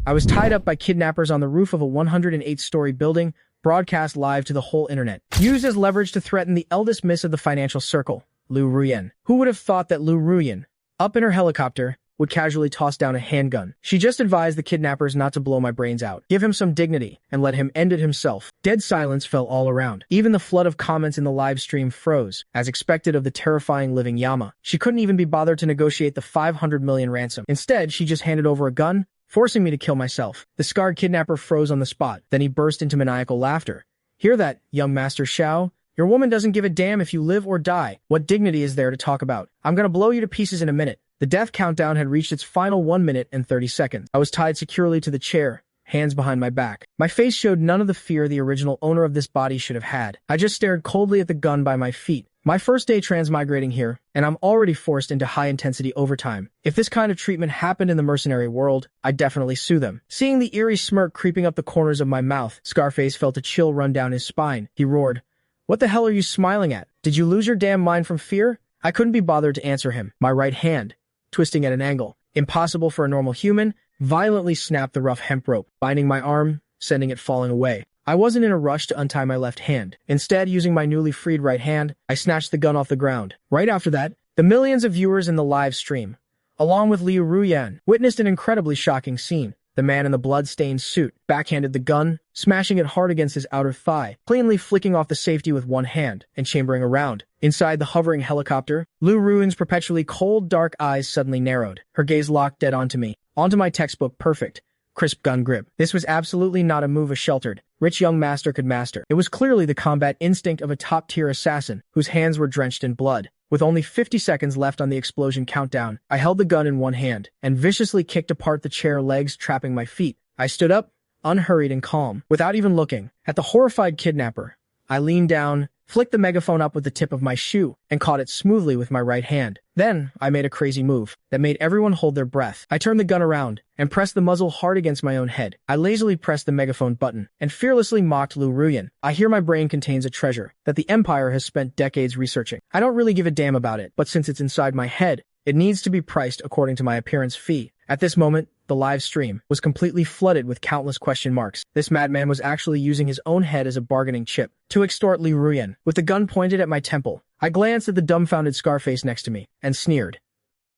I was tied up by kidnappers on the roof of a 108-story building, broadcast live to the whole internet. Used as leverage to threaten the eldest miss of the financial circle, Lu Ruyan. Who would have thought that Lu Ruyan, up in her helicopter, would casually toss down a handgun? She just advised the kidnappers not to blow my brains out, give him some dignity, and let him end it himself. Dead silence fell all around. Even the flood of comments in the live stream froze, as expected of the terrifying living Yama. She couldn't even be bothered to negotiate the 500 million ransom. Instead, she just handed over a gun, forcing me to kill myself. The scarred kidnapper froze on the spot. Then he burst into maniacal laughter. Hear that, young Master Xiao? Your woman doesn't give a damn if you live or die. What dignity is there to talk about? I'm gonna blow you to pieces in a minute. The death countdown had reached its final 1 minute and 30 seconds. I was tied securely to the chair, hands behind my back. My face showed none of the fear the original owner of this body should have had. I just stared coldly at the gun by my feet. My first day transmigrating here, and I'm already forced into high-intensity overtime. If this kind of treatment happened in the mercenary world, I'd definitely sue them. Seeing the eerie smirk creeping up the corners of my mouth, Scarface felt a chill run down his spine. He roared, "What the hell are you smiling at? Did you lose your damn mind from fear?" I couldn't be bothered to answer him. My right hand, twisting at an angle, impossible for a normal human, violently snapped the rough hemp rope, binding my arm, sending it falling away. I wasn't in a rush to untie my left hand. Instead, using my newly freed right hand, I snatched the gun off the ground. Right after that, the millions of viewers in the live stream, along with Liu Ruyan, witnessed an incredibly shocking scene. The man in the blood-stained suit backhanded the gun, smashing it hard against his outer thigh, cleanly flicking off the safety with one hand and chambering around. Inside the hovering helicopter, Lu Ruyan's perpetually cold, dark eyes suddenly narrowed. Her gaze locked dead onto me, onto my textbook perfect, crisp gun grip. This was absolutely not a move a sheltered, rich young master could master. It was clearly the combat instinct of a top-tier assassin, whose hands were drenched in blood. With only 50 seconds left on the explosion countdown, I held the gun in one hand and viciously kicked apart the chair legs trapping my feet. I stood up, unhurried and calm, without even looking at the horrified kidnapper. I leaned down, flicked the megaphone up with the tip of my shoe, and caught it smoothly with my right hand. Then, I made a crazy move that made everyone hold their breath. I turned the gun around and pressed the muzzle hard against my own head. I lazily pressed the megaphone button and fearlessly mocked Lu Ruyan. I hear my brain contains a treasure that the Empire has spent decades researching. I don't really give a damn about it, but since it's inside my head, it needs to be priced according to my appearance fee. At this moment, the live stream was completely flooded with countless question marks. This madman was actually using his own head as a bargaining chip to extort Li Ruyan. With the gun pointed at my temple, I glanced at the dumbfounded Scarface next to me and sneered.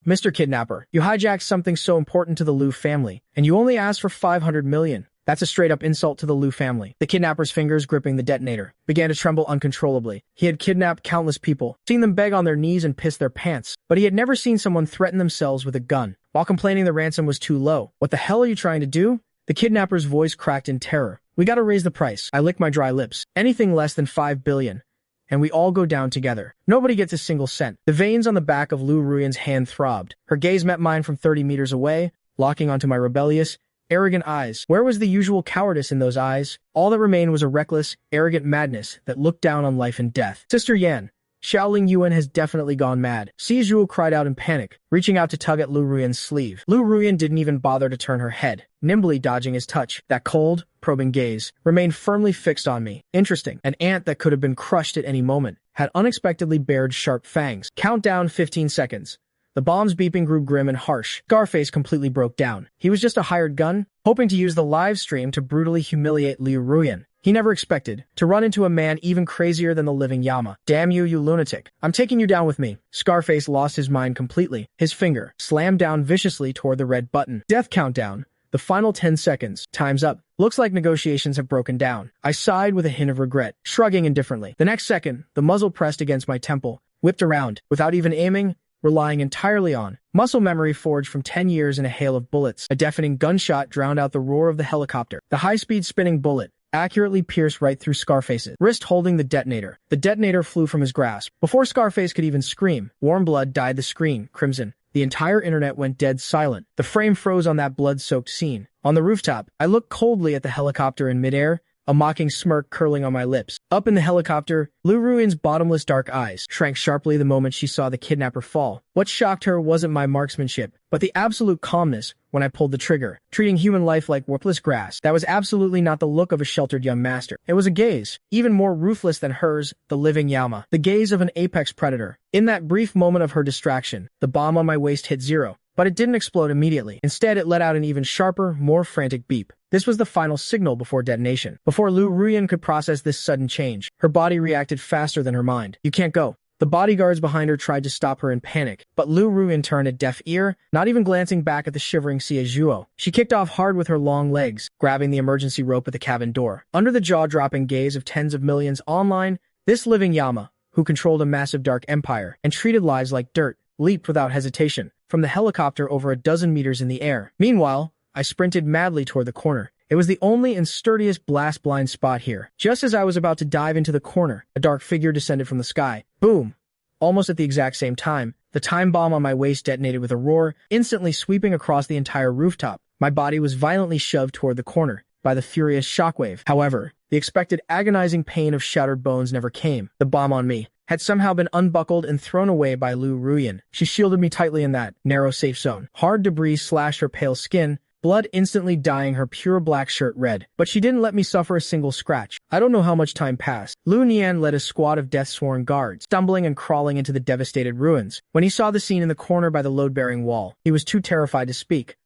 "Mr. Kidnapper, you hijacked something so important to the Liu family, and you only asked for 500 million. That's a straight-up insult to the Liu family." The kidnapper's fingers gripping the detonator began to tremble uncontrollably. He had kidnapped countless people, seen them beg on their knees and piss their pants, but he had never seen someone threaten themselves with a gun, while complaining the ransom was too low. "What the hell are you trying to do?" The kidnapper's voice cracked in terror. "We gotta raise the price." I licked my dry lips. "Anything less than 5 billion. And we all go down together. Nobody gets a single cent." The veins on the back of Lu Ruyan's hand throbbed. Her gaze met mine from 30 meters away, locking onto my rebellious, arrogant eyes. Where was the usual cowardice in those eyes? All that remained was a reckless, arrogant madness that looked down on life and death. "Sister Yan, Xiaoling Yuan has definitely gone mad." Si Zhuo cried out in panic, reaching out to tug at Lu Ruyan's sleeve. Lu Ruyan didn't even bother to turn her head, nimbly dodging his touch. That cold, probing gaze remained firmly fixed on me. Interesting. An ant that could have been crushed at any moment had unexpectedly bared sharp fangs. Countdown 15 seconds. The bomb's beeping grew grim and harsh. Scarface completely broke down. He was just a hired gun, hoping to use the live stream to brutally humiliate Liu Ruyan. He never expected to run into a man even crazier than the living Yama. "Damn you, you lunatic. I'm taking you down with me." Scarface lost his mind completely. His finger slammed down viciously toward the red button. Death countdown. The final 10 seconds. Time's up. Looks like negotiations have broken down. I sighed with a hint of regret, shrugging indifferently. The next second, the muzzle pressed against my temple, whipped around, without even aiming, relying entirely on muscle memory forged from 10 years in a hail of bullets. A deafening gunshot drowned out the roar of the helicopter. The high-speed spinning bullet accurately pierced right through Scarface's wrist holding the detonator. The detonator flew from his grasp. Before Scarface could even scream, warm blood dyed the screen crimson. The entire internet went dead silent. The frame froze on that blood-soaked scene. On the rooftop, I looked coldly at the helicopter in midair, a mocking smirk curling on my lips. Up in the helicopter, Lu Ruyan's bottomless dark eyes shrank sharply the moment she saw the kidnapper fall. What shocked her wasn't my marksmanship, but the absolute calmness when I pulled the trigger, treating human life like worthless grass. That was absolutely not the look of a sheltered young master. It was a gaze, even more ruthless than hers, the living Yama. The gaze of an apex predator. In that brief moment of her distraction, the bomb on my waist hit zero. But it didn't explode immediately. Instead, it let out an even sharper, more frantic beep. This was the final signal before detonation. Before Lu Ruyan could process this sudden change, her body reacted faster than her mind. "You can't go." The bodyguards behind her tried to stop her in panic, but Lu Ruyan turned a deaf ear, not even glancing back at the shivering Xie Zhuo. She kicked off hard with her long legs, grabbing the emergency rope at the cabin door. Under the jaw-dropping gaze of tens of millions online, this living Yama, who controlled a massive dark empire and treated lives like dirt, leaped without hesitation from the helicopter over a dozen meters in the air. Meanwhile, I sprinted madly toward the corner. It was the only and sturdiest blast-blind spot here. Just as I was about to dive into the corner, a dark figure descended from the sky. Boom! Almost at the exact same time, the time bomb on my waist detonated with a roar, instantly sweeping across the entire rooftop. My body was violently shoved toward the corner by the furious shockwave. However, the expected agonizing pain of shattered bones never came. The bomb on me had somehow been unbuckled and thrown away by Lu Ruyan. She shielded me tightly in that narrow safe zone. Hard debris slashed her pale skin, blood instantly dyeing her pure black shirt red. But she didn't let me suffer a single scratch. I don't know how much time passed. Lu Nian led a squad of death-sworn guards, stumbling and crawling into the devastated ruins. When he saw the scene in the corner by the load-bearing wall, he was too terrified to speak.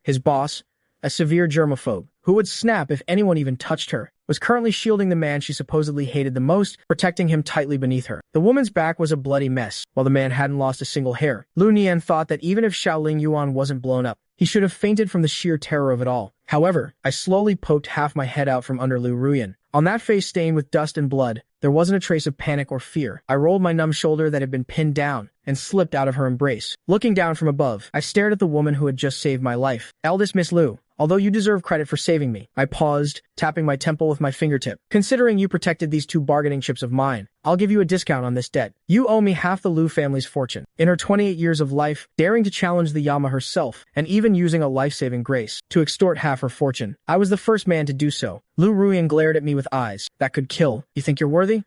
His boss, a severe germaphobe, who would snap if anyone even touched her, was currently shielding the man she supposedly hated the most, protecting him tightly beneath her. The woman's back was a bloody mess, while the man hadn't lost a single hair. Lu Nian thought that even if Xiaoling Yuan wasn't blown up, he should have fainted from the sheer terror of it all. However, I slowly poked half my head out from under Lu Ruyan. On that face stained with dust and blood, there wasn't a trace of panic or fear. I rolled my numb shoulder that had been pinned down and slipped out of her embrace. Looking down from above, I stared at the woman who had just saved my life. "Eldest Miss Lu, although you deserve credit for saving me." I paused, tapping my temple with my fingertip. "Considering you protected these two bargaining chips of mine, I'll give you a discount on this debt. You owe me half the Lu family's fortune." In her 28 years of life, daring to challenge the Yama herself, and even using a life-saving grace to extort half her fortune, I was the first man to do so. Lu Ruyan glared at me with eyes that could kill. "You think you're worthy?"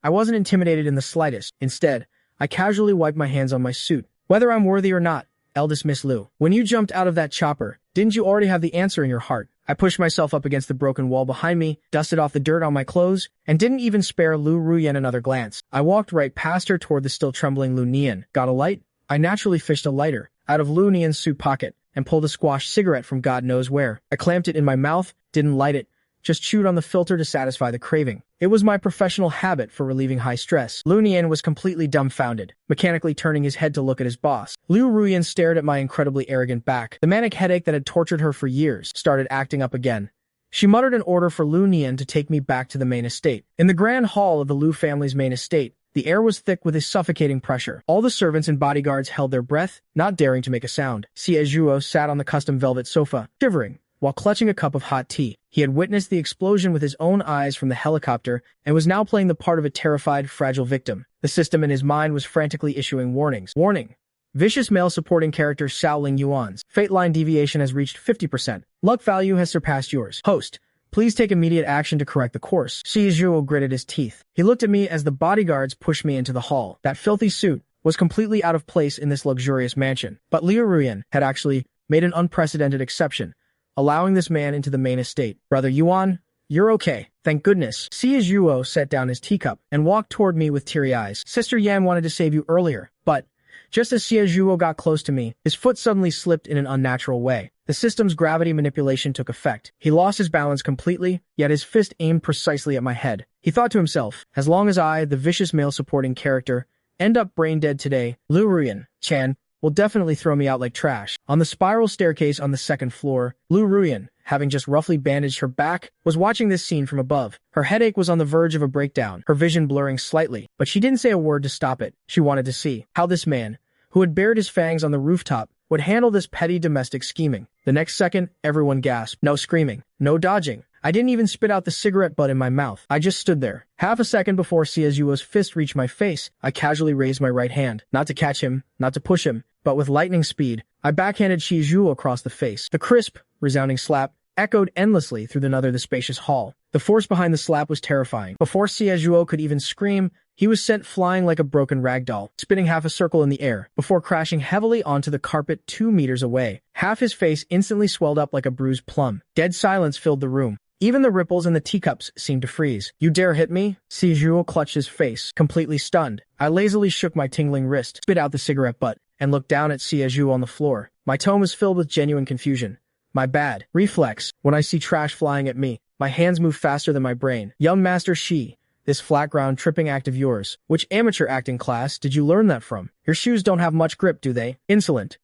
I wasn't intimidated in the slightest. Instead, I casually wiped my hands on my suit. "Whether I'm worthy or not, Eldest Miss Lu, when you jumped out of that chopper, didn't you already have the answer in your heart?" I pushed myself up against the broken wall behind me, dusted off the dirt on my clothes, and didn't even spare Lu Ruyan another glance. I walked right past her toward the still trembling Lu Nian. "Got a light?" I naturally fished a lighter out of Lu Nian's suit pocket and pulled a squashed cigarette from God knows where. I clamped it in my mouth, didn't light it, just chewed on the filter to satisfy the craving. It was my professional habit for relieving high stress. Lu Nian was completely dumbfounded, mechanically turning his head to look at his boss. Lu Ruyan stared at my incredibly arrogant back. The manic headache that had tortured her for years started acting up again. She muttered an order for Lu Nian to take me back to the main estate. In the grand hall of the Lu family's main estate, the air was thick with a suffocating pressure. All the servants and bodyguards held their breath, not daring to make a sound. Xie Zhuo sat on the custom velvet sofa, shivering, while clutching a cup of hot tea. He had witnessed the explosion with his own eyes from the helicopter and was now playing the part of a terrified, fragile victim. The system in his mind was frantically issuing warnings. Warning. Vicious male supporting character Xiaoling Yuan's fate line deviation has reached 50%. Luck value has surpassed yours. Host, please take immediate action to correct the course. Xie Zhuo gritted his teeth. He looked at me as the bodyguards pushed me into the hall. That filthy suit was completely out of place in this luxurious mansion. But Liu Ruyan had actually made an unprecedented exception, allowing this man into the main estate. "Brother Yuan, you're okay. Thank goodness." Xie Zhuo set down his teacup and walked toward me with teary eyes. "Sister Yan wanted to save you earlier, but just as Xie Zhuo got close to me, his foot suddenly slipped in an unnatural way. The system's gravity manipulation took effect. He lost his balance completely, yet his fist aimed precisely at my head. He thought to himself, as long as I, the vicious male supporting character, end up brain dead today, Lu Ruyan, Chan, will definitely throw me out like trash." On the spiral staircase on the second floor, Lu Ruyan, having just roughly bandaged her back, was watching this scene from above. Her headache was on the verge of a breakdown, her vision blurring slightly, but she didn't say a word to stop it. She wanted to see how this man, who had bared his fangs on the rooftop, would handle this petty domestic scheming. The next second, everyone gasped. No screaming, no dodging. I didn't even spit out the cigarette butt in my mouth. I just stood there. Half a second before Xie Zhuo's fist reached my face, I casually raised my right hand. Not to catch him, not to push him, but with lightning speed, I backhanded Xie Zhuo across the face. The crisp, resounding slap echoed endlessly through the spacious hall. The force behind the slap was terrifying. Before Xie Zhuo could even scream, he was sent flying like a broken rag doll, spinning half a circle in the air, before crashing heavily onto the carpet 2 meters away. Half his face instantly swelled up like a bruised plum. Dead silence filled the room. Even the ripples in the teacups seemed to freeze. "You dare hit me?" Xie Zhuo clutched his face, completely stunned. I lazily shook my tingling wrist, spit out the cigarette butt, and looked down at Siaju on the floor. My tone was filled with genuine confusion. My bad. Reflex. When I see trash flying at me, my hands move faster than my brain. Young Master Shi, this flat-ground tripping act of yours. Which amateur acting class did you learn that from? Your shoes don't have much grip, do they? Insolent.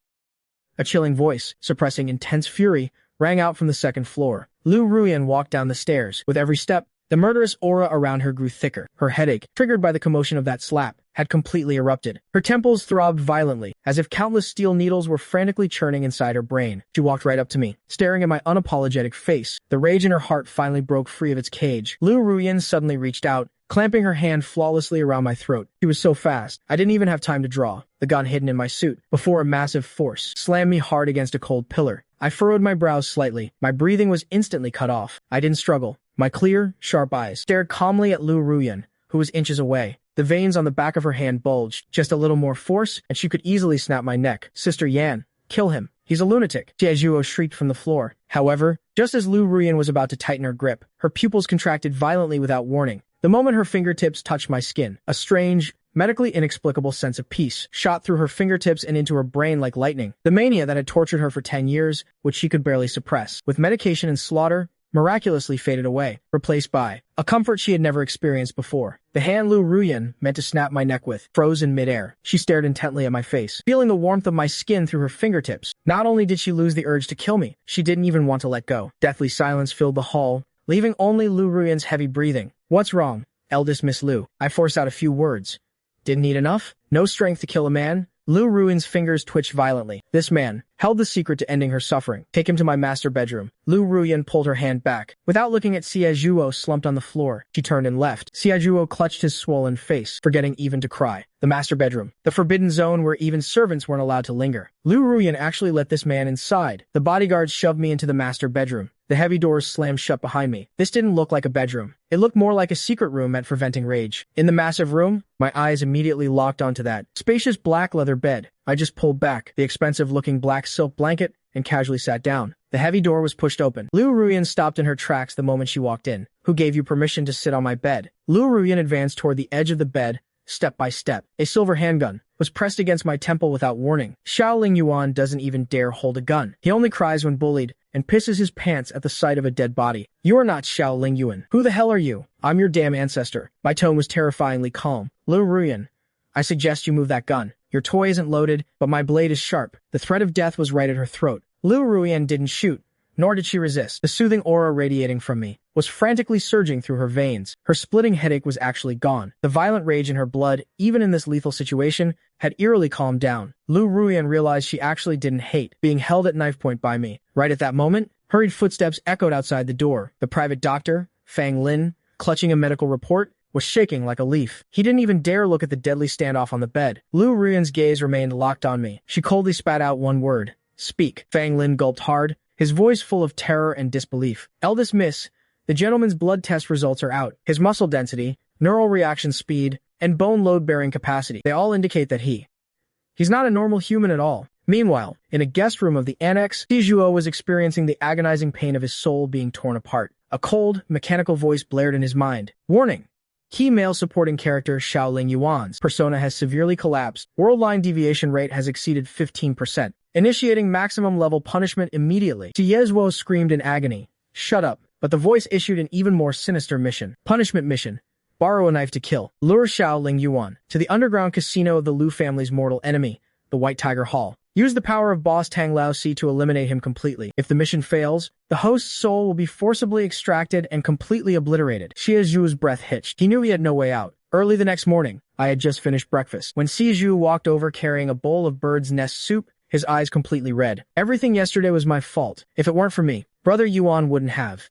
A chilling voice, suppressing intense fury, rang out from the second floor. Lu Ruyan walked down the stairs. With every step, the murderous aura around her grew thicker. Her headache, triggered by the commotion of that slap, had completely erupted. Her temples throbbed violently, as if countless steel needles were frantically churning inside her brain. She walked right up to me, staring at my unapologetic face. The rage in her heart finally broke free of its cage. Lu Ruyan suddenly reached out, clamping her hand flawlessly around my throat. She was so fast, I didn't even have time to draw, the gun hidden in my suit, before a massive force slammed me hard against a cold pillar. I furrowed my brows slightly. My breathing was instantly cut off. I didn't struggle. My clear, sharp eyes stared calmly at Lu Ruyan, who was inches away. The veins on the back of her hand bulged. Just a little more force, and she could easily snap my neck. Sister Yan, kill him. He's a lunatic. Jiejuo shrieked from the floor. However, just as Lu Ruyan was about to tighten her grip, her pupils contracted violently without warning. The moment her fingertips touched my skin, a strange, medically inexplicable sense of peace shot through her fingertips and into her brain like lightning. The mania that had tortured her for 10 years, which she could barely suppress, with medication and slaughter, miraculously faded away, replaced by a comfort she had never experienced before. The hand Lu Ruyan meant to snap my neck with froze in midair. She stared intently at my face, feeling the warmth of my skin through her fingertips. Not only did she lose the urge to kill me, she didn't even want to let go. Deathly silence filled the hall, leaving only Lu Ruyan's heavy breathing. What's wrong, eldest Miss Lu? I forced out a few words. Didn't need enough? No strength to kill a man? Lu Ruyan's fingers twitched violently. This man held the secret to ending her suffering. Take him to my master bedroom. Lu Ruyan pulled her hand back. Without looking at Siajuo slumped on the floor, she turned and left. Siajuo clutched his swollen face, forgetting even to cry. The master bedroom. The forbidden zone where even servants weren't allowed to linger. Lu Ruyan actually let this man inside. The bodyguards shoved me into the master bedroom. The heavy doors slammed shut behind me. This didn't look like a bedroom. It looked more like a secret room meant for venting rage. In the massive room, my eyes immediately locked onto that spacious black leather bed. I just pulled back the expensive-looking black silk blanket and casually sat down. The heavy door was pushed open. Lu Ruyan stopped in her tracks the moment she walked in. Who gave you permission to sit on my bed? Lu Ruyan advanced toward the edge of the bed, step by step. A silver handgun was pressed against my temple without warning. Xiao Ling Yuan doesn't even dare hold a gun. He only cries when bullied and pisses his pants at the sight of a dead body. You are not Xiao Ling Yuan. Who the hell are you? I'm your damn ancestor. My tone was terrifyingly calm. Lu Ruyan, I suggest you move that gun. Your toy isn't loaded, but my blade is sharp. The threat of death was right at her throat. Lu Ruyan didn't shoot, nor did she resist. The soothing aura radiating from me was frantically surging through her veins. Her splitting headache was actually gone. The violent rage in her blood, even in this lethal situation, had eerily calmed down. Lu Ruyan realized she actually didn't hate being held at knife point by me. Right at that moment, hurried footsteps echoed outside the door. The private doctor, Fang Lin, clutching a medical report, was shaking like a leaf. He didn't even dare look at the deadly standoff on the bed. Lu Ruyan's gaze remained locked on me. She coldly spat out one word. Speak. Fang Lin gulped hard, his voice full of terror and disbelief. Eldest Miss, the gentleman's blood test results are out. His muscle density, neural reaction speed, and bone load-bearing capacity, they all indicate that he's not a normal human at all. Meanwhile, in a guest room of the annex, Tijuo was experiencing the agonizing pain of his soul being torn apart. A cold, mechanical voice blared in his mind. Warning! Key male supporting character Xiao Ling Yuan's persona has severely collapsed. World line deviation rate has exceeded 15%. Initiating maximum level punishment immediately. Tiezuo screamed in agony. Shut up. But the voice issued an even more sinister mission. Punishment mission. Borrow a knife to kill. Lure Xiao Ling Yuan to the underground casino of the Lu family's mortal enemy, the White Tiger Hall. Use the power of Boss Tang Laosi to eliminate him completely. If the mission fails, the host's soul will be forcibly extracted and completely obliterated. Xie breath hitched. He knew he had no way out. Early the next morning, I had just finished breakfast. When Xie walked over carrying a bowl of bird's nest soup, his eyes completely red. Everything yesterday was my fault. If it weren't for me, Brother Yuan wouldn't have.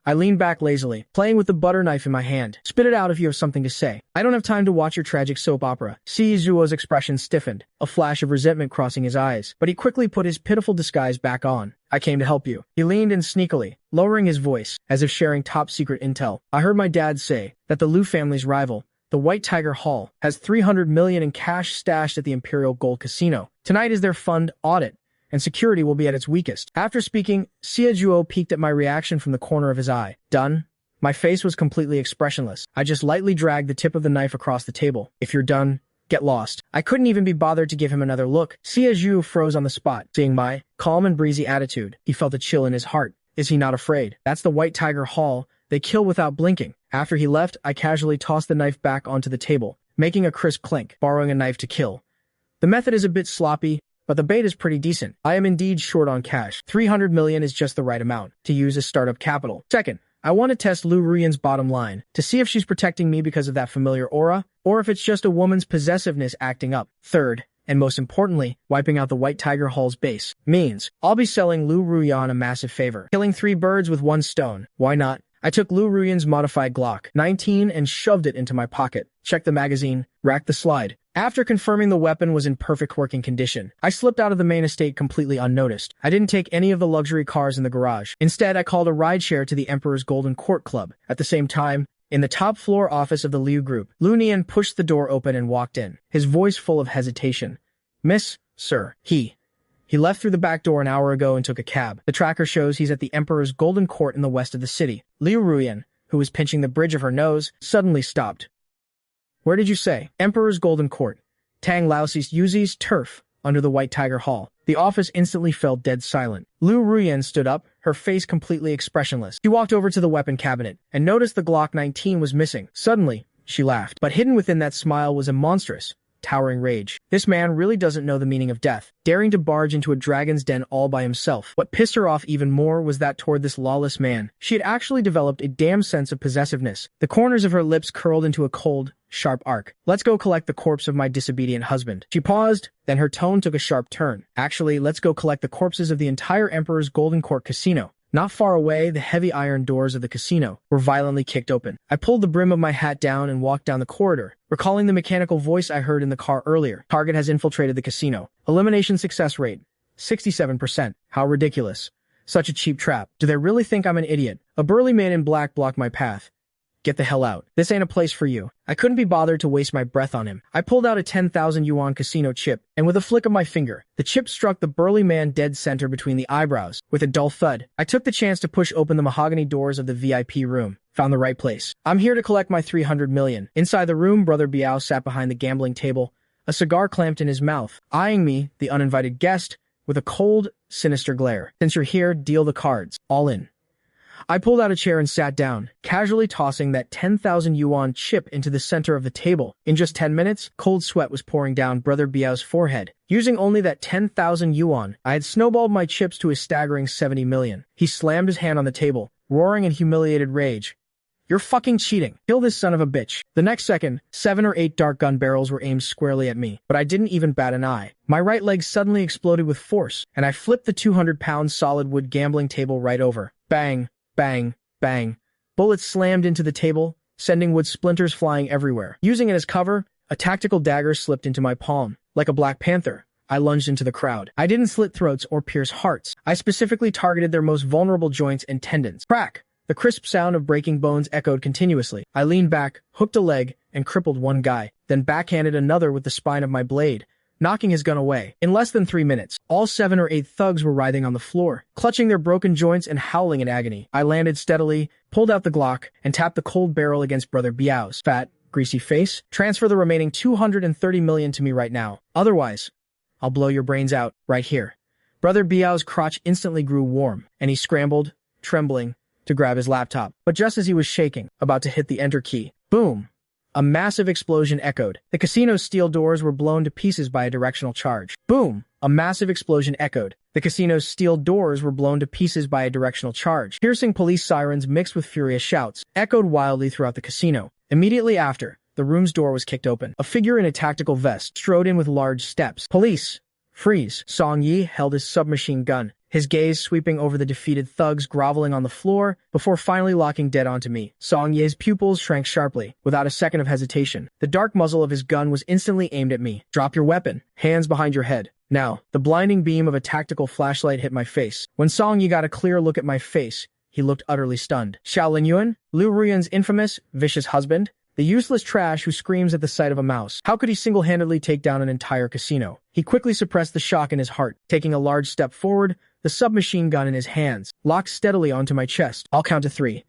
I leaned back lazily, playing with the butter knife in my hand. Spit it out if you have something to say. I don't have time to watch your tragic soap opera. Zuo's expression stiffened, a flash of resentment crossing his eyes, but he quickly put his pitiful disguise back on. I came to help you. He leaned in sneakily, lowering his voice, as if sharing top-secret intel. I heard my dad say that the Lu family's rival, the White Tiger Hall, has $300 million in cash stashed at the Imperial Gold Casino. Tonight is their fund audit, and security will be at its weakest. After speaking, Xie peeked at my reaction from the corner of his eye. Done? My face was completely expressionless. I just lightly dragged the tip of the knife across the table. If you're done, Get lost. I couldn't even be bothered to give him another look. Xie Zhu froze on the spot. Seeing my calm and breezy attitude, he felt a chill in his heart. Is he not afraid? That's the White Tiger Hall. They kill without blinking. After he left, I casually tossed the knife back onto the table, making a crisp clink, borrowing a knife to kill. The method is a bit sloppy, but the bait is pretty decent. I am indeed short on cash. 300 million is just the right amount to use as startup capital. Second, I want to test Lu Ruyan's bottom line, to see if she's protecting me because of that familiar aura, or if it's just a woman's possessiveness acting up. Third, and most importantly, wiping out the White Tiger Hall's base means I'll be selling Lu Ruyan a massive favor. Killing 3 birds with 1 stone. Why not? I took Lu Ruyan's modified Glock 19 and shoved it into my pocket. Checked the magazine, racked the slide. After confirming the weapon was in perfect working condition, I slipped out of the main estate completely unnoticed. I didn't take any of the luxury cars in the garage. Instead, I called a rideshare to the Emperor's Golden Court Club. At the same time, in the top floor office of the Liu Group, Lu Nian pushed the door open and walked in, his voice full of hesitation. Miss, sir, He left through the back door an hour ago and took a cab. The tracker shows he's at the Emperor's Golden Court in the west of the city. Liu Ruyan, who was pinching the bridge of her nose, suddenly stopped. Where did you say? Emperor's Golden Court. Tang Laoxi's Yuzi's turf, under the White Tiger Hall. The office instantly fell dead silent. Lu Ruyan stood up, her face completely expressionless. She walked over to the weapon cabinet and noticed the Glock 19 was missing. Suddenly, she laughed. But hidden within that smile was a monstrous, towering rage. This man really doesn't know the meaning of death, daring to barge into a dragon's den all by himself. What pissed her off even more was that toward this lawless man, she had actually developed a damn sense of possessiveness. The corners of her lips curled into a cold, sharp arc. Let's go collect the corpse of my disobedient husband. She paused, then her tone took a sharp turn. Actually, let's go collect the corpses of the entire Emperor's Golden Court Casino. Not far away, the heavy iron doors of the casino were violently kicked open. I pulled the brim of my hat down and walked down the corridor, recalling the mechanical voice I heard in the car earlier. Target has infiltrated the casino. Elimination success rate, 67%. How ridiculous. Such a cheap trap. Do they really think I'm an idiot? A burly man in black blocked my path. Get the hell out. This ain't a place for you. I couldn't be bothered to waste my breath on him. I pulled out a 10,000 yuan casino chip, and with a flick of my finger, the chip struck the burly man dead center between the eyebrows. With a dull thud, I took the chance to push open the mahogany doors of the VIP room. Found the right place. I'm here to collect my 300 million. Inside the room, Brother Biao sat behind the gambling table, a cigar clamped in his mouth, eyeing me, the uninvited guest, with a cold, sinister glare. Since you're here, deal the cards. All in. I pulled out a chair and sat down, casually tossing that 10,000 yuan chip into the center of the table. In just 10 minutes, cold sweat was pouring down Brother Biao's forehead. Using only that 10,000 yuan, I had snowballed my chips to a staggering 70 million. He slammed his hand on the table, roaring in humiliated rage. You're fucking cheating. Kill this son of a bitch. The next second, 7 or 8 dark gun barrels were aimed squarely at me, but I didn't even bat an eye. My right leg suddenly exploded with force, and I flipped the 200-pound solid wood gambling table right over. Bang. Bang, bang. Bullets slammed into the table, sending wood splinters flying everywhere. Using it as cover, a tactical dagger slipped into my palm. Like a Black Panther, I lunged into the crowd. I didn't slit throats or pierce hearts. I specifically targeted their most vulnerable joints and tendons. Crack! The crisp sound of breaking bones echoed continuously. I leaned back, hooked a leg, and crippled one guy, then backhanded another with the spine of my blade, knocking his gun away. In less than 3 minutes, all 7 or 8 thugs were writhing on the floor, clutching their broken joints and howling in agony. I landed steadily, pulled out the Glock, and tapped the cold barrel against Brother Biao's fat, greasy face. Transfer the remaining 230 million to me right now. Otherwise, I'll blow your brains out, right here. Brother Biao's crotch instantly grew warm, and he scrambled, trembling, to grab his laptop. But just as he was shaking, about to hit the enter key, boom! A massive explosion echoed. The casino's steel doors were blown to pieces by a directional charge. Boom! A massive explosion echoed. The casino's steel doors were blown to pieces by a directional charge. Piercing police sirens mixed with furious shouts echoed wildly throughout the casino. Immediately after, the room's door was kicked open. A figure in a tactical vest strode in with large steps. Police! Freeze! Song Yi held his submachine gun, his gaze sweeping over the defeated thugs groveling on the floor before finally locking dead onto me. Song Yi's pupils shrank sharply, without a second of hesitation. The dark muzzle of his gun was instantly aimed at me. Drop your weapon. Hands behind your head. Now, the blinding beam of a tactical flashlight hit my face. When Song Yi got a clear look at my face, he looked utterly stunned. Xiao Linyuan, Liu Ruyan's infamous, vicious husband? The useless trash who screams at the sight of a mouse. How could he single-handedly take down an entire casino? He quickly suppressed the shock in his heart, taking a large step forward, the submachine gun in his hands, locked steadily onto my chest. I'll count to 3.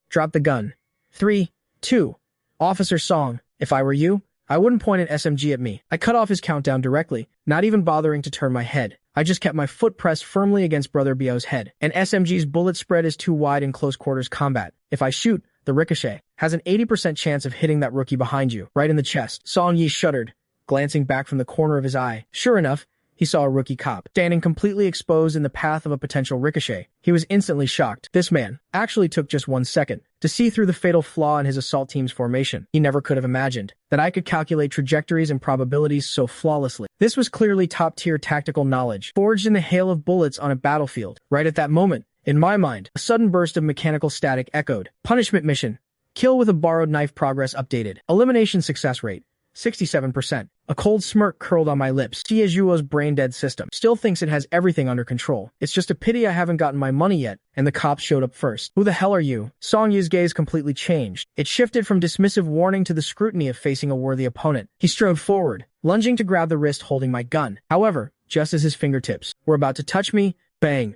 Drop the gun. 3, 2. Officer Song, if I were you, I wouldn't point an SMG at me. I cut off his countdown directly, not even bothering to turn my head. I just kept my foot pressed firmly against Brother Biao's head. An SMG's bullet spread is too wide in close quarters combat. If I shoot, the ricochet has an 80% chance of hitting that rookie behind you, right in the chest. Song Yi shuddered, glancing back from the corner of his eye. Sure enough, he saw a rookie cop, standing completely exposed in the path of a potential ricochet. He was instantly shocked. This man actually took just 1 second to see through the fatal flaw in his assault team's formation. He never could have imagined that I could calculate trajectories and probabilities so flawlessly. This was clearly top-tier tactical knowledge, forged in the hail of bullets on a battlefield. Right at that moment, in my mind, a sudden burst of mechanical static echoed. Punishment mission. Kill with a borrowed knife, progress updated. Elimination success rate. 67%. A cold smirk curled on my lips. Xie brain-dead system still thinks it has everything under control. It's just a pity I haven't gotten my money yet, and the cops showed up first. Who the hell are you? Song Yi's gaze completely changed. It shifted from dismissive warning to the scrutiny of facing a worthy opponent. He strode forward, lunging to grab the wrist holding my gun. However, just as his fingertips were about to touch me, bang!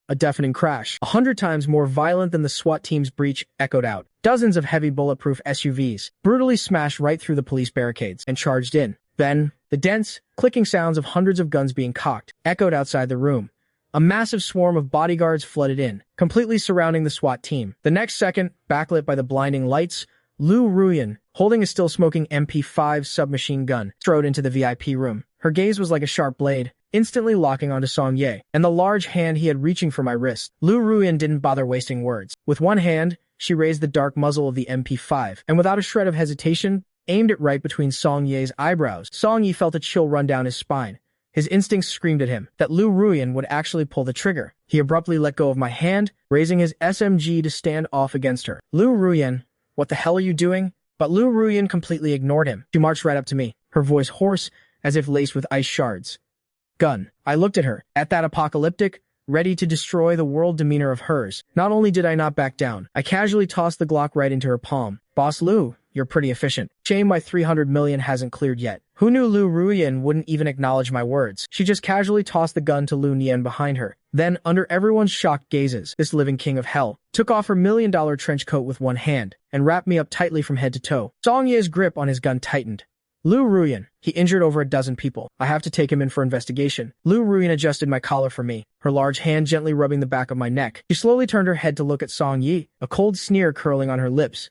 A deafening crash, 100 times more violent than the SWAT team's breach, echoed out. Dozens of heavy bulletproof SUVs brutally smashed right through the police barricades and charged in. Then, the dense, clicking sounds of hundreds of guns being cocked echoed outside the room. A massive swarm of bodyguards flooded in, completely surrounding the SWAT team. The next second, backlit by the blinding lights, Lu Ruyan, holding a still-smoking MP5 submachine gun, strode into the VIP room. Her gaze was like a sharp blade, instantly locking onto Song Ye, and the large hand he had reaching for my wrist. Lu Ruyan didn't bother wasting words. With one hand, she raised the dark muzzle of the MP5, and without a shred of hesitation, aimed it right between Song Ye's eyebrows. Song Ye felt a chill run down his spine. His instincts screamed at him that Lu Ruyan would actually pull the trigger. He abruptly let go of my hand, raising his SMG to stand off against her. Lu Ruyan, what the hell are you doing? But Lu Ruyan completely ignored him. She marched right up to me, her voice hoarse, as if laced with ice shards. Gun. I looked at her, at that apocalyptic, ready to destroy the world demeanor of hers. Not only did I not back down, I casually tossed the Glock right into her palm. Boss Lu, you're pretty efficient. Shame my 300 million hasn't cleared yet. Who knew Lu Ruyan wouldn't even acknowledge my words? She just casually tossed the gun to Lu Nian behind her. Then, under everyone's shocked gazes, this living king of hell took off her $1 million trench coat with one hand and wrapped me up tightly from head to toe. Song Ye's grip on his gun tightened. Lu Ruyan, he injured over a dozen people. I have to take him in for investigation. Lu Ruyan adjusted my collar for me, her large hand gently rubbing the back of my neck. She slowly turned her head to look at Song Yi, a cold sneer curling on her lips.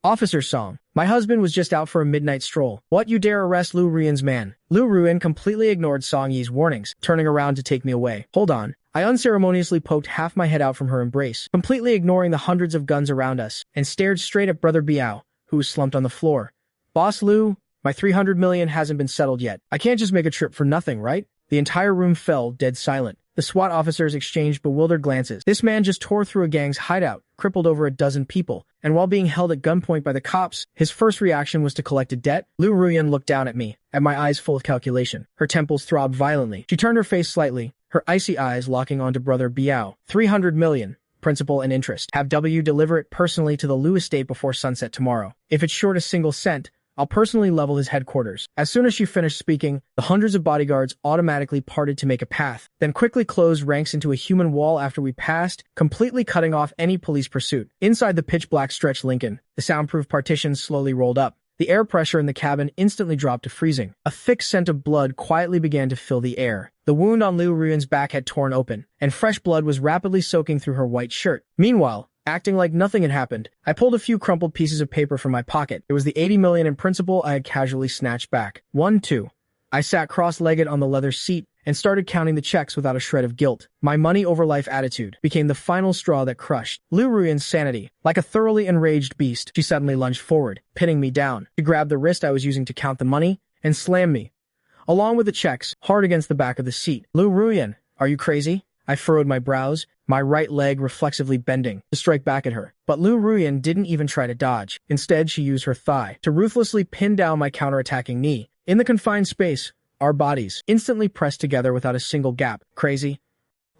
Officer Song, my husband was just out for a midnight stroll. What, you dare arrest Lu Ruyan's man? Lu Ruyan completely ignored Song Yi's warnings, turning around to take me away. Hold on. I unceremoniously poked half my head out from her embrace, completely ignoring the hundreds of guns around us, and stared straight at Brother Biao, who was slumped on the floor. Boss Lu, my 300 million hasn't been settled yet. I can't just make a trip for nothing, right? The entire room fell dead silent. The SWAT officers exchanged bewildered glances. This man just tore through a gang's hideout, crippled over a dozen people, and while being held at gunpoint by the cops, his first reaction was to collect a debt. Lu Ruyan looked down at me, at my eyes full of calculation. Her temples throbbed violently. She turned her face slightly, her icy eyes locking onto Brother Biao. 300 million. Principal and interest. Have W deliver it personally to the Lu estate before sunset tomorrow. If it's short a single cent, I'll personally level his headquarters. As soon as she finished speaking, the hundreds of bodyguards automatically parted to make a path, then quickly closed ranks into a human wall after we passed, completely cutting off any police pursuit. Inside the pitch-black stretch Lincoln, the soundproof partitions slowly rolled up. The air pressure in the cabin instantly dropped to freezing. A thick scent of blood quietly began to fill the air. The wound on Lu Ruyan's back had torn open, and fresh blood was rapidly soaking through her white shirt. Meanwhile, acting like nothing had happened, I pulled a few crumpled pieces of paper from my pocket. It was the 80 million in principal I had casually snatched back. 1, 2. I sat cross-legged on the leather seat and started counting the checks without a shred of guilt. My money-over-life attitude became the final straw that crushed Lu Ruyan's sanity. Like a thoroughly enraged beast, she suddenly lunged forward, pinning me down. She grabbed the wrist I was using to count the money and slammed me, along with the checks, hard against the back of the seat. Lu Ruyan, are you crazy? I furrowed my brows, my right leg reflexively bending to strike back at her. But Lu Ruyan didn't even try to dodge. Instead, she used her thigh to ruthlessly pin down my counterattacking knee. In the confined space, our bodies instantly pressed together without a single gap. Crazy?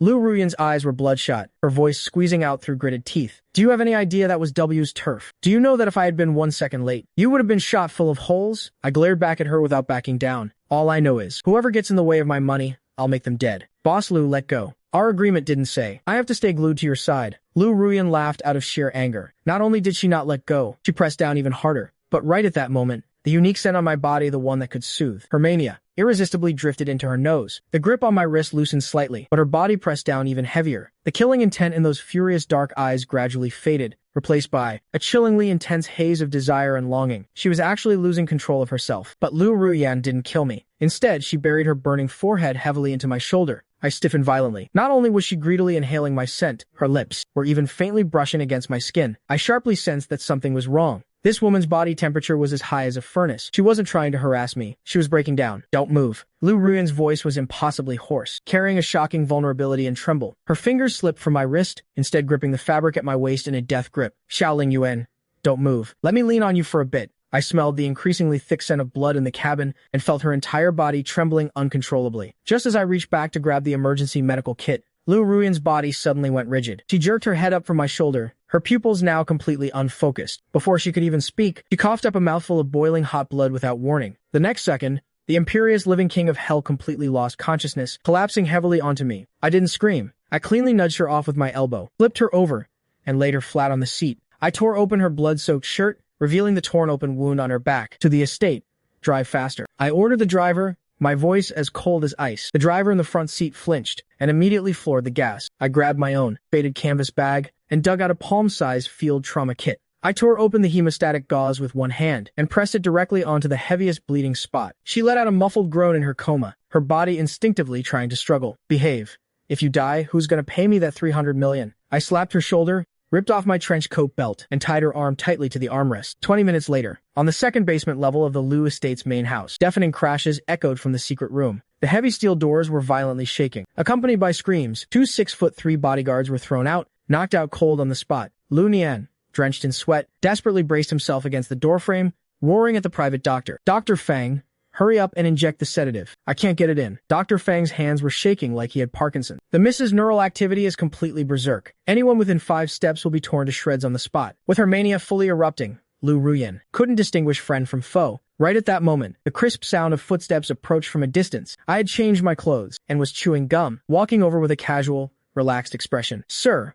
Lu Ruyan's eyes were bloodshot, her voice squeezing out through gritted teeth. Do you have any idea that was W's turf? Do you know that if I had been 1 second late, you would have been shot full of holes? I glared back at her without backing down. All I know is, whoever gets in the way of my money, I'll make them dead. Boss Lu, let go. Our agreement didn't say, I have to stay glued to your side. Lu Ruyan laughed out of sheer anger. Not only did she not let go, she pressed down even harder. But right at that moment, The unique scent on my body, the one that could soothe. Her mania irresistibly drifted into her nose. The grip on my wrist loosened slightly, but her body pressed down even heavier. The killing intent in those furious dark eyes gradually faded, replaced by a chillingly intense haze of desire and longing. She was actually losing control of herself. But Lu Ruyan didn't kill me. Instead, she buried her burning forehead heavily into my shoulder. I stiffened violently. Not only was she greedily inhaling my scent, her lips were even faintly brushing against my skin. I sharply sensed that something was wrong. This woman's body temperature was as high as a furnace. She wasn't trying to harass me. She was breaking down. Don't move. Lu Ruyan's voice was impossibly hoarse, carrying a shocking vulnerability and tremble. Her fingers slipped from my wrist, instead gripping the fabric at my waist in a death grip. Xiaoling Yuan, don't move. Let me lean on you for a bit. I smelled the increasingly thick scent of blood in the cabin and felt her entire body trembling uncontrollably. Just as I reached back to grab the emergency medical kit, Lu Ruyan's body suddenly went rigid. She jerked her head up from my shoulder, her pupils now completely unfocused. Before she could even speak, she coughed up a mouthful of boiling hot blood without warning. The next second, the imperious living king of hell completely lost consciousness, collapsing heavily onto me. I didn't scream. I cleanly nudged her off with my elbow, flipped her over, and laid her flat on the seat. I tore open her blood-soaked shirt, revealing the torn open wound on her back. To the estate. Drive faster. I ordered the driver, my voice as cold as ice. The driver in the front seat flinched and immediately floored the gas. I grabbed my own faded canvas bag and dug out a palm-sized field trauma kit. I tore open the hemostatic gauze with one hand and pressed it directly onto the heaviest bleeding spot. She let out a muffled groan in her coma, her body instinctively trying to struggle. Behave. If you die, who's gonna pay me that 300 million? I slapped her shoulder, ripped off my trench coat belt, and tied her arm tightly to the armrest. 20 minutes later, on the second basement level of the Lu estate's main house, deafening crashes echoed from the secret room. The heavy steel doors were violently shaking. Accompanied by screams, 2 6'3" bodyguards were thrown out, knocked out cold on the spot. Lu Nian, drenched in sweat, desperately braced himself against the doorframe, roaring at the private doctor. Dr. Fang, hurry up and inject the sedative. I can't get it in. Dr. Fang's hands were shaking like he had Parkinson. The Mrs. Neural activity is completely berserk. Anyone within 5 steps will be torn to shreds on the spot. With her mania fully erupting, Lu Ruyan couldn't distinguish friend from foe. Right at that moment, the crisp sound of footsteps approached from a distance. I had changed my clothes and was chewing gum, walking over with a casual, relaxed expression. Sir.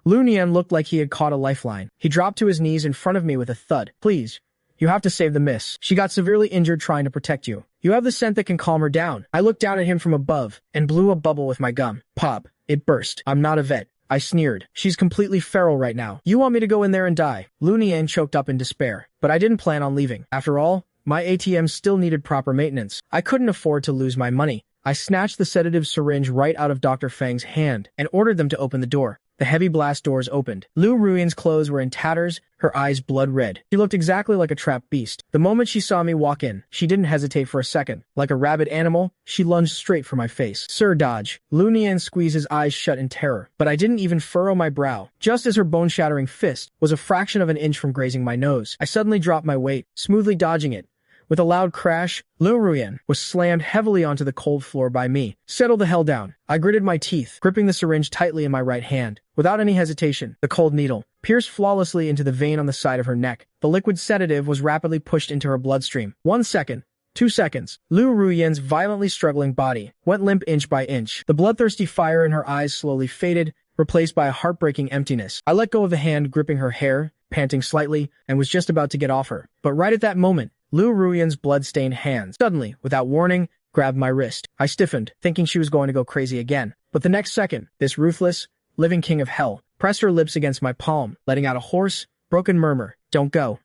Lu Nian looked like he had caught a lifeline. He dropped to his knees in front of me with a thud. Please. You have to save the miss. She got severely injured trying to protect you. You have the scent that can calm her down. I looked down at him from above and blew a bubble with my gum. Pop. It burst. I'm not a vet. I sneered. She's completely feral right now. You want me to go in there and die? Lu Nian choked up in despair. But I didn't plan on leaving. After all, my ATM still needed proper maintenance. I couldn't afford to lose my money. I snatched the sedative syringe right out of Dr. Fang's hand and ordered them to open the door. The heavy blast doors opened. Lu Ruyan's clothes were in tatters, her eyes blood red. She looked exactly like a trapped beast. The moment she saw me walk in, she didn't hesitate for a second. Like a rabid animal, she lunged straight for my face. Sir, dodge. Lu Nian squeezed his eyes shut in terror, but I didn't even furrow my brow. Just as her bone-shattering fist was a fraction of an inch from grazing my nose, I suddenly dropped my weight, smoothly dodging it. With a loud crash, Lu Ruyan was slammed heavily onto the cold floor by me. Settle the hell down. I gritted my teeth, gripping the syringe tightly in my right hand. Without any hesitation, the cold needle pierced flawlessly into the vein on the side of her neck. The liquid sedative was rapidly pushed into her bloodstream. 1 second. 2 seconds. Lu Ruyan's violently struggling body went limp inch by inch. The bloodthirsty fire in her eyes slowly faded, replaced by a heartbreaking emptiness. I let go of the hand gripping her hair, panting slightly, and was just about to get off her. But right at that moment, Lu Ruyan's blood-stained hands suddenly, without warning, grabbed my wrist. I stiffened, thinking she was going to go crazy again. But the next second, this ruthless, living king of hell pressed her lips against my palm, letting out a hoarse, broken murmur. Don't go.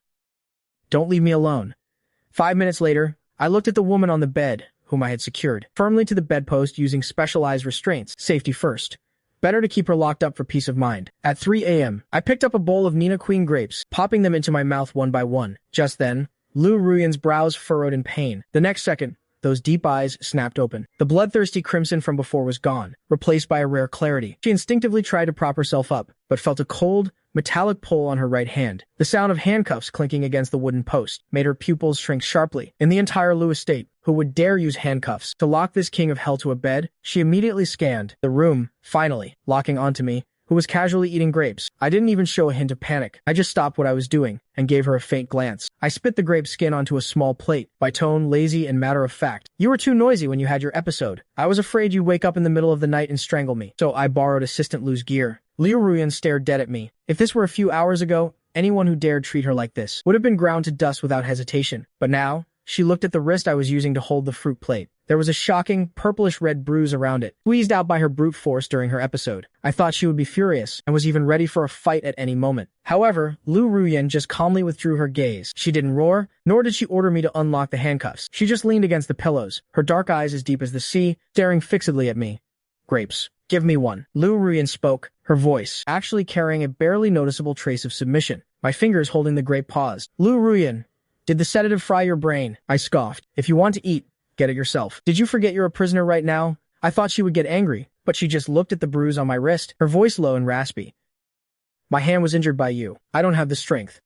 Don't leave me alone. 5 minutes later, I looked at the woman on the bed, whom I had secured firmly to the bedpost using specialized restraints. Safety first. Better to keep her locked up for peace of mind. At 3 a.m., I picked up a bowl of Nina Queen grapes, popping them into my mouth one by one. Just then, Lu Ruyan's brows furrowed in pain. The next second, those deep eyes snapped open. The bloodthirsty crimson from before was gone, replaced by a rare clarity. She instinctively tried to prop herself up, but felt a cold, metallic pull on her right hand. The sound of handcuffs clinking against the wooden post made her pupils shrink sharply. In the entire Lu estate, who would dare use handcuffs to lock this king of hell to a bed? She immediately scanned the room, finally, locking onto me, who was casually eating grapes. I didn't even show a hint of panic. I just stopped what I was doing and gave her a faint glance. I spit the grape skin onto a small plate, by tone lazy and matter-of-fact. You were too noisy when you had your episode. I was afraid you'd wake up in the middle of the night and strangle me, so I borrowed Assistant Lu's gear. Lu Ruyan stared dead at me. If this were a few hours ago, anyone who dared treat her like this would have been ground to dust without hesitation. But now, she looked at the wrist I was using to hold the fruit plate. There was a shocking, purplish-red bruise around it, squeezed out by her brute force during her episode. I thought she would be furious, and was even ready for a fight at any moment. However, Lu Ruyan just calmly withdrew her gaze. She didn't roar, nor did she order me to unlock the handcuffs. She just leaned against the pillows, her dark eyes as deep as the sea, staring fixedly at me. Grapes. Give me one. Lu Ruyan spoke, her voice actually carrying a barely noticeable trace of submission. My fingers holding the grape paused. Lu Ruyan, did the sedative fry your brain? I scoffed. If you want to eat, get it yourself. Did you forget you're a prisoner right now? I thought she would get angry, but she just looked at the bruise on my wrist, her voice low and raspy. My hand was injured by you. I don't have the strength.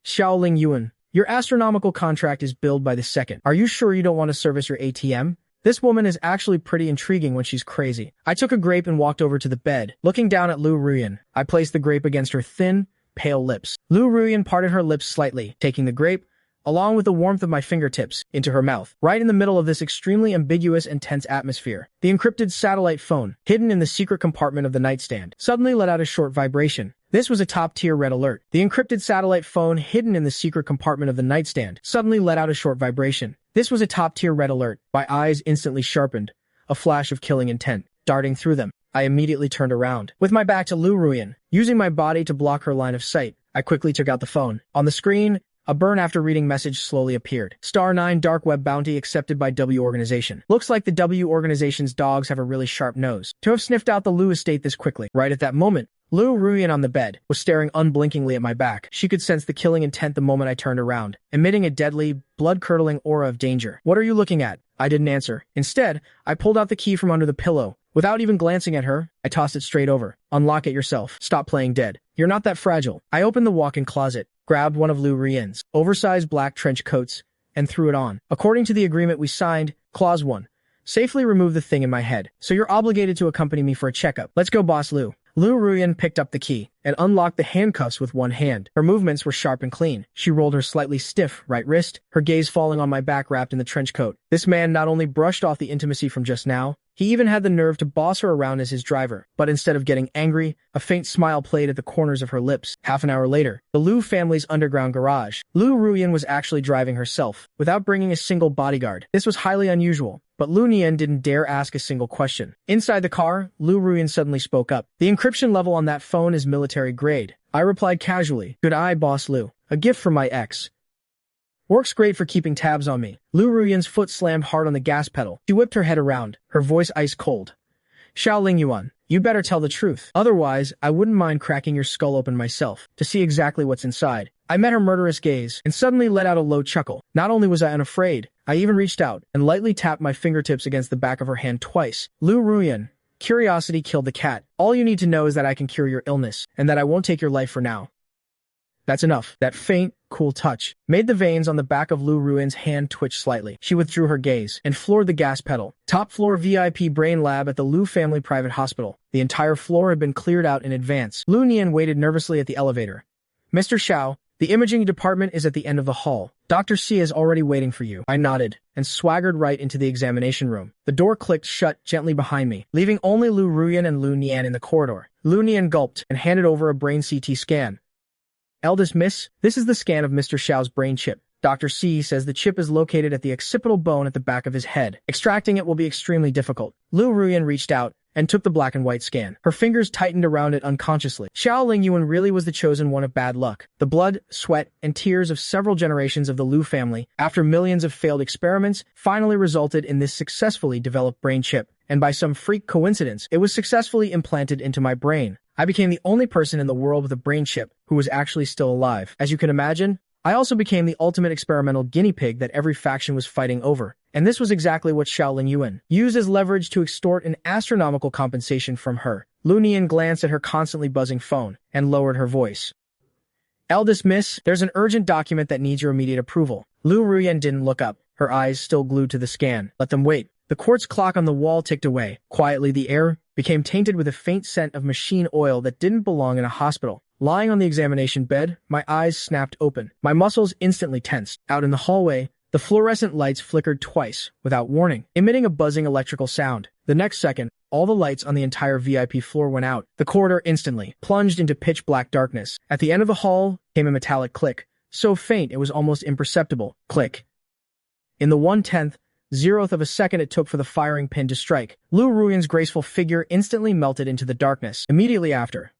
Xiaoling Yuan, your astronomical contract is billed by the second. Are you sure you don't want to service your ATM? This woman is actually pretty intriguing when she's crazy. I took a grape and walked over to the bed. Looking down at Lu Ruyan, I placed the grape against her thin, pale lips. Lu Ruyan parted her lips slightly, taking the grape, along with the warmth of my fingertips, into her mouth. Right in the middle of this extremely ambiguous and tense atmosphere, the encrypted satellite phone, hidden in the secret compartment of the nightstand, suddenly let out a short vibration. This was a top-tier red alert. The encrypted satellite phone hidden in the secret compartment of the nightstand suddenly let out a short vibration. This was a top-tier red alert. My eyes instantly sharpened, a flash of killing intent darting through them. I immediately turned around. With my back to Lu Ruyan, using my body to block her line of sight, I quickly took out the phone. On the screen, a burn after reading message slowly appeared. Star 9 dark web bounty accepted by W organization. Looks like the W organization's dogs have a really sharp nose to have sniffed out the Lu estate this quickly. Right at that moment, Lu Ruyan on the bed was staring unblinkingly at my back. She could sense the killing intent the moment I turned around, emitting a deadly, blood-curdling aura of danger. What are you looking at? I didn't answer. Instead, I pulled out the key from under the pillow. Without even glancing at her, I tossed it straight over. Unlock it yourself. Stop playing dead. You're not that fragile. I opened the walk-in closet, grabbed one of Lu Ruyan's oversized black trench coats, and threw it on. According to the agreement we signed, Clause 1, safely remove the thing in my head. So you're obligated to accompany me for a checkup. Let's go, Boss Lu. Lu Ruyan picked up the key and unlocked the handcuffs with one hand. Her movements were sharp and clean. She rolled her slightly stiff right wrist, her gaze falling on my back wrapped in the trench coat. This man not only brushed off the intimacy from just now, he even had the nerve to boss her around as his driver. But instead of getting angry, a faint smile played at the corners of her lips. Half an hour later, the Lu family's underground garage. Lu Ruyan was actually driving herself, without bringing a single bodyguard. This was highly unusual, but Lu Nian didn't dare ask a single question. Inside the car, Lu Ruyan suddenly spoke up. The encryption level on that phone is military grade. I replied casually, good eye, Boss Lu. A gift from my ex. Works great for keeping tabs on me. Lu Ruyan's foot slammed hard on the gas pedal. She whipped her head around, her voice ice cold. Xiaoling Yuan, you better tell the truth. Otherwise, I wouldn't mind cracking your skull open myself, to see exactly what's inside. I met her murderous gaze, and suddenly let out a low chuckle. Not only was I unafraid, I even reached out, and lightly tapped my fingertips against the back of her hand twice. Lu Ruyan, curiosity killed the cat. All you need to know is that I can cure your illness, and that I won't take your life for now. That's enough. That faint, cool touch made the veins on the back of Lu Ruyan's hand twitch slightly. She withdrew her gaze and floored the gas pedal. Top floor VIP brain lab at the Lu family private hospital. The entire floor had been cleared out in advance. Lu Nian waited nervously at the elevator. Mr. Xiao, the imaging department is at the end of the hall. Dr. C is already waiting for you. I nodded and swaggered right into the examination room. The door clicked shut gently behind me, leaving only Lu Ruyan and Lu Nian in the corridor. Lu Nian gulped and handed over a brain CT scan. Eldest miss, this is the scan of Mr. Xiao's brain chip. Dr. C says the chip is located at the occipital bone at the back of his head. Extracting it will be extremely difficult. Lu Ruyan reached out and took the black and white scan. Her fingers tightened around it unconsciously. Xiaoling Yuan really was the chosen one of bad luck. The blood, sweat, and tears of several generations of the Lu family, after millions of failed experiments, finally resulted in this successfully developed brain chip. And by some freak coincidence, it was successfully implanted into my brain. I became the only person in the world with a brain chip who was actually still alive. As you can imagine, I also became the ultimate experimental guinea pig that every faction was fighting over. And this was exactly what Xiaoling Yuan used as leverage to extort an astronomical compensation from her. Lu Nian glanced at her constantly buzzing phone and lowered her voice. Eldest miss, there's an urgent document that needs your immediate approval. Lu Ruyan didn't look up, her eyes still glued to the scan. Let them wait. The quartz clock on the wall ticked away. Quietly, the air became tainted with a faint scent of machine oil that didn't belong in a hospital. Lying on the examination bed, my eyes snapped open. My muscles instantly tensed. Out in the hallway, the fluorescent lights flickered twice, without warning, emitting a buzzing electrical sound. The next second, all the lights on the entire VIP floor went out. The corridor instantly plunged into pitch-black darkness. At the end of the hall came a metallic click, so faint it was almost imperceptible. Click. In the 1/10,000th of a second it took for the firing pin to strike, Lu Ruyan's graceful figure instantly melted into the darkness. Immediately after,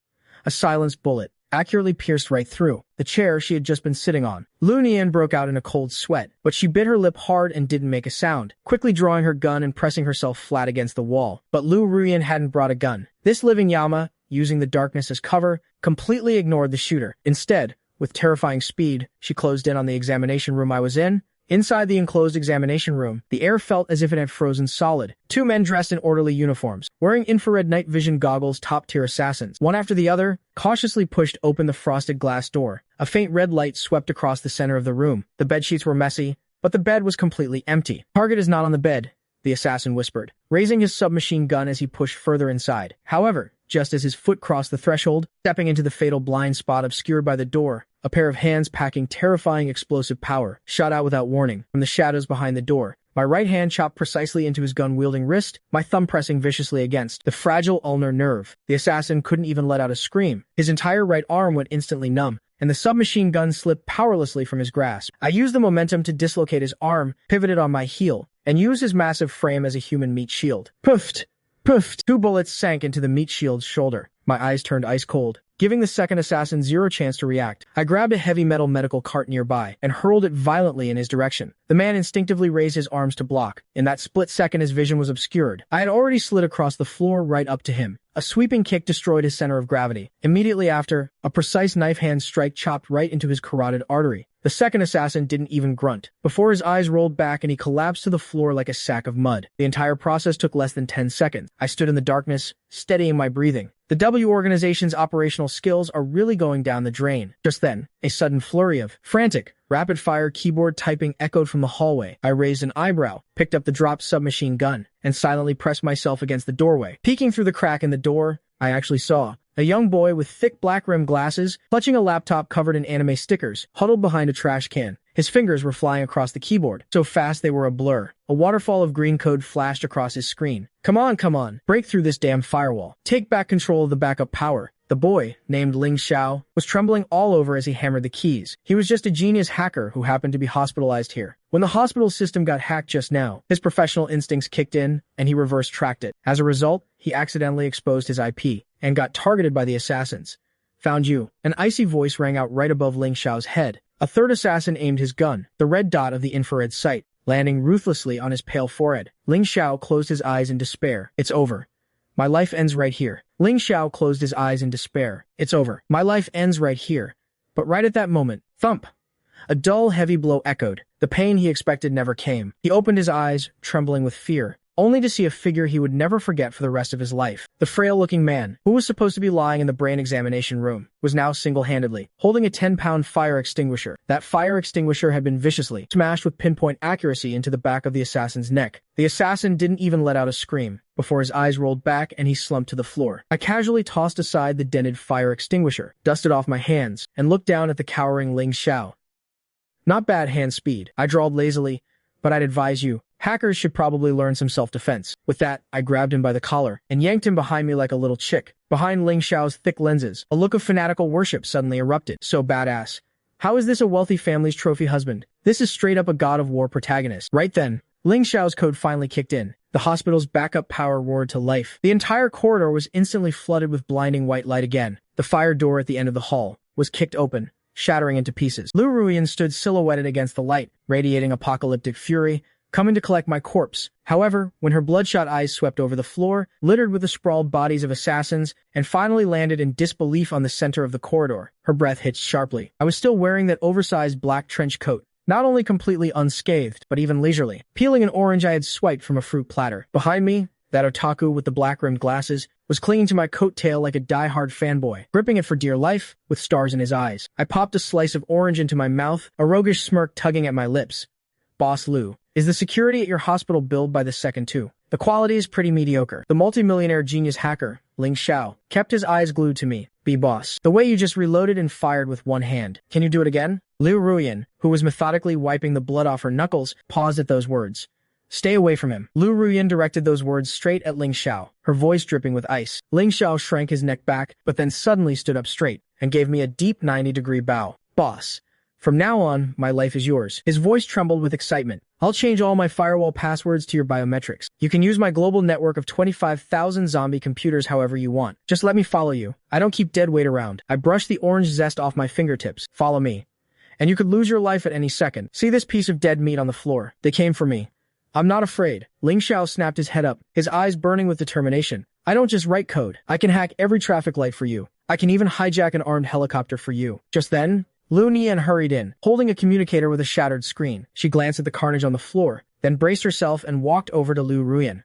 a silenced bullet accurately pierced right through the chair she had just been sitting on. Lu Nian broke out in a cold sweat, but she bit her lip hard and didn't make a sound, quickly drawing her gun and pressing herself flat against the wall. But Lu Ruyan hadn't brought a gun. This living Yama, using the darkness as cover, completely ignored the shooter. Instead, with terrifying speed, she closed in on the examination room I was in. Inside the enclosed examination room, the air felt as if it had frozen solid. Two men dressed in orderly uniforms, wearing infrared night vision goggles, top-tier assassins, one after the other, cautiously pushed open the frosted glass door. A faint red light swept across the center of the room. The bedsheets were messy, but the bed was completely empty. "Target is not on the bed," the assassin whispered, raising his submachine gun as he pushed further inside. However, just as his foot crossed the threshold, stepping into the fatal blind spot obscured by the door, a pair of hands packing terrifying explosive power shot out without warning from the shadows behind the door. My right hand chopped precisely into his gun-wielding wrist, my thumb pressing viciously against the fragile ulnar nerve. The assassin couldn't even let out a scream. His entire right arm went instantly numb, and the submachine gun slipped powerlessly from his grasp. I used the momentum to dislocate his arm, pivoted on my heel, and used his massive frame as a human meat shield. Puffed! Puffed! 2 bullets sank into the meat shield's shoulder. My eyes turned ice cold, giving the second assassin zero chance to react. I grabbed a heavy metal medical cart nearby and hurled it violently in his direction. The man instinctively raised his arms to block. In that split second, his vision was obscured. I had already slid across the floor right up to him. A sweeping kick destroyed his center of gravity. Immediately after, a precise knife-hand strike chopped right into his carotid artery. The second assassin didn't even grunt, before his eyes rolled back and he collapsed to the floor like a sack of mud. The entire process took less than 10 seconds. I stood in the darkness, steadying my breathing. The W organization's operational skills are really going down the drain. Just then, a sudden flurry of frantic, rapid-fire keyboard typing echoed from the hallway. I raised an eyebrow, picked up the dropped submachine gun, and silently pressed myself against the doorway. Peeking through the crack in the door, I actually saw a young boy with thick black-rimmed glasses, clutching a laptop covered in anime stickers, huddled behind a trash can. His fingers were flying across the keyboard, so fast they were a blur. A waterfall of green code flashed across his screen. Come on, break through this damn firewall. Take back control of the backup power." The boy, named Ling Xiao, was trembling all over as he hammered the keys. He was just a genius hacker who happened to be hospitalized here. When the hospital system got hacked just now, his professional instincts kicked in, and he reverse-tracked it. As a result, he accidentally exposed his IP, and got targeted by the assassins. "Found you." An icy voice rang out right above Ling Xiao's head. A third assassin aimed his gun, the red dot of the infrared sight, landing ruthlessly on his pale forehead. Ling Xiao closed his eyes in despair. "It's over. My life ends right here." Ling Xiao closed his eyes in despair. "It's over. My life ends right here." But right at that moment, thump! A dull, heavy blow echoed. The pain he expected never came. He opened his eyes, trembling with fear, only to see a figure he would never forget for the rest of his life. The frail-looking man, who was supposed to be lying in the brain examination room, was now single-handedly holding a 10-pound fire extinguisher. That fire extinguisher had been viciously smashed with pinpoint accuracy into the back of the assassin's neck. The assassin didn't even let out a scream, before his eyes rolled back and he slumped to the floor. I casually tossed aside the dented fire extinguisher, dusted off my hands, and looked down at the cowering Ling Xiao. "Not bad hand speed," I drawled lazily, "but I'd advise you, hackers should probably learn some self-defense." With that, I grabbed him by the collar and yanked him behind me like a little chick. Behind Ling Xiao's thick lenses, a look of fanatical worship suddenly erupted. "So badass. How is this a wealthy family's trophy husband? This is straight up a God of War protagonist." Right then, Ling Xiao's code finally kicked in. The hospital's backup power roared to life. The entire corridor was instantly flooded with blinding white light again. The fire door at the end of the hall was kicked open, shattering into pieces. Lu Ruyan stood silhouetted against the light, radiating apocalyptic fury, coming to collect my corpse. However, when her bloodshot eyes swept over the floor, littered with the sprawled bodies of assassins, and finally landed in disbelief on the center of the corridor, her breath hitched sharply. I was still wearing that oversized black trench coat, not only completely unscathed, but even leisurely, peeling an orange I had swiped from a fruit platter. Behind me, that otaku with the black-rimmed glasses was clinging to my coattail like a die-hard fanboy, gripping it for dear life, with stars in his eyes. I popped a slice of orange into my mouth, a roguish smirk tugging at my lips. "Boss Lu, is the security at your hospital billed by the second too?" The quality is pretty mediocre. The multimillionaire genius hacker, Ling Xiao, kept his eyes glued to me. "B boss, the way you just reloaded and fired with one hand. Can you do it again?" Lu Ruyan, who was methodically wiping the blood off her knuckles, paused at those words. Stay away from him. Lu Ruyan directed those words straight at Ling Xiao, her voice dripping with ice. Ling Xiao shrank his neck back, but then suddenly stood up straight and gave me a deep 90-degree bow. Boss, from now on, my life is yours. His voice trembled with excitement. I'll change all my firewall passwords to your biometrics. You can use my global network of 25,000 zombie computers however you want. Just let me follow you. I don't keep dead weight around. I brush the orange zest off my fingertips. Follow me. And you could lose your life at any second. See this piece of dead meat on the floor? They came for me. I'm not afraid. Ling Xiao snapped his head up, his eyes burning with determination. I don't just write code. I can hack every traffic light for you. I can even hijack an armed helicopter for you. Just then, Lu Nian hurried in, holding a communicator with a shattered screen. She glanced at the carnage on the floor, then braced herself and walked over to Lu Ruyan.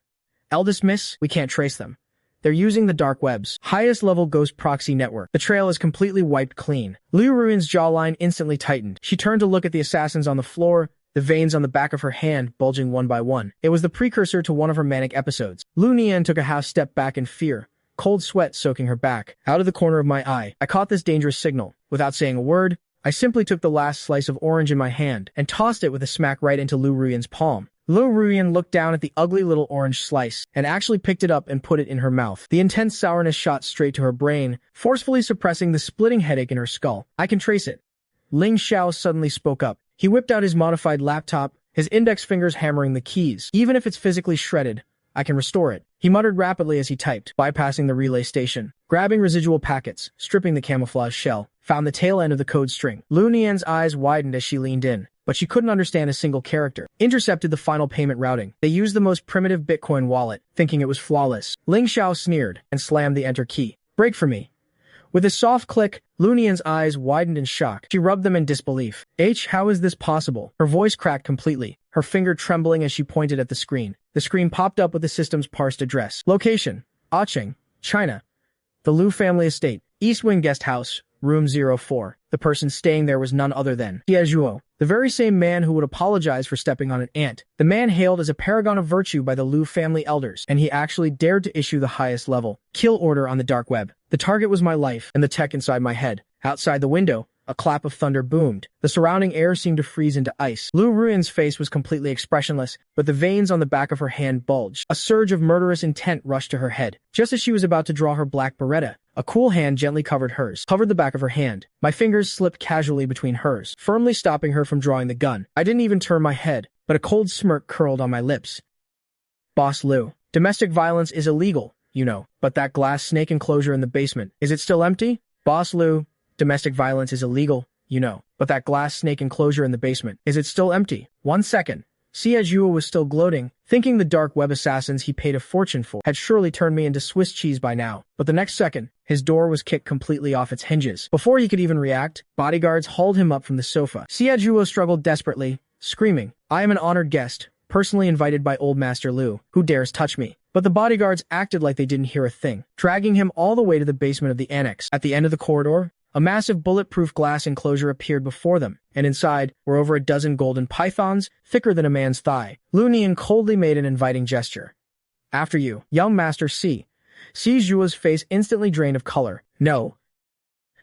Eldest miss, we can't trace them. They're using the dark web's highest-level ghost proxy network. The trail is completely wiped clean. Lu Ruyan's jawline instantly tightened. She turned to look at the assassins on the floor, the veins on the back of her hand bulging one by one. It was the precursor to one of her manic episodes. Lu Nian took a half step back in fear, cold sweat soaking her back. Out of the corner of my eye, I caught this dangerous signal. Without saying a word, I simply took the last slice of orange in my hand and tossed it with a smack right into Lu Ruyan's palm. Lu Ruyan looked down at the ugly little orange slice and actually picked it up and put it in her mouth. The intense sourness shot straight to her brain, forcefully suppressing the splitting headache in her skull. I can trace it. Ling Xiao suddenly spoke up. He whipped out his modified laptop, his index fingers hammering the keys. Even if it's physically shredded, I can restore it. He muttered rapidly as he typed, bypassing the relay station. Grabbing residual packets, stripping the camouflage shell, found the tail end of the code string. Lu Nian's eyes widened as she leaned in, but she couldn't understand a single character. Intercepted the final payment routing. They used the most primitive Bitcoin wallet, thinking it was flawless. Ling Xiao sneered and slammed the enter key. Break for me. With a soft click, Lu Nian's eyes widened in shock. She rubbed them in disbelief. How is this possible? Her voice cracked completely, her finger trembling as she pointed at the screen. The screen popped up with the system's parsed address. Location: Acheng, China. The Lu family estate, East Wing Guest House, Room 04. The person staying there was none other than Xie Zhuo, the very same man who would apologize for stepping on an ant. The man hailed as a paragon of virtue by the Lu family elders, and he actually dared to issue the highest level kill order on the dark web. The target was my life and the tech inside my head. Outside the window, a clap of thunder boomed. The surrounding air seemed to freeze into ice. Lu Ruyan's face was completely expressionless, but the veins on the back of her hand bulged. A surge of murderous intent rushed to her head. Just as she was about to draw her black beretta, a cool hand gently covered the back of her hand. My fingers slipped casually between hers, firmly stopping her from drawing the gun. I didn't even turn my head, but a cold smirk curled on my lips. Boss Lu, domestic violence is illegal, you know, but that glass snake enclosure in the basement, is it still empty? Boss Lu, domestic violence is illegal, you know, but that glass snake enclosure in the basement, is it still empty? 1 second. Xie Zhuo was still gloating, thinking the dark web assassins he paid a fortune for had surely turned me into Swiss cheese by now. But the next second, his door was kicked completely off its hinges. Before he could even react, bodyguards hauled him up from the sofa. Xie Zhuo struggled desperately, screaming, I am an honored guest, personally invited by Old Master Lu. Who dares touch me? But the bodyguards acted like they didn't hear a thing, dragging him all the way to the basement of the annex. At the end of the corridor, a massive bulletproof glass enclosure appeared before them, and inside were over a dozen golden pythons, thicker than a man's thigh. Lu Nian coldly made an inviting gesture. After you, young Master C. Xie Zhuo's face instantly drained of color. No.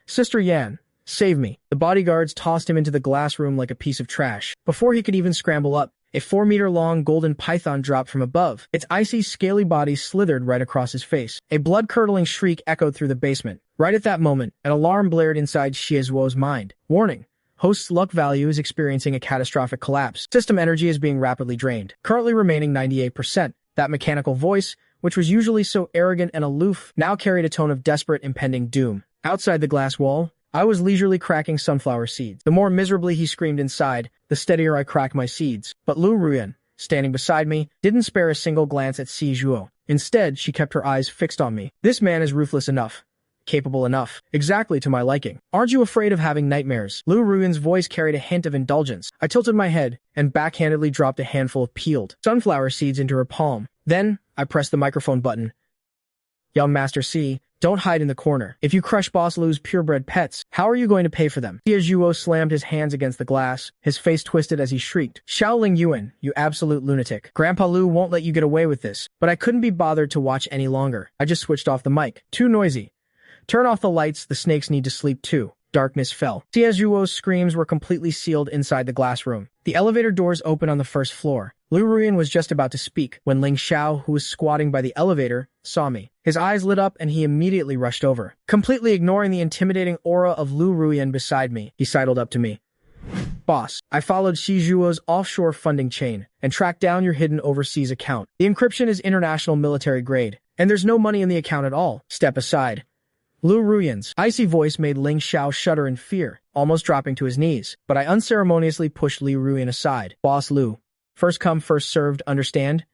Sister Yan, save me. The bodyguards tossed him into the glass room like a piece of trash. Before he could even scramble up, a 4-meter-long golden python dropped from above. Its icy, scaly body slithered right across his face. A blood-curdling shriek echoed through the basement. Right at that moment, an alarm blared inside Xie Zhuo's mind. Warning. Host's luck value is experiencing a catastrophic collapse. System energy is being rapidly drained, currently remaining 98%. That mechanical voice, which was usually so arrogant and aloof, now carried a tone of desperate impending doom. Outside the glass wall, I was leisurely cracking sunflower seeds. The more miserably he screamed inside, the steadier I cracked my seeds. But Lu Ruyan, standing beside me, didn't spare a single glance at Xie Zhuo. Instead, she kept her eyes fixed on me. This man is ruthless enough. Capable enough. Exactly to my liking. Aren't you afraid of having nightmares? Lu Ruyan's voice carried a hint of indulgence. I tilted my head and backhandedly dropped a handful of peeled sunflower seeds into her palm. Then, I pressed the microphone button. Young Master C, don't hide in the corner. If you crush Boss Lu's purebred pets, how are you going to pay for them? Xie Zhuo slammed his hands against the glass, his face twisted as he shrieked. Xiaoling Yuan, you absolute lunatic. Grandpa Lu won't let you get away with this. But I couldn't be bothered to watch any longer. I just switched off the mic. Too noisy. Turn off the lights, the snakes need to sleep too. Darkness fell. Xie screams were completely sealed inside the glass room. The elevator doors opened on the first floor. Lu Ruyan was just about to speak when Ling Xiao, who was squatting by the elevator, saw me. His eyes lit up and he immediately rushed over. Completely ignoring the intimidating aura of Lu Ruyan beside me, he sidled up to me. Boss, I followed Xie offshore funding chain and tracked down your hidden overseas account. The encryption is international military grade, and there's no money in the account at all. Step aside. Lu Ruyan's icy voice made Ling Xiao shudder in fear, almost dropping to his knees, but I unceremoniously pushed Lu Ruyan aside. Boss Lu. First come, first served, understand?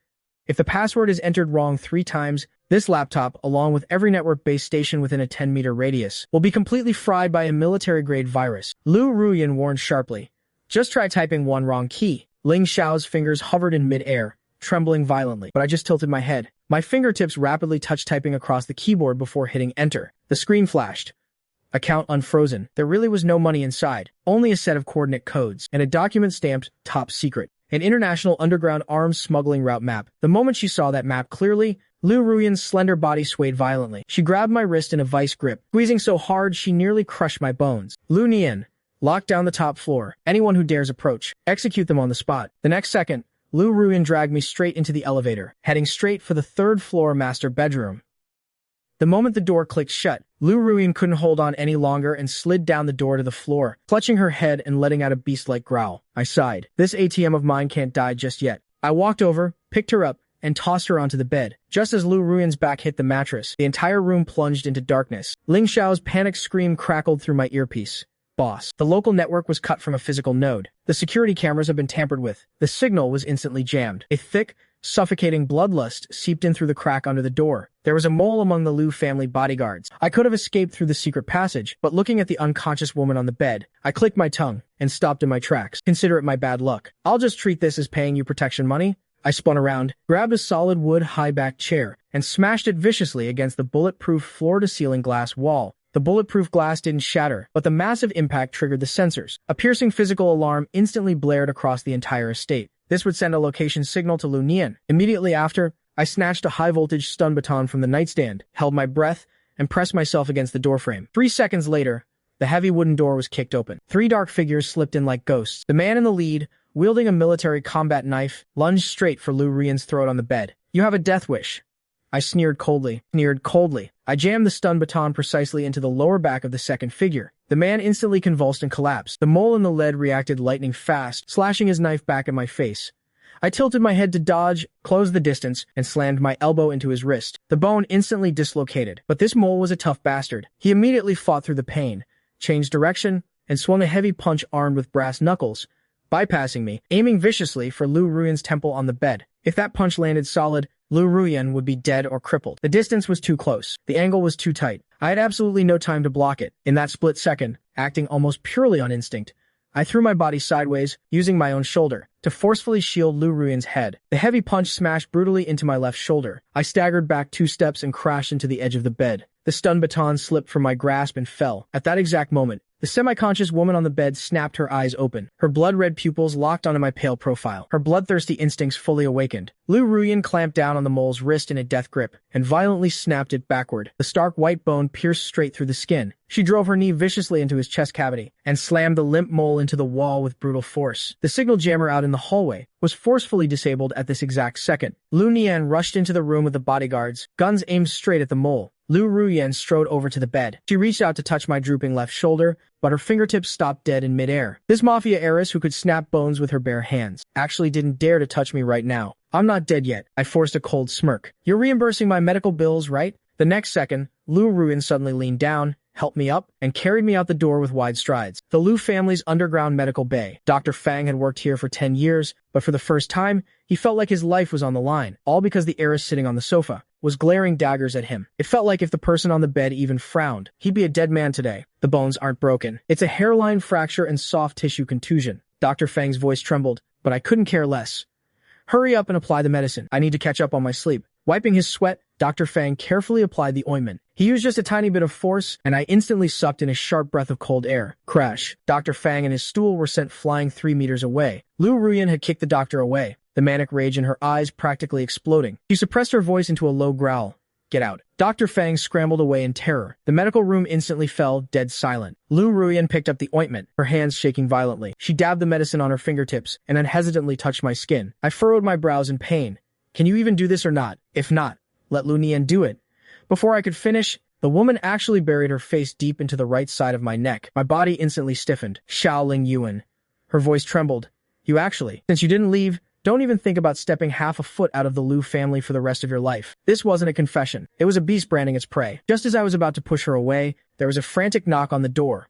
If the password is entered wrong 3 times, this laptop, along with every network-based station within a 10-meter radius, will be completely fried by a military-grade virus. Lu Ruyan warned sharply. Just try typing one wrong key. Ling Xiao's fingers hovered in mid-air, trembling violently, but I just tilted my head. My fingertips rapidly touched typing across the keyboard before hitting enter. The screen flashed. Account unfrozen. There really was no money inside, only a set of coordinate codes, and a document stamped top secret. An international underground arms smuggling route map. The moment she saw that map clearly, Lu Ruyan's slender body swayed violently. She grabbed my wrist in a vice grip, squeezing so hard she nearly crushed my bones. Lu Nian, lock down the top floor. Anyone who dares approach, execute them on the spot. The next second, Lu Ruyan dragged me straight into the elevator, heading straight for the 3rd floor master bedroom. The moment the door clicked shut, Lu Ruyan couldn't hold on any longer and slid down the door to the floor, clutching her head and letting out a beast-like growl. I sighed. This ATM of mine can't die just yet. I walked over, picked her up, and tossed her onto the bed. Just as Lu Ruyan's back hit the mattress, the entire room plunged into darkness. Ling Xiao's panicked scream crackled through my earpiece. Boss. The local network was cut from a physical node. The security cameras have been tampered with. The signal was instantly jammed. A thick, suffocating bloodlust seeped in through the crack under the door. There was a mole among the Lu family bodyguards. I could have escaped through the secret passage, but looking at the unconscious woman on the bed, I clicked my tongue and stopped in my tracks. Consider it my bad luck. I'll just treat this as paying you protection money. I spun around, grabbed a solid wood high-backed chair, and smashed it viciously against the bulletproof floor-to-ceiling glass wall. The bulletproof glass didn't shatter, but the massive impact triggered the sensors. A piercing physical alarm instantly blared across the entire estate. This would send a location signal to Lu Nian. Immediately after, I snatched a high-voltage stun baton from the nightstand, held my breath, and pressed myself against the doorframe. 3 seconds later, the heavy wooden door was kicked open. 3 dark figures slipped in like ghosts. The man in the lead, wielding a military combat knife, lunged straight for Lu Ruyan's throat on the bed. You have a death wish. I sneered coldly. I jammed the stun baton precisely into the lower back of the second figure. The man instantly convulsed and collapsed. The mole in the lead reacted lightning fast, slashing his knife back at my face. I tilted my head to dodge, closed the distance, and slammed my elbow into his wrist. The bone instantly dislocated, but this mole was a tough bastard. He immediately fought through the pain, changed direction, and swung a heavy punch armed with brass knuckles, bypassing me, aiming viciously for Lu Ruyan's temple on the bed. If that punch landed solid, Lu Ruyan would be dead or crippled. The distance was too close. The angle was too tight. I had absolutely no time to block it. In that split second, acting almost purely on instinct, I threw my body sideways, using my own shoulder, to forcefully shield Lu Ruyan's head. The heavy punch smashed brutally into my left shoulder. I staggered back 2 steps and crashed into the edge of the bed. The stun baton slipped from my grasp and fell. At that exact moment, the semi-conscious woman on the bed snapped her eyes open. Her blood-red pupils locked onto my pale profile. Her bloodthirsty instincts fully awakened. Lu Ruyan clamped down on the mole's wrist in a death grip and violently snapped it backward. The stark white bone pierced straight through the skin. She drove her knee viciously into his chest cavity and slammed the limp mole into the wall with brutal force. The signal jammer out in the hallway was forcefully disabled at this exact second. Lu Nian rushed into the room with the bodyguards, guns aimed straight at the mole. Lu Ruyan strode over to the bed. She reached out to touch my drooping left shoulder, but her fingertips stopped dead in midair. This mafia heiress who could snap bones with her bare hands actually didn't dare to touch me right now. I'm not dead yet. I forced a cold smirk. You're reimbursing my medical bills, right? The next second, Lu Ruyan suddenly leaned down, helped me up, and carried me out the door with wide strides. The Lu family's underground medical bay. Dr. Fang had worked here for 10 years, but for the first time, he felt like his life was on the line, all because the heiress sitting on the sofa was glaring daggers at him. It felt like if the person on the bed even frowned, he'd be a dead man today. The bones aren't broken. It's a hairline fracture and soft tissue contusion. Dr. Fang's voice trembled, but I couldn't care less. Hurry up and apply the medicine. I need to catch up on my sleep. Wiping his sweat, Dr. Fang carefully applied the ointment. He used just a tiny bit of force, and I instantly sucked in a sharp breath of cold air. Crash. Dr. Fang and his stool were sent flying 3 meters away. Lu Ruyan had kicked the doctor away, the manic rage in her eyes practically exploding. She suppressed her voice into a low growl. get out. Dr. Fang scrambled away in terror. The medical room instantly fell dead silent. Lu Ruyan picked up the ointment, her hands shaking violently. She dabbed the medicine on her fingertips and unhesitantly touched my skin. I furrowed my brows in pain. Can you even do this or not? If not, let Lu Nian do it. Before I could finish, the woman actually buried her face deep into the right side of my neck. My body instantly stiffened. Xiaoling Yuan. Her voice trembled. You actually, since you didn't leave, don't even think about stepping half a foot out of the Lu family for the rest of your life. This wasn't a confession. It was a beast branding its prey. Just as I was about to push her away, there was a frantic knock on the door.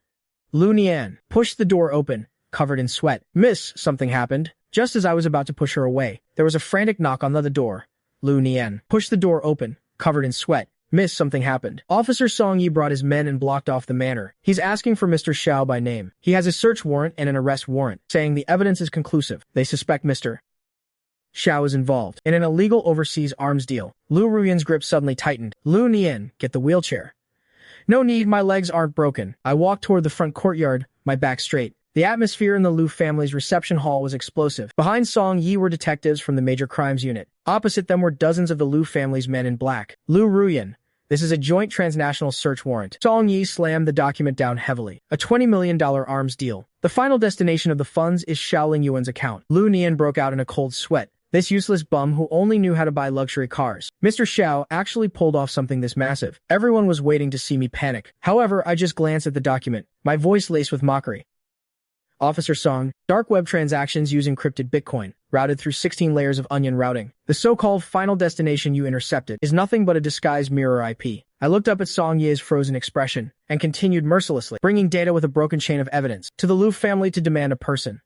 Lu Nian pushed the door open, covered in sweat. Miss, something happened. Just as I was about to push her away, there was a frantic knock on the door. Lu Nian pushed the door open, covered in sweat. Miss, something happened. Officer Song Yi brought his men and blocked off the manor. He's asking for Mr. Xiao by name. He has a search warrant and an arrest warrant, saying the evidence is conclusive. They suspect Mr. Xiao is involved in an illegal overseas arms deal. Lu Ruyan's grip suddenly tightened. Lu Nian, get the wheelchair. No need, my legs aren't broken. I walked toward the front courtyard, my back straight. The atmosphere in the Lu family's reception hall was explosive. Behind Song Yi were detectives from the Major Crimes Unit. Opposite them were dozens of the Lu family's men in black. Lu Ruyan, this is a joint transnational search warrant. Song Yi slammed the document down heavily. A $20 million arms deal. The final destination of the funds is Xiaoling Yuan's account. Lu Nian broke out in a cold sweat. This useless bum who only knew how to buy luxury cars. Mr. Xiao actually pulled off something this massive. Everyone was waiting to see me panic. However, I just glanced at the document, my voice laced with mockery. Officer Song, dark web transactions use encrypted Bitcoin, routed through 16 layers of onion routing. The so-called final destination you intercepted is nothing but a disguised mirror IP. I looked up at Song Ye's frozen expression and continued mercilessly, bringing data with a broken chain of evidence to the Lu family to demand a person.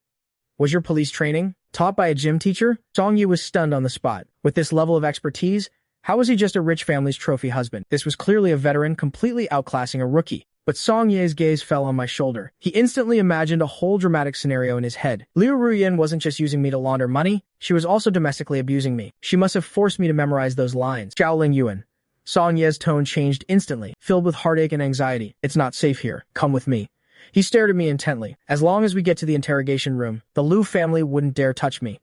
Was your police training taught by a gym teacher? Song Yi was stunned on the spot. With this level of expertise, how was he just a rich family's trophy husband? This was clearly a veteran completely outclassing a rookie. But Song Ye's gaze fell on my shoulder. He instantly imagined a whole dramatic scenario in his head. Liu Ruyan wasn't just using me to launder money, she was also domestically abusing me. She must have forced me to memorize those lines. Xiaoling Yuan. Song Ye's tone changed instantly, filled with heartache and anxiety. It's not safe here. Come with me. He stared at me intently. As long as we get to the interrogation room, the Lu family wouldn't dare touch me.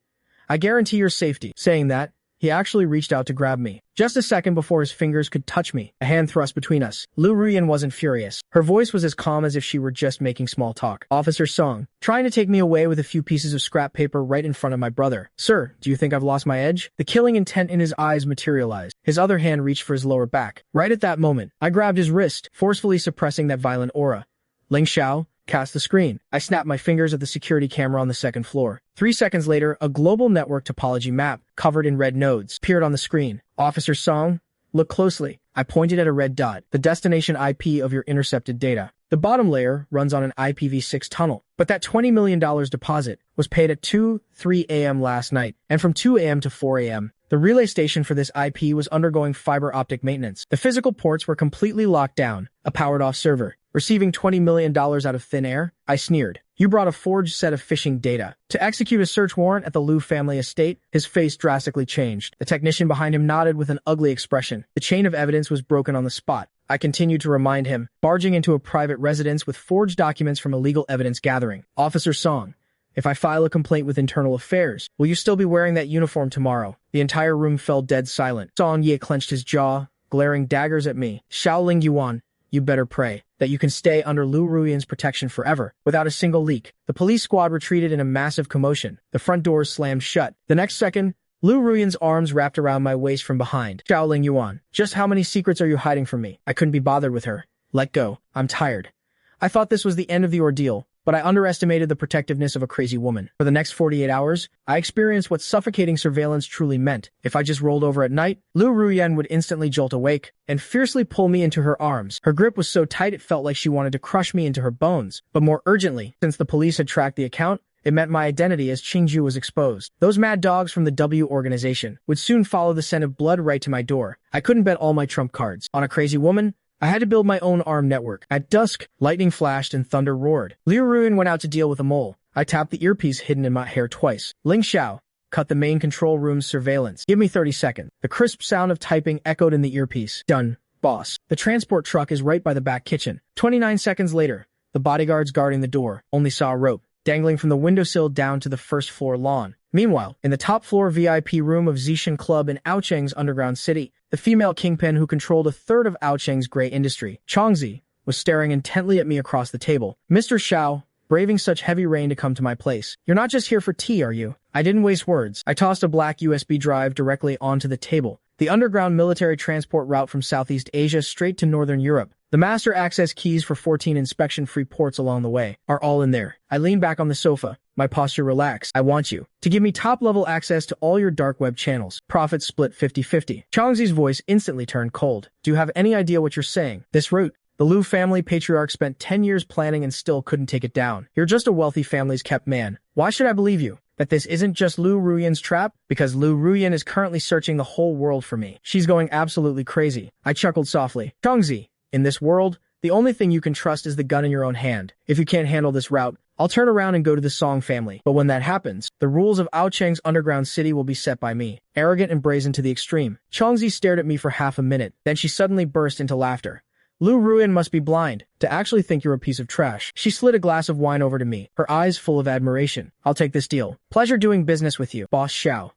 I guarantee your safety. Saying that, he actually reached out to grab me. Just a second before his fingers could touch me, a hand thrust between us. Lu Ruyan wasn't furious. Her voice was as calm as if she were just making small talk. Officer Song, trying to take me away with a few pieces of scrap paper right in front of my brother. Sir, do you think I've lost my edge? The killing intent in his eyes materialized. His other hand reached for his lower back. Right at that moment, I grabbed his wrist, forcefully suppressing that violent aura. Ling Xiao, cast the screen. I snapped my fingers at the security camera on the second floor. 3 seconds later, a global network topology map, covered in red nodes, appeared on the screen. Officer Song, look closely. I pointed at a red dot, the destination IP of your intercepted data. The bottom layer runs on an IPv6 tunnel, but that $20 million deposit was paid at 2:03 a.m. last night, and from 2 a.m. to 4 a.m., the relay station for this IP was undergoing fiber optic maintenance. The physical ports were completely locked down, a powered-off server. Receiving $20 million out of thin air? I sneered. You brought a forged set of phishing data. To execute a search warrant at the Lu family estate, his face drastically changed. The technician behind him nodded with an ugly expression. The chain of evidence was broken on the spot. I continued to remind him, barging into a private residence with forged documents from illegal evidence gathering. Officer Song, if I file a complaint with Internal Affairs, will you still be wearing that uniform tomorrow? The entire room fell dead silent. Song Ye clenched his jaw, glaring daggers at me. Xiaoling Yuan, you better pray that you can stay under Lu Ruyan's protection forever, without a single leak. The police squad retreated in a massive commotion. The front doors slammed shut. The next second, Lu Ruyan's arms wrapped around my waist from behind. Xiaoling Yuan, just how many secrets are you hiding from me? I couldn't be bothered with her. Let go. I'm tired. I thought this was the end of the ordeal, but I underestimated the protectiveness of a crazy woman. For the next 48 hours, I experienced what suffocating surveillance truly meant. If I just rolled over at night, Lu Ruyan would instantly jolt awake and fiercely pull me into her arms. Her grip was so tight it felt like she wanted to crush me into her bones. But more urgently, since the police had tracked the account, it meant my identity as Qingju was exposed. Those mad dogs from the W organization would soon follow the scent of blood right to my door. I couldn't bet all my trump cards on a crazy woman. I had to build my own armed network. At dusk, lightning flashed and thunder roared. Liu Ruyan went out to deal with a mole. I tapped the earpiece hidden in my hair twice. Ling Xiao, cut the main control room's surveillance. Give me 30 seconds. The crisp sound of typing echoed in the earpiece. Done, boss. The transport truck is right by the back kitchen. 29 seconds later, the bodyguards guarding the door only saw a rope. dangling from the windowsill down to the first-floor lawn. Meanwhile, in the top-floor VIP room of Zishan Club in Aocheng's underground city, the female kingpin who controlled a third of Aocheng's gray industry, Changzi, was staring intently at me across the table. "Mr. Xiao, braving such heavy rain to come to my place. You're not just here for tea, are you?" I didn't waste words. I tossed a black USB drive directly onto the table. The underground military transport route from Southeast Asia straight to Northern Europe. The master access keys for 14 inspection-free ports along the way are all in there. I leaned back on the sofa, my posture relaxed. "I want you to give me top-level access to all your dark web channels. Profits split 50-50. Changzi's voice instantly turned cold. "Do you have any idea what you're saying? This route? The Liu family patriarch spent 10 years planning and still couldn't take it down. You're just a wealthy family's kept man. Why should I believe you? That this isn't just Liu Ruyan's trap? Because Liu Ruyan is currently searching the whole world for me. She's going absolutely crazy." I chuckled softly. "Changzi, in this world, the only thing you can trust is the gun in your own hand. If you can't handle this route, I'll turn around and go to the Song family. But when that happens, the rules of Aocheng's underground city will be set by me." Arrogant and brazen to the extreme, Changzi stared at me for half a minute. Then she suddenly burst into laughter. "Liu Ruyan must be blind to actually think you're a piece of trash." She slid a glass of wine over to me, her eyes full of admiration. "I'll take this deal. Pleasure doing business with you, Boss Xiao."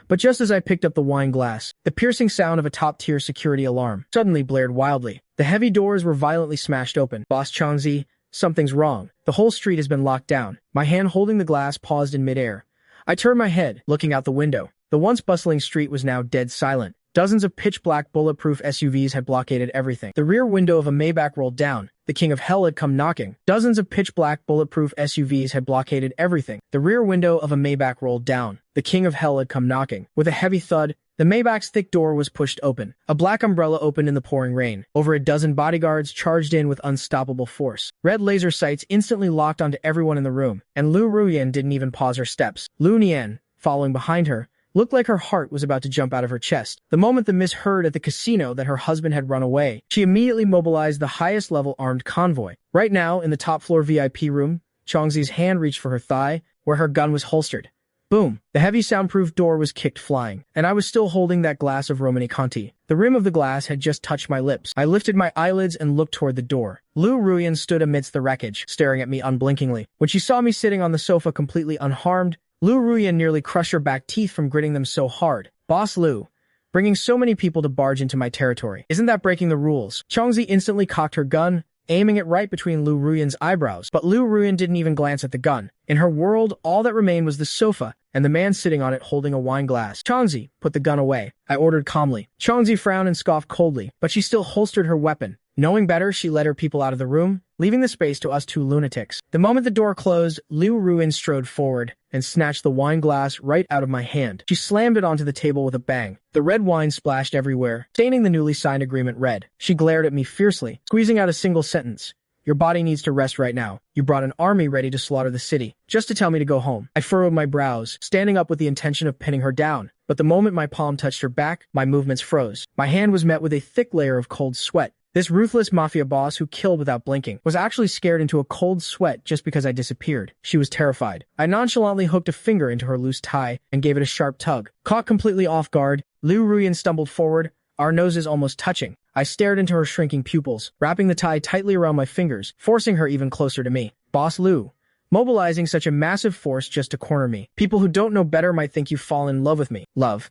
But just as I picked up the wine glass, the piercing sound of a top-tier security alarm suddenly blared wildly. The heavy doors were violently smashed open. "Boss Changzi, something's wrong. The whole street has been locked down." My hand holding the glass paused in midair. I turned my head, looking out the window. The once bustling street was now dead silent. Dozens of pitch-black bulletproof SUVs had blockaded everything. The rear window of a Maybach rolled down. The king of hell had come knocking. Dozens of pitch-black bulletproof SUVs had blockaded everything. The rear window of a Maybach rolled down. The king of hell had come knocking. With a heavy thud, the Maybach's thick door was pushed open. A black umbrella opened in the pouring rain. Over a dozen bodyguards charged in with unstoppable force. Red laser sights instantly locked onto everyone in the room, and Liu Ruyan didn't even pause her steps. Liu Nian, following behind her, looked like her heart was about to jump out of her chest. The moment the miss heard at the casino that her husband had run away, she immediately mobilized the highest-level armed convoy. Right now, in the top-floor VIP room, Changzi's hand reached for her thigh, where her gun was holstered. Boom! The heavy soundproof door was kicked flying, and I was still holding that glass of Romani Conti. The rim of the glass had just touched my lips. I lifted my eyelids and looked toward the door. Liu Ruyan stood amidst the wreckage, staring at me unblinkingly. When she saw me sitting on the sofa completely unharmed, Liu Ruyan nearly crushed her back teeth from gritting them so hard. "Boss Liu, bringing so many people to barge into my territory. Isn't that breaking the rules?" Changzi instantly cocked her gun, aiming it right between Liu Ruyan's eyebrows. But Liu Ruyan didn't even glance at the gun. In her world, all that remained was the sofa, and the man sitting on it holding a wine glass. "Changzi, put the gun away," I ordered calmly. Changzi frowned and scoffed coldly, but she still holstered her weapon. Knowing better, she led her people out of the room, leaving the space to us two lunatics. The moment the door closed, Liu Ruyan strode forward and snatched the wine glass right out of my hand. She slammed it onto the table with a bang. The red wine splashed everywhere, staining the newly signed agreement red. She glared at me fiercely, squeezing out a single sentence. "Your body needs to rest right now. You brought an army ready to slaughter the city, just to tell me to go home." I furrowed my brows, standing up with the intention of pinning her down. But the moment my palm touched her back, my movements froze. My hand was met with a thick layer of cold sweat. This ruthless mafia boss who killed without blinking was actually scared into a cold sweat just because I disappeared. She was terrified. I nonchalantly hooked a finger into her loose tie and gave it a sharp tug. Caught completely off guard, Liu Ruyan stumbled forward, our noses almost touching. I stared into her shrinking pupils, wrapping the tie tightly around my fingers, forcing her even closer to me. "Boss Liu, mobilizing such a massive force just to corner me. People who don't know better might think you've fallen in love with me." "Love?"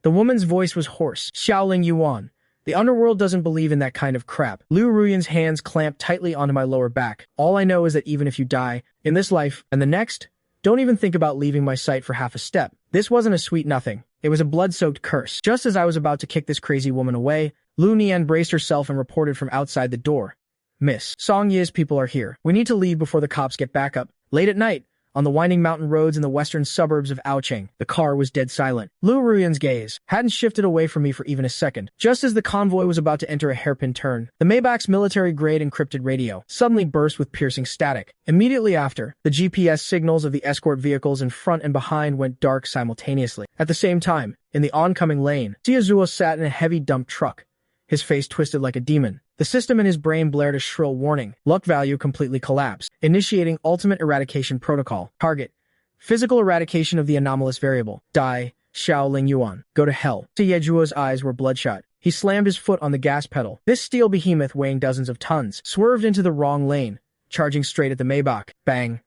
The woman's voice was hoarse. "Xiaoling Yuan. The underworld doesn't believe in that kind of crap." Liu Ruyan's hands clamped tightly onto my lower back. "All I know is that even if you die, in this life and the next, don't even think about leaving my sight for half a step." This wasn't a sweet nothing. It was a blood-soaked curse. Just as I was about to kick this crazy woman away, Liu Nian braced herself and reported from outside the door. "Miss, Song Ye's people are here. We need to leave before the cops get back up." Late at night, on the winding mountain roads in the western suburbs of Aocheng, the car was dead silent. Liu Ruyan's gaze hadn't shifted away from me for even a second. Just as the convoy was about to enter a hairpin turn, the Maybach's military-grade encrypted radio suddenly burst with piercing static. Immediately after, the GPS signals of the escort vehicles in front and behind went dark simultaneously. At the same time, in the oncoming lane, Xiaozuo sat in a heavy dump truck, his face twisted like a demon. The system in his brain blared a shrill warning. Luck value completely collapsed. Initiating ultimate eradication protocol. Target: physical eradication of the anomalous variable. Die, Xiaoling Yuan. Go to hell. Xiaozuo's eyes were bloodshot. He slammed his foot on the gas pedal. This steel behemoth weighing dozens of tons swerved into the wrong lane, charging straight at the Maybach. Bang!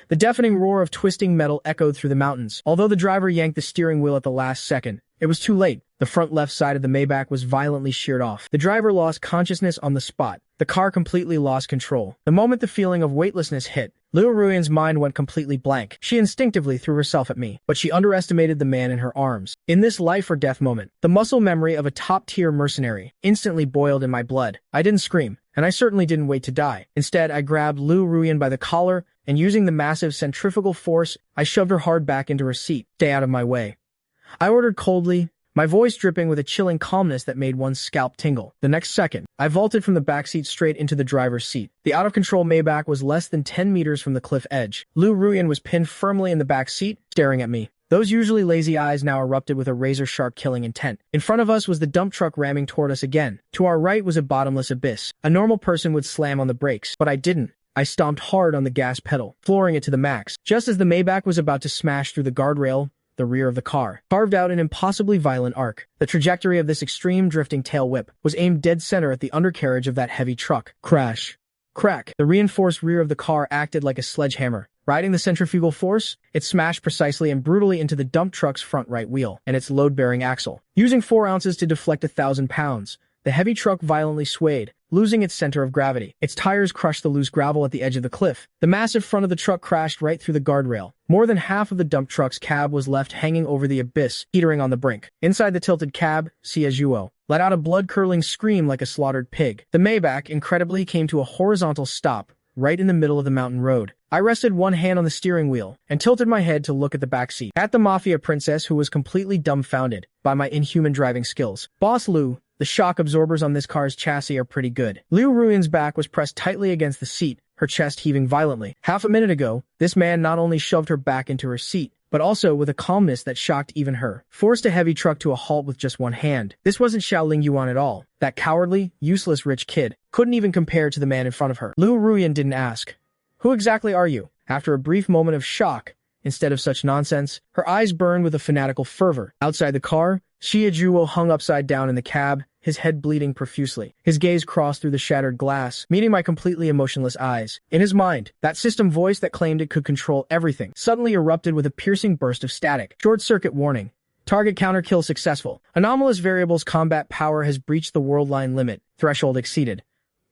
The deafening roar of twisting metal echoed through the mountains. Although the driver yanked the steering wheel at the last second, it was too late. The front left side of the Maybach was violently sheared off. The driver lost consciousness on the spot. The car completely lost control. The moment the feeling of weightlessness hit, Liu Ruian's mind went completely blank. She instinctively threw herself at me, but she underestimated the man in her arms. In this life or death moment, the muscle memory of a top-tier mercenary instantly boiled in my blood. I didn't scream, and I certainly didn't wait to die. Instead, I grabbed Liu Ruian by the collar, and using the massive centrifugal force, I shoved her hard back into her seat. Stay out of my way, I ordered coldly, my voice dripping with a chilling calmness that made one's scalp tingle. The next second, I vaulted from the backseat straight into the driver's seat. The out-of-control Maybach was less than 10 meters from the cliff edge. Liu Ruian was pinned firmly in the back seat, staring at me. Those usually lazy eyes now erupted with a razor-sharp killing intent. In front of us was the dump truck ramming toward us again. To our right was a bottomless abyss. A normal person would slam on the brakes, but I didn't. I stomped hard on the gas pedal, flooring it to the max. Just as the Maybach was about to smash through the guardrail, the rear of the car carved out an impossibly violent arc. The trajectory of this extreme drifting tail whip was aimed dead center at the undercarriage of that heavy truck. Crash. Crack. The reinforced rear of the car acted like a sledgehammer. Riding the centrifugal force, it smashed precisely and brutally into the dump truck's front right wheel and its load-bearing axle. Using 4 ounces to deflect 1,000 pounds, the heavy truck violently swayed, losing its center of gravity. Its tires crushed the loose gravel at the edge of the cliff. The massive front of the truck crashed right through the guardrail. More than half of the dump truck's cab was left hanging over the abyss, teetering on the brink. Inside the tilted cab, Xie let out a blood-curdling scream like a slaughtered pig. The Maybach, incredibly, came to a horizontal stop, right in the middle of the mountain road. I rested one hand on the steering wheel and tilted my head to look at the backseat. At the mafia princess, who was completely dumbfounded by my inhuman driving skills. Boss Liu, the shock absorbers on this car's chassis are pretty good. Liu Ruian's back was pressed tightly against the seat, her chest heaving violently. Half a minute ago, this man not only shoved her back into her seat, but also with a calmness that shocked even her. Forced a heavy truck to a halt with just one hand. This wasn't Xiaoling Yuan at all. That cowardly, useless rich kid couldn't even compare to the man in front of her. Liu Ruian didn't ask, "Who exactly are you?" After a brief moment of shock, instead of such nonsense, her eyes burned with a fanatical fervor. Outside the car, Xie hung upside down in the cab, his head bleeding profusely. His gaze crossed through the shattered glass, meeting my completely emotionless eyes. In his mind, that system voice that claimed it could control everything suddenly erupted with a piercing burst of static. Short-circuit warning. Target counter kill successful. Anomalous variables combat power has breached the world line limit. Threshold exceeded.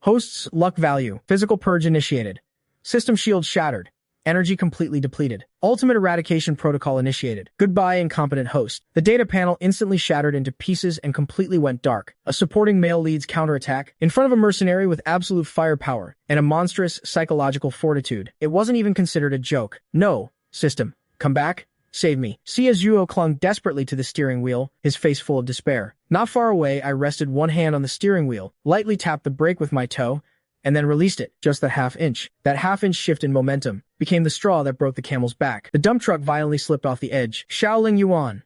Host's luck value. Physical purge initiated. System shield shattered. Energy completely depleted. Ultimate eradication protocol initiated. Goodbye, incompetent host. The data panel instantly shattered into pieces and completely went dark. A supporting male leads counterattack in front of a mercenary with absolute firepower and a monstrous psychological fortitude. It wasn't even considered a joke. No, system. Come back. Save me. Xie clung desperately to the steering wheel, his face full of despair. Not far away, I rested one hand on the steering wheel, lightly tapped the brake with my toe, and then released it, just that half inch. That half-inch shift in momentum became the straw that broke the camel's back. The dump truck violently slipped off the edge. Xiaoling Yuan,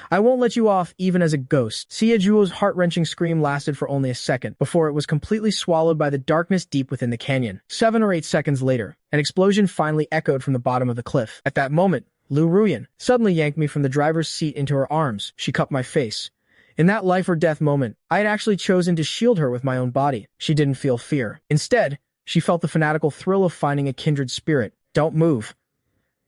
I won't let you off even as a ghost. Xie heart-wrenching scream lasted for only a second, before it was completely swallowed by the darkness deep within the canyon. 7 or 8 seconds later, an explosion finally echoed from the bottom of the cliff. At that moment, Liu Ruian suddenly yanked me from the driver's seat into her arms. She cupped my face. In that life-or-death moment, I had actually chosen to shield her with my own body. She didn't feel fear. Instead, she felt the fanatical thrill of finding a kindred spirit. Don't move.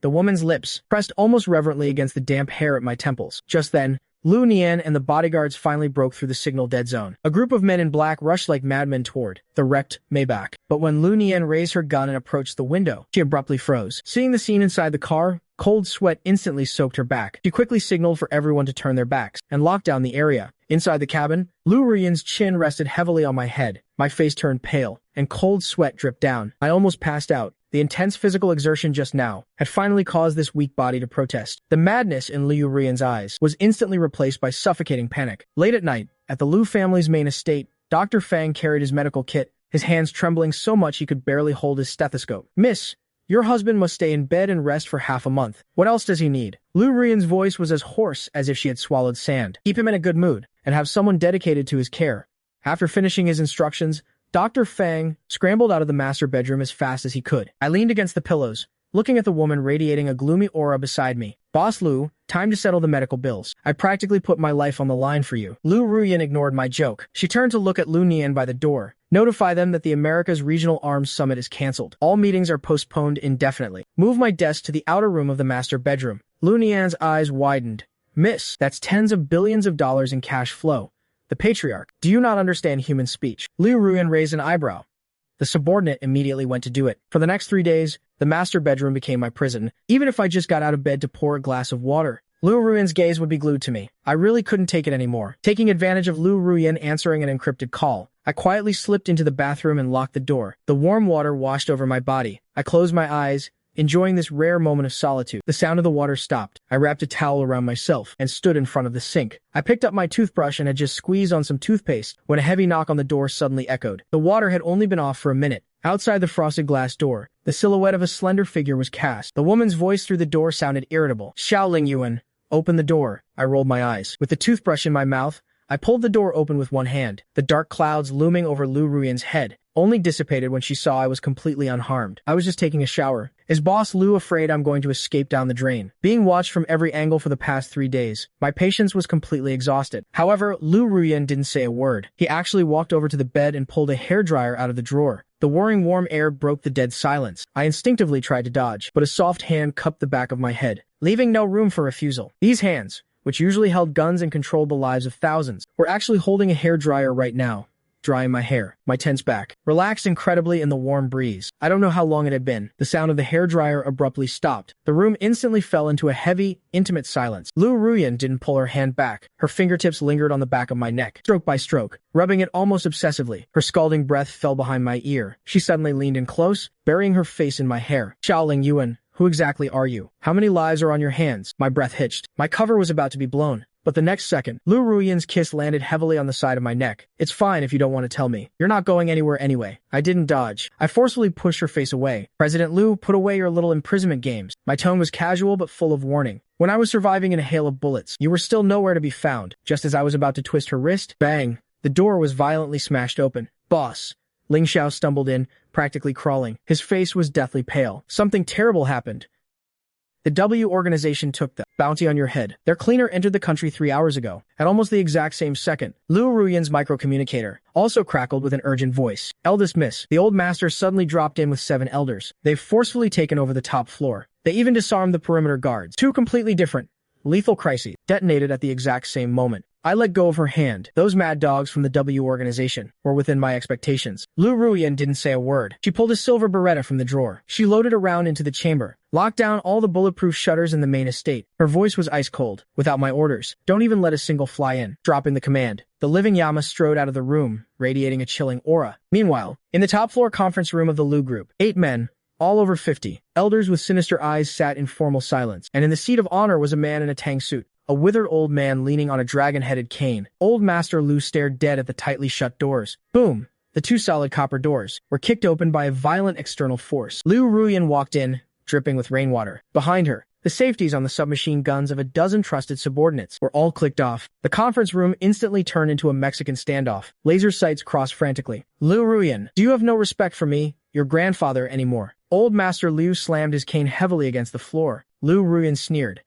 The woman's lips pressed almost reverently against the damp hair at my temples. Just then, Liu Nian and the bodyguards finally broke through the signal dead zone. A group of men in black rushed like madmen toward the wrecked Maybach. But when Liu Nian raised her gun and approached the window, she abruptly froze. Seeing the scene inside the car, cold sweat instantly soaked her back. She quickly signaled for everyone to turn their backs and lock down the area. Inside the cabin, Liu Ruian's chin rested heavily on my head. My face turned pale, and cold sweat dripped down. I almost passed out. The intense physical exertion just now had finally caused this weak body to protest. The madness in Liu Ruian's eyes was instantly replaced by suffocating panic. Late at night, at the Liu family's main estate, Dr. Fang carried his medical kit, his hands trembling so much he could barely hold his stethoscope. "Miss, your husband must stay in bed and rest for half a month. What else does he need?" Liu Ruian's voice was as hoarse as if she had swallowed sand. "Keep him in a good mood, and have someone dedicated to his care." After finishing his instructions, Dr. Fang scrambled out of the master bedroom as fast as he could. I leaned against the pillows, looking at the woman radiating a gloomy aura beside me. Boss Lu, time to settle the medical bills. I practically put my life on the line for you. Lu Ruyan ignored my joke. She turned to look at Lu Nian by the door. Notify them that the America's Regional Arms Summit is cancelled. All meetings are postponed indefinitely. Move my desk to the outer room of the master bedroom. Lu Nian's eyes widened. Miss, that's tens of billions of dollars in cash flow. The patriarch. Do you not understand human speech? Lu Ruyan raised an eyebrow. The subordinate immediately went to do it. For the next 3 days, the master bedroom became my prison, even if I just got out of bed to pour a glass of water. Lu Ruyan's gaze would be glued to me. I really couldn't take it anymore. Taking advantage of Lu Ruyan answering an encrypted call, I quietly slipped into the bathroom and locked the door. The warm water washed over my body. I closed my eyes, enjoying this rare moment of solitude. The sound of the water stopped. I wrapped a towel around myself and stood in front of the sink. I picked up my toothbrush and had just squeezed on some toothpaste when a heavy knock on the door suddenly echoed. The water had only been off for a minute. Outside the frosted glass door, the silhouette of a slender figure was cast. The woman's voice through the door sounded irritable. Xiaoling Yuan, open the door. I rolled my eyes. With the toothbrush in my mouth, I pulled the door open with one hand. The dark clouds looming over Lu Ruyan's head only dissipated when she saw I was completely unharmed. I was just taking a shower. Is Boss Lu afraid I'm going to escape down the drain? Being watched from every angle for the past 3 days, my patience was completely exhausted. However, Lu Ruyan didn't say a word. He actually walked over to the bed and pulled a hairdryer out of the drawer. The whirring warm air broke the dead silence. I instinctively tried to dodge, but a soft hand cupped the back of my head, leaving no room for refusal. These hands, which usually held guns and controlled the lives of thousands, were actually holding a hairdryer right now, drying my hair. My tense back relaxed incredibly in the warm breeze. I don't know how long it had been. The sound of the hairdryer abruptly stopped. The room instantly fell into a heavy, intimate silence. Lu Ruyan didn't pull her hand back. Her fingertips lingered on the back of my neck, stroke by stroke, rubbing it almost obsessively. Her scalding breath fell behind my ear. She suddenly leaned in close, burying her face in my hair. Xiaoling Yuan, who exactly are you? How many lives are on your hands? My breath hitched. My cover was about to be blown. But the next second, Lu Ruyan's kiss landed heavily on the side of my neck. It's fine if you don't want to tell me. You're not going anywhere anyway. I didn't dodge. I forcefully pushed her face away. President Lu, put away your little imprisonment games. My tone was casual but full of warning. When I was surviving in a hail of bullets, you were still nowhere to be found. Just as I was about to twist her wrist, bang, the door was violently smashed open. Boss. Ling Xiao stumbled in, practically crawling. His face was deathly pale. Something terrible happened. The W organization took the bounty on your head. Their cleaner entered the country 3 hours ago. At almost the exact same second, Lu Ruyan's microcommunicator also crackled with an urgent voice. Eldest Miss, the old master suddenly dropped in with 7 elders. They've forcefully taken over the top floor. They even disarmed the perimeter guards. 2 completely different, lethal crises detonated at the exact same moment. I let go of her hand. Those mad dogs from the W organization were within my expectations. Lu Ruyan didn't say a word. She pulled a silver Beretta from the drawer. She loaded a round into the chamber, locked down all the bulletproof shutters in the main estate. Her voice was ice cold. Without my orders, don't even let a single fly in. Dropping the command, the living Yama strode out of the room, radiating a chilling aura. Meanwhile, in the top floor conference room of the Lu group, 8 men, all over 50, elders with sinister eyes sat in formal silence, and in the seat of honor was a man in a tang suit. A withered old man leaning on a dragon-headed cane. Old Master Lu stared dead at the tightly shut doors. Boom! The 2 solid copper doors were kicked open by a violent external force. Lu Ruyan walked in, dripping with rainwater. Behind her, the safeties on the submachine guns of a dozen trusted subordinates were all clicked off. The conference room instantly turned into a Mexican standoff. Laser sights crossed frantically. Lu Ruyan, do you have no respect for me, your grandfather, anymore? Old Master Lu slammed his cane heavily against the floor. Lu Ruyan sneered.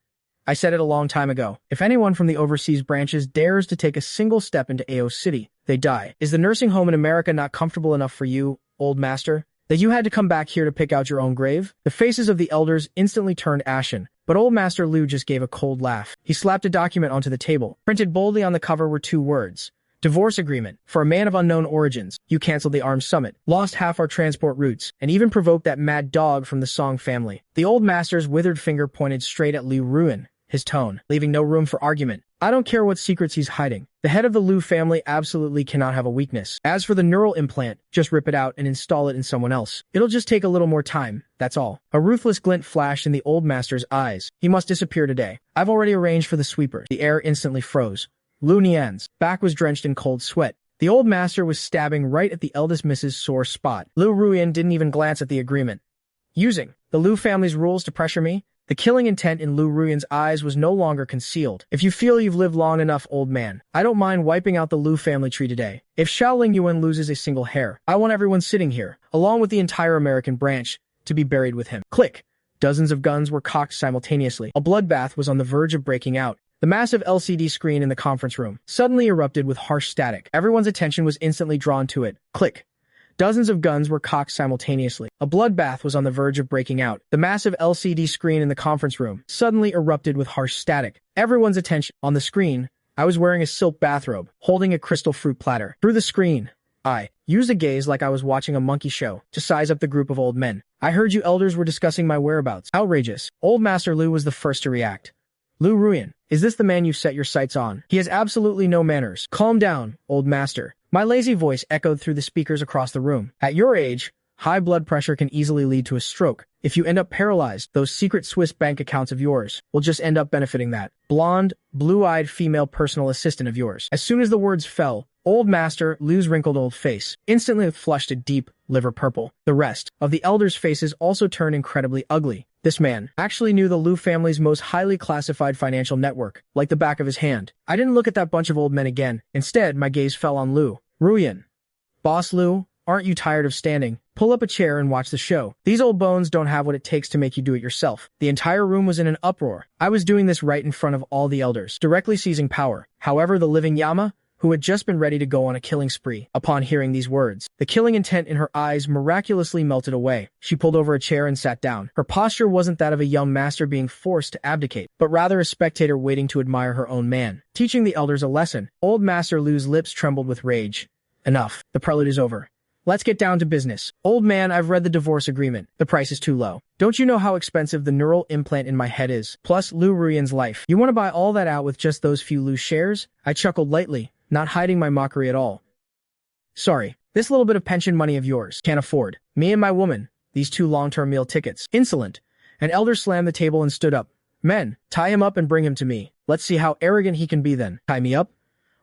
I said it a long time ago. If anyone from the overseas branches dares to take a single step into AO City, they die. Is the nursing home in America not comfortable enough for you, old master, that you had to come back here to pick out your own grave? The faces of the elders instantly turned ashen, but old Master Lu just gave a cold laugh. He slapped a document onto the table. Printed boldly on the cover were 2 words. Divorce agreement. For a man of unknown origins, you canceled the armed summit, lost half our transport routes, and even provoked that mad dog from the Song family. The old master's withered finger pointed straight at Lu Ruyan, his tone leaving no room for argument. I don't care what secrets he's hiding. The head of the Lu family absolutely cannot have a weakness. As for the neural implant, just rip it out and install it in someone else. It'll just take a little more time, that's all. A ruthless glint flashed in the old master's eyes. He must disappear today. I've already arranged for the sweeper. The air instantly froze. Lu Nian's back was drenched in cold sweat. The old master was stabbing right at the eldest Mrs. sore spot. Lu Ruyan didn't even glance at the agreement. Using the Lu family's rules to pressure me? The killing intent in Lu Ruyan's eyes was no longer concealed. If you feel you've lived long enough, old man, I don't mind wiping out the Lu family tree today. If Xiaoling Yuan loses a single hair, I want everyone sitting here, along with the entire American branch, to be buried with him. Click. Dozens of guns were cocked simultaneously. A bloodbath was on the verge of breaking out. The massive LCD screen in the conference room suddenly erupted with harsh static. Everyone's attention was instantly drawn to it. Click. Dozens of guns were cocked simultaneously. A bloodbath was on the verge of breaking out. The massive LCD screen in the conference room suddenly erupted with harsh static. Everyone's attention. On the screen, I was wearing a silk bathrobe, holding a crystal fruit platter. Through the screen, I used a gaze like I was watching a monkey show to size up the group of old men. I heard you elders were discussing my whereabouts. Outrageous. Old Master Lu was the first to react. Lu Ruyan, is this the man you've set your sights on? He has absolutely no manners. Calm down, old master. My lazy voice echoed through the speakers across the room. At your age, high blood pressure can easily lead to a stroke. If you end up paralyzed, those secret Swiss bank accounts of yours will just end up benefiting that blonde, blue-eyed female personal assistant of yours. As soon as the words fell, Old Master Lu's wrinkled old face instantly flushed a deep liver purple. The rest of the elders' faces also turned incredibly ugly. This man actually knew the Lu family's most highly classified financial network, like the back of his hand. I didn't look at that bunch of old men again. Instead, my gaze fell on Lu Ruyan. Boss Lu, aren't you tired of standing? Pull up a chair and watch the show. These old bones don't have what it takes to make you do it yourself. The entire room was in an uproar. I was doing this right in front of all the elders, directly seizing power. However, the living Yama, who had just been ready to go on a killing spree, upon hearing these words, the killing intent in her eyes miraculously melted away. She pulled over a chair and sat down. Her posture wasn't that of a young master being forced to abdicate, but rather a spectator waiting to admire her own man. Teaching the elders a lesson, Old Master Lu's lips trembled with rage. Enough. The prelude is over. Let's get down to business. Old man, I've read the divorce agreement. The price is too low. Don't you know how expensive the neural implant in my head is? Plus Lu Ruyan's life. You want to buy all that out with just those few Lu shares? I chuckled lightly, not hiding my mockery at all. Sorry, this little bit of pension money of yours can't afford. Me and my woman, these 2 long-term meal tickets. Insolent. An elder slammed the table and stood up. Men, tie him up and bring him to me. Let's see how arrogant he can be then. Tie me up?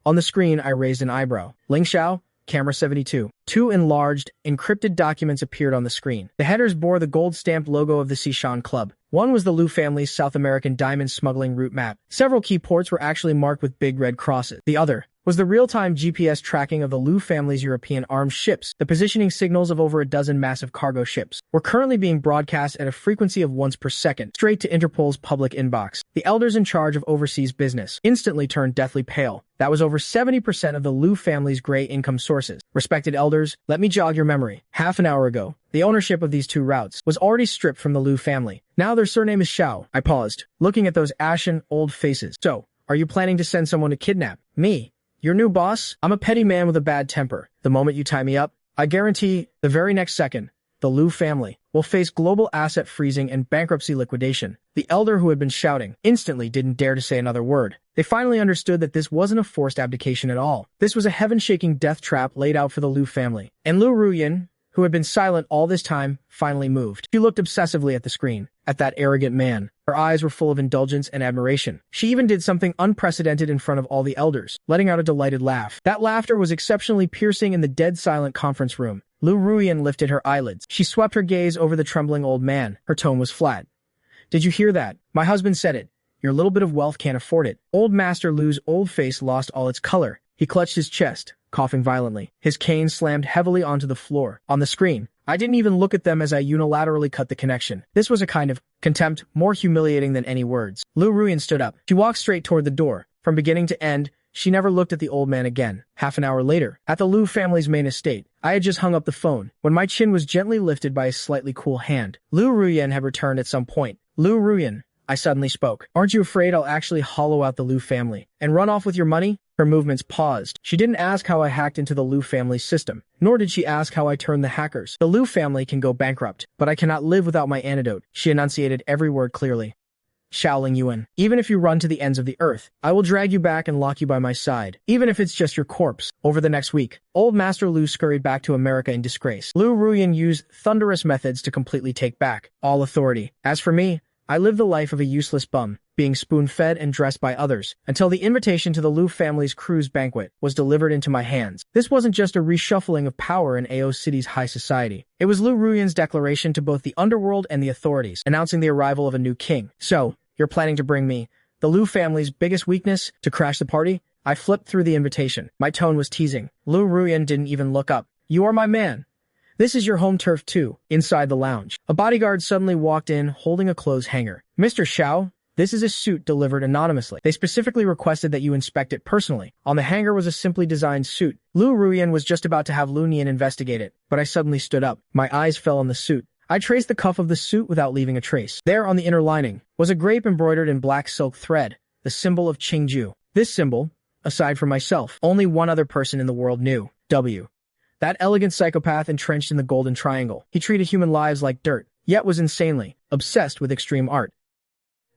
On the screen, I raised an eyebrow. Ling Xiao, Camera 72. 2 enlarged, encrypted documents appeared on the screen. The headers bore the gold-stamped logo of the Sishan Club. One was the Lu family's South American diamond smuggling route map. Several key ports were actually marked with big red crosses. The other was the real-time GPS tracking of the Lu family's European armed ships. The positioning signals of over a dozen massive cargo ships were currently being broadcast at a frequency of once per second, straight to Interpol's public inbox. The elders in charge of overseas business instantly turned deathly pale. That was over 70% of the Lu family's gray income sources. Respected elders, let me jog your memory. Half an hour ago, the ownership of these 2 routes was already stripped from the Lu family. Now their surname is Xiao. I paused, looking at those ashen, old faces. So, are you planning to send someone to kidnap me? Your new boss? I'm a petty man with a bad temper. The moment you tie me up, I guarantee the very next second, the Lu family will face global asset freezing and bankruptcy liquidation. The elder who had been shouting instantly didn't dare to say another word. They finally understood that this wasn't a forced abdication at all. This was a heaven-shaking death trap laid out for the Lu family. And Lu Ruyan, who had been silent all this time, finally moved. She looked obsessively at the screen, at that arrogant man. Her eyes were full of indulgence and admiration. She even did something unprecedented in front of all the elders, letting out a delighted laugh. That laughter was exceptionally piercing in the dead-silent conference room. Lu Ruyan lifted her eyelids. She swept her gaze over the trembling old man. Her tone was flat. Did you hear that? My husband said it. Your little bit of wealth can't afford it. Old Master Lu's old face lost all its color. He clutched his chest, coughing violently. His cane slammed heavily onto the floor. On the screen, I didn't even look at them as I unilaterally cut the connection. This was a kind of contempt more humiliating than any words. Lu Ruyan stood up. She walked straight toward the door. From beginning to end, she never looked at the old man again. Half an hour later, at the Lu family's main estate, I had just hung up the phone when my chin was gently lifted by a slightly cool hand. Lu Ruyan had returned at some point. Lu Ruyan, I suddenly spoke. Aren't you afraid I'll actually hollow out the Lu family and run off with your money? Her movements paused. She didn't ask how I hacked into the Lu family's system, nor did she ask how I turned the hackers. The Lu family can go bankrupt, but I cannot live without my antidote. She enunciated every word clearly. Shaoling Yuan, even if you run to the ends of the earth, I will drag you back and lock you by my side, even if it's just your corpse. Over the next week, Old Master Lu scurried back to America in disgrace. Lu Ruyan used thunderous methods to completely take back all authority. As for me, I lived the life of a useless bum, being spoon-fed and dressed by others, until the invitation to the Lu family's cruise banquet was delivered into my hands. This wasn't just a reshuffling of power in AO City's high society. It was Lu Ruyan's declaration to both the underworld and the authorities, announcing the arrival of a new king. So, you're planning to bring me, the Lu family's biggest weakness, to crash the party? I flipped through the invitation. My tone was teasing. Lu Ruyan didn't even look up. You are my man. This is your home turf too. Inside the lounge, a bodyguard suddenly walked in holding a clothes hanger. Mr. Xiao, this is a suit delivered anonymously. They specifically requested that you inspect it personally. On the hanger was a simply designed suit. Lu Ruyan was just about to have Lu Nian investigate it, but I suddenly stood up. My eyes fell on the suit. I traced the cuff of the suit without leaving a trace. There on the inner lining was a grape embroidered in black silk thread, the symbol of Qingju. This symbol, aside from myself, only one other person in the world knew. W. That elegant psychopath entrenched in the golden triangle. He treated human lives like dirt, yet was insanely obsessed with extreme art.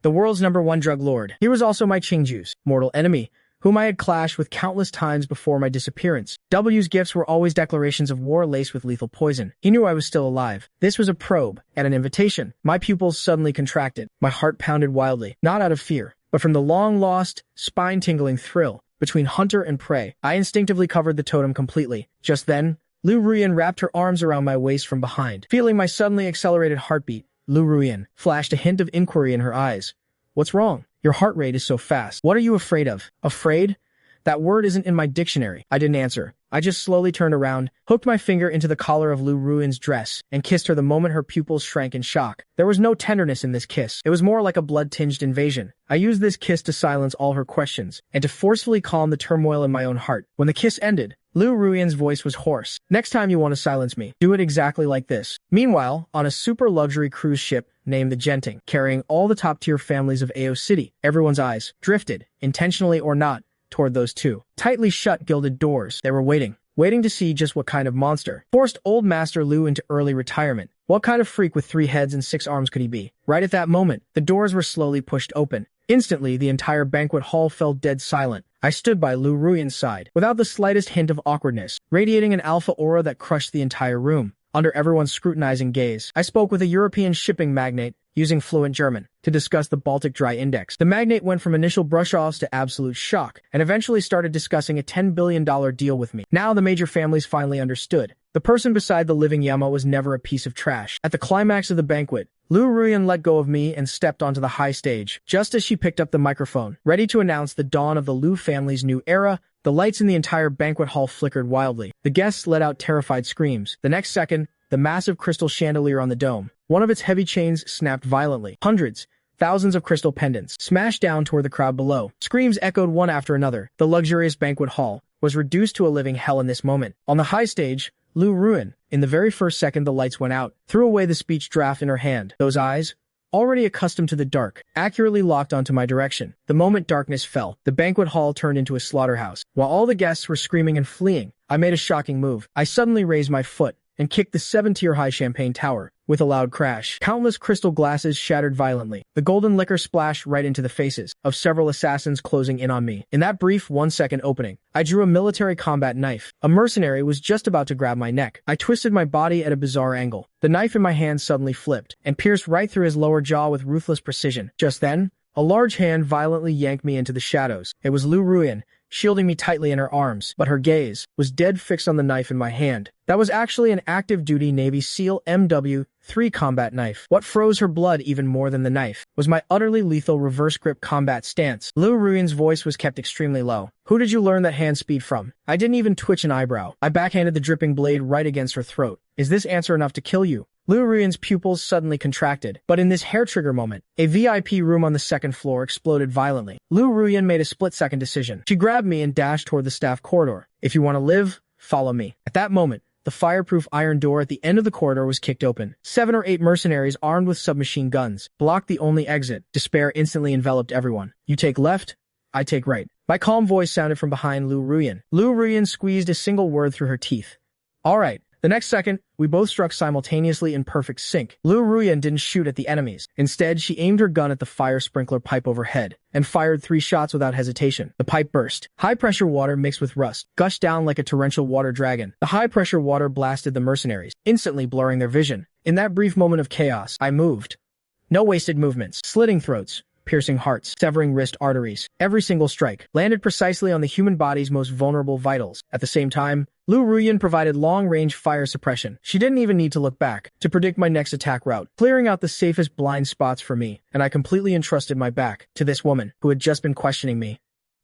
The world's #1 drug lord. He was also my Qingju's mortal enemy, whom I had clashed with countless times before my disappearance. W's gifts were always declarations of war laced with lethal poison. He knew I was still alive. This was a probe and an invitation. My pupils suddenly contracted. My heart pounded wildly, not out of fear, but from the long-lost, spine-tingling thrill. Between hunter and prey, I instinctively covered the totem completely. Just then, Lu Ruyan wrapped her arms around my waist from behind. Feeling my suddenly accelerated heartbeat, Lu Ruyan flashed a hint of inquiry in her eyes. What's wrong? Your heart rate is so fast. What are you afraid of? Afraid? That word isn't in my dictionary. I didn't answer. I just slowly turned around, hooked my finger into the collar of Lu Ruyan's dress, and kissed her the moment her pupils shrank in shock. There was no tenderness in this kiss. It was more like a blood-tinged invasion. I used this kiss to silence all her questions, and to forcefully calm the turmoil in my own heart. When the kiss ended, Lu Ruyan's voice was hoarse. Next time you want to silence me, do it exactly like this. Meanwhile, on a super luxury cruise ship named the Genting, carrying all the top-tier families of Ao City, everyone's eyes drifted, intentionally or not, toward those two tightly shut gilded doors. They were waiting to see just what kind of monster forced old Master Lu into early retirement. What kind of freak with 3 heads and 6 arms could he be? Right at that moment, the doors were slowly pushed open. Instantly, the entire banquet hall fell dead silent. I stood by Lu Ruyan's side, without the slightest hint of awkwardness, radiating an alpha aura that crushed the entire room. Under everyone's scrutinizing gaze, I spoke with a European shipping magnate, using fluent German, to discuss the Baltic Dry Index. The magnate went from initial brush-offs to absolute shock, and eventually started discussing a $10 billion deal with me. Now the major families finally understood. The person beside the living Yama was never a piece of trash. At the climax of the banquet, Lu Ruyan let go of me and stepped onto the high stage. Just as she picked up the microphone, ready to announce the dawn of the Lu family's new era, the lights in the entire banquet hall flickered wildly. The guests let out terrified screams. The next second, the massive crystal chandelier on the dome, one of its heavy chains snapped violently. Hundreds, thousands of crystal pendants smashed down toward the crowd below. Screams echoed one after another. The luxurious banquet hall was reduced to a living hell in this moment. On the high stage, Lu Ruyan, in the very first second the lights went out, threw away the speech draft in her hand. Those eyes, already accustomed to the dark, accurately locked onto my direction. The moment darkness fell, the banquet hall turned into a slaughterhouse. While all the guests were screaming and fleeing, I made a shocking move. I suddenly raised my foot and kicked the 7-tier-high champagne tower. With a loud crash, countless crystal glasses shattered violently. The golden liquor splashed right into the faces of several assassins closing in on me. In that brief 1-second opening, I drew a military combat knife. A mercenary was just about to grab my neck. I twisted my body at a bizarre angle. The knife in my hand suddenly flipped and pierced right through his lower jaw with ruthless precision. Just then, a large hand violently yanked me into the shadows. It was Lu Ruyan, shielding me tightly in her arms, but her gaze was dead fixed on the knife in my hand. That was actually an active-duty Navy SEAL MW3 combat knife. What froze her blood even more than the knife was my utterly lethal reverse-grip combat stance. Lu Ruyan's voice was kept extremely low. Who did you learn that hand speed from? I didn't even twitch an eyebrow. I backhanded the dripping blade right against her throat. Is this answer enough to kill you? Lu Ruyan's pupils suddenly contracted, but in this hair-trigger moment, a VIP room on the 2nd floor exploded violently. Lu Ruyan made a split-second decision. She grabbed me and dashed toward the staff corridor. If you want to live, follow me. At that moment, the fireproof iron door at the end of the corridor was kicked open. 7 or 8 mercenaries armed with submachine guns blocked the only exit. Despair instantly enveloped everyone. You take left, I take right. My calm voice sounded from behind Lu Ruyan. Lu Ruyan squeezed a single word through her teeth. All right. The next second, we both struck simultaneously in perfect sync. Lu Ruyan didn't shoot at the enemies. Instead, she aimed her gun at the fire sprinkler pipe overhead and fired 3 shots without hesitation. The pipe burst. High-pressure water mixed with rust gushed down like a torrential water dragon. The high-pressure water blasted the mercenaries, instantly blurring their vision. In that brief moment of chaos, I moved. No wasted movements. Slitting throats, piercing hearts, severing wrist arteries. Every single strike landed precisely on the human body's most vulnerable vitals. At the same time, Lu Ruyan provided long-range fire suppression. She didn't even need to look back to predict my next attack route, clearing out the safest blind spots for me, and I completely entrusted my back to this woman who had just been questioning me.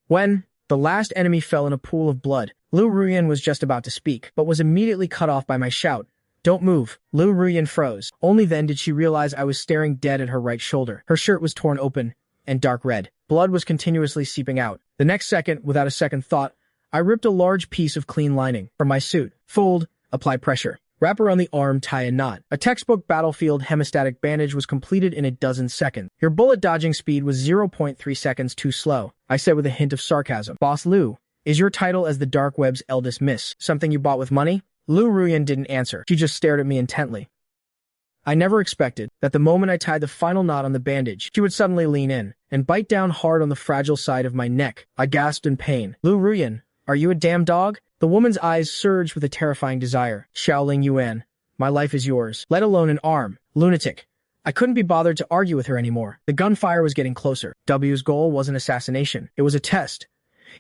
When the last enemy fell in a pool of blood, Lu Ruyan was just about to speak, but was immediately cut off by my shout. Don't move. Lu Ruyan froze. Only then did she realize I was staring dead at her right shoulder. Her shirt was torn open and dark red. Blood was continuously seeping out. The next second, without a second thought, I ripped a large piece of clean lining from my suit. Fold, apply pressure. Wrap around the arm, tie a knot. A textbook battlefield hemostatic bandage was completed in a dozen seconds. Your bullet dodging speed was 0.3 seconds too slow, I said with a hint of sarcasm. Boss Lu, is your title as the dark web's eldest miss something you bought with money? Lu Ruyan didn't answer. She just stared at me intently. I never expected that the moment I tied the final knot on the bandage, she would suddenly lean in and bite down hard on the fragile side of my neck. I gasped in pain. Lu Ruyan, are you a damn dog? The woman's eyes surged with a terrifying desire. Xiaoling Yuan, my life is yours, let alone an arm. Lunatic. I couldn't be bothered to argue with her anymore. The gunfire was getting closer. W's goal wasn't assassination. It was a test.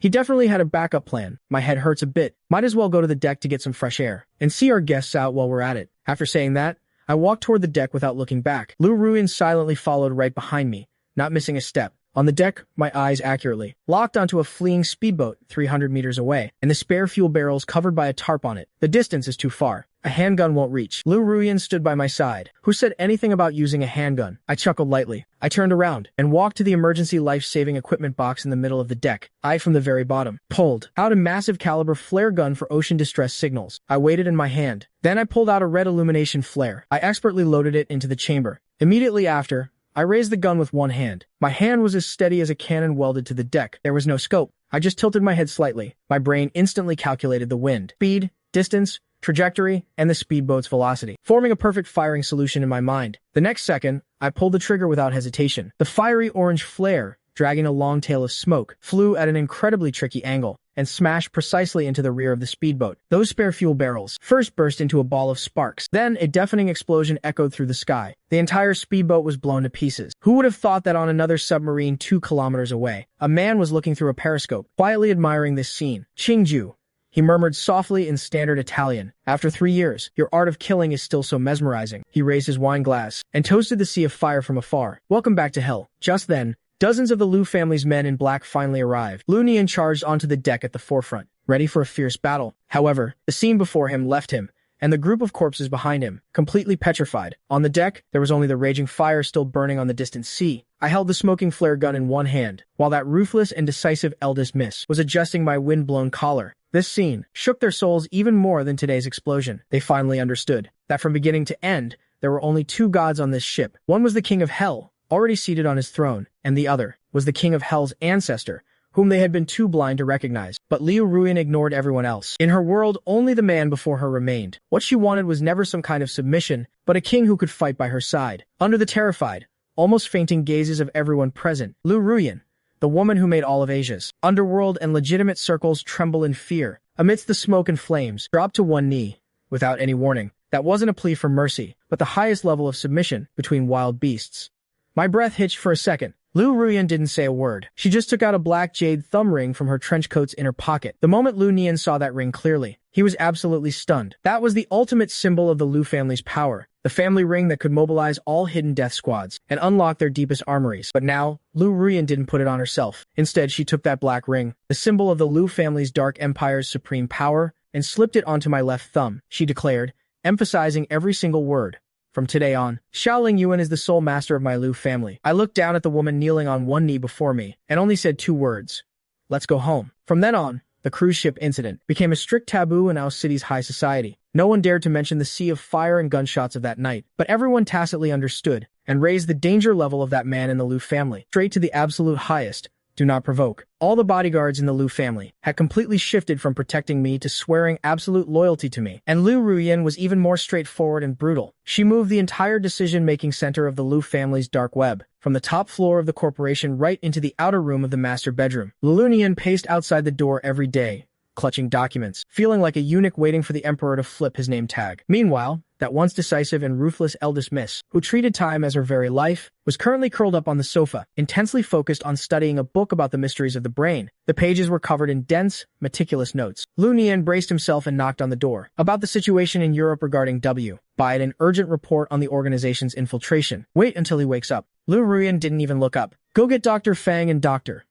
He definitely had a backup plan. My head hurts a bit. Might as well go to the deck to get some fresh air and see our guests out while we're at it. After saying that, I walked toward the deck without looking back. Lu Ruyan silently followed right behind me, not missing a step. On the deck, my eyes accurately locked onto a fleeing speedboat 300 meters away, and the spare fuel barrels covered by a tarp on it. The distance is too far. A handgun won't reach. Lu Ruyan stood by my side. Who said anything about using a handgun? I chuckled lightly. I turned around and walked to the emergency life-saving equipment box in the middle of the deck. I, from the very bottom, pulled out a massive caliber flare gun for ocean distress signals. I waited in my hand. Then I pulled out a red illumination flare. I expertly loaded it into the chamber. Immediately after, I raised the gun with one hand. My hand was as steady as a cannon welded to the deck. There was no scope. I just tilted my head slightly. My brain instantly calculated the wind, speed, distance, trajectory, and the speedboat's velocity, forming a perfect firing solution in my mind. The next second, I pulled the trigger without hesitation. The fiery orange flare, dragging a long tail of smoke, flew at an incredibly tricky angle and smashed precisely into the rear of the speedboat. Those spare fuel barrels first burst into a ball of sparks. Then a deafening explosion echoed through the sky. The entire speedboat was blown to pieces. Who would have thought that on another submarine 2 kilometers away, a man was looking through a periscope, quietly admiring this scene? Qingju, he murmured softly in standard Italian. After 3 years, your art of killing is still so mesmerizing. He raised his wine glass and toasted the sea of fire from afar. Welcome back to hell. Just then, dozens of the Lu family's men in black finally arrived. Lu Nian charged onto the deck at the forefront, ready for a fierce battle. However, the scene before him left him, and the group of corpses behind him, completely petrified. On the deck, there was only the raging fire still burning on the distant sea. I held the smoking flare gun in one hand, while that ruthless and decisive eldest miss was adjusting my wind-blown collar. This scene shook their souls even more than today's explosion. They finally understood that from beginning to end, there were only 2 gods on this ship. One was the king of hell, already seated on his throne, and the other was the king of hell's ancestor, whom they had been too blind to recognize. But Liu Ruyan ignored everyone else. In her world, only the man before her remained. What she wanted was never some kind of submission, but a king who could fight by her side. Under the terrified, almost fainting gazes of everyone present, Liu Ruyan, the woman who made all of Asia's underworld and legitimate circles tremble in fear, amidst the smoke and flames, dropped to one knee, without any warning. That wasn't a plea for mercy, but the highest level of submission between wild beasts. My breath hitched for a second. Liu Ruyan didn't say a word. She just took out a black jade thumb ring from her trench coat's inner pocket. The moment Lu Nian saw that ring clearly, he was absolutely stunned. That was the ultimate symbol of the Lu family's power, the family ring that could mobilize all hidden death squads and unlock their deepest armories. But now, Lu Ruyan didn't put it on herself. Instead, she took that black ring, the symbol of the Lu family's dark empire's supreme power, and slipped it onto my left thumb, she declared, emphasizing every single word. From today on, Xiaoling Yuan is the sole master of my Lu family. I looked down at the woman kneeling on one knee before me, and only said 2 words. Let's go home. From then on, the cruise ship incident became a strict taboo in our city's high society. No one dared to mention the sea of fire and gunshots of that night, but everyone tacitly understood and raised the danger level of that man in the Lu family, straight to the absolute highest. Do not provoke. All the bodyguards in the Lu family had completely shifted from protecting me to swearing absolute loyalty to me. And Liu Ruyan was even more straightforward and brutal. She moved the entire decision-making center of the Lu family's dark web, from the top floor of the corporation right into the outer room of the master bedroom. Lu Nian paced outside the door every day, clutching documents, feeling like a eunuch waiting for the emperor to flip his name tag. Meanwhile, that once decisive and ruthless eldest miss, who treated time as her very life, was currently curled up on the sofa, intensely focused on studying a book about the mysteries of the brain. The pages were covered in dense, meticulous notes. Lu Nian braced himself and knocked on the door. About the situation in Europe regarding Biden, an urgent report on the organization's infiltration. Wait until he wakes up. Liu Ruyan didn't even look up. Go get Dr. Fang and Dr.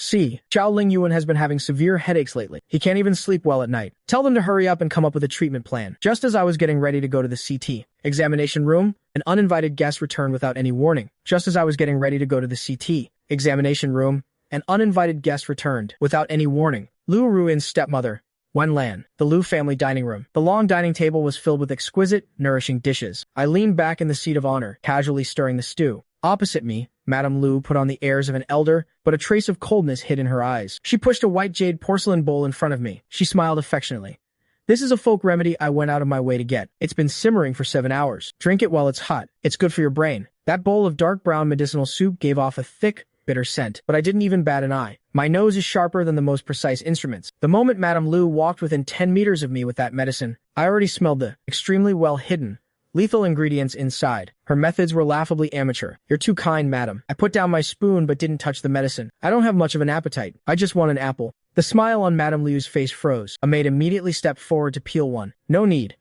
See, Xiaoling Yuan has been having severe headaches lately. He can't even sleep well at night. Tell them to hurry up and come up with a treatment plan. Just as I was getting ready to go to the CT examination room, an uninvited guest returned without any warning. Just as I was getting ready to go to the CT examination room, an uninvited guest returned without any warning. Lu Ruin's stepmother, Wen Lan. The Lu family dining room. The long dining table was filled with exquisite, nourishing dishes. I leaned back in the seat of honor, casually stirring the stew. Opposite me, Madame Lu put on the airs of an elder, but a trace of coldness hid in her eyes. She pushed a white jade porcelain bowl in front of me. She smiled affectionately. This is a folk remedy I went out of my way to get. It's been simmering for 7 hours. Drink it while it's hot. It's good for your brain. That bowl of dark brown medicinal soup gave off a thick, bitter scent, but I didn't even bat an eye. My nose is sharper than the most precise instruments. The moment Madame Lu walked within 10 meters of me with that medicine, I already smelled the extremely well-hidden, lethal ingredients inside. Her methods were laughably amateur. You're too kind, madam. I put down my spoon but didn't touch the medicine. I don't have much of an appetite. I just want an apple. The smile on Madame Liu's face froze. A maid immediately stepped forward to peel one. No need.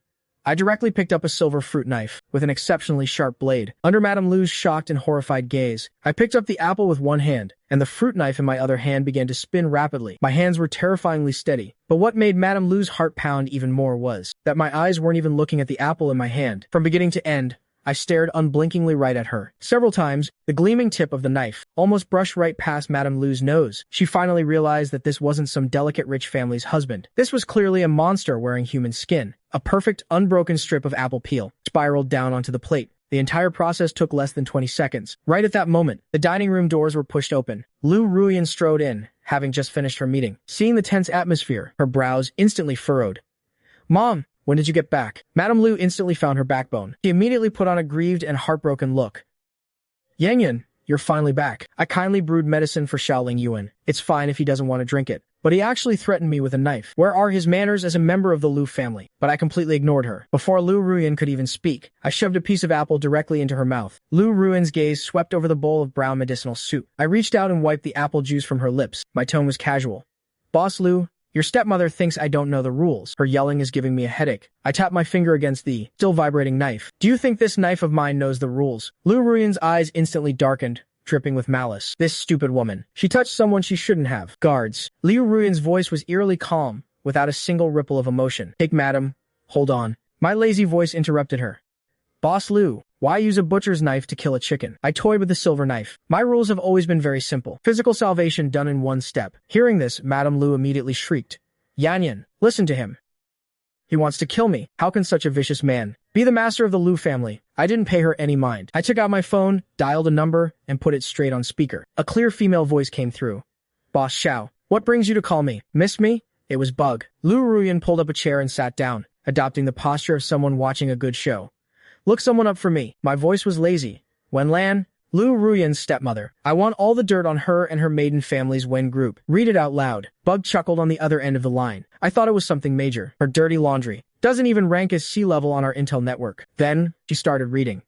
I directly picked up a silver fruit knife, with an exceptionally sharp blade. Under Madame Lu's shocked and horrified gaze, I picked up the apple with one hand, and the fruit knife in my other hand began to spin rapidly. My hands were terrifyingly steady. But what made Madame Lu's heart pound even more was that my eyes weren't even looking at the apple in my hand. From beginning to end, I stared unblinkingly right at her. Several times, the gleaming tip of the knife almost brushed right past Madame Lu's nose. She finally realized that this wasn't some delicate rich family's husband. This was clearly a monster wearing human skin. A perfect, unbroken strip of apple peel spiraled down onto the plate. The entire process took less than 20 seconds. Right at that moment, the dining room doors were pushed open. Lu Ruyan strode in, having just finished her meeting. Seeing the tense atmosphere, her brows instantly furrowed. Mom, when did you get back? Madame Lu instantly found her backbone. She immediately put on a grieved and heartbroken look. Yang, you're finally back. I kindly brewed medicine for Xiaoling Yuan. It's fine if he doesn't want to drink it. But he actually threatened me with a knife. Where are his manners as a member of the Lu family? But I completely ignored her. Before Lu Ruyan could even speak, I shoved a piece of apple directly into her mouth. Lu Ruyan's gaze swept over the bowl of brown medicinal soup. I reached out and wiped the apple juice from her lips. My tone was casual. Boss Lu, your stepmother thinks I don't know the rules. Her yelling is giving me a headache. I tapped my finger against the still vibrating knife. Do you think this knife of mine knows the rules? Lu Ruyan's eyes instantly darkened, dripping with malice. This stupid woman. She touched someone she shouldn't have. Guards. Liu Ruyan's voice was eerily calm, without a single ripple of emotion. Take, madam. Hold on. My lazy voice interrupted her. Boss Lu, why use a butcher's knife to kill a chicken? I toyed with the silver knife. My rules have always been very simple. Physical salvation done in one step. Hearing this, Madame Lu immediately shrieked. Yan, listen to him. He wants to kill me. How can such a vicious man be the master of the Lu family? I didn't pay her any mind. I took out my phone, dialed a number, and put it straight on speaker. A clear female voice came through. Boss Xiao, what brings you to call me? Missed me? It was Bug. Lu Ruyan pulled up a chair and sat down, adopting the posture of someone watching a good show. Look someone up for me. My voice was lazy. Wen Lan, Lu Ruyan's stepmother. I want all the dirt on her and her maiden family's Wen group. Read it out loud. Bug chuckled on the other end of the line. I thought it was something major. Her dirty laundry doesn't even rank as sea level on our intel network. Then, she started reading.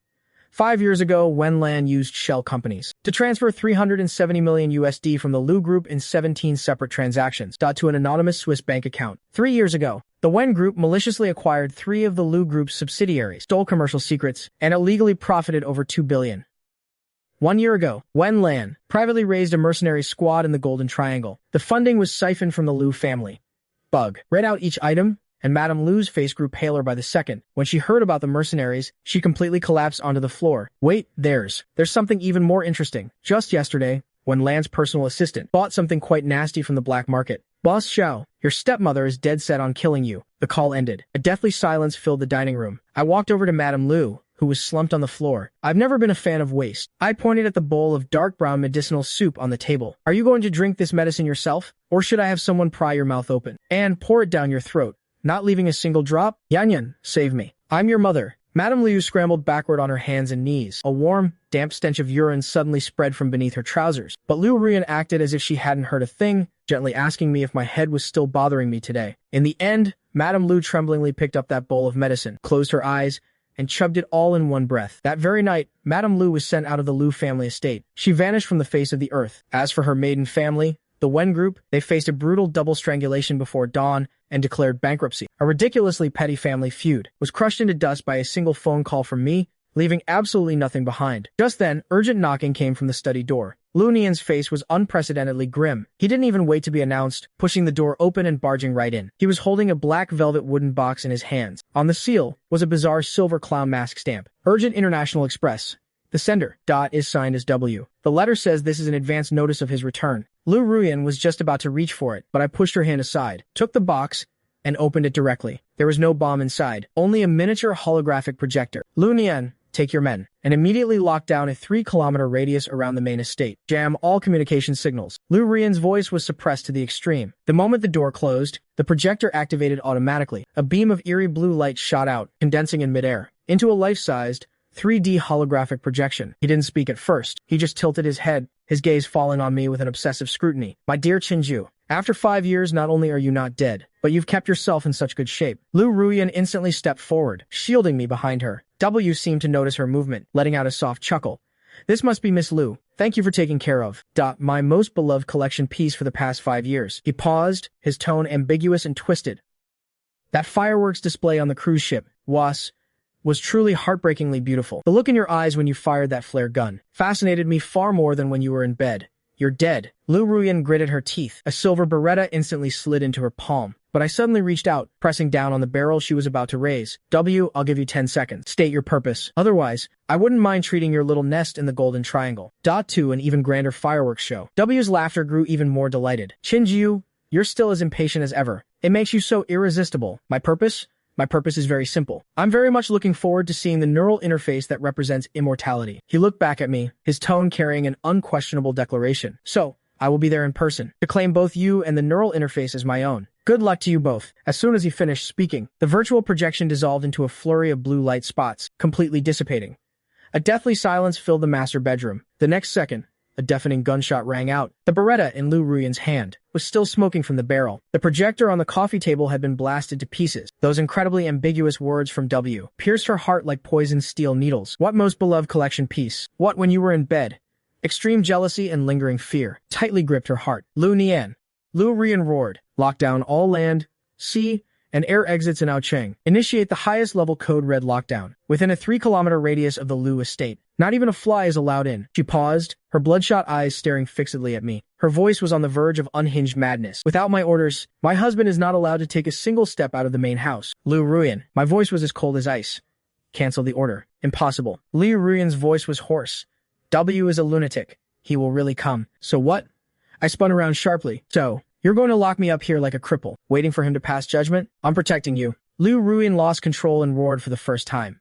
5 years ago, Wen Lan used shell companies to transfer 370 million USD from the Lu Group in 17 separate transactions to an anonymous Swiss bank account. 3 years ago, the Wen Group maliciously acquired 3 of the Lu Group's subsidiaries, stole commercial secrets, and illegally profited over 2 billion. 1 year ago, Wen Lan privately raised a mercenary squad in the Golden Triangle. The funding was siphoned from the Lu family. Bug read out each item, and Madame Lu's face grew paler by the second. When she heard about the mercenaries, she completely collapsed onto the floor. Wait, there's something even more interesting. Just yesterday, when Lan's personal assistant bought something quite nasty from the black market. Boss Xiao, your stepmother is dead set on killing you. The call ended. A deathly silence filled the dining room. I walked over to Madame Lu, who was slumped on the floor. I've never been a fan of waste. I pointed at the bowl of dark brown medicinal soup on the table. Are you going to drink this medicine yourself? Or should I have someone pry your mouth open and pour it down your throat, not leaving a single drop? Yan, save me. I'm your mother. Madame Liu scrambled backward on her hands and knees. A warm, damp stench of urine suddenly spread from beneath her trousers. But Liu Ruyan acted as if she hadn't heard a thing, gently asking me if my head was still bothering me today. In the end, Madame Liu tremblingly picked up that bowl of medicine, closed her eyes, and chugged it all in one breath. That very night, Madame Liu was sent out of the Liu family estate. She vanished from the face of the earth. As for her maiden family, the Wen Group, they faced a brutal double strangulation before dawn and declared bankruptcy. A ridiculously petty family feud was crushed into dust by a single phone call from me leaving absolutely nothing behind. Just then, urgent knocking came from the study door. Lu Nian's face was unprecedentedly grim. He didn't even wait to be announced, pushing the door open and barging right in. He was holding a black velvet wooden box in his hands. On the seal was a bizarre silver clown mask stamp. Urgent International Express. The sender, is signed as W. The letter says this is an advance notice of his return. Lu Ruyan was just about to reach for it, but I pushed her hand aside, took the box, and opened it directly. There was no bomb inside, only a miniature holographic projector. Lu Nian, take your men, and immediately locked down a 3-kilometer radius around the main estate. Jam all communication signals. Lu Ruyan's voice was suppressed to the extreme. The moment the door closed, the projector activated automatically. A beam of eerie blue light shot out, condensing in midair, into a life-sized, 3D holographic projection. He didn't speak at first. He just tilted his head, his gaze falling on me with an obsessive scrutiny. My dear Chinju, after 5 years, not only are you not dead, but you've kept yourself in such good shape. Lu Ruyan instantly stepped forward, shielding me behind her. W seemed to notice her movement, letting out a soft chuckle. This must be Miss Lu. Thank you for taking care of. My most beloved collection piece for the past 5 years. He paused, his tone ambiguous and twisted. That fireworks display on the cruise ship, was truly heartbreakingly beautiful. The look in your eyes when you fired that flare gun fascinated me far more than when you were in bed. You're dead. Lu Ruyan gritted her teeth. A silver beretta instantly slid into her palm, but I suddenly reached out, pressing down on the barrel she was about to raise. W, I'll give you 10 seconds. State your purpose. Otherwise, I wouldn't mind treating your little nest in the Golden Triangle. To an even grander fireworks show. W's laughter grew even more delighted. Chinju, you're still as impatient as ever. It makes you so irresistible. My purpose? My purpose is very simple. I'm very much looking forward to seeing the neural interface that represents immortality. He looked back at me, his tone carrying an unquestionable declaration. So, I will be there in person, to claim both you and the neural interface as my own. Good luck to you both. As soon as he finished speaking, the virtual projection dissolved into a flurry of blue light spots, completely dissipating. A deathly silence filled the master bedroom. The next second, a deafening gunshot rang out. The Beretta in Lu Ruyan's hand was still smoking from the barrel. The projector on the coffee table had been blasted to pieces. Those incredibly ambiguous words from W pierced her heart like poisoned steel needles. What most beloved collection piece? What when you were in bed? Extreme jealousy and lingering fear tightly gripped her heart. Lu Nian. Lu Ruyan roared. Lock down all land, sea, and air exits in Aocheng. Initiate the highest level code red lockdown within a 3-kilometer radius of the Lu estate. Not even a fly is allowed in. She paused, her bloodshot eyes staring fixedly at me. Her voice was on the verge of unhinged madness. Without my orders, my husband is not allowed to take a single step out of the main house. Lu Ruyan. My voice was as cold as ice. Cancel the order. Impossible. Lu Ruyan's voice was hoarse. W is a lunatic. He will really come. So what? I spun around sharply. So, you're going to lock me up here like a cripple, waiting for him to pass judgment? I'm protecting you. Lu Ruyan lost control and roared for the first time.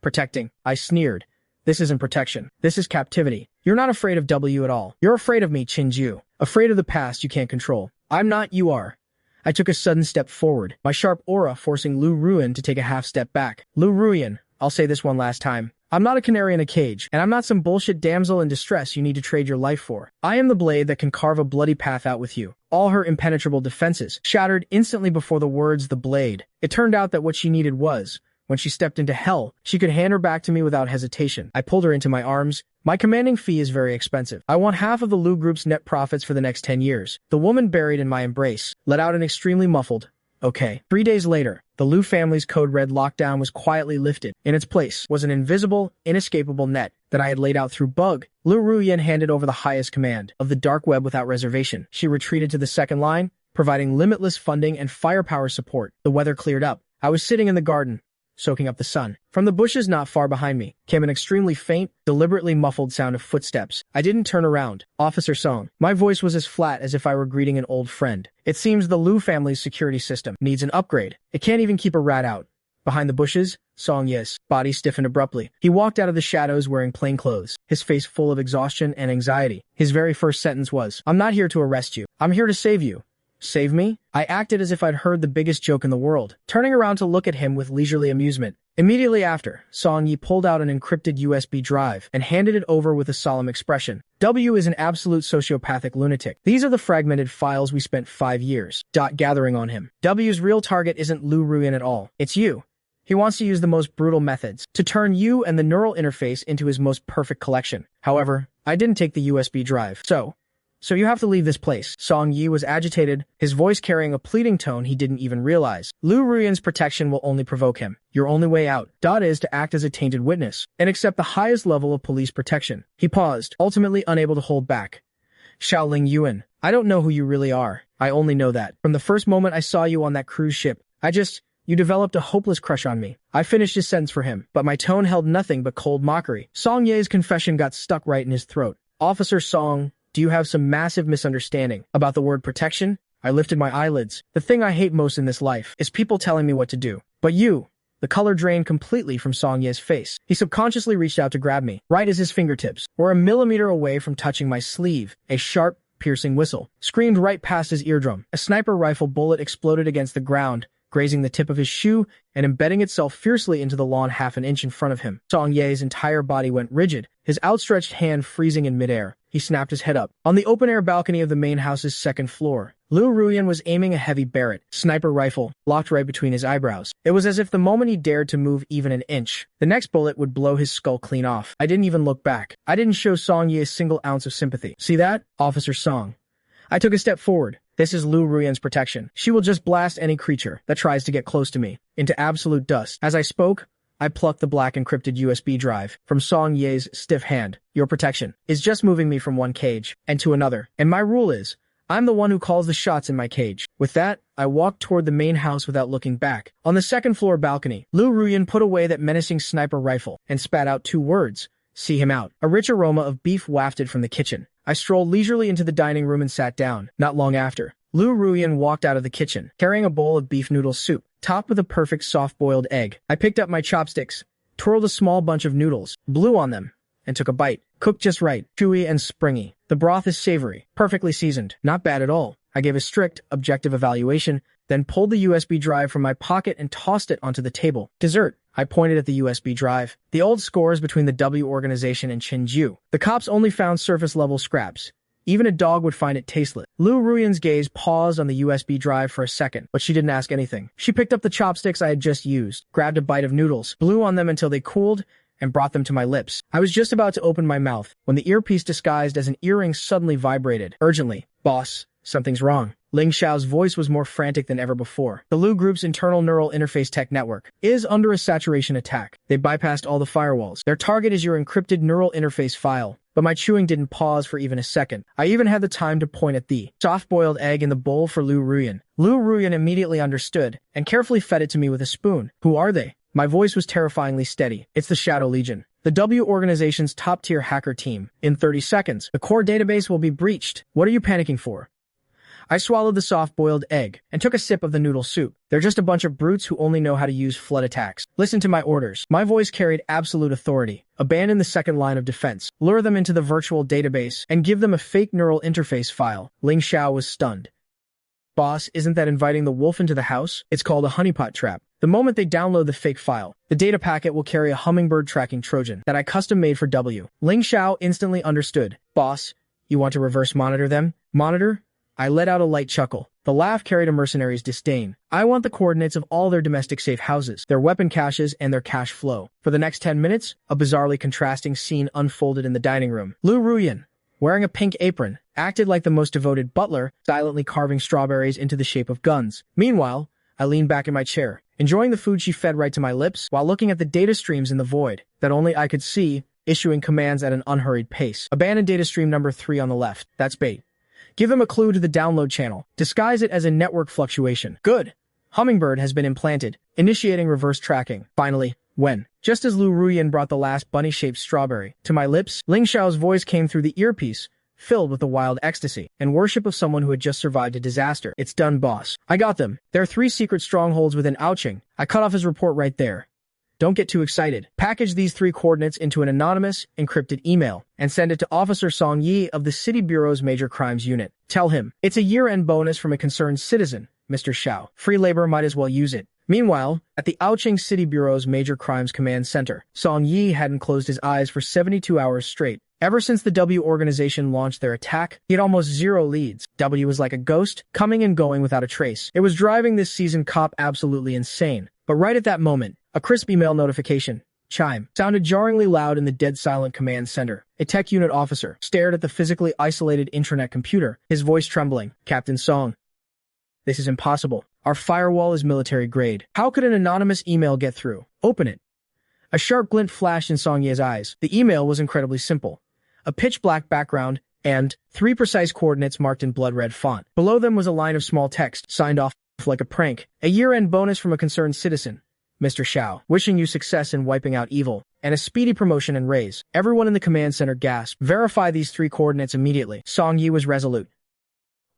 Protecting. I sneered. This isn't protection. This is captivity. You're not afraid of W at all. You're afraid of me, Chinju. Afraid of the past you can't control. I'm not, you are. I took a sudden step forward, my sharp aura forcing Lu Ruyan to take a half step back. Lu Ruyan, I'll say this one last time. I'm not a canary in a cage, and I'm not some bullshit damsel in distress you need to trade your life for. I am the blade that can carve a bloody path out with you. All her impenetrable defenses shattered instantly before the words the blade. It turned out that what she needed was, when she stepped into hell, she could hand her back to me without hesitation. I pulled her into my arms. My commanding fee is very expensive. I want half of the Lu Group's net profits for the next 10 years. The woman buried in my embrace let out an extremely muffled, okay. 3 days later, the Lu family's code red lockdown was quietly lifted. In its place was an invisible, inescapable net that I had laid out through Bug. Lu Ruyan handed over the highest command of the dark web without reservation. She retreated to the second line, providing limitless funding and firepower support. The weather cleared up. I was sitting in the garden, soaking up the sun. From the bushes not far behind me came an extremely faint, deliberately muffled sound of footsteps. I didn't turn around. Officer Song. My voice was as flat as if I were greeting an old friend. It seems the Lu family's security system needs an upgrade. It can't even keep a rat out. Behind the bushes, Song Yis' body stiffened abruptly. He walked out of the shadows wearing plain clothes, his face full of exhaustion and anxiety. His very first sentence was, I'm not here to arrest you. I'm here to save you. Save me? I acted as if I'd heard the biggest joke in the world, turning around to look at him with leisurely amusement. Immediately after, Song Yi pulled out an encrypted USB drive and handed it over with a solemn expression. W is an absolute sociopathic lunatic. These are the fragmented files we spent 5 years gathering on him. W's real target isn't Lu Ruyan at all. It's you. He wants to use the most brutal methods to turn you and the neural interface into his most perfect collection. However, I didn't take the USB drive. So, So you have to leave this place. Song Yi was agitated, his voice carrying a pleading tone he didn't even realize. Lu Ruyan's protection will only provoke him. Your only way out, is to act as a tainted witness and accept the highest level of police protection. He paused, ultimately unable to hold back. Xiaoling Yuan, I don't know who you really are. I only know that from the first moment I saw you on that cruise ship, you developed a hopeless crush on me. I finished his sentence for him, but my tone held nothing but cold mockery. Song Ye's confession got stuck right in his throat. Officer Song, do you have some massive misunderstanding about the word protection? I lifted my eyelids. The thing I hate most in this life is people telling me what to do. But you, the color drained completely from Song Ye's face. He subconsciously reached out to grab me, right as his fingertips were a millimeter away from touching my sleeve. A sharp, piercing whistle screamed right past his eardrum. A sniper rifle bullet exploded against the ground, grazing the tip of his shoe and embedding itself fiercely into the lawn half an inch in front of him. Song Ye's entire body went rigid, his outstretched hand freezing in midair. He snapped his head up. On the open-air balcony of the main house's second floor, Lu Ruyan was aiming a heavy Barrett sniper rifle, locked right between his eyebrows. It was as if the moment he dared to move even an inch, the next bullet would blow his skull clean off. I didn't even look back. I didn't show Song Yi a single ounce of sympathy. See that, Officer Song? I took a step forward. This is Lu Ruyan's protection. She will just blast any creature that tries to get close to me into absolute dust. As I spoke, I plucked the black encrypted USB drive from Song Ye's stiff hand. Your protection is just moving me from one cage and to another. And my rule is, I'm the one who calls the shots in my cage. With that, I walked toward the main house without looking back. On the second floor balcony, Lu Ruyan put away that menacing sniper rifle and spat out 2 words. See him out. A rich aroma of beef wafted from the kitchen. I strolled leisurely into the dining room and sat down. Not long after, Lu Ruyan walked out of the kitchen, carrying a bowl of beef noodle soup, topped with a perfect soft-boiled egg. I picked up my chopsticks, twirled a small bunch of noodles, blew on them, and took a bite. Cooked just right, chewy and springy. The broth is savory, perfectly seasoned. Not bad at all. I gave a strict, objective evaluation, then pulled the USB drive from my pocket and tossed it onto the table. Dessert. I pointed at the USB drive. The old scores between the W organization and Chinju. The cops only found surface-level scraps. Even a dog would find it tasteless. Lu Ruyan's gaze paused on the USB drive for a second, but she didn't ask anything. She picked up the chopsticks I had just used, grabbed a bite of noodles, blew on them until they cooled, and brought them to my lips. I was just about to open my mouth when the earpiece disguised as an earring suddenly vibrated. Urgently. Boss, something's wrong. Ling Xiao's voice was more frantic than ever before. The Lu Group's internal neural interface tech network is under a saturation attack. They bypassed all the firewalls. Their target is your encrypted neural interface file. But my chewing didn't pause for even a second. I even had the time to point at the soft-boiled egg in the bowl for Lu Ruyan. Lu Ruyan immediately understood and carefully fed it to me with a spoon. Who are they? My voice was terrifyingly steady. It's the Shadow Legion, the W organization's top-tier hacker team. In 30 seconds, the core database will be breached. What are you panicking for? I swallowed the soft-boiled egg and took a sip of the noodle soup. They're just a bunch of brutes who only know how to use flood attacks. Listen to my orders. My voice carried absolute authority. Abandon the second line of defense. Lure them into the virtual database and give them a fake neural interface file. Ling Xiao was stunned. Boss, isn't that inviting the wolf into the house? It's called a honeypot trap. The moment they download the fake file, the data packet will carry a hummingbird tracking Trojan that I custom-made for W. Ling Xiao instantly understood. Boss, you want to reverse monitor them? Monitor? I let out a light chuckle. The laugh carried a mercenary's disdain. I want the coordinates of all their domestic safe houses, their weapon caches, and their cash flow. For the next 10 minutes, a bizarrely contrasting scene unfolded in the dining room. Lu Ruyan, wearing a pink apron, acted like the most devoted butler, silently carving strawberries into the shape of guns. Meanwhile, I leaned back in my chair, enjoying the food she fed right to my lips, while looking at the data streams in the void that only I could see, issuing commands at an unhurried pace. Abandon data stream number 3 on the left. That's bait. Give them a clue to the download channel. Disguise it as a network fluctuation. Good. Hummingbird has been implanted, initiating reverse tracking. Finally, when, just as Lu Ruyan brought the last bunny-shaped strawberry to my lips, Ling Xiao's voice came through the earpiece, filled with the wild ecstasy and worship of someone who had just survived a disaster. It's done, boss. I got them. There are 3 secret strongholds within Ouching. I cut off his report right there. Don't get too excited. Package these 3 coordinates into an anonymous, encrypted email and send it to Officer Song Yi of the City Bureau's Major Crimes Unit. Tell him, it's a year-end bonus from a concerned citizen, Mr. Xiao. Free labor, might as well use it. Meanwhile, at the Ouching City Bureau's Major Crimes Command Center, Song Yi hadn't closed his eyes for 72 hours straight. Ever since the W organization launched their attack, he had almost 0 leads. W was like a ghost, coming and going without a trace. It was driving this seasoned cop absolutely insane. But right at that moment, a crisp email notification chime sounded jarringly loud in the dead-silent command center. A tech unit officer stared at the physically isolated intranet computer, his voice trembling. Captain Song, this is impossible. Our firewall is military grade. How could an anonymous email get through? Open it. A sharp glint flashed in Song Ye's eyes. The email was incredibly simple. A pitch-black background and 3 precise coordinates marked in blood-red font. Below them was a line of small text, signed off like a prank. A year-end bonus from a concerned citizen, Mr. Xiao, wishing you success in wiping out evil, and a speedy promotion and raise. Everyone in the command center gasped. Verify these 3 coordinates immediately. Song Yi was resolute.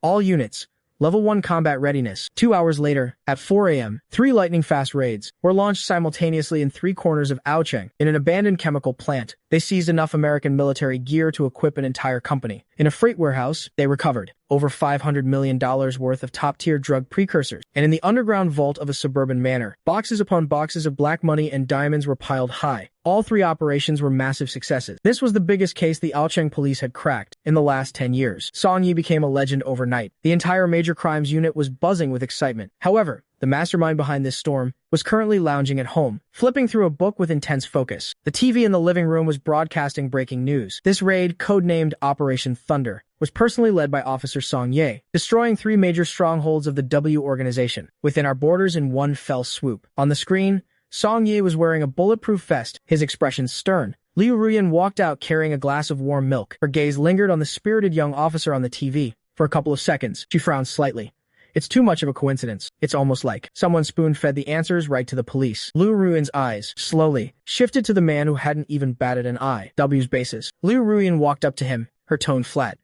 All units, Level 1 combat readiness. 2 hours later, at 4 a.m., 3 lightning-fast raids were launched simultaneously in 3 corners of Aocheng. In an abandoned chemical plant, they seized enough American military gear to equip an entire company. In a freight warehouse, they recovered over $500 million worth of top-tier drug precursors. And in the underground vault of a suburban manor, boxes upon boxes of black money and diamonds were piled high. All 3 operations were massive successes. This was the biggest case the Aocheng police had cracked in the last 10 years. Song Yi became a legend overnight. The entire major crimes unit was buzzing with excitement. However, the mastermind behind this storm was currently lounging at home, flipping through a book with intense focus. The TV in the living room was broadcasting breaking news. This raid, codenamed Operation Thunder, was personally led by Officer Song Ye, destroying 3 major strongholds of the W organization within our borders in one fell swoop. On the screen, Song Ye was wearing a bulletproof vest, his expression stern. Liu Ruyan walked out carrying a glass of warm milk. Her gaze lingered on the spirited young officer on the TV. For a couple of seconds, she frowned slightly. It's too much of a coincidence. It's almost like someone spoon-fed the answers right to the police. Liu Ruyan's eyes, slowly, shifted to the man who hadn't even batted an eye. W's bases. Liu Ruyan walked up to him, her tone flat.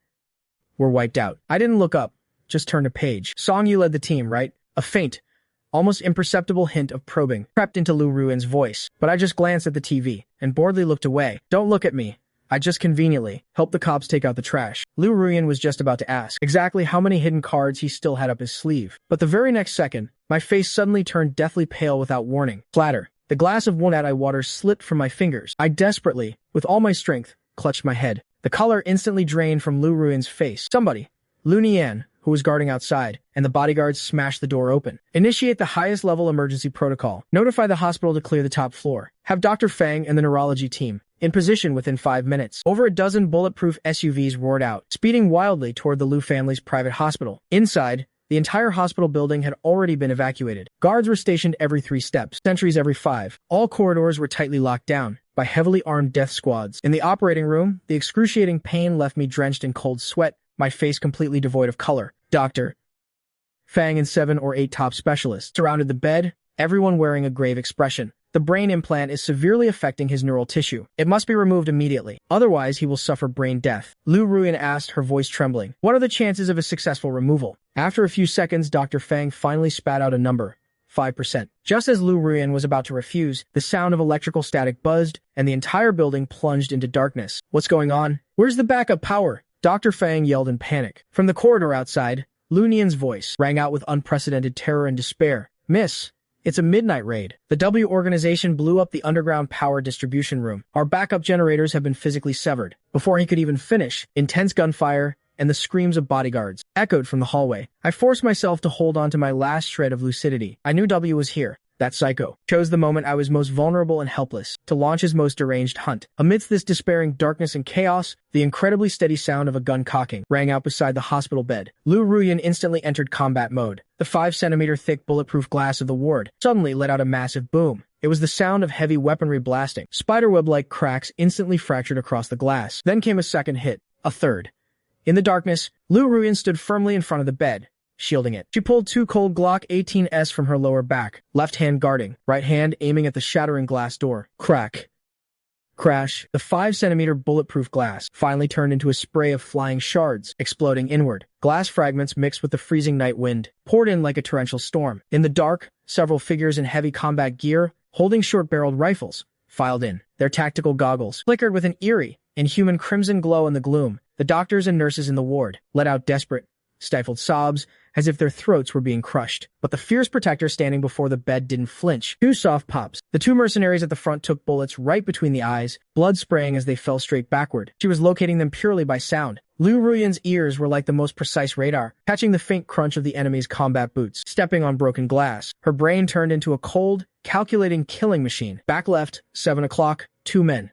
We're wiped out. I didn't look up. Just turned a page. Song Yu led the team, right? A faint, almost imperceptible hint of probing crept into Liu Ruyan's voice. But I just glanced at the TV and boredly looked away. Don't look at me. I just conveniently helped the cops take out the trash. Liu Ruyan was just about to ask exactly how many hidden cards he still had up his sleeve. But the very next second, my face suddenly turned deathly pale without warning. Clatter. The glass of one-eye water slipped from my fingers. I desperately, with all my strength, clutched my head. The color instantly drained from Liu Ruyan's face. Somebody, Lu Nian, who was guarding outside, and the bodyguards smashed the door open. Initiate the highest level emergency protocol. Notify the hospital to clear the top floor. Have Dr. Fang and the neurology team in position within 5 minutes. Over a dozen bulletproof SUVs roared out, speeding wildly toward the Liu family's private hospital. Inside, the entire hospital building had already been evacuated. Guards were stationed every 3 steps, sentries every 5. All corridors were tightly locked down by heavily armed death squads. In the operating room, the excruciating pain left me drenched in cold sweat, my face completely devoid of color. Dr. Fang and 7 or 8 top specialists surrounded the bed, everyone wearing a grave expression. The brain implant is severely affecting his neural tissue. It must be removed immediately. Otherwise, he will suffer brain death. Liu Ruyan asked, her voice trembling. What are the chances of a successful removal? After a few seconds, Dr. Fang finally spat out a number. 5%. Just as Liu Ruyan was about to refuse, the sound of electrical static buzzed, and the entire building plunged into darkness. What's going on? Where's the backup power? Dr. Fang yelled in panic. From the corridor outside, Lu Nian's voice rang out with unprecedented terror and despair. Miss, it's a midnight raid. The W organization blew up the underground power distribution room. Our backup generators have been physically severed. Before he could even finish, intense gunfire and the screams of bodyguards echoed from the hallway. I forced myself to hold on to my last shred of lucidity. I knew W was here. That psycho chose the moment I was most vulnerable and helpless to launch his most deranged hunt. Amidst this despairing darkness and chaos, the incredibly steady sound of a gun cocking rang out beside the hospital bed. Liu Ruyan instantly entered combat mode. The 5-centimeter thick bulletproof glass of the ward suddenly let out a massive boom. It was the sound of heavy weaponry blasting. Spiderweb-like cracks instantly fractured across the glass. Then came a second hit, a third. In the darkness, Liu Ruyan stood firmly in front of the bed, shielding it. She pulled 2 cold Glock 18s from her lower back, left hand guarding, right hand aiming at the shattering glass door. Crack. Crash. The 5-centimeter bulletproof glass finally turned into a spray of flying shards, exploding inward. Glass fragments mixed with the freezing night wind poured in like a torrential storm. In the dark, several figures in heavy combat gear, holding short-barreled rifles, filed in. Their tactical goggles flickered with an eerie, inhuman crimson glow in the gloom. The doctors and nurses in the ward let out desperate, stifled sobs, as if their throats were being crushed. But the fierce protector standing before the bed didn't flinch. 2 soft pops. The 2 mercenaries at the front took bullets right between the eyes, blood spraying as they fell straight backward. She was locating them purely by sound. Lu Ruyan's ears were like the most precise radar, catching the faint crunch of the enemy's combat boots, stepping on broken glass. Her brain turned into a cold, calculating killing machine. Back left, 7 o'clock, 2 men.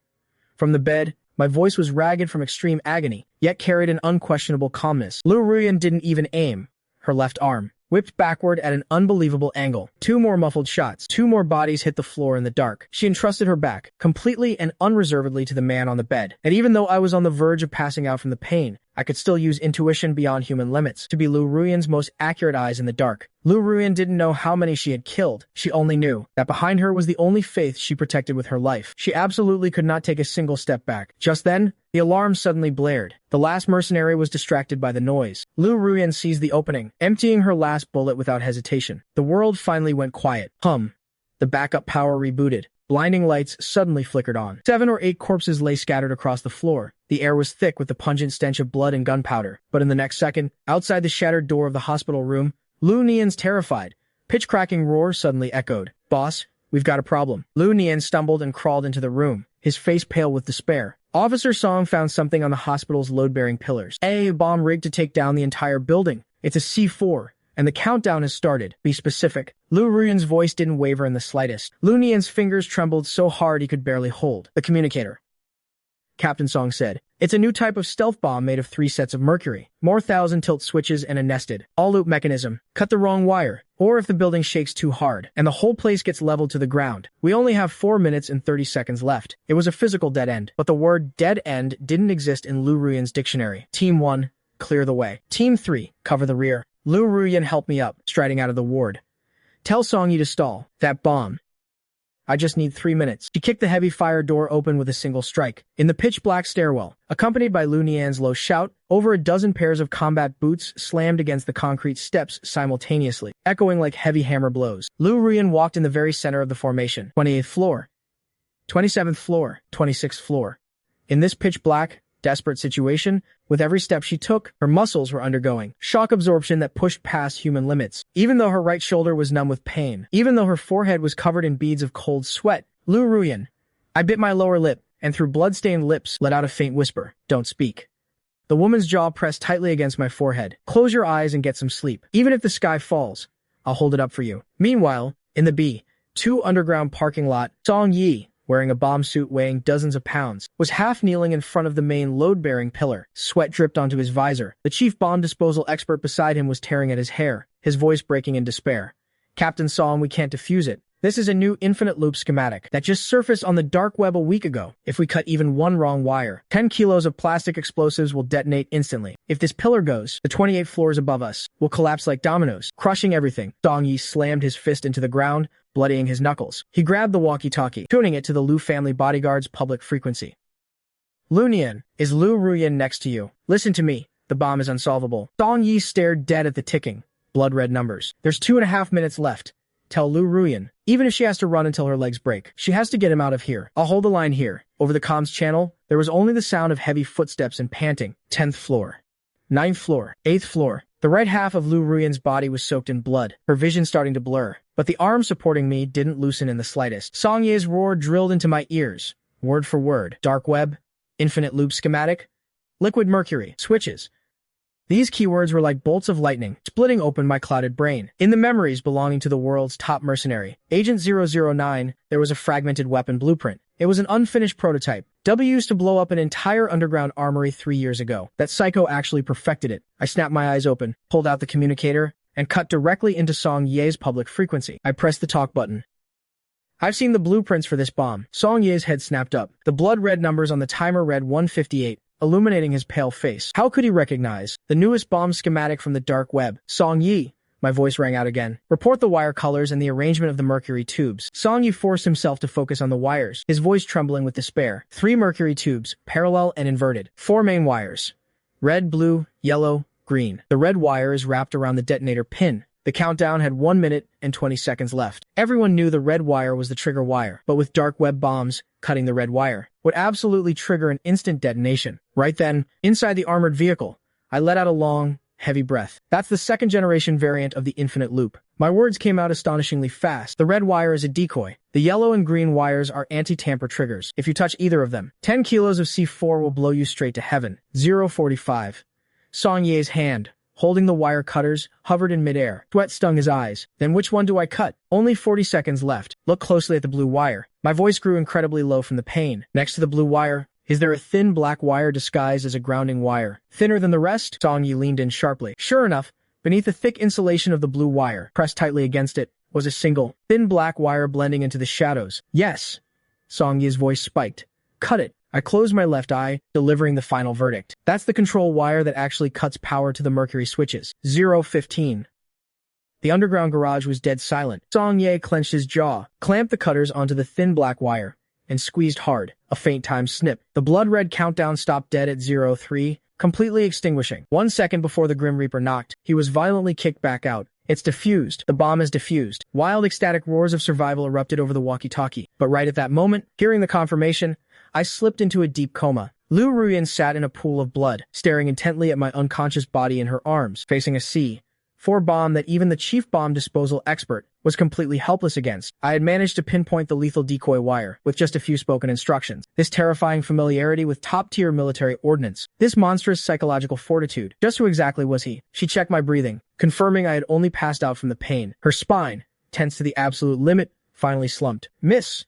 From the bed, my voice was ragged from extreme agony, yet carried an unquestionable calmness. Lu Ruyan didn't even aim. Her left arm whipped backward at an unbelievable angle. 2 more muffled shots. 2 more bodies hit the floor in the dark. She entrusted her back, completely and unreservedly, to the man on the bed. And even though I was on the verge of passing out from the pain, I could still use intuition beyond human limits to be Lu Ruyan's most accurate eyes in the dark. Lu Ruyan didn't know how many she had killed. She only knew that behind her was the only faith she protected with her life. She absolutely could not take a single step back. Just then, the alarm suddenly blared. The last mercenary was distracted by the noise. Lu Ruyan seized the opening, emptying her last bullet without hesitation. The world finally went quiet. The backup power rebooted. Blinding lights suddenly flickered on. 7 or 8 corpses lay scattered across the floor. The air was thick with the pungent stench of blood and gunpowder. But in the next second, outside the shattered door of the hospital room, Lu Nian's terrified, pitch-cracking roar suddenly echoed. "Boss, we've got a problem." Lu Nian stumbled and crawled into the room, his face pale with despair. Officer Song found something on the hospital's load-bearing pillars. A bomb rigged to take down the entire building. It's a C4. And the countdown has started. Be specific. Lu Ruyan's voice didn't waver in the slightest. Lu Nian's fingers trembled so hard he could barely hold the communicator. Captain Song said, "It's a new type of stealth bomb made of 3 sets of mercury, more 1,000-tilt switches and a nested, all-loop mechanism. Cut the wrong wire, or if the building shakes too hard, and the whole place gets leveled to the ground. We only have 4 minutes and 30 seconds left." It was a physical dead end, but the word dead end didn't exist in Lu Ruyan's dictionary. Team 1, clear the way. Team 3, cover the rear. Lu Ruyan helped me up, striding out of the ward. "Tell Song Yi to stall. That bomb. I just need 3 minutes." She kicked the heavy fire door open with a single strike. In the pitch-black stairwell, accompanied by Lu Nian's low shout, over a dozen pairs of combat boots slammed against the concrete steps simultaneously, echoing like heavy hammer blows. Lu Ruyan walked in the very center of the formation. 28th floor, 27th floor, 26th floor. In this pitch-black, desperate situation, with every step she took, her muscles were undergoing shock absorption that pushed past human limits. Even though her right shoulder was numb with pain, even though her forehead was covered in beads of cold sweat, Lu Ruyan, I bit my lower lip, and through blood-stained lips let out a faint whisper, "Don't speak." The woman's jaw pressed tightly against my forehead. "Close your eyes and get some sleep. Even if the sky falls, I'll hold it up for you." Meanwhile, in the B2 underground parking lot, Song Yi, wearing a bomb suit weighing dozens of pounds, was half-kneeling in front of the main load-bearing pillar. Sweat dripped onto his visor. The chief bomb disposal expert beside him was tearing at his hair, his voice breaking in despair. "Captain Song, we can't defuse it. This is a new infinite loop schematic that just surfaced on the dark web a week ago. If we cut even one wrong wire, 10 kilos of plastic explosives will detonate instantly. If this pillar goes, the 28 floors above us will collapse like dominoes, crushing everything." Song Yi slammed his fist into the ground, bloodying his knuckles. He grabbed the walkie-talkie, tuning it to the Lu family bodyguard's public frequency. "Lu Nian, is Lu Ruyan next to you? Listen to me. The bomb is unsolvable." Song Yi stared dead at the ticking, blood-red numbers. "There's 2.5 minutes left. Tell Lu Ruyan, even if she has to run until her legs break, she has to get him out of here. I'll hold the line here." Over the comms channel, there was only the sound of heavy footsteps and panting. 10th floor, 9th floor, 8th floor. The right half of Lu Ruyan's body was soaked in blood, her vision starting to blur. But the arm supporting me didn't loosen in the slightest. Song Ye's roar drilled into my ears, word for word. Dark web, infinite loop schematic, liquid mercury, switches. These keywords were like bolts of lightning, splitting open my clouded brain. In the memories belonging to the world's top mercenary, Agent 009, there was a fragmented weapon blueprint. It was an unfinished prototype. W used to blow up an entire underground armory 3 years ago. That psycho actually perfected it. I snapped my eyes open, pulled out the communicator, and cut directly into Song Ye's public frequency. I pressed the talk button. "I've seen the blueprints for this bomb." Song Ye's head snapped up. The blood-red numbers on the timer read 158, illuminating his pale face. How could he recognize the newest bomb schematic from the dark web? "Song Yi," my voice rang out again. "Report the wire colors and the arrangement of the mercury tubes." Song Yi forced himself to focus on the wires, his voice trembling with despair. 3 mercury tubes, parallel and inverted. 4 main wires. Red, blue, yellow, green. The red wire is wrapped around the detonator pin. The countdown had 1 minute and 20 seconds left. Everyone knew the red wire was the trigger wire, but with dark web bombs, cutting the red wire would absolutely trigger an instant detonation. Right then, inside the armored vehicle, I let out a long, heavy breath. That's the second-generation variant of the infinite loop. My words came out astonishingly fast. The red wire is a decoy. The yellow and green wires are anti-tamper triggers. If you touch either of them, 10 kilos of C4 will blow you straight to heaven. 045. Song Ye's hand, holding the wire cutters, hovered in midair. Sweat stung his eyes. Then which one do I cut? Only 40 seconds left. Look closely at the blue wire. My voice grew incredibly low from the pain. Next to the blue wire, is there a thin black wire disguised as a grounding wire? Thinner than the rest? Song Ye leaned in sharply. Sure enough, beneath the thick insulation of the blue wire, pressed tightly against it, was a single, thin black wire blending into the shadows. Yes! Song Ye's voice spiked. Cut it. I closed my left eye, delivering the final verdict. That's the control wire that actually cuts power to the mercury switches. 015. The underground garage was dead silent. Song Ye clenched his jaw, clamped the cutters onto the thin black wire, and squeezed hard. A faint time snip. The blood-red countdown stopped dead at 03, completely extinguishing. 1 second before the Grim Reaper knocked, he was violently kicked back out. It's defused. The bomb is defused. Wild ecstatic roars of survival erupted over the walkie-talkie. But right at that moment, hearing the confirmation, I slipped into a deep coma. Lu Ruyan sat in a pool of blood, staring intently at my unconscious body in her arms, facing a C4 bomb that even the chief bomb disposal expert was completely helpless against. I had managed to pinpoint the lethal decoy wire with just a few spoken instructions. This terrifying familiarity with top-tier military ordnance. This monstrous psychological fortitude. Just who exactly was he? She checked my breathing, confirming I had only passed out from the pain. Her spine, tense to the absolute limit, finally slumped. Miss!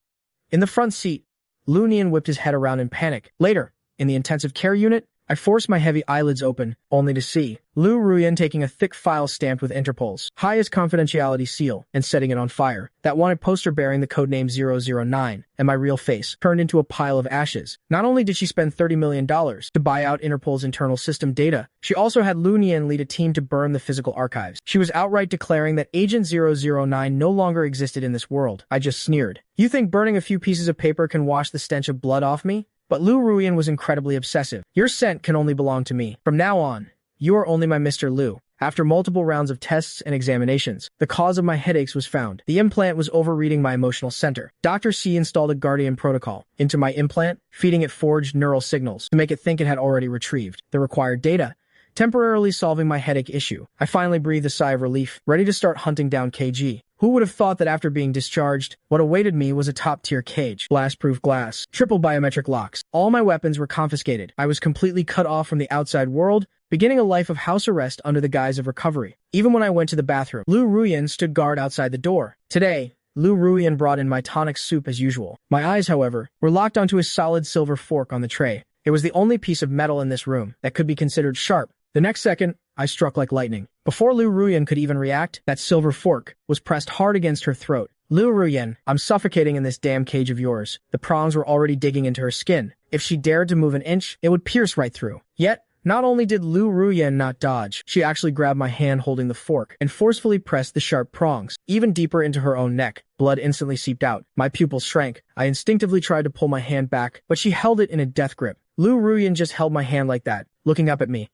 In the front seat, Lu Nian whipped his head around in panic. Later, in the intensive care unit, I forced my heavy eyelids open, only to see Lu Ruyan taking a thick file stamped with Interpol's highest confidentiality seal and setting it on fire. That wanted poster bearing the codename 009, and my real face turned into a pile of ashes. Not only did she spend $30 million to buy out Interpol's internal system data, she also had Lu Nian lead a team to burn the physical archives. She was outright declaring that Agent 009 no longer existed in this world. I just sneered. You think burning a few pieces of paper can wash the stench of blood off me? But Lu Ruyan was incredibly obsessive. Your scent can only belong to me. From now on, you are only my Mr. Lu. After multiple rounds of tests and examinations, the cause of my headaches was found. The implant was overreading my emotional center. Dr. C installed a Guardian protocol into my implant, feeding it forged neural signals to make it think it had already retrieved the required data, temporarily solving my headache issue. I finally breathed a sigh of relief, ready to start hunting down KG. Who would have thought that after being discharged, what awaited me was a top-tier cage, blast-proof glass, triple biometric locks. All my weapons were confiscated. I was completely cut off from the outside world, beginning a life of house arrest under the guise of recovery. Even when I went to the bathroom, Lu Ruyan stood guard outside the door. Today, Lu Ruyan brought in my tonic soup as usual. My eyes, however, were locked onto a solid silver fork on the tray. It was the only piece of metal in this room that could be considered sharp. The next second, I struck like lightning. Before Lu Ruyan could even react, that silver fork was pressed hard against her throat. Lu Ruyan, I'm suffocating in this damn cage of yours. The prongs were already digging into her skin. If she dared to move an inch, it would pierce right through. Yet, not only did Lu Ruyan not dodge, she actually grabbed my hand holding the fork and forcefully pressed the sharp prongs even deeper into her own neck. Blood instantly seeped out. My pupils shrank. I instinctively tried to pull my hand back, but she held it in a death grip. Lu Ruyan just held my hand like that, looking up at me.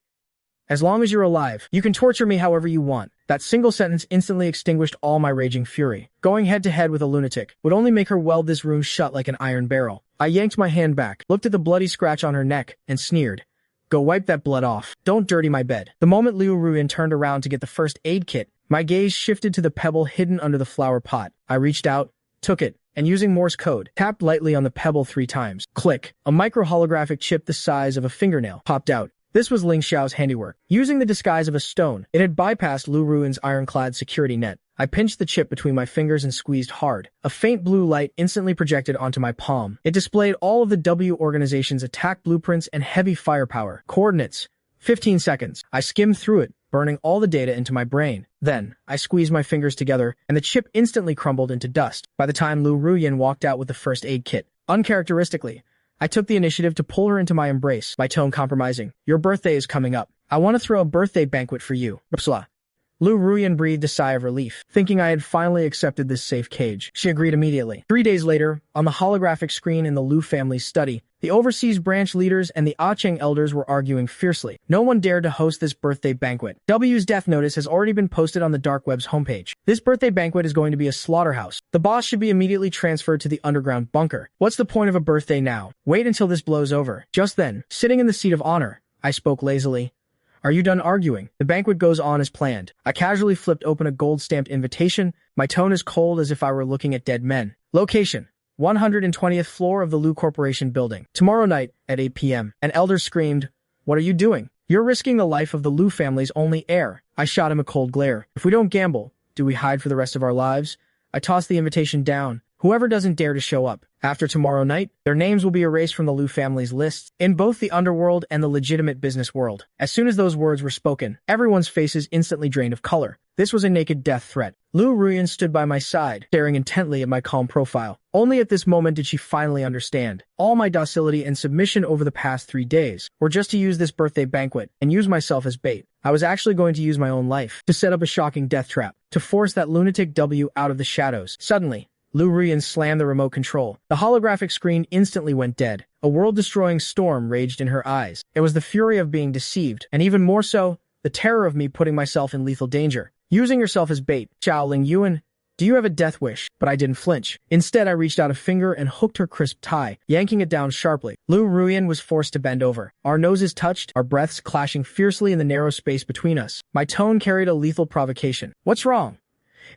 As long as you're alive, you can torture me however you want. That single sentence instantly extinguished all my raging fury. Going head-to-head with a lunatic would only make her weld this room shut like an iron barrel. I yanked my hand back, looked at the bloody scratch on her neck, and sneered. Go wipe that blood off. Don't dirty my bed. The moment Liu Ruyan turned around to get the first aid kit, my gaze shifted to the pebble hidden under the flower pot. I reached out, took it, and using Morse code, tapped lightly on the pebble 3 times. Click. A micro-holographic chip the size of a fingernail popped out. This was Ling Xiao's handiwork. Using the disguise of a stone, it had bypassed Lu Ruyan's ironclad security net. I pinched the chip between my fingers and squeezed hard. A faint blue light instantly projected onto my palm. It displayed all of the W organization's attack blueprints and heavy firepower. Coordinates. 15 seconds. I skimmed through it, burning all the data into my brain. Then, I squeezed my fingers together, and the chip instantly crumbled into dust. By the time Lu Ruyan walked out with the first aid kit, uncharacteristically, I took the initiative to pull her into my embrace, my tone compromising. Your birthday is coming up. I want to throw a birthday banquet for you. Upsala. Lu Ruyan breathed a sigh of relief, thinking I had finally accepted this safe cage. She agreed immediately. 3 days later, on the holographic screen in the Lu family's study, the overseas branch leaders and the Acheng elders were arguing fiercely. No one dared to host this birthday banquet. W's death notice has already been posted on the dark web's homepage. This birthday banquet is going to be a slaughterhouse. The boss should be immediately transferred to the underground bunker. What's the point of a birthday now? Wait until this blows over. Just then, sitting in the seat of honor, I spoke lazily. Are you done arguing? The banquet goes on as planned. I casually flipped open a gold-stamped invitation. My tone is cold as if I were looking at dead men. Location: 120th floor of the Lu Corporation building. Tomorrow night at 8 p.m. An elder screamed, "What are you doing? You're risking the life of the Lu family's only heir." I shot him a cold glare. If we don't gamble, do we hide for the rest of our lives? I tossed the invitation down. Whoever doesn't dare to show up after tomorrow night, their names will be erased from the Lu family's lists in both the underworld and the legitimate business world. As soon as those words were spoken, everyone's faces instantly drained of color. This was a naked death threat. Lu Ruyan stood by my side, staring intently at my calm profile. Only at this moment did she finally understand. All my docility and submission over the past 3 days were just to use this birthday banquet and use myself as bait. I was actually going to use my own life to set up a shocking death trap, to force that lunatic W out of the shadows. Suddenly, Lu Ruyan slammed the remote control. The holographic screen instantly went dead. A world-destroying storm raged in her eyes. It was the fury of being deceived, and even more so, the terror of me putting myself in lethal danger. Using yourself as bait, Xiao Ling Yuan, do you have a death wish? But I didn't flinch. Instead, I reached out a finger and hooked her crisp tie, yanking it down sharply. Lu Ruyan was forced to bend over. Our noses touched, our breaths clashing fiercely in the narrow space between us. My tone carried a lethal provocation. What's wrong?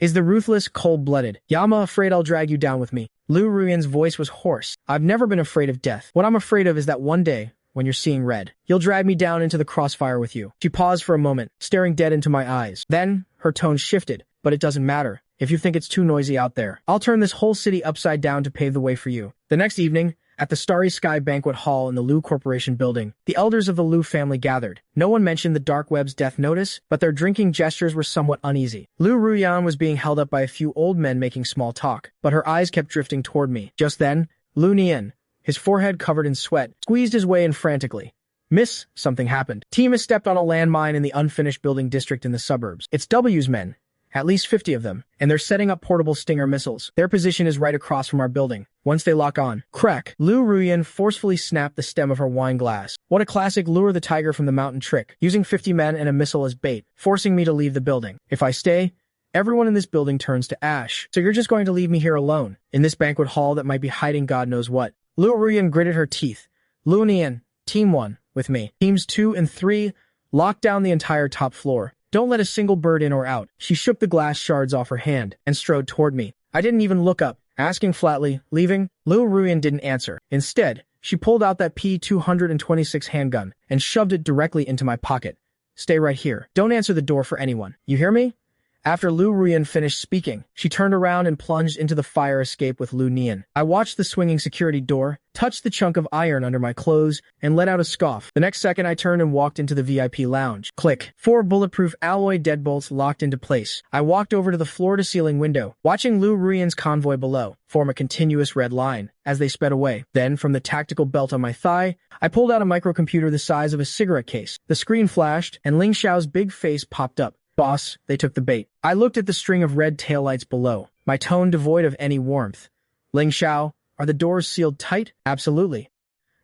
Is the ruthless, cold-blooded Yama afraid I'll drag you down with me? Lu Ruyan's voice was hoarse. I've never been afraid of death. What I'm afraid of is that one day, when you're seeing red, you'll drag me down into the crossfire with you. She paused for a moment, staring dead into my eyes. Then, her tone shifted. But it doesn't matter. If you think it's too noisy out there, I'll turn this whole city upside down to pave the way for you. The next evening, at the Starry Sky Banquet Hall in the Lu Corporation building, the elders of the Lu family gathered. No one mentioned the dark web's death notice, but their drinking gestures were somewhat uneasy. Lu Ruyan was being held up by a few old men making small talk, but her eyes kept drifting toward me. Just then, Lu Nian, his forehead covered in sweat, squeezed his way in frantically. Miss, something happened. Team has stepped on a landmine in the unfinished building district in the suburbs. It's W's men. At least 50 of them, and they're setting up portable Stinger missiles. Their position is right across from our building. Once they lock on, crack, Lu Ruyan forcefully snapped the stem of her wine glass. What a classic lure the tiger from the mountain trick, using 50 men and a missile as bait, forcing me to leave the building. If I stay, everyone in this building turns to ash. So you're just going to leave me here alone, in this banquet hall that might be hiding God knows what. Lu Ruyan gritted her teeth. Lu Nian, Team 1, with me. Teams 2 and 3, lock down the entire top floor. Don't let a single bird in or out. She shook the glass shards off her hand and strode toward me. I didn't even look up, asking flatly, leaving? Lu Ruyan didn't answer. Instead, she pulled out that P-226 handgun and shoved it directly into my pocket. Stay right here. Don't answer the door for anyone. You hear me? After Lu Ruyan finished speaking, she turned around and plunged into the fire escape with Lu Nian. I watched the swinging security door, touched the chunk of iron under my clothes, and let out a scoff. The next second, I turned and walked into the VIP lounge. Click. 4 bulletproof alloy deadbolts locked into place. I walked over to the floor-to-ceiling window, watching Lu Ruyan's convoy below form a continuous red line as they sped away. Then, from the tactical belt on my thigh, I pulled out a microcomputer the size of a cigarette case. The screen flashed, and Ling Xiao's big face popped up. Boss, they took the bait. I looked at the string of red taillights below, my tone devoid of any warmth. Ling Xiao, are the doors sealed tight? Absolutely.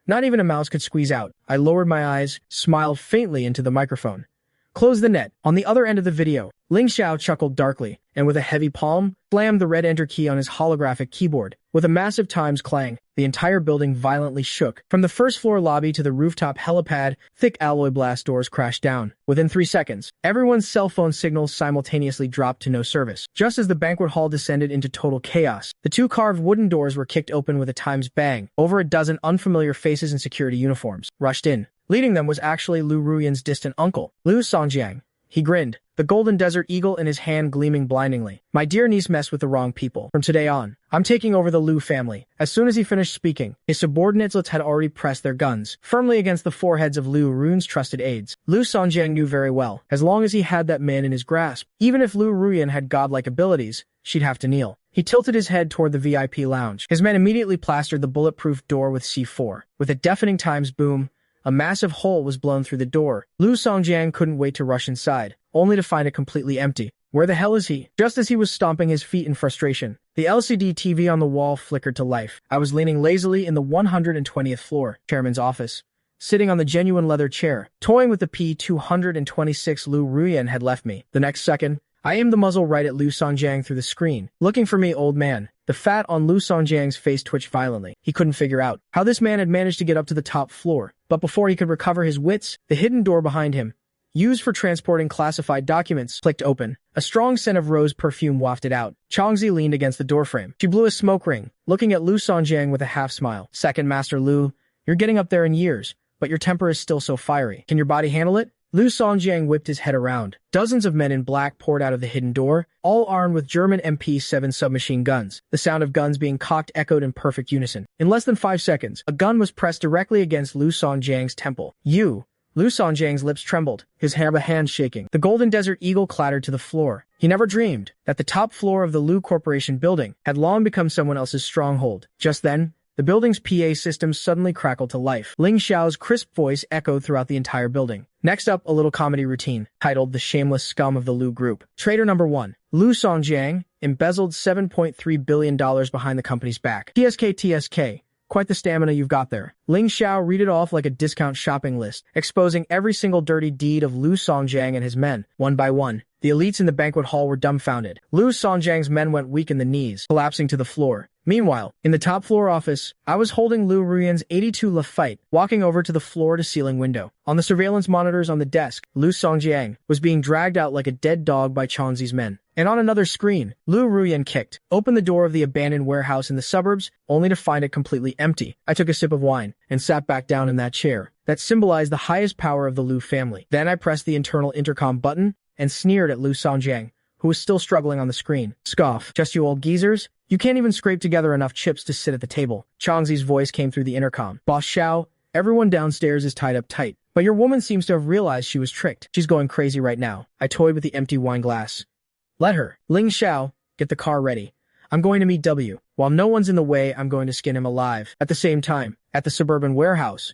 Not even a mouse could squeeze out. I lowered my eyes, smiled faintly into the microphone. Close the net. On the other end of the video, Ling Xiao chuckled darkly, and with a heavy palm, slammed the red enter key on his holographic keyboard. With a massive Times clang, the entire building violently shook. From the first-floor lobby to the rooftop helipad, thick alloy blast doors crashed down. Within 3 seconds, everyone's cell phone signals simultaneously dropped to no service. Just as the banquet hall descended into total chaos, the 2 carved wooden doors were kicked open with a Times bang. Over a dozen unfamiliar faces in security uniforms rushed in. Leading them was actually Lu Ruyan's distant uncle, Lu Songjiang. He grinned, the golden desert eagle in his hand gleaming blindingly. My dear niece messed with the wrong people. From today on, I'm taking over the Lu family. As soon as he finished speaking, his subordinates had already pressed their guns firmly against the foreheads of Lu Ruyan's trusted aides. Lu Songjiang knew very well, as long as he had that man in his grasp, even if Lu Ruyan had godlike abilities, she'd have to kneel. He tilted his head toward the VIP lounge. His men immediately plastered the bulletproof door with C4. With a deafening Times boom, a massive hole was blown through the door. Lu Songjiang couldn't wait to rush inside, only to find it completely empty. Where the hell is he? Just as he was stomping his feet in frustration, the LCD TV on the wall flickered to life. I was leaning lazily in the 120th floor, chairman's office, sitting on the genuine leather chair, toying with the P-226 Lu Ruyan had left me. The next second, I aimed the muzzle right at Lu Songjiang through the screen. Looking for me, old man. The fat on Lu Songjiang's face twitched violently. He couldn't figure out how this man had managed to get up to the top floor. But before he could recover his wits, the hidden door behind him used for transporting classified documents, clicked open. A strong scent of rose perfume wafted out. Changzi leaned against the doorframe. She blew a smoke ring, looking at Lu Songjiang with a half-smile. Second Master Lu, you're getting up there in years, but your temper is still so fiery. Can your body handle it? Lu Songjiang whipped his head around. Dozens of men in black poured out of the hidden door, all armed with German MP-7 submachine guns. The sound of guns being cocked echoed in perfect unison. In less than 5 seconds, a gun was pressed directly against Lu Songjiang's temple. You! Lu Songjiang's lips trembled, his hand shaking. The Golden Desert Eagle clattered to the floor. He never dreamed that the top floor of the Lu Corporation building had long become someone else's stronghold. Just then, the building's PA system suddenly crackled to life. Ling Xiao's crisp voice echoed throughout the entire building. Next up, a little comedy routine, titled The Shameless Scum of the Lu Group. Traitor number 1. Lu Songjiang embezzled $7.3 billion behind the company's back. TSK. Quite the stamina you've got there. Ling Xiao read it off like a discount shopping list, exposing every single dirty deed of Lu Songjiang and his men. One by one, the elites in the banquet hall were dumbfounded. Lu Songjiang's men went weak in the knees, collapsing to the floor. Meanwhile, in the top floor office, I was holding Lu Ruyan's 82 Lafite, walking over to the floor-to-ceiling window. On the surveillance monitors on the desk, Lu Songjiang was being dragged out like a dead dog by Changzi's men. And on another screen, Lu Ruyan kicked open the door of the abandoned warehouse in the suburbs, only to find it completely empty. I took a sip of wine and sat back down in that chair that symbolized the highest power of the Lu family. Then I pressed the internal intercom button and sneered at Lu Songjiang, who was still struggling on the screen. Scoff. Just you old geezers? You can't even scrape together enough chips to sit at the table. Changzi's voice came through the intercom. Boss Xiao, everyone downstairs is tied up tight. But your woman seems to have realized she was tricked. She's going crazy right now. I toyed with the empty wine glass. Let her. Ling Xiao, get the car ready. I'm going to meet W. While no one's in the way, I'm going to skin him alive. At the same time, at the suburban warehouse,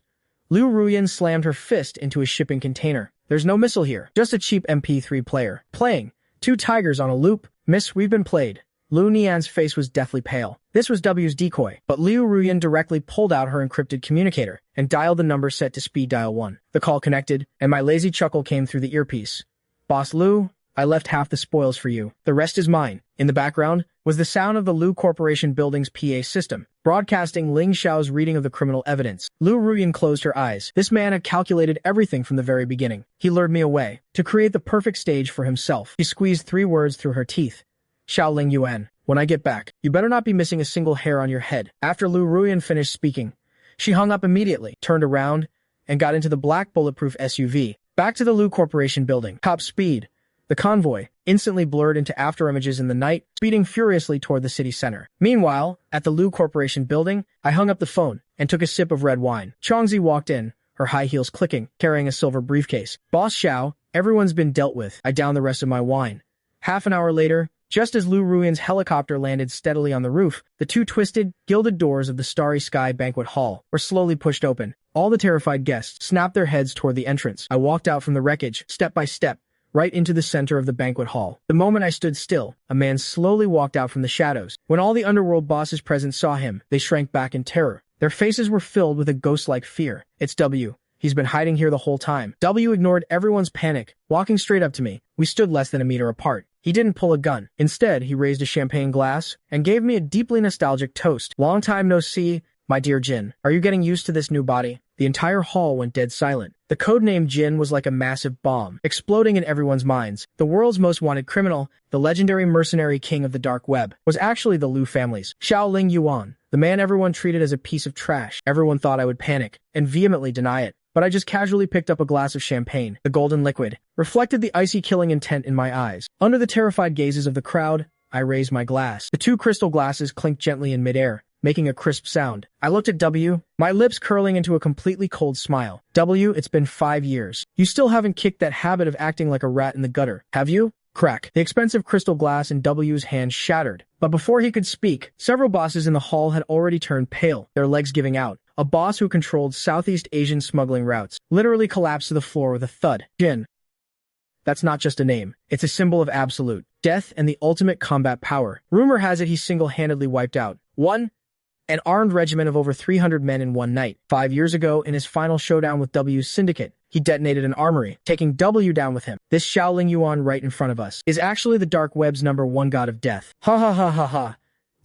Lu Ruyan slammed her fist into a shipping container. There's no missile here, just a cheap MP3 player. Playing. 2 tigers on a loop. Miss, we've been played. Lu Nian's face was deathly pale. This was W's decoy, but Liu Ruyan directly pulled out her encrypted communicator and dialed the number set to speed dial 1. The call connected, and my lazy chuckle came through the earpiece. Boss Lu, I left half the spoils for you. The rest is mine. In the background was the sound of the Lu Corporation building's PA system, broadcasting Ling Xiao's reading of the criminal evidence. Lu Ruyan closed her eyes. This man had calculated everything from the very beginning. He lured me away to create the perfect stage for himself. He squeezed 3 words through her teeth. Xiaoling Yuan, when I get back, you better not be missing a single hair on your head. After Lu Ruyan finished speaking, she hung up immediately, turned around, and got into the black bulletproof SUV. Back to the Lu Corporation building. Top speed. The convoy instantly blurred into afterimages in the night, speeding furiously toward the city center. Meanwhile, at the Lu Corporation building, I hung up the phone and took a sip of red wine. Changzi walked in, her high heels clicking, carrying a silver briefcase. Boss Xiao, everyone's been dealt with. I downed the rest of my wine. Half an hour later, just as Lu Ruyan's helicopter landed steadily on the roof, the 2 twisted, gilded doors of the Starry Sky banquet hall were slowly pushed open. All the terrified guests snapped their heads toward the entrance. I walked out from the wreckage, step by step, right into the center of the banquet hall. The moment I stood still, a man slowly walked out from the shadows. When all the underworld bosses present saw him, they shrank back in terror. Their faces were filled with a ghost-like fear. It's W. He's been hiding here the whole time. W ignored everyone's panic, walking straight up to me. We stood less than a meter apart. He didn't pull a gun. Instead, he raised a champagne glass and gave me a deeply nostalgic toast. Long time no see, my dear Jin. Are you getting used to this new body? The entire hall went dead silent. The codename Jin was like a massive bomb, exploding in everyone's minds. The world's most wanted criminal, the legendary mercenary king of the dark web, was actually the Lu family's Xiaoling Yuan, the man everyone treated as a piece of trash. Everyone thought I would panic and vehemently deny it, but I just casually picked up a glass of champagne. The golden liquid reflected the icy killing intent in my eyes. Under the terrified gazes of the crowd, I raised my glass. The 2 crystal glasses clinked gently in midair, making a crisp sound. I looked at W, my lips curling into a completely cold smile. W, it's been 5 years. You still haven't kicked that habit of acting like a rat in the gutter, have you? Crack. The expensive crystal glass in W's hand shattered. But before he could speak, several bosses in the hall had already turned pale, their legs giving out. A boss who controlled Southeast Asian smuggling routes literally collapsed to the floor with a thud. Jin. That's not just a name. It's a symbol of absolute death and the ultimate combat power. Rumor has it he single-handedly wiped out an armed regiment of over 300 men in one night. 5 years ago, in his final showdown with W's syndicate, he detonated an armory, taking W down with him. This Xiaoling Yuan right in front of us is actually the dark web's #1 god of death. Ha ha ha ha ha.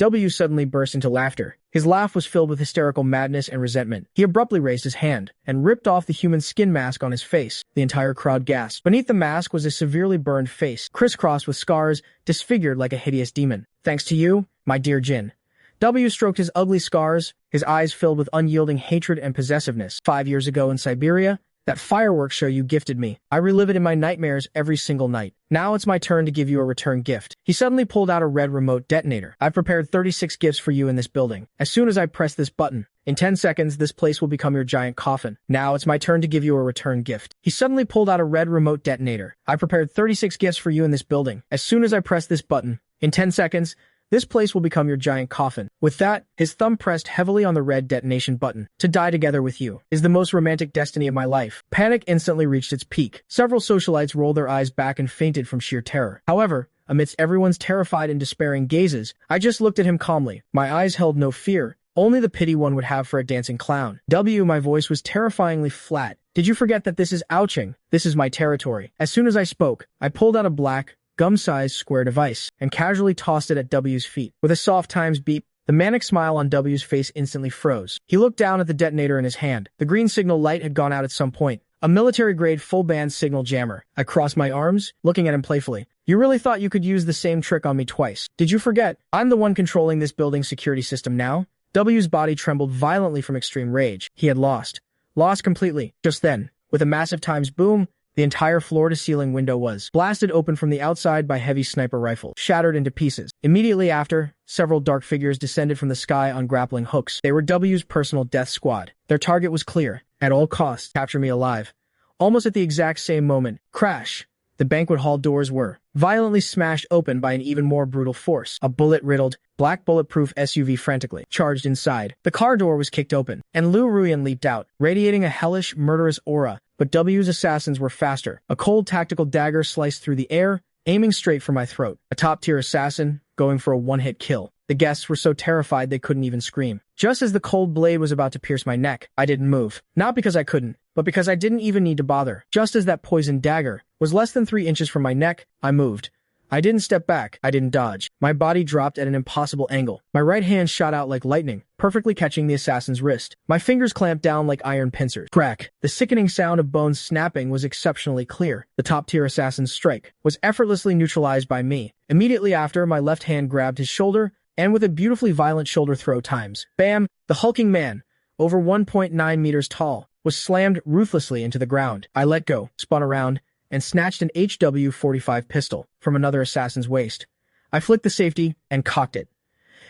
W suddenly burst into laughter. His laugh was filled with hysterical madness and resentment. He abruptly raised his hand and ripped off the human skin mask on his face. The entire crowd gasped. Beneath the mask was a severely burned face, crisscrossed with scars, disfigured like a hideous demon. Thanks to you, my dear Jin. W stroked his ugly scars, his eyes filled with unyielding hatred and possessiveness. 5 years ago in Siberia, that fireworks show you gifted me. I relive it in my nightmares every single night. Now it's my turn to give you a return gift. He suddenly pulled out a red remote detonator. I've prepared 36 gifts for you in this building. As soon as I press this button, in 10 seconds, this place will become your giant coffin. Now it's my turn to give you a return gift. He suddenly pulled out a red remote detonator. I prepared 36 gifts for you in this building. As soon as I press this button, in 10 seconds, this place will become your giant coffin. With that, his thumb pressed heavily on the red detonation button. To die together with you is the most romantic destiny of my life. Panic instantly reached its peak. Several socialites rolled their eyes back and fainted from sheer terror. However, amidst everyone's terrified and despairing gazes, I just looked at him calmly. My eyes held no fear, only the pity one would have for a dancing clown. My voice was terrifyingly flat. Did you forget that this is ouching? This is my territory. As soon as I spoke, I pulled out a black, gum-sized square device and casually tossed it at W's feet. With a soft times beep, the manic smile on W's face instantly froze. He looked down at the detonator in his hand. The green signal light had gone out at some point. A military-grade full-band signal jammer. I crossed my arms, looking at him playfully. You really thought you could use the same trick on me twice. Did you forget? I'm the one controlling this building's security system now. W's body trembled violently from extreme rage. He had lost. Lost completely. Just then, with a massive times boom, the entire floor-to-ceiling window was blasted open from the outside by heavy sniper rifle, shattered into pieces. Immediately after, several dark figures descended from the sky on grappling hooks. They were W's personal death squad. Their target was clear. At all costs, capture me alive. Almost at the exact same moment, crash! The banquet hall doors were violently smashed open by an even more brutal force. A bullet-riddled, black bulletproof SUV frantically charged inside. The car door was kicked open, and Lu Ruyan leaped out, radiating a hellish, murderous aura. But W's assassins were faster. A cold tactical dagger sliced through the air, aiming straight for my throat. A top-tier assassin, going for a one-hit kill. The guests were so terrified they couldn't even scream. Just as the cold blade was about to pierce my neck, I didn't move. Not because I couldn't, but because I didn't even need to bother. Just as that poisoned dagger was less than 3 inches from my neck, I moved. I didn't step back. I didn't dodge. My body dropped at an impossible angle. My right hand shot out like lightning, perfectly catching the assassin's wrist. My fingers clamped down like iron pincers. Crack. The sickening sound of bones snapping was exceptionally clear. The top-tier assassin's strike was effortlessly neutralized by me. Immediately after, my left hand grabbed his shoulder, and with a beautifully violent shoulder throw times, bam, the hulking man, over 1.9 meters tall, was slammed ruthlessly into the ground. I let go, spun around, and snatched an HW-45 pistol from another assassin's waist. I flicked the safety and cocked it.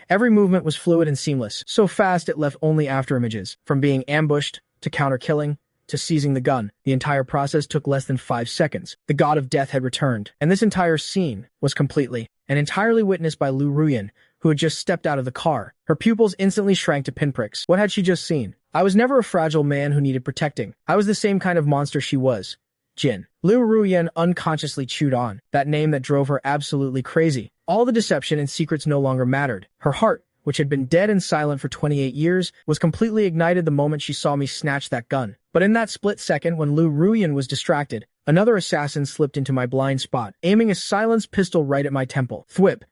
Every movement was fluid and seamless, so fast it left only afterimages. From being ambushed, to counter-killing, to seizing the gun, the entire process took less than 5 seconds. The god of death had returned, and this entire scene was completely and entirely witnessed by Lu Ruyan, who had just stepped out of the car. Her pupils instantly shrank to pinpricks. What had she just seen? I was never a fragile man who needed protecting. I was the same kind of monster she was. Jin. Lu Ruyan unconsciously chewed on that name that drove her absolutely crazy. All the deception and secrets no longer mattered. Her heart, which had been dead and silent for 28 years, was completely ignited the moment she saw me snatch that gun. But in that split second when Lu Ruyan was distracted, another assassin slipped into my blind spot, aiming a silenced pistol right at my temple. Thwip.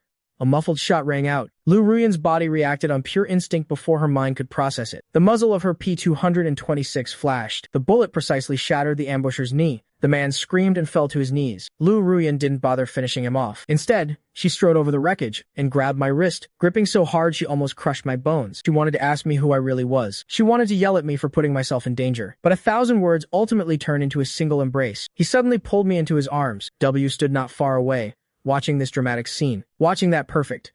A muffled shot rang out. Lu Ruyan's body reacted on pure instinct before her mind could process it. The muzzle of her P226 flashed. The bullet precisely shattered the ambusher's knee. The man screamed and fell to his knees. Lu Ruyan didn't bother finishing him off. Instead, she strode over the wreckage and grabbed my wrist, gripping so hard she almost crushed my bones. She wanted to ask me who I really was. She wanted to yell at me for putting myself in danger. But 1,000 words ultimately turned into a single embrace. He suddenly pulled me into his arms. W stood not far away, watching this dramatic scene, watching that perfect,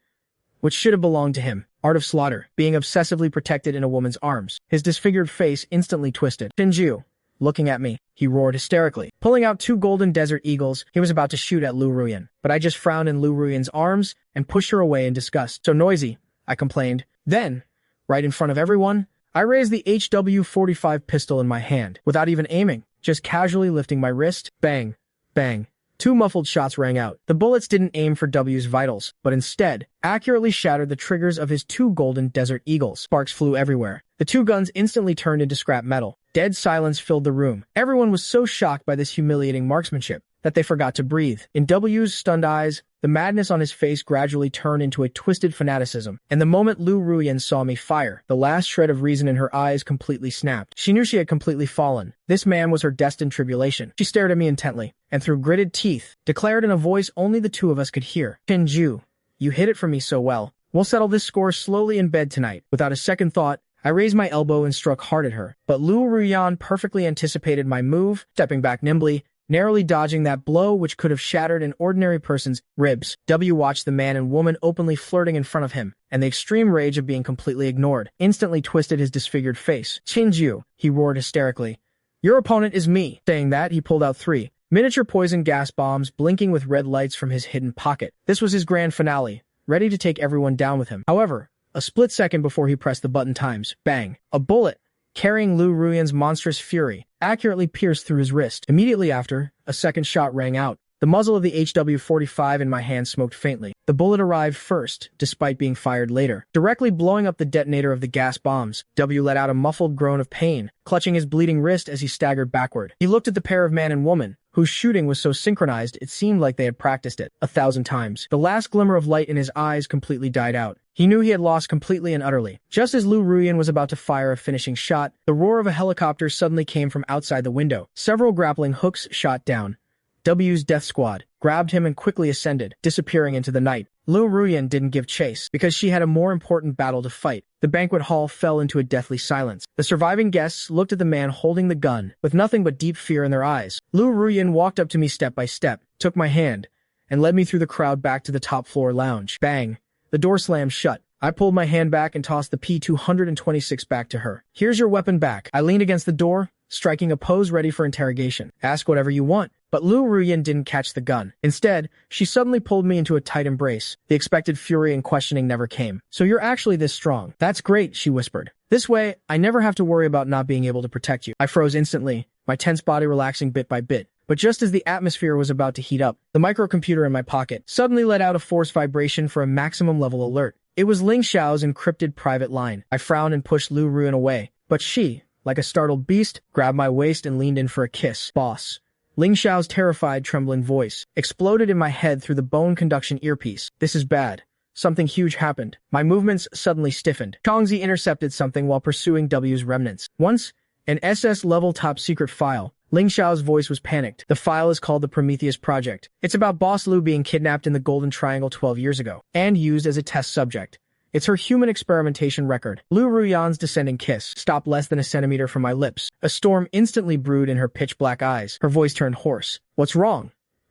which should have belonged to him, art of slaughter, being obsessively protected in a woman's arms. His disfigured face instantly twisted. Shinju, looking at me, he roared hysterically. Pulling out 2 golden desert eagles, he was about to shoot at Lu Ruyan, but I just frowned in Lu Ruyan's arms and pushed her away in disgust. So noisy, I complained. Then, right in front of everyone, I raised the HW-45 pistol in my hand, without even aiming, just casually lifting my wrist. Bang, bang. 2 muffled shots rang out. The bullets didn't aim for W's vitals, but instead, accurately shattered the triggers of his 2 golden desert eagles. Sparks flew everywhere. The 2 guns instantly turned into scrap metal. Dead silence filled the room. Everyone was so shocked by this humiliating marksmanship. that they forgot to breathe. In W's stunned eyes, the madness on his face gradually turned into a twisted fanaticism, and the moment Lu Ruyan saw me fire, the last shred of reason in her eyes completely snapped. She knew she had completely fallen. This man was her destined tribulation. She stared at me intently, and through gritted teeth, declared in a voice only the two of us could hear, "Chinju, you hit it for me so well. We'll settle this score slowly in bed tonight." Without a second thought, I raised my elbow and struck hard at her, but Lu Ruyan perfectly anticipated my move, stepping back nimbly, narrowly dodging that blow which could have shattered an ordinary person's ribs. W watched the man and woman openly flirting in front of him, and the extreme rage of being completely ignored instantly twisted his disfigured face. "Chinju," he roared hysterically. "Your opponent is me." Saying that, he pulled out 3 miniature poison gas bombs blinking with red lights from his hidden pocket. This was his grand finale, ready to take everyone down with him. However, a split second before he pressed the button times, bang, a bullet, carrying Lu Ruyan's monstrous fury, accurately pierced through his wrist. Immediately after, a second shot rang out. The muzzle of the HW-45 in my hand smoked faintly. The bullet arrived first, despite being fired later, directly blowing up the detonator of the gas bombs. W let out a muffled groan of pain, clutching his bleeding wrist as he staggered backward. He looked at the pair of man and woman, whose shooting was so synchronized it seemed like they had practiced it 1,000 times. The last glimmer of light in his eyes completely died out. He knew he had lost completely and utterly. Just as Lu Ruyan was about to fire a finishing shot, the roar of a helicopter suddenly came from outside the window. Several grappling hooks shot down. W's death squad grabbed him and quickly ascended, disappearing into the night. Lu Ruyan didn't give chase, because she had a more important battle to fight. The banquet hall fell into a deathly silence. The surviving guests looked at the man holding the gun, with nothing but deep fear in their eyes. Lu Ruyan walked up to me step by step, took my hand, and led me through the crowd back to the top floor lounge. Bang! The door slammed shut. I pulled my hand back and tossed the P-226 back to her. "Here's your weapon back." I leaned against the door, striking a pose ready for interrogation. "Ask whatever you want." But Lu Ruyan didn't catch the gun. Instead, she suddenly pulled me into a tight embrace. The expected fury and questioning never came. "So you're actually this strong." "That's great," she whispered. "This way, I never have to worry about not being able to protect you." I froze instantly, my tense body relaxing bit by bit. But just as the atmosphere was about to heat up, the microcomputer in my pocket suddenly let out a force vibration for a maximum level alert. It was Ling Xiao's encrypted private line. I frowned and pushed Lu Ruyan away, but she, like a startled beast, grabbed my waist and leaned in for a kiss. "Boss." Ling Xiao's terrified, trembling voice exploded in my head through the bone conduction earpiece. "This is bad. Something huge happened." My movements suddenly stiffened. Chongzi intercepted something while pursuing W's remnants. Once, an SS-level top-secret file. Ling Xiao's voice was panicked. "The file is called the Prometheus Project. It's about Boss Lu being kidnapped in the Golden Triangle 12 years ago, and used as a test subject. It's her human experimentation record." Lu Ruyan's descending kiss stopped less than a centimeter from my lips. A storm instantly brewed in her pitch-black eyes. Her voice turned hoarse. "What's wrong?"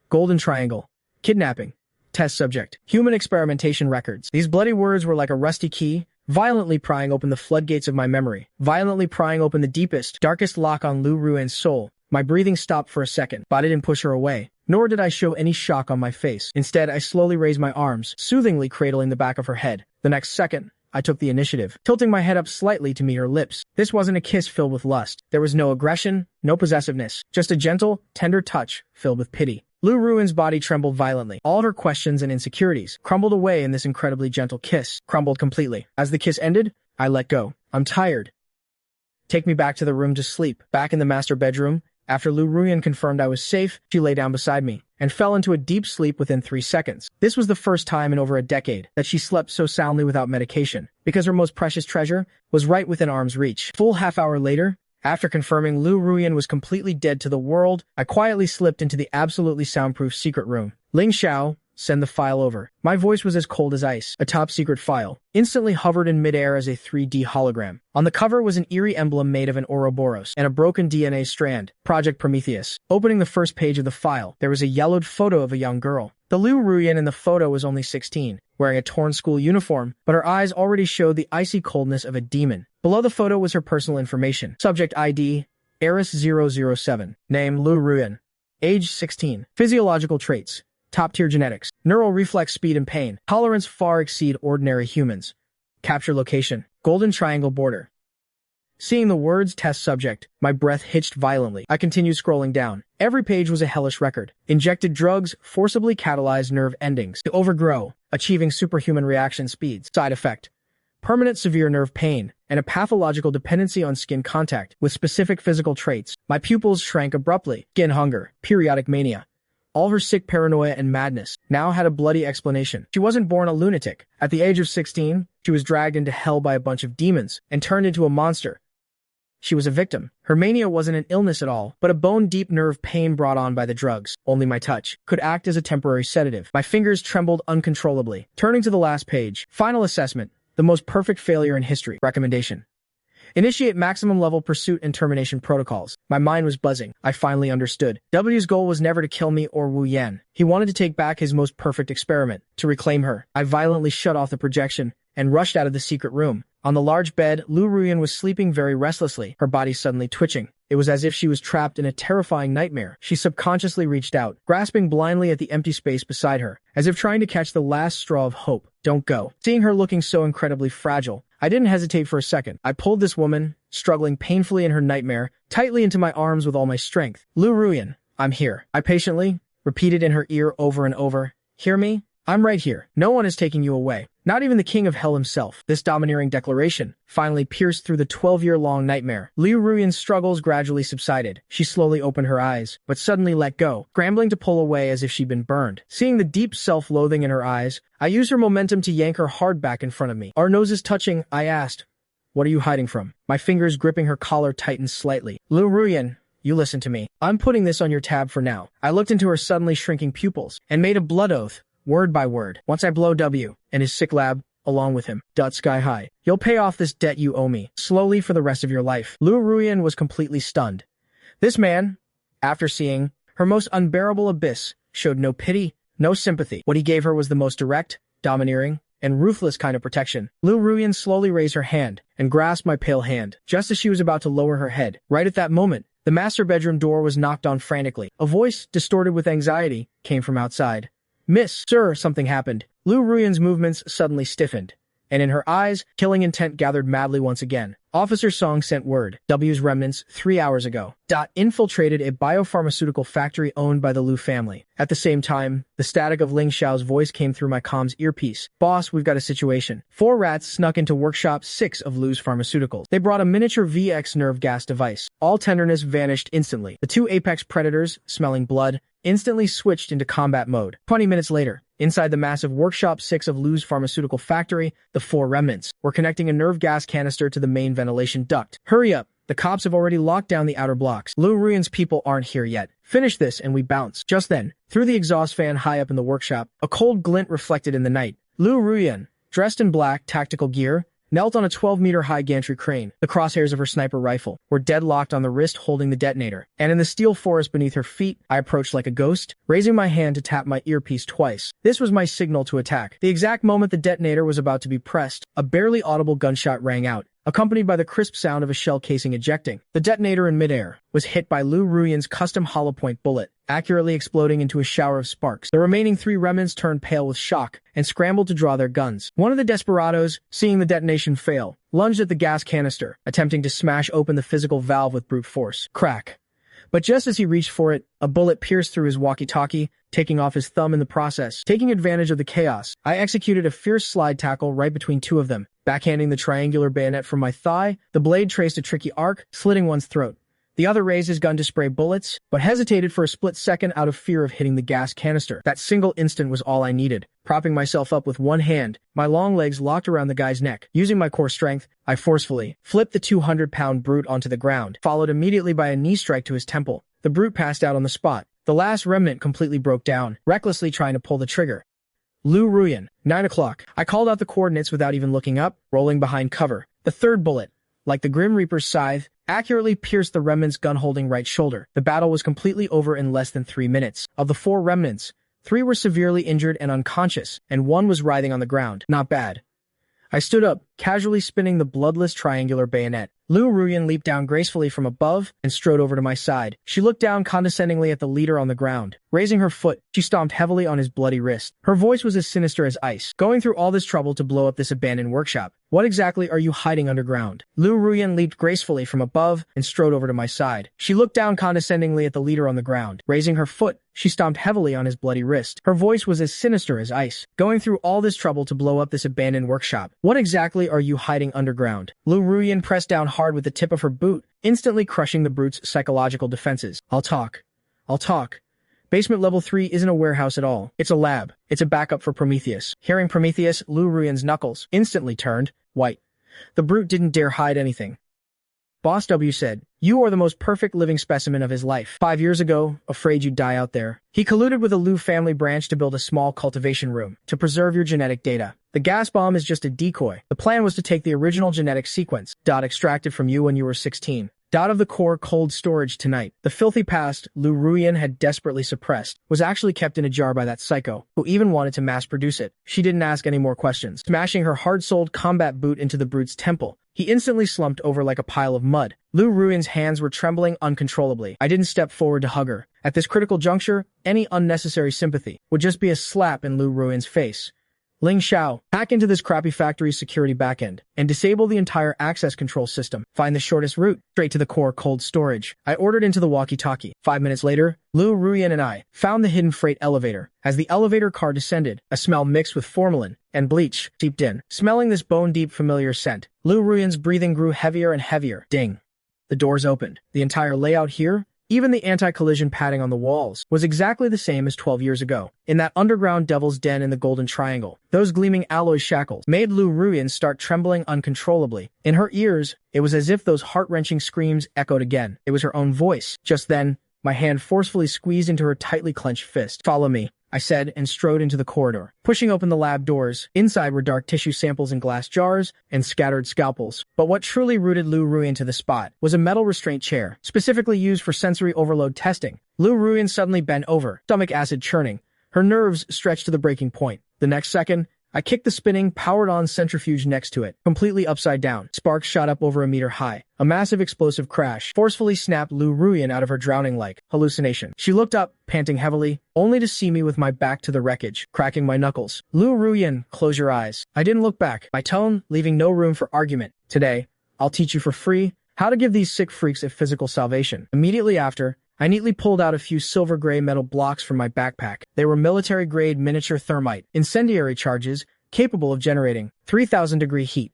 "Golden Triangle. Kidnapping. Test subject. Human experimentation records." These bloody words were like a rusty key, violently prying open the floodgates of my memory, violently prying open the deepest, darkest lock on Lu Ruyan's soul. My breathing stopped for a second, but I didn't push her away, nor did I show any shock on my face. Instead, I slowly raised my arms, soothingly cradling the back of her head. The next second, I took the initiative, tilting my head up slightly to meet her lips. This wasn't a kiss filled with lust. There was no aggression, no possessiveness, just a gentle, tender touch filled with pity. Lu Ruyan's body trembled violently. All her questions and insecurities crumbled away in this incredibly gentle kiss, crumbled completely. As the kiss ended, I let go. "I'm tired. Take me back to the room to sleep." Back in the master bedroom, after Lu Ruyan confirmed I was safe, she lay down beside me and fell into a deep sleep within 3 seconds. This was the first time in over a decade that she slept so soundly without medication, because her most precious treasure was right within arm's reach. Full half-hour later, after confirming Lu Ruyan was completely dead to the world, I quietly slipped into the absolutely soundproof secret room. "Ling Xiao, send the file over." My voice was as cold as ice. A top-secret file instantly hovered in midair as a 3D hologram. On the cover was an eerie emblem made of an Ouroboros and a broken DNA strand. Project Prometheus. Opening the first page of the file, there was a yellowed photo of a young girl. The Lu Ruyan in the photo was only 16, wearing a torn school uniform, but her eyes already showed the icy coldness of a demon. Below the photo was her personal information. Subject ID, Eris007. Name, Lu Ruyan. Age, 16. Physiological traits. Top-tier genetics. Neural reflex speed and pain. Tolerance far exceed ordinary humans. Capture location. Golden Triangle border. Seeing the words test subject, my breath hitched violently. I continued scrolling down. Every page was a hellish record. Injected drugs forcibly catalyzed nerve endings to overgrow, achieving superhuman reaction speeds. Side effect: permanent severe nerve pain, and a pathological dependency on skin contact with specific physical traits. My pupils shrank abruptly. Skin hunger, periodic mania, All her sick paranoia and madness now had a bloody explanation. She wasn't born a lunatic. At the age of 16, she was dragged into hell by a bunch of demons and turned into a monster. She was a victim. Her mania wasn't an illness at all, but a bone-deep nerve pain brought on by the drugs. Only my touch could act as a temporary sedative. My fingers trembled uncontrollably. Turning to the last page. Final assessment. The most perfect failure in history. Recommendation. Initiate maximum level pursuit and termination protocols. My mind was buzzing. I finally understood. W's goal was never to kill me or Wu Yan. He wanted to take back his most perfect experiment, to reclaim her. I violently shut off the projection and rushed out of the secret room. On the large bed, Lu Ruyan was sleeping very restlessly, her body suddenly twitching. It was as if she was trapped in a terrifying nightmare. She subconsciously reached out, grasping blindly at the empty space beside her, as if trying to catch the last straw of hope. Don't go. Seeing her looking so incredibly fragile, I didn't hesitate for a second. I pulled this woman, struggling painfully in her nightmare, tightly into my arms with all my strength. Lu Ruyan, I'm here. I patiently repeated in her ear over and over. Hear me? I'm right here. No one is taking you away. Not even the king of hell himself. This domineering declaration finally pierced through the 12-year-long nightmare. Liu Ruyan's struggles gradually subsided. She slowly opened her eyes, but suddenly let go, scrambling to pull away as if she'd been burned. Seeing the deep self-loathing in her eyes, I used her momentum to yank her hard back in front of me. Our noses touching, I asked, "What are you hiding from?" My fingers gripping her collar tightened slightly. Liu Ruyan, you listen to me. I'm putting this on your tab for now. I looked into her suddenly shrinking pupils and made a blood oath. Word by word. Once I blow W and his sick lab, along with him, sky high, you'll pay off this debt you owe me, slowly for the rest of your life. Liu Ruyan was completely stunned. This man, after seeing her most unbearable abyss, showed no pity, no sympathy. What he gave her was the most direct, domineering, and ruthless kind of protection. Liu Ruyan slowly raised her hand and grasped my pale hand, just as she was about to lower her head. Right at that moment, the master bedroom door was knocked on frantically. A voice, distorted with anxiety, came from outside. "Miss, sir, something happened." Liu Ruyan's movements suddenly stiffened, and in her eyes, killing intent gathered madly once again. Officer Song sent word. W's remnants 3 hours ago. Infiltrated a biopharmaceutical factory owned by the Liu family. At the same time, the static of Ling Xiao's voice came through my comms earpiece. "Boss, we've got a situation. 4 rats snuck into workshop 6 of Liu's pharmaceuticals. They brought a miniature VX nerve gas device. All tenderness vanished instantly. The 2 apex predators, smelling blood, instantly switched into combat mode. 20 minutes later, inside the massive Workshop 6 of Liu's pharmaceutical factory, the 4 remnants were connecting a nerve gas canister to the main ventilation duct. Hurry up. The cops have already locked down the outer blocks. Liu Ruyan's people aren't here yet. Finish this and we bounce." Just then, through the exhaust fan high up in the workshop, a cold glint reflected in the night. Liu Ruyan, dressed in black tactical gear, knelt on a 12-meter-high gantry crane. The crosshairs of her sniper rifle were deadlocked on the wrist holding the detonator, and in the steel forest beneath her feet, I approached like a ghost, raising my hand to tap my earpiece twice. This was my signal to attack. The exact moment the detonator was about to be pressed, a barely audible gunshot rang out, accompanied by the crisp sound of a shell casing ejecting. The detonator in midair was hit by Liu Ruyan's custom hollow-point bullet, accurately exploding into a shower of sparks. The remaining 3 remnants turned pale with shock and scrambled to draw their guns. One of the desperados, seeing the detonation fail, lunged at the gas canister, attempting to smash open the physical valve with brute force. Crack. But just as he reached for it, a bullet pierced through his walkie-talkie, taking off his thumb in the process. Taking advantage of the chaos, I executed a fierce slide tackle right between 2 of them. Backhanding the triangular bayonet from my thigh, the blade traced a tricky arc, slitting one's throat. The other raised his gun to spray bullets, but hesitated for a split second out of fear of hitting the gas canister. That single instant was all I needed. Propping myself up with one hand, my long legs locked around the guy's neck. Using my core strength, I forcefully flipped the 200-pound brute onto the ground, followed immediately by a knee strike to his temple. The brute passed out on the spot. The last remnant completely broke down, recklessly trying to pull the trigger. Liu Ruyan, 9 o'clock. I called out the coordinates without even looking up, rolling behind cover. The third bullet, like the Grim Reaper's scythe, accurately pierced the remnant's gun-holding right shoulder. The battle was completely over in less than 3 minutes. Of the 4 remnants, 3 were severely injured and unconscious, and 1 was writhing on the ground. Not bad. I stood up, casually spinning the bloodless triangular bayonet. Liu Ruyan leaped down gracefully from above and strode over to my side. She looked down condescendingly at the leader on the ground. Raising her foot, she stomped heavily on his bloody wrist. Her voice was as sinister as ice. "Going through all this trouble to blow up this abandoned workshop. What exactly are you hiding underground?" Liu Ruyan leaped gracefully from above and strode over to my side. She looked down condescendingly at the leader on the ground. Raising her foot, she stomped heavily on his bloody wrist. Her voice was as sinister as ice. "Going through all this trouble to blow up this abandoned workshop. What exactly are you hiding underground?" Liu Ruyan pressed down hard with the tip of her boot, instantly crushing the brute's psychological defenses. I'll talk. Basement level 3 isn't a warehouse at all. It's a lab. It's a backup for Prometheus. Hearing Prometheus, Lu Ruyan's knuckles instantly turned white. The brute didn't dare hide anything. Boss W said, "You are the most perfect living specimen of his life. 5 years ago, afraid you'd die out there. He colluded with a Lu family branch to build a small cultivation room to preserve your genetic data. The gas bomb is just a decoy. The plan was to take the original genetic sequence, extracted from you when you were 16. Of the core cold storage tonight. The filthy past Lu Ruyan had desperately suppressed was actually kept in a jar by that psycho, who even wanted to mass produce it. She didn't ask any more questions. Smashing her hard-soled combat boot into the brute's temple, he instantly slumped over like a pile of mud. Lu Ruyan's hands were trembling uncontrollably. I didn't step forward to hug her. At this critical juncture, any unnecessary sympathy would just be a slap in Lu Ruyan's face. Ling Xiao, hack into this crappy factory's security backend and disable the entire access control system. Find the shortest route straight to the core cold storage. I ordered into the walkie-talkie. 5 minutes later, Lu Ruyan and I found the hidden freight elevator. As the elevator car descended, a smell mixed with formalin and bleach seeped in. Smelling this bone-deep familiar scent, Lu Ruyan's breathing grew heavier and heavier. Ding. The doors opened. The entire layout here, even the anti-collision padding on the walls, was exactly the same as 12 years ago. In that underground devil's den in the Golden Triangle, those gleaming alloy shackles made Lu Ruyan start trembling uncontrollably. In her ears, it was as if those heart-wrenching screams echoed again. It was her own voice. Just then, my hand forcefully squeezed into her tightly clenched fist. "Follow me," I said, and strode into the corridor. Pushing open the lab doors, inside were dark tissue samples in glass jars and scattered scalpels. But what truly rooted Lu Ruyan to the spot was a metal restraint chair, specifically used for sensory overload testing. Lu Ruyan suddenly bent over, stomach acid churning. Her nerves stretched to the breaking point. The next second, I kicked the spinning, powered-on centrifuge next to it, completely upside down. Sparks shot up over a meter high. A massive explosive crash forcefully snapped Lu Ruyan out of her drowning-like hallucination. She looked up, panting heavily, only to see me with my back to the wreckage, cracking my knuckles. "Lu Ruyan, close your eyes." I didn't look back, my tone leaving no room for argument. "Today, I'll teach you for free how to give these sick freaks a physical salvation." Immediately after, I neatly pulled out a few silver-gray metal blocks from my backpack. They were military-grade miniature thermite, incendiary charges, capable of generating 3,000-degree heat.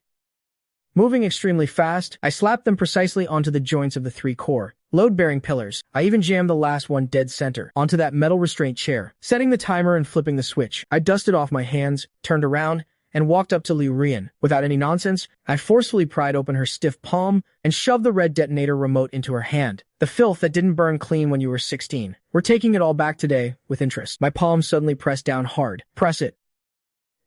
Moving extremely fast, I slapped them precisely onto the joints of the 3 core load-bearing pillars. I even jammed the last one dead center onto that metal restraint chair. Setting the timer and flipping the switch, I dusted off my hands, turned around, and walked up to Lu Ruyan. Without any nonsense, I forcefully pried open her stiff palm and shoved the red detonator remote into her hand. "The filth that didn't burn clean when you were 16. We're taking it all back today, with interest." My palm suddenly pressed down hard. "Press it.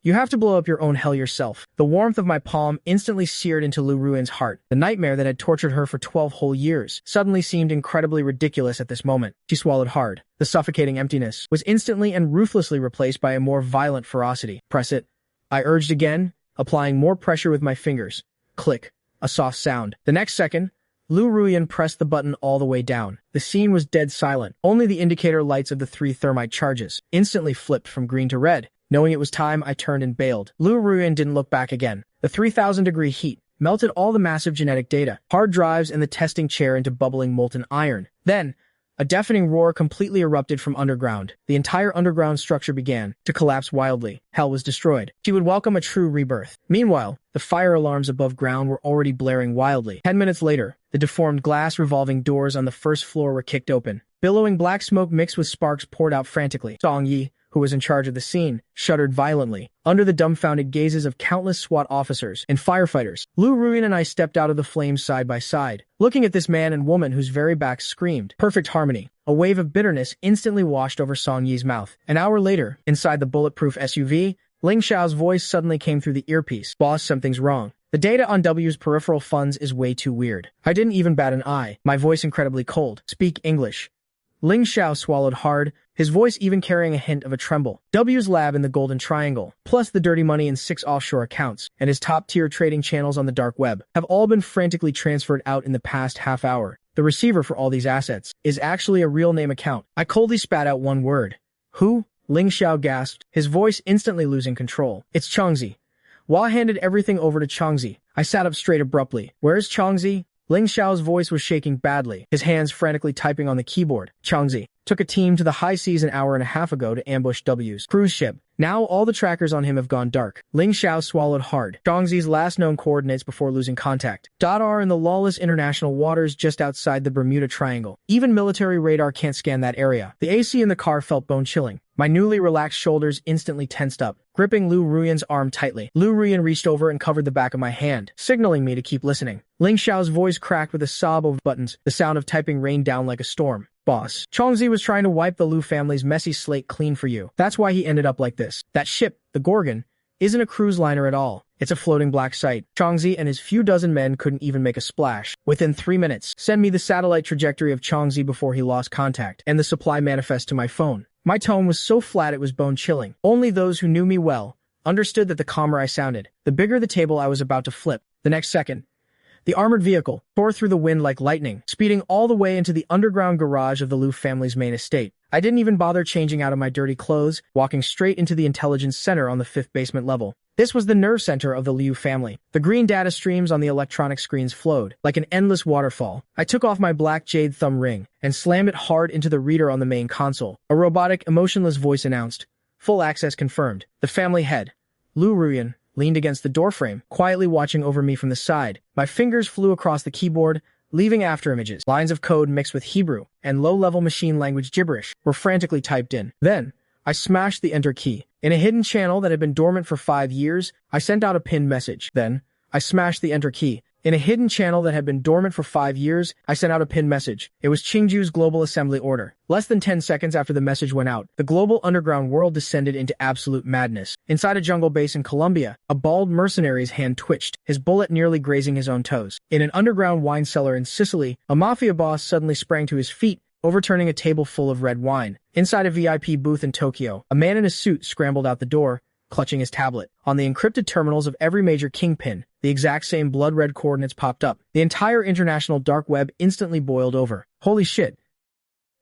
You have to blow up your own hell yourself." The warmth of my palm instantly seared into Lu Ruyan's heart. The nightmare that had tortured her for 12 whole years suddenly seemed incredibly ridiculous at this moment. She swallowed hard. The suffocating emptiness was instantly and ruthlessly replaced by a more violent ferocity. "Press it," I urged again, applying more pressure with my fingers. Click. A soft sound. The next second, Lu Ruyan pressed the button all the way down. The scene was dead silent. Only the indicator lights of the 3 thermite charges instantly flipped from green to red. Knowing it was time, I turned and bailed. Lu Ruyan didn't look back again. The 3,000-degree heat melted all the massive genetic data, hard drives, and the testing chair into bubbling molten iron. Then, a deafening roar completely erupted from underground. The entire underground structure began to collapse wildly. Hell was destroyed. She would welcome a true rebirth. Meanwhile, the fire alarms above ground were already blaring wildly. 10 minutes later, the deformed glass revolving doors on the first floor were kicked open. Billowing black smoke mixed with sparks poured out frantically. Song Yi, who was in charge of the scene, shuddered violently. Under the dumbfounded gazes of countless SWAT officers and firefighters, Lu Ruyan and I stepped out of the flames side by side, looking at this man and woman whose very backs screamed. Perfect harmony. A wave of bitterness instantly washed over Song Yi's mouth. An hour later, inside the bulletproof SUV, Ling Xiao's voice suddenly came through the earpiece. "Boss, something's wrong. The data on W's peripheral funds is way too weird." I didn't even bat an eye, my voice incredibly cold. "Speak English." Ling Xiao swallowed hard, his voice even carrying a hint of a tremble. "W's lab in the Golden Triangle, plus the dirty money in 6 offshore accounts, and his top-tier trading channels on the dark web, have all been frantically transferred out in the past half hour. The receiver for all these assets is actually a real-name account." I coldly spat out one word. "Who?" Ling Xiao gasped, his voice instantly losing control. "It's Changzi." Hua handed everything over to Changzi. I sat up straight abruptly. "Where's Changzi?" Ling Xiao's voice was shaking badly, his hands frantically typing on the keyboard. "Changzi took a team to the high seas an hour and a half ago to ambush W's cruise ship. Now all the trackers on him have gone dark. Ling Xiao swallowed hard. Zhangzi's last known coordinates before losing contact. Are in the lawless international waters just outside the Bermuda Triangle. Even military radar can't scan that area. The AC in the car felt bone-chilling. My newly relaxed shoulders instantly tensed up, gripping Lu Ruyan's arm tightly. Lu Ruyan reached over and covered the back of my hand, signaling me to keep listening. Ling Xiao's voice cracked with a sob of buttons. The sound of typing rained down like a storm. Boss, Chongzi was trying to wipe the Lu family's messy slate clean for you. That's why he ended up like this. That ship, the Gorgon, isn't a cruise liner at all. It's a floating black site. Chongzi and his few dozen men couldn't even make a splash. Within 3 minutes, send me the satellite trajectory of Chongzi before he lost contact, and the supply manifest to my phone. My tone was so flat it was bone-chilling. Only those who knew me well understood that the calmer I sounded, the bigger the table I was about to flip. The next second, the armored vehicle tore through the wind like lightning, speeding all the way into the underground garage of the Lu family's main estate. I didn't even bother changing out of my dirty clothes, walking straight into the intelligence center on the 5th basement level. This was the nerve center of the Liu family. The green data streams on the electronic screens flowed like an endless waterfall. I took off my black jade thumb ring and slammed it hard into the reader on the main console. A robotic, emotionless voice announced, "Full access confirmed." The family head, Lu Ruyan, leaned against the doorframe, quietly watching over me from the side. My fingers flew across the keyboard, leaving afterimages. Lines of code mixed with Hebrew and low-level machine language gibberish were frantically typed in. Then, I smashed the enter key. In a hidden channel that had been dormant for 5 years, I sent out a pinned message. Then, I smashed the enter key. In a hidden channel that had been dormant for 5 years, I sent out a pinned message. It was Qingju's Global Assembly Order. Less than 10 seconds after the message went out, the global underground world descended into absolute madness. Inside a jungle base in Colombia, a bald mercenary's hand twitched, his bullet nearly grazing his own toes. In an underground wine cellar in Sicily, a mafia boss suddenly sprang to his feet, overturning a table full of red wine. Inside a VIP booth in Tokyo, a man in a suit scrambled out the door, clutching his tablet. On the encrypted terminals of every major kingpin, the exact same blood-red coordinates popped up. The entire international dark web instantly boiled over. Holy shit.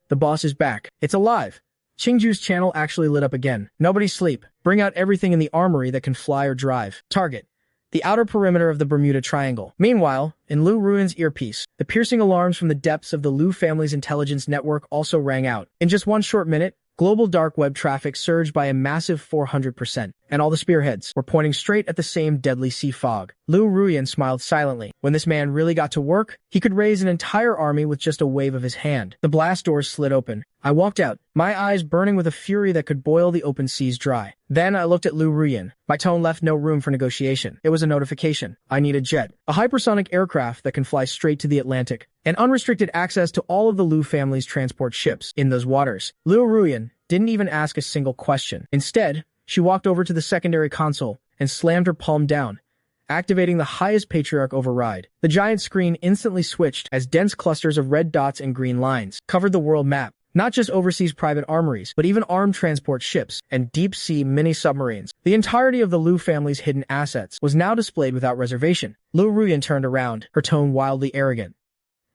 The boss is back. It's alive. Qingju's channel actually lit up again. Nobody sleep. Bring out everything in the armory that can fly or drive. Target: the outer perimeter of the Bermuda Triangle. Meanwhile, in Lu Ruyan's earpiece, the piercing alarms from the depths of the Lu family's intelligence network also rang out. In just one short minute, global dark web traffic surged by a massive 400%, and all the spearheads were pointing straight at the same deadly sea fog. Lu Ruyan smiled silently. When this man really got to work, he could raise an entire army with just a wave of his hand. The blast doors slid open. I walked out, my eyes burning with a fury that could boil the open seas dry. Then I looked at Lu Ruyan. My tone left no room for negotiation. It was a notification. I need a jet. A hypersonic aircraft that can fly straight to the Atlantic. And unrestricted access to all of the Lu family's transport ships in those waters. Lu Ruyan didn't even ask a single question. Instead, she walked over to the secondary console and slammed her palm down, activating the highest patriarch override. The giant screen instantly switched as dense clusters of red dots and green lines covered the world map. Not just overseas private armories, but even armed transport ships and deep-sea mini-submarines. The entirety of the Lu family's hidden assets was now displayed without reservation. Lu Ruyan turned around, her tone wildly arrogant.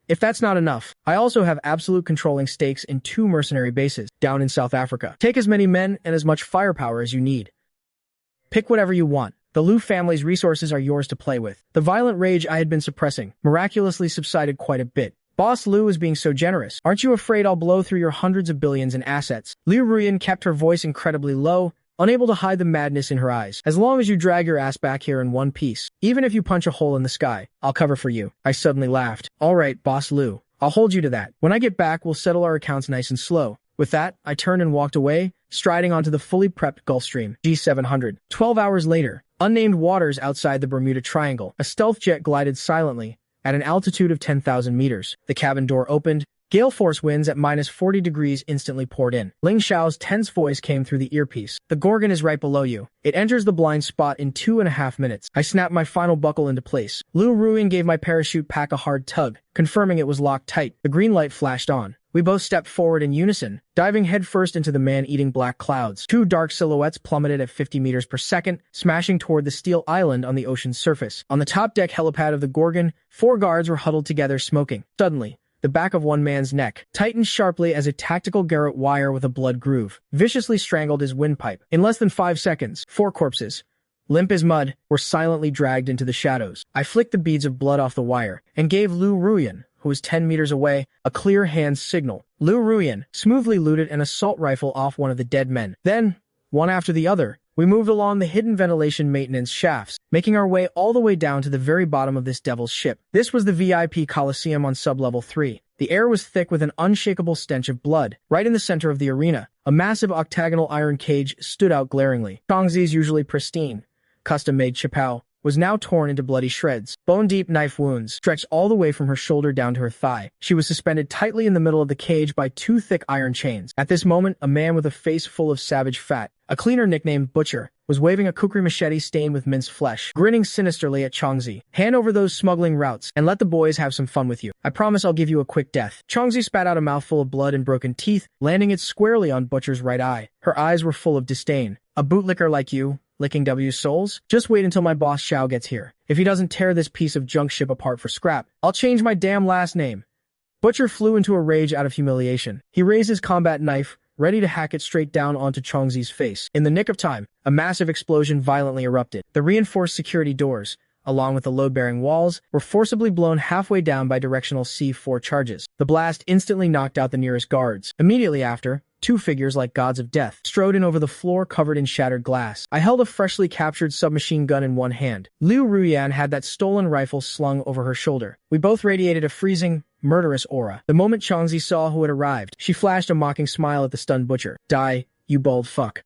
If that's not enough, I also have absolute controlling stakes in 2 mercenary bases down in South Africa. Take as many men and as much firepower as you need. Pick whatever you want. The Lu family's resources are yours to play with. The violent rage I had been suppressing miraculously subsided quite a bit. Boss Lu is being so generous. Aren't you afraid I'll blow through your hundreds of billions in assets? Lu Ruyan kept her voice incredibly low, unable to hide the madness in her eyes. As long as you drag your ass back here in one piece, even if you punch a hole in the sky, I'll cover for you. I suddenly laughed. All right, Boss Lu. I'll hold you to that. When I get back, we'll settle our accounts nice and slow. With that, I turned and walked away, striding onto the fully prepped Gulfstream G700. 12 hours later, unnamed waters outside the Bermuda Triangle, a stealth jet glided silently at an altitude of 10,000 meters. The cabin door opened. Gale force winds at minus 40 degrees instantly poured in. Ling Xiao's tense voice came through the earpiece. The Gorgon is right below you. It enters the blind spot in 2.5 minutes. I snapped my final buckle into place. Lu Ruyan gave my parachute pack a hard tug, confirming it was locked tight. The green light flashed on. We both stepped forward in unison, diving headfirst into the man-eating black clouds. 2 dark silhouettes plummeted at 50 meters per second, smashing toward the steel island on the ocean's surface. On the top deck helipad of the Gorgon, 4 guards were huddled together smoking. Suddenly, the back of one man's neck tightened sharply as a tactical garrote wire with a blood groove viciously strangled his windpipe. In less than 5 seconds, 4 corpses, limp as mud, were silently dragged into the shadows. I flicked the beads of blood off the wire and gave Lu Ruyan, who was 10 meters away, a clear hand signal. Lu Ruyan smoothly looted an assault rifle off one of the dead men. Then, one after the other, we moved along the hidden ventilation maintenance shafts, making our way all the way down to the very bottom of this devil's ship. This was the VIP Coliseum on sublevel 3. The air was thick with an unshakable stench of blood. Right in the center of the arena, a massive octagonal iron cage stood out glaringly. Changzi's usually pristine, custom-made chapao was now torn into bloody shreds. Bone-deep knife wounds stretched all the way from her shoulder down to her thigh. She was suspended tightly in the middle of the cage by 2 thick iron chains. At this moment, a man with a face full of savage fat, a cleaner nicknamed Butcher, was waving a kukri machete stained with minced flesh, grinning sinisterly at Changzi. "Hand over those smuggling routes, and let the boys have some fun with you. I promise I'll give you a quick death." Changzi spat out a mouthful of blood and broken teeth, landing it squarely on Butcher's right eye. Her eyes were full of disdain. "A bootlicker like you, licking W's souls? Just wait until my boss Xiao gets here. If he doesn't tear this piece of junk ship apart for scrap, I'll change my damn last name." Butcher flew into a rage out of humiliation. He raised his combat knife, ready to hack it straight down onto Changzi's face. In the nick of time, a massive explosion violently erupted. The reinforced security doors, along with the load-bearing walls, were forcibly blown halfway down by directional C4 charges. The blast instantly knocked out the nearest guards. Immediately after, 2 figures like gods of death strode in over the floor covered in shattered glass. I held a freshly captured submachine gun in one hand. Liu Ruyan had that stolen rifle slung over her shoulder. We both radiated a freezing, murderous aura. The moment Changzi saw who had arrived, she flashed a mocking smile at the stunned Butcher. "Die, you bald fuck.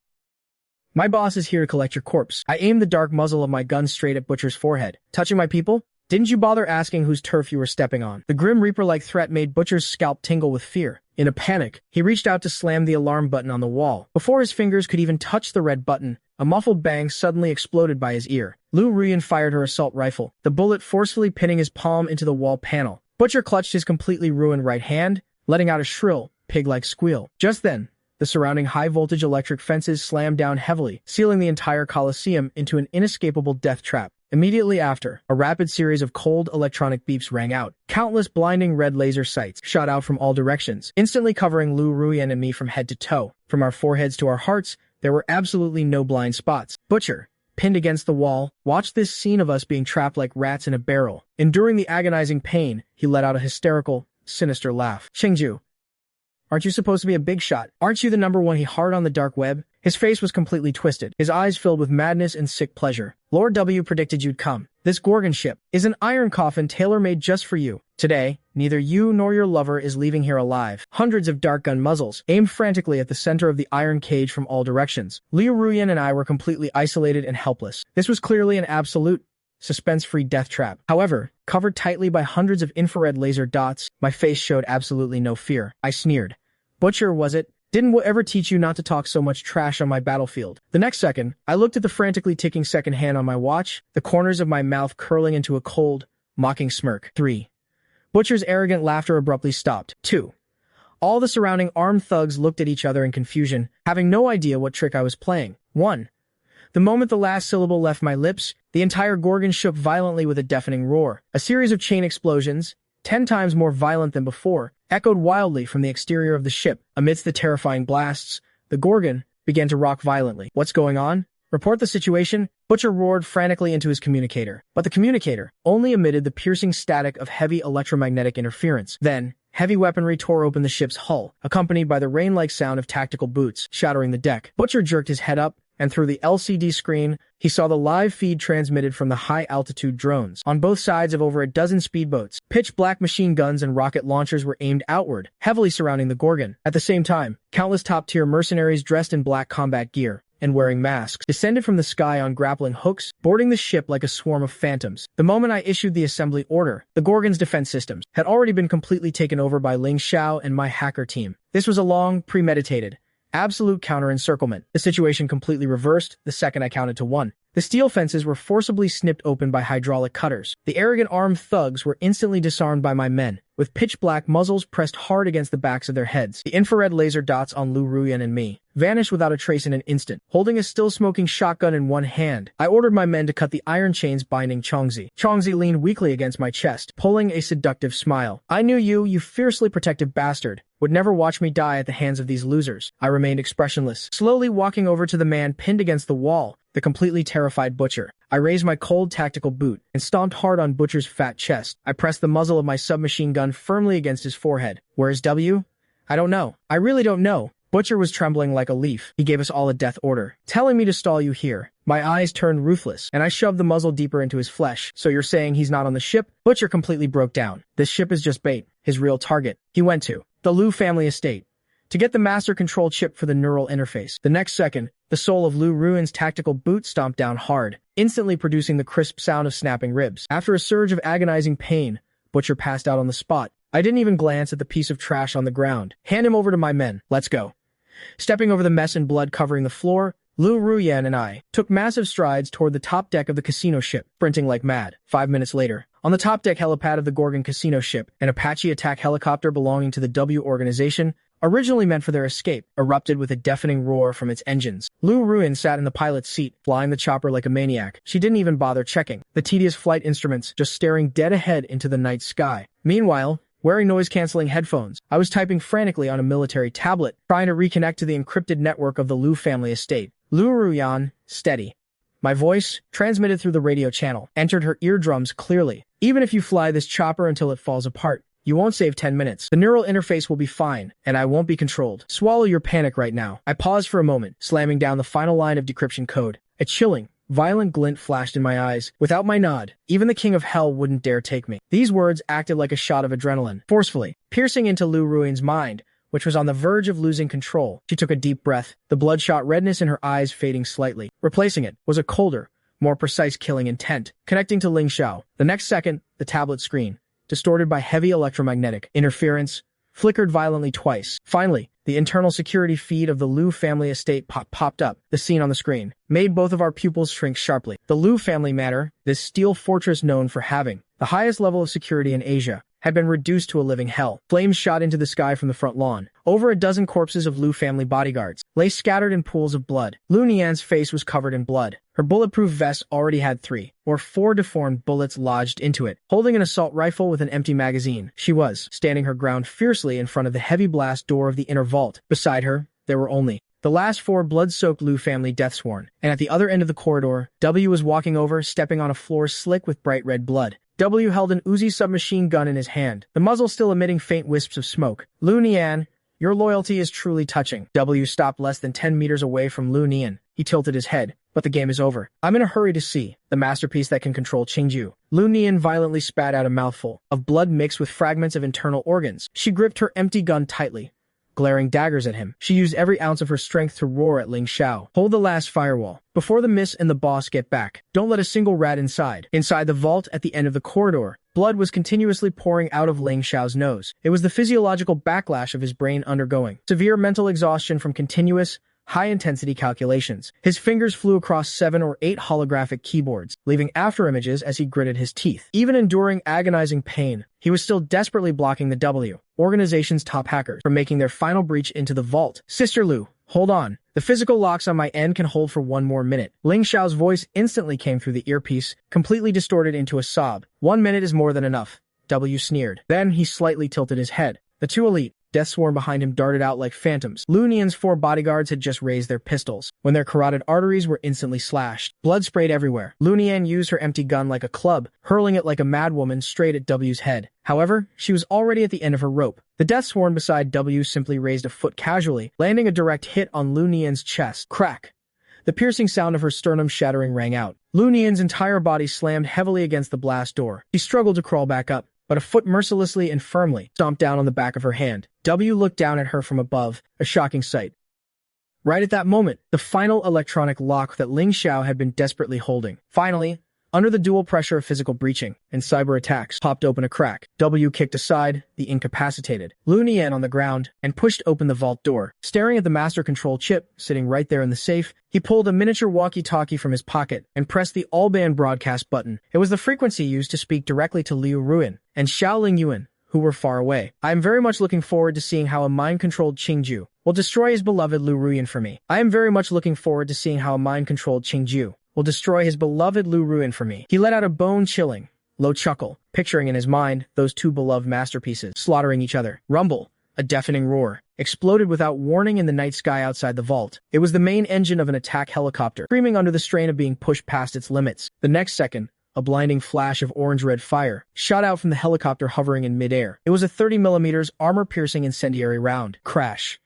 My boss is here to collect your corpse." I aimed the dark muzzle of my gun straight at Butcher's forehead. "Touching my people? Didn't you bother asking whose turf you were stepping on?" The Grim Reaper-like threat made Butcher's scalp tingle with fear. In a panic, he reached out to slam the alarm button on the wall. Before his fingers could even touch the red button, a muffled bang suddenly exploded by his ear. Liu Ruyan fired her assault rifle, the bullet forcefully pinning his palm into the wall panel. Butcher clutched his completely ruined right hand, letting out a shrill, pig-like squeal. Just then, the surrounding high-voltage electric fences slammed down heavily, sealing the entire Coliseum into an inescapable death trap. Immediately after, a rapid series of cold electronic beeps rang out. Countless blinding red laser sights shot out from all directions, instantly covering Liu Ruyan and me from head to toe. From our foreheads to our hearts, there were absolutely no blind spots. Butcher, pinned against the wall, watched this scene of us being trapped like rats in a barrel. Enduring the agonizing pain, he let out a hysterical, sinister laugh. "Shengju, aren't you supposed to be a big shot? Aren't you the number one?" He hard on the dark web. His face was completely twisted, his eyes filled with madness and sick pleasure. "Lord W predicted you'd come. This Gorgon ship is an iron coffin tailor-made just for you. Today, neither you nor your lover is leaving here alive." Hundreds of dart gun muzzles aimed frantically at the center of the iron cage from all directions. Liu Ruyan and I were completely isolated and helpless. This was clearly an absolute, suspense-free death trap. However, covered tightly by hundreds of infrared laser dots, my face showed absolutely no fear. I sneered. "Butcher, was it? Didn't ever teach you not to talk so much trash on my battlefield?" The next second, I looked at the frantically ticking second hand on my watch, the corners of my mouth curling into a cold, mocking smirk. 3. Butcher's arrogant laughter abruptly stopped. 2. All the surrounding armed thugs looked at each other in confusion, having no idea what trick I was playing. 1. The moment the last syllable left my lips, the entire Gorgon shook violently with a deafening roar. A series of chain explosions, 10 times more violent than before, echoed wildly from the exterior of the ship. Amidst the terrifying blasts, the Gorgon began to rock violently. "What's going on? Report the situation." Butcher roared frantically into his communicator. But the communicator only emitted the piercing static of heavy electromagnetic interference. Then, heavy weaponry tore open the ship's hull, accompanied by the rain-like sound of tactical boots shattering the deck. Butcher jerked his head up, and through the LCD screen, he saw the live feed transmitted from the high-altitude drones. On both sides of over a dozen speedboats, pitch-black machine guns and rocket launchers were aimed outward, heavily surrounding the Gorgon. At the same time, countless top-tier mercenaries dressed in black combat gear and wearing masks descended from the sky on grappling hooks, boarding the ship like a swarm of phantoms. The moment I issued the assembly order, the Gorgon's defense systems had already been completely taken over by Ling Xiao and my hacker team. This was a long, premeditated, absolute counter-encirclement. The situation completely reversed the second I counted to 1. The steel fences were forcibly snipped open by hydraulic cutters. The arrogant armed thugs were instantly disarmed by my men, with pitch-black muzzles pressed hard against the backs of their heads. The infrared laser dots on Liu Ruyan and me vanished without a trace in an instant. Holding a still-smoking shotgun in one hand, I ordered my men to cut the iron chains binding Changzi. Changzi leaned weakly against my chest, pulling a seductive smile. "I knew you, you fiercely protective bastard, would never watch me die at the hands of these losers." I remained expressionless, slowly walking over to the man pinned against the wall, the completely terrified Butcher. I raised my cold tactical boot and stomped hard on Butcher's fat chest. I pressed the muzzle of my submachine gun firmly against his forehead. "Where's W?" "I don't know. I really don't know." Butcher was trembling like a leaf. He gave us all a death order, telling me to stall you here. My eyes turned ruthless, and I shoved the muzzle deeper into his flesh. So you're saying he's not on the ship? Butcher completely broke down. This ship is just bait. His real target. He went to the Liu family estate to get the master control chip for the neural interface. The next second, the sole of Liu Ruin's tactical boot stomped down hard, instantly producing the crisp sound of snapping ribs. After a surge of agonizing pain, Butcher passed out on the spot. I didn't even glance at the piece of trash on the ground. Hand him over to my men. Let's go. Stepping over the mess and blood covering the floor, Liu Ruyan and I took massive strides toward the top deck of the casino ship, sprinting like mad. 5 minutes later, on the top deck helipad of the Gorgon casino ship, an Apache attack helicopter belonging to the W organization, originally meant for their escape, erupted with a deafening roar from its engines. Liu Ruin sat in the pilot's seat, flying the chopper like a maniac. She didn't even bother checking the tedious flight instruments, just staring dead ahead into the night sky. Meanwhile, wearing noise-canceling headphones, I was typing frantically on a military tablet, trying to reconnect to the encrypted network of the Liu family estate. Liu Ruyan, steady. My voice, transmitted through the radio channel, entered her eardrums clearly. Even if you fly this chopper until it falls apart, you won't save 10 minutes. The neural interface will be fine, and I won't be controlled. Swallow your panic right now. I paused for a moment, slamming down the final line of decryption code. A chilling, violent glint flashed in my eyes. Without my nod, even the king of hell wouldn't dare take me. These words acted like a shot of adrenaline, forcefully, piercing into Liu Ruin's mind, which was on the verge of losing control. She took a deep breath, the bloodshot redness in her eyes fading slightly. Replacing it was a colder, more precise killing intent, connecting to Ling Xiao. The next second, the tablet screen, distorted by heavy electromagnetic interference, flickered violently twice. Finally, the internal security feed of the Liu family estate popped up. The scene on the screen made both of our pupils shrink sharply. The Liu family matter, this steel fortress known for having the highest level of security in Asia, had been reduced to a living hell. Flames shot into the sky from the front lawn. Over a dozen corpses of Liu family bodyguards lay scattered in pools of blood. Liu Nian's face was covered in blood. Her bulletproof vest already had 3 or 4 deformed bullets lodged into it. Holding an assault rifle with an empty magazine, she was standing her ground fiercely in front of the heavy blast door of the inner vault. Beside her, there were only the last 4 blood-soaked Liu family deathsworn. And at the other end of the corridor, W was walking over, stepping on a floor slick with bright red blood. W held an Uzi submachine gun in his hand, the muzzle still emitting faint wisps of smoke. Liu Nian, your loyalty is truly touching. W stopped less than 10 meters away from Liu Nian. He tilted his head. But the game is over. I'm in a hurry to see the masterpiece that can control Qingju. Liu Nian violently spat out a mouthful of blood mixed with fragments of internal organs. She gripped her empty gun tightly, glaring daggers at him. She used every ounce of her strength to roar at Ling Xiao. Hold the last firewall. Before the miss and the boss get back, don't let a single rat inside. Inside the vault at the end of the corridor, blood was continuously pouring out of Ling Xiao's nose. It was the physiological backlash of his brain undergoing severe mental exhaustion from continuous, high-intensity calculations. His fingers flew across 7 or 8 holographic keyboards, leaving afterimages as he gritted his teeth. Even enduring agonizing pain, he was still desperately blocking the W organization's top hackers from making their final breach into the vault. Sister Liu, hold on. The physical locks on my end can hold for 1 more minute. Ling Xiao's voice instantly came through the earpiece, completely distorted into a sob. 1 minute is more than enough, W sneered. Then he slightly tilted his head. The 2 elite, Deathsworn behind him, darted out like phantoms. Liu Nian's 4 bodyguards had just raised their pistols, when their carotid arteries were instantly slashed. Blood sprayed everywhere. Liu Nian used her empty gun like a club, hurling it like a madwoman straight at W's head. However, she was already at the end of her rope. The Deathsworn beside W simply raised a foot casually, landing a direct hit on Liu Nian's chest. Crack! The piercing sound of her sternum shattering rang out. Liu Nian's entire body slammed heavily against the blast door. She struggled to crawl back up, but a foot mercilessly and firmly stomped down on the back of her hand. W looked down at her from above, a shocking sight. Right at that moment, the final electronic lock that Ling Xiao had been desperately holding, finally, under the dual pressure of physical breaching and cyber attacks, popped open a crack. W kicked aside the incapacitated Liu Nian on the ground and pushed open the vault door. Staring at the master control chip sitting right there in the safe, he pulled a miniature walkie-talkie from his pocket and pressed the all-band broadcast button. It was the frequency used to speak directly to Liu Ruin and Xiao Lingyuan, who were far away. I am very much looking forward to seeing how a mind-controlled Qingju will destroy his beloved Liu Ruin for me. I am very much looking forward to seeing how a mind-controlled Qingju will destroy his beloved Liu Ruin for me. He let out a bone-chilling, low chuckle, picturing in his mind those 2 beloved masterpieces slaughtering each other. Rumble, a deafening roar, exploded without warning in the night sky outside the vault. It was the main engine of an attack helicopter, screaming under the strain of being pushed past its limits. The next second, a blinding flash of orange-red fire shot out from the helicopter hovering in midair. It was a 30mm armor-piercing incendiary round. Crash!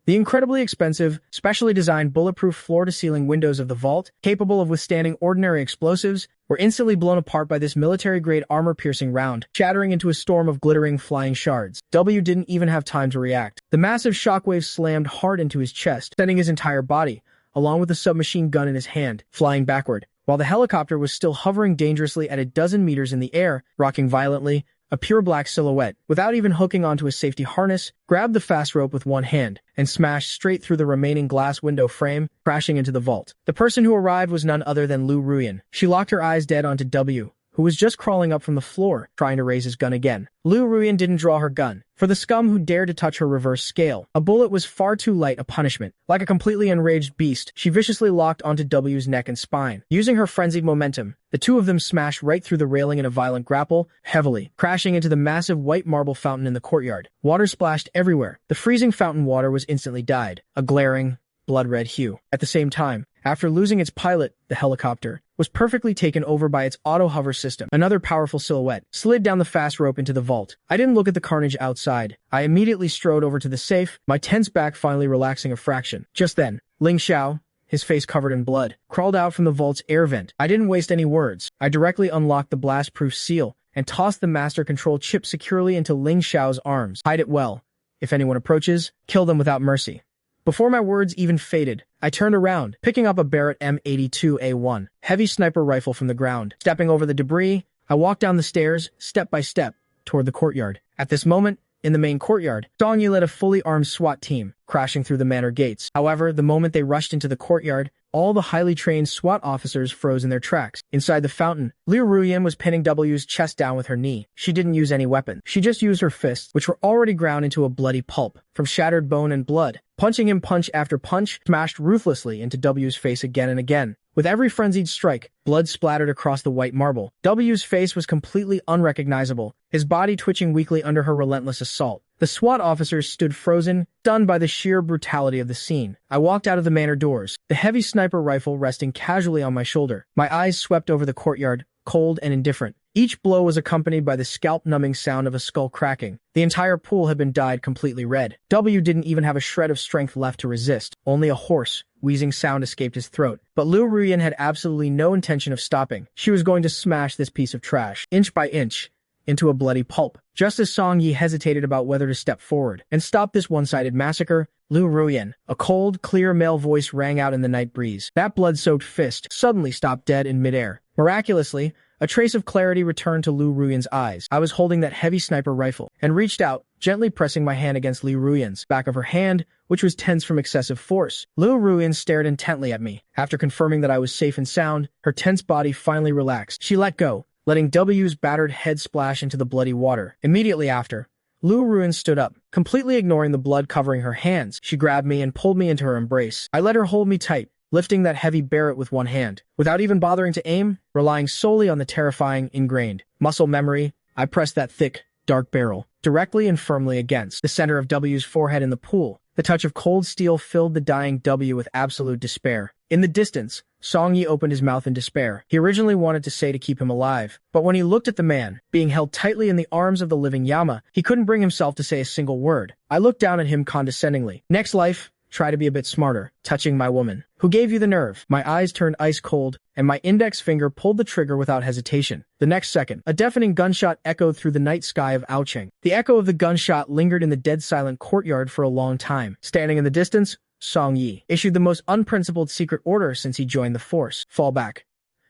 The incredibly expensive, specially designed bulletproof floor-to-ceiling windows of the vault, capable of withstanding ordinary explosives, were instantly blown apart by this military-grade armor-piercing round, shattering into a storm of glittering, flying shards. W didn't even have time to react. The massive shockwave slammed hard into his chest, sending his entire body, along with the submachine gun in his hand, flying backward. While the helicopter was still hovering dangerously at a dozen meters in the air, rocking violently, a pure black silhouette, without even hooking onto a safety harness, grabbed the fast rope with one hand and smashed straight through the remaining glass window frame, crashing into the vault. The person who arrived was none other than Lu Ruyan. She locked her eyes dead onto W, who was just crawling up from the floor, trying to raise his gun again. Lu Ruyan didn't draw her gun. For the scum who dared to touch her reverse scale, a bullet was far too light a punishment. Like a completely enraged beast, she viciously locked onto W's neck and spine. Using her frenzied momentum, the two of them smashed right through the railing in a violent grapple, heavily, crashing into the massive white marble fountain in the courtyard. Water splashed everywhere. The freezing fountain water was instantly dyed, a glaring, blood-red hue. At the same time, after losing its pilot, the helicopter was perfectly taken over by its auto-hover system. Another powerful silhouette slid down the fast rope into the vault. I didn't look at the carnage outside. I immediately strode over to the safe, my tense back finally relaxing a fraction. Just then, Ling Xiao, his face covered in blood, crawled out from the vault's air vent. I didn't waste any words. I directly unlocked the blast-proof seal and tossed the master control chip securely into Ling Xiao's arms. Hide it well. If anyone approaches, kill them without mercy. Before my words even faded, I turned around, picking up a Barrett M82A1 heavy sniper rifle from the ground. Stepping over the debris, I walked down the stairs, step by step, toward the courtyard. At this moment, in the main courtyard, Song Yi led a fully armed SWAT team, crashing through the manor gates. However, the moment they rushed into the courtyard, all the highly trained SWAT officers froze in their tracks. Inside the fountain, Liu Ruyan was pinning W's chest down with her knee. She didn't use any weapon. She just used her fists, which were already ground into a bloody pulp, from shattered bone and blood. Punching him punch after punch, smashed ruthlessly into W's face again and again. With every frenzied strike, blood splattered across the white marble. W's face was completely unrecognizable, his body twitching weakly under her relentless assault. The SWAT officers stood frozen, stunned by the sheer brutality of the scene. I walked out of the manor doors, the heavy sniper rifle resting casually on my shoulder. My eyes swept over the courtyard, cold and indifferent. Each blow was accompanied by the scalp-numbing sound of a skull cracking. The entire pool had been dyed completely red. W didn't even have a shred of strength left to resist. Only a hoarse, wheezing sound escaped his throat. But Liu Ruyan had absolutely no intention of stopping. She was going to smash this piece of trash, inch by inch, into a bloody pulp. Just as Song Yi hesitated about whether to step forward and stop this one-sided massacre, Liu Ruyan, a cold, clear male voice rang out in the night breeze. That blood-soaked fist suddenly stopped dead in midair. Miraculously, a trace of clarity returned to Liu Ruyan's eyes. I was holding that heavy sniper rifle and reached out, gently pressing my hand against Liu Ruyan's back of her hand, which was tense from excessive force. Liu Ruyan stared intently at me. After confirming that I was safe and sound, her tense body finally relaxed. She let go, letting W's battered head splash into the bloody water. Immediately after, Liu Ruyan stood up, completely ignoring the blood covering her hands. She grabbed me and pulled me into her embrace. I let her hold me tight, lifting that heavy Barrett with one hand. Without even bothering to aim, relying solely on the terrifying, ingrained muscle memory, I pressed that thick, dark barrel directly and firmly against the center of W's forehead in the pool. The touch of cold steel filled the dying W with absolute despair. In the distance, Song Yi opened his mouth in despair. He originally wanted to say to keep him alive, but when he looked at the man, being held tightly in the arms of the living Yama, he couldn't bring himself to say a single word. I looked down at him condescendingly. Next life, try to be a bit smarter, touching my woman. Who gave you the nerve? My eyes turned ice cold, and my index finger pulled the trigger without hesitation. The next second, a deafening gunshot echoed through the night sky of Aocheng. The echo of the gunshot lingered in the dead-silent courtyard for a long time. Standing in the distance, Song Yi issued the most unprincipled secret order since he joined the force. Fall back.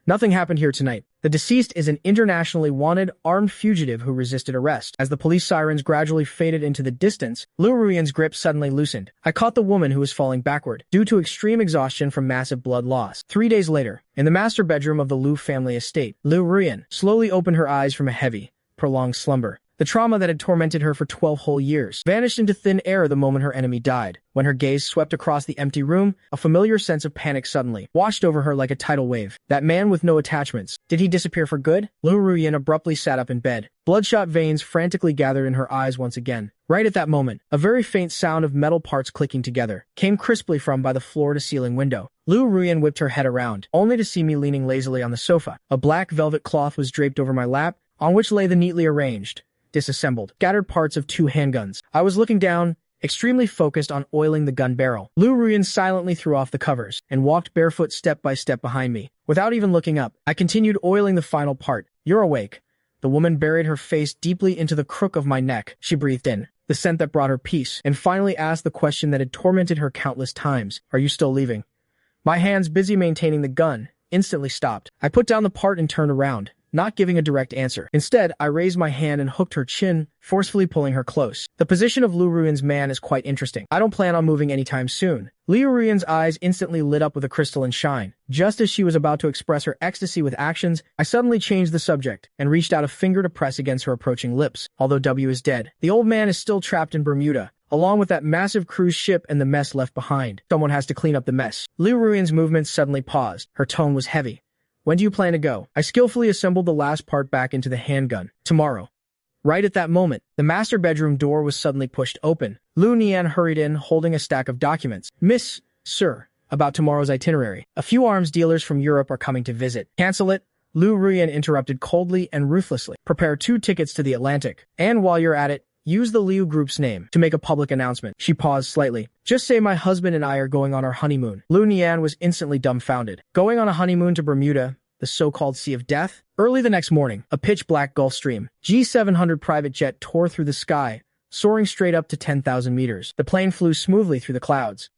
Nothing happened here tonight. The deceased is an internationally wanted, armed fugitive who resisted arrest. As the police sirens gradually faded into the distance, Liu Ruyan's grip suddenly loosened. I caught the woman who was falling backward, due to extreme exhaustion from massive blood loss. 3 days later, in the master bedroom of the Liu family estate, Liu Ruyan slowly opened her eyes from a heavy, prolonged slumber. The trauma that had tormented her for 12 whole years vanished into thin air the moment her enemy died. When her gaze swept across the empty room, a familiar sense of panic suddenly washed over her like a tidal wave. That man with no attachments. Did he disappear for good? Liu Ruyan abruptly sat up in bed. Bloodshot veins frantically gathered in her eyes once again. Right at that moment, a very faint sound of metal parts clicking together came crisply from by the floor-to-ceiling window. Liu Ruyan whipped her head around, only to see me leaning lazily on the sofa. A black velvet cloth was draped over my lap, on which lay the neatly arranged, disassembled, scattered parts of 2 handguns. I was looking down, extremely focused on oiling the gun barrel. Lu Ruyan silently threw off the covers and walked barefoot step by step behind me. Without even looking up, I continued oiling the final part. "You're awake." The woman buried her face deeply into the crook of my neck. She breathed in the scent that brought her peace, and finally asked the question that had tormented her countless times. "Are you still leaving?" My hands, busy maintaining the gun, instantly stopped. I put down the part and turned around, not giving a direct answer. Instead, I raised my hand and hooked her chin, forcefully pulling her close. The position of Lu Ruyan's man is quite interesting. I don't plan on moving anytime soon. Lu Ruyan's eyes instantly lit up with a crystalline shine. Just as she was about to express her ecstasy with actions, I suddenly changed the subject and reached out a finger to press against her approaching lips. Although W is dead, the old man is still trapped in Bermuda, along with that massive cruise ship and the mess left behind. Someone has to clean up the mess. Lu Ruyan's movements suddenly paused. Her tone was heavy. "When do you plan to go?" I skillfully assembled the last part back into the handgun. "Tomorrow." Right at that moment, the master bedroom door was suddenly pushed open. Lu Nian hurried in, holding a stack of documents. "Miss, sir, about tomorrow's itinerary. A few arms dealers from Europe are coming to visit." "Cancel it," Lu Ruyan interrupted coldly and ruthlessly. "Prepare 2 tickets to the Atlantic. And while you're at it, use the Liu Group's name to make a public announcement." She paused slightly. "Just say my husband and I are going on our honeymoon." Lu Nian was instantly dumbfounded. Going on a honeymoon to Bermuda, the so-called Sea of Death? Early the next morning, a pitch-black Gulf Stream G700 private jet tore through the sky, soaring straight up to 10,000 meters. The plane flew smoothly through the clouds.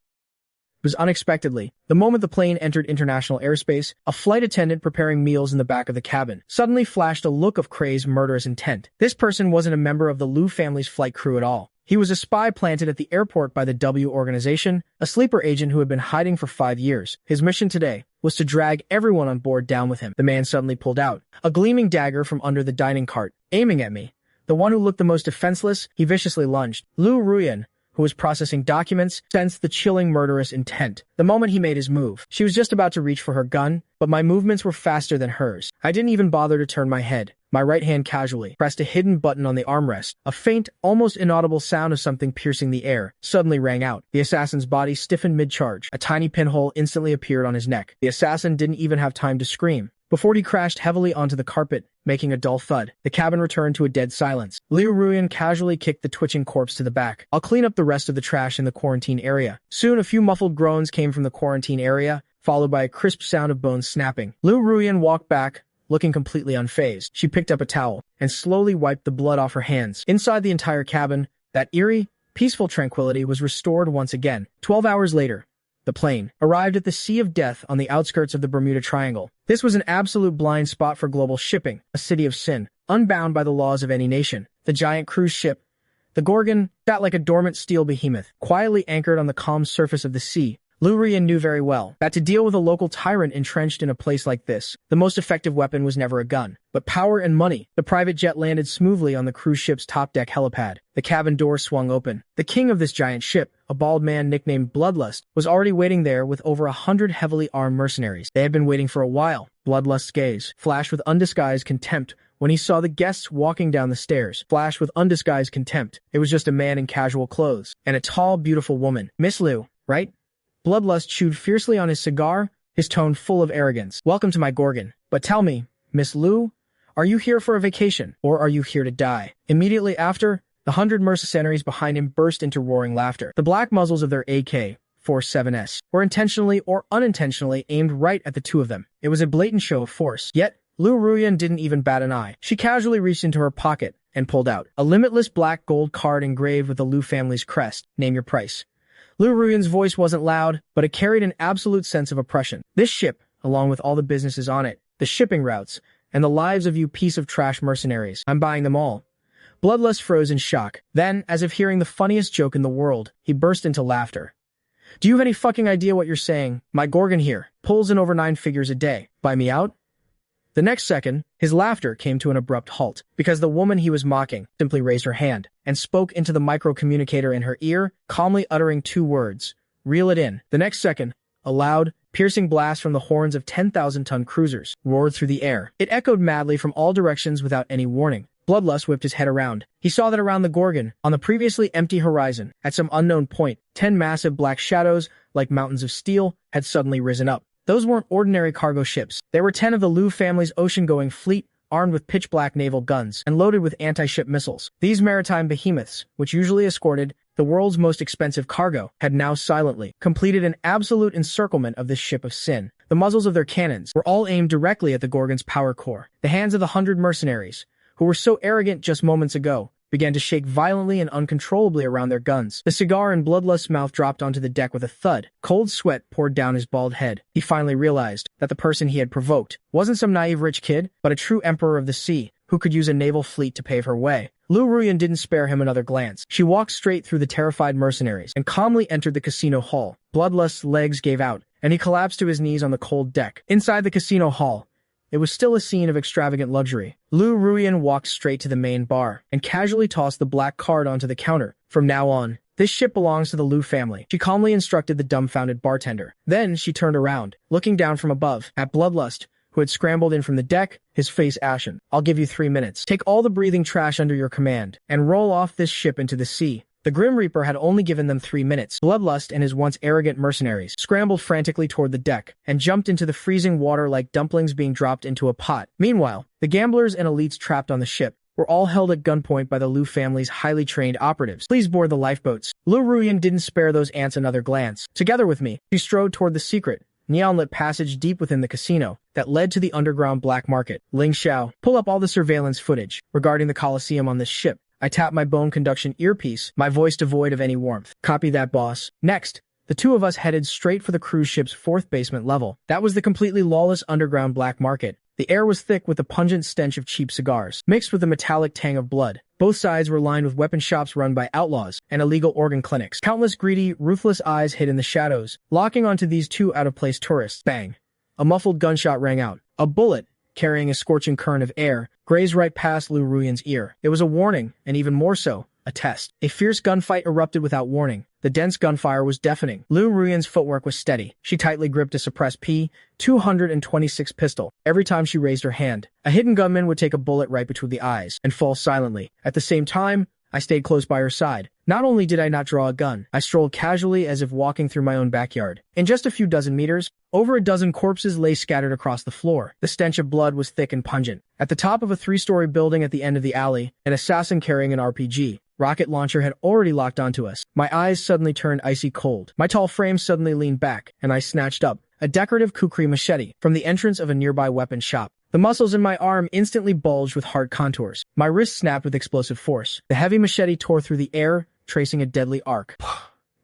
It was unexpectedly. The moment the plane entered international airspace, a flight attendant preparing meals in the back of the cabin suddenly flashed a look of crazed, murderous intent. This person wasn't a member of the Lu family's flight crew at all. He was a spy planted at the airport by the W organization, a sleeper agent who had been hiding for 5 years. His mission today was to drag everyone on board down with him. The man suddenly pulled out a gleaming dagger from under the dining cart, aiming at me. The one who looked the most defenseless, he viciously lunged. Lu Ruyan, who was processing documents, sensed the chilling murderous intent. The moment he made his move, she was just about to reach for her gun, but my movements were faster than hers. I didn't even bother to turn my head. My right hand casually pressed a hidden button on the armrest. A faint, almost inaudible sound of something piercing the air suddenly rang out. The assassin's body stiffened mid-charge. A tiny pinhole instantly appeared on his neck. The assassin didn't even have time to scream before he crashed heavily onto the carpet, making a dull thud. The cabin returned to a dead silence. Liu Ruyan casually kicked the twitching corpse to the back. "I'll clean up the rest of the trash in the quarantine area." Soon, a few muffled groans came from the quarantine area, followed by a crisp sound of bones snapping. Lu Ruyan walked back, looking completely unfazed. She picked up a towel and slowly wiped the blood off her hands. Inside the entire cabin, that eerie, peaceful tranquility was restored once again. 12 hours later, the plane arrived at the Sea of Death on the outskirts of the Bermuda Triangle. This was an absolute blind spot for global shipping, a city of sin, unbound by the laws of any nation. The giant cruise ship, the Gorgon, sat like a dormant steel behemoth, quietly anchored on the calm surface of the sea. Lu Ruyan knew very well that to deal with a local tyrant entrenched in a place like this, the most effective weapon was never a gun, but power and money. The private jet landed smoothly on the cruise ship's top-deck helipad. The cabin door swung open. The king of this giant ship, a bald man nicknamed Bloodlust, was already waiting there with over 100 heavily armed mercenaries. They had been waiting for a while. Bloodlust's gaze flashed with undisguised contempt when he saw the guests walking down the stairs. Flashed with undisguised contempt. It was just a man in casual clothes and a tall, beautiful woman. "Miss Liu, right?" Bloodlust chewed fiercely on his cigar, his tone full of arrogance. "Welcome to my Gorgon. But tell me, Miss Liu, are you here for a vacation, or are you here to die?" Immediately after, the 100 mercenaries behind him burst into roaring laughter. The black muzzles of their AK-47s were intentionally or unintentionally aimed right at the two of them. It was a blatant show of force. Yet, Lu Ruyan didn't even bat an eye. She casually reached into her pocket and pulled out a limitless black gold card engraved with the Lu family's crest. "Name your price." Lu Ruyan's voice wasn't loud, but it carried an absolute sense of oppression. "This ship, along with all the businesses on it, the shipping routes, and the lives of you piece of trash mercenaries, I'm buying them all." Bloodlust froze in shock. Then, as if hearing the funniest joke in the world, he burst into laughter. "Do you have any fucking idea what you're saying? My Gorgon here pulls in over 9 figures a day. Buy me out?" The next second, his laughter came to an abrupt halt, because the woman he was mocking simply raised her hand and spoke into the micro-communicator in her ear, calmly uttering 2 words, "Reel it in." The next second, a loud, piercing blast from the horns of 10,000-ton cruisers roared through the air. It echoed madly from all directions without any warning. Bloodlust whipped his head around. He saw that around the Gorgon, on the previously empty horizon, at some unknown point, 10 massive black shadows, like mountains of steel, had suddenly risen up. Those weren't ordinary cargo ships. They were 10 of the Lu family's ocean-going fleet, armed with pitch-black naval guns and loaded with anti-ship missiles. These maritime behemoths, which usually escorted the world's most expensive cargo, had now silently completed an absolute encirclement of this ship of sin. The muzzles of their cannons were all aimed directly at the Gorgon's power core. The hands of the 100 mercenaries, who were so arrogant just moments ago, began to shake violently and uncontrollably around their guns. The cigar in Bloodlust's mouth dropped onto the deck with a thud. Cold sweat poured down his bald head. He finally realized that the person he had provoked wasn't some naive rich kid, but a true emperor of the sea, who could use a naval fleet to pave her way. Lu Ruyan didn't spare him another glance. She walked straight through the terrified mercenaries and calmly entered the casino hall. Bloodlust's legs gave out, and he collapsed to his knees on the cold deck. Inside the casino hall, it was still a scene of extravagant luxury. Lu Ruyan walked straight to the main bar and casually tossed the black card onto the counter. From now on, this ship belongs to the Lu family, she calmly instructed the dumbfounded bartender. Then she turned around, looking down from above at Bloodlust, who had scrambled in from the deck, his face ashen. I'll give you 3 minutes. Take all the breathing trash under your command and roll off this ship into the sea. The Grim Reaper had only given them 3 minutes. Bloodlust and his once arrogant mercenaries scrambled frantically toward the deck and jumped into the freezing water like dumplings being dropped into a pot. Meanwhile, the gamblers and elites trapped on the ship were all held at gunpoint by the Lu family's highly trained operatives. Please board the lifeboats. Lu Ruyan didn't spare those ants another glance. Together with me, she strode toward the secret, neon-lit passage deep within the casino that led to the underground black market. Ling Xiao, pull up all the surveillance footage regarding the Colosseum on this ship. I tapped my bone conduction earpiece, my voice devoid of any warmth. Copy that, boss. Next, the two of us headed straight for the cruise ship's 4th basement level. That was the completely lawless underground black market. The air was thick with the pungent stench of cheap cigars, mixed with the metallic tang of blood. Both sides were lined with weapon shops run by outlaws and illegal organ clinics. Countless greedy, ruthless eyes hid in the shadows, locking onto these two out-of-place tourists. Bang! A muffled gunshot rang out. A bullet, carrying a scorching current of air, grazed right past Lu Ruyan's ear. It was a warning, and even more so, a test. A fierce gunfight erupted without warning. The dense gunfire was deafening. Lu Ruyan's footwork was steady. She tightly gripped a suppressed P-226 pistol. Every time she raised her hand, a hidden gunman would take a bullet right between the eyes and fall silently. At the same time, I stayed close by her side. Not only did I not draw a gun, I strolled casually as if walking through my own backyard. In just a few dozen meters, over a dozen corpses lay scattered across the floor. The stench of blood was thick and pungent. At the top of a 3-story building at the end of the alley, an assassin carrying an RPG rocket launcher had already locked onto us. My eyes suddenly turned icy cold. My tall frame suddenly leaned back, and I snatched up a decorative kukri machete from the entrance of a nearby weapon shop. The muscles in my arm instantly bulged with hard contours. My wrist snapped with explosive force. The heavy machete tore through the air, tracing a deadly arc.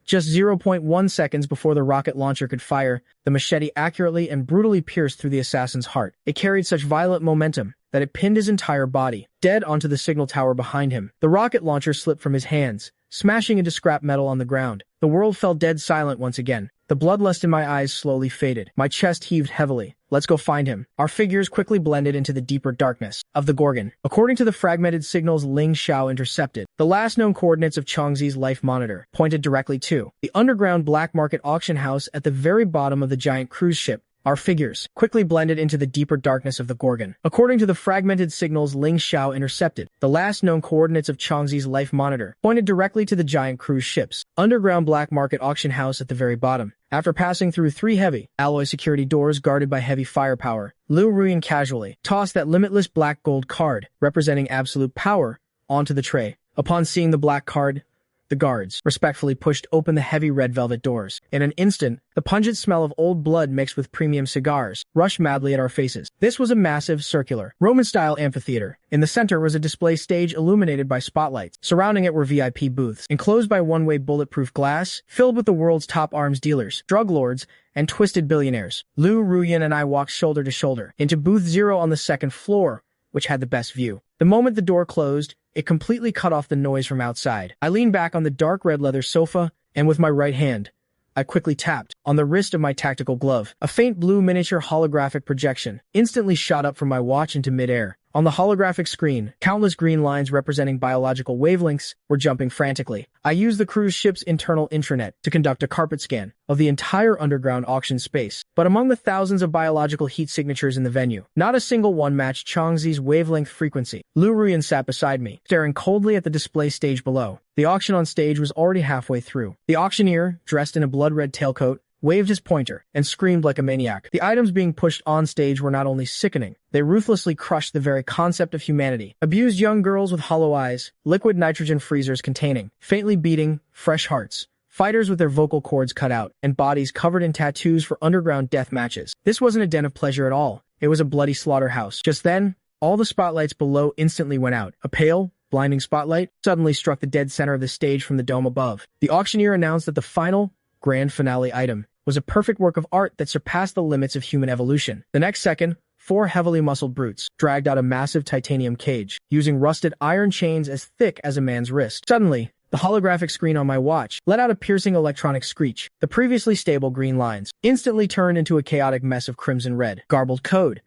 Just 0.1 seconds before the rocket launcher could fire, the machete accurately and brutally pierced through the assassin's heart. It carried such violent momentum that it pinned his entire body, dead onto the signal tower behind him. The rocket launcher slipped from his hands, smashing into scrap metal on the ground. The world fell dead silent once again. The bloodlust in my eyes slowly faded. My chest heaved heavily. Let's go find him. Our figures quickly blended into the deeper darkness of the Gorgon. According to the fragmented signals Ling Xiao intercepted, the last known coordinates of Changzi's life monitor pointed directly to the underground black market auction house at the very bottom of the giant cruise ship. Our figures quickly blended into the deeper darkness of the Gorgon. According to the fragmented signals Ling Xiao intercepted, the last known coordinates of Changzi's life monitor pointed directly to the giant cruise ship's underground black market auction house at the very bottom. After passing through 3 heavy alloy security doors guarded by heavy firepower, Lu Ruyan casually tossed that limitless black gold card, representing absolute power, onto the tray. Upon seeing the black card, the guards respectfully pushed open the heavy red velvet doors. In an instant, the pungent smell of old blood mixed with premium cigars rushed madly at our faces. This was a massive, circular, Roman-style amphitheater. In the center was a display stage illuminated by spotlights. Surrounding it were VIP booths, enclosed by one-way bulletproof glass, filled with the world's top arms dealers, drug lords, and twisted billionaires. Lu Ruyan and I walked shoulder to shoulder into booth 0 on the 2nd floor, which had the best view. The moment the door closed, it completely cut off the noise from outside. I leaned back on the dark red leather sofa, and with my right hand, I quickly tapped on the wrist of my tactical glove. A faint blue miniature holographic projection instantly shot up from my watch into midair. On the holographic screen, countless green lines representing biological wavelengths were jumping frantically. I used the cruise ship's internal intranet to conduct a carpet scan of the entire underground auction space. But among the thousands of biological heat signatures in the venue, not a single one matched Changzi's wavelength frequency. Lu Ruyan sat beside me, staring coldly at the display stage below. The auction on stage was already halfway through. The auctioneer, dressed in a blood-red tailcoat, waved his pointer, and screamed like a maniac. The items being pushed on stage were not only sickening, they ruthlessly crushed the very concept of humanity. Abused young girls with hollow eyes, liquid nitrogen freezers containing, faintly beating, fresh hearts. Fighters with their vocal cords cut out, and bodies covered in tattoos for underground death matches. This wasn't a den of pleasure at all. It was a bloody slaughterhouse. Just then, all the spotlights below instantly went out. A pale, blinding spotlight suddenly struck the dead center of the stage from the dome above. The auctioneer announced that the final, grand finale item was a perfect work of art that surpassed the limits of human evolution. The next second, 4 heavily muscled brutes dragged out a massive titanium cage, using rusted iron chains as thick as a man's wrist. Suddenly, the holographic screen on my watch let out a piercing electronic screech. The previously stable green lines instantly turned into a chaotic mess of crimson red, garbled code.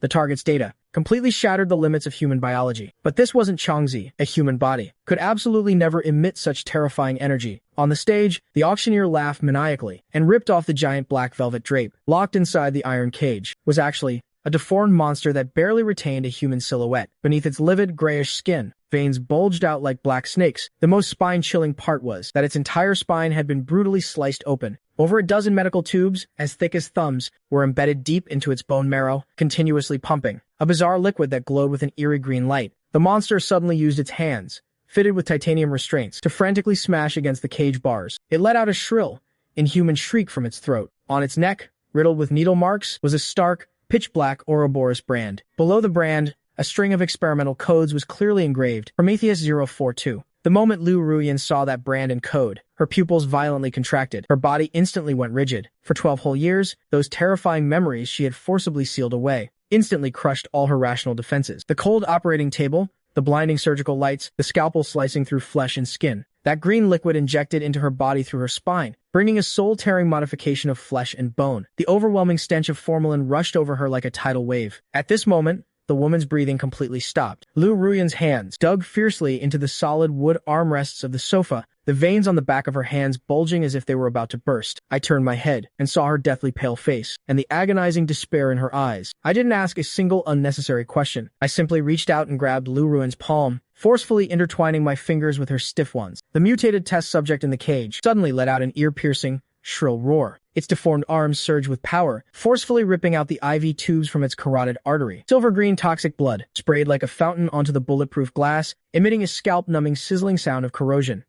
The target's data completely shattered the limits of human biology. But this wasn't Changzi. A human body could absolutely never emit such terrifying energy. On the stage, the auctioneer laughed maniacally and ripped off the giant black velvet drape. Locked inside the iron cage was actually a deformed monster that barely retained a human silhouette. Beneath its livid, grayish skin, veins bulged out like black snakes. The most spine-chilling part was that its entire spine had been brutally sliced open. Over a dozen medical tubes, as thick as thumbs, were embedded deep into its bone marrow, continuously pumping a bizarre liquid that glowed with an eerie green light. The monster suddenly used its hands, fitted with titanium restraints, to frantically smash against the cage bars. It let out a shrill, inhuman shriek from its throat. On its neck, riddled with needle marks, was a stark, pitch-black Ouroboros brand. Below the brand, a string of experimental codes was clearly engraved, Prometheus 042. The moment Lu Ruyan saw that brand and code, her pupils violently contracted. Her body instantly went rigid. For 12 whole years, those terrifying memories she had forcibly sealed away instantly crushed all her rational defenses. The cold operating table, the blinding surgical lights, the scalpel slicing through flesh and skin, that green liquid injected into her body through her spine, bringing a soul-tearing modification of flesh and bone. The overwhelming stench of formalin rushed over her like a tidal wave. At this moment, the woman's breathing completely stopped. Lu Ruyan's hands dug fiercely into the solid wood armrests of the sofa, the veins on the back of her hands bulging as if they were about to burst. I turned my head and saw her deathly pale face and the agonizing despair in her eyes. I didn't ask a single unnecessary question. I simply reached out and grabbed Lu Ruyan's palm, forcefully intertwining my fingers with her stiff ones. The mutated test subject in the cage suddenly let out an ear-piercing, shrill roar. Its deformed arms surged with power, forcefully ripping out the IV tubes from its carotid artery. Silver-green toxic blood sprayed like a fountain onto the bulletproof glass, emitting a scalp-numbing sizzling sound of corrosion.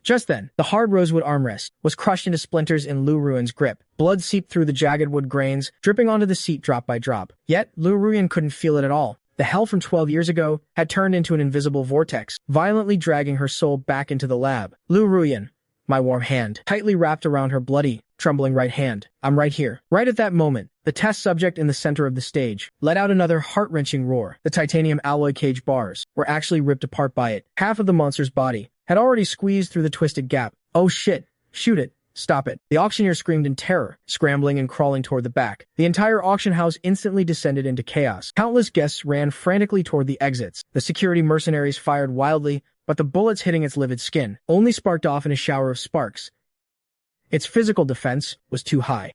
Just then, the hard rosewood armrest was crushed into splinters in Lu Ruyan's grip. Blood seeped through the jagged wood grains, dripping onto the seat drop by drop. Yet, Lu Ruyan couldn't feel it at all. The hell from 12 years ago had turned into an invisible vortex, violently dragging her soul back into the lab. Lu Ruyan, my warm hand, tightly wrapped around her bloody, trembling right hand. I'm right here. Right at that moment, the test subject in the center of the stage let out another heart-wrenching roar. The titanium alloy cage bars were actually ripped apart by it. Half of the monster's body had already squeezed through the twisted gap. Oh shit! Shoot it! Stop it! The auctioneer screamed in terror, scrambling and crawling toward the back. The entire auction house instantly descended into chaos. Countless guests ran frantically toward the exits. The security mercenaries fired wildly, but the bullets hitting its livid skin only sparked off in a shower of sparks. Its physical defense was too high.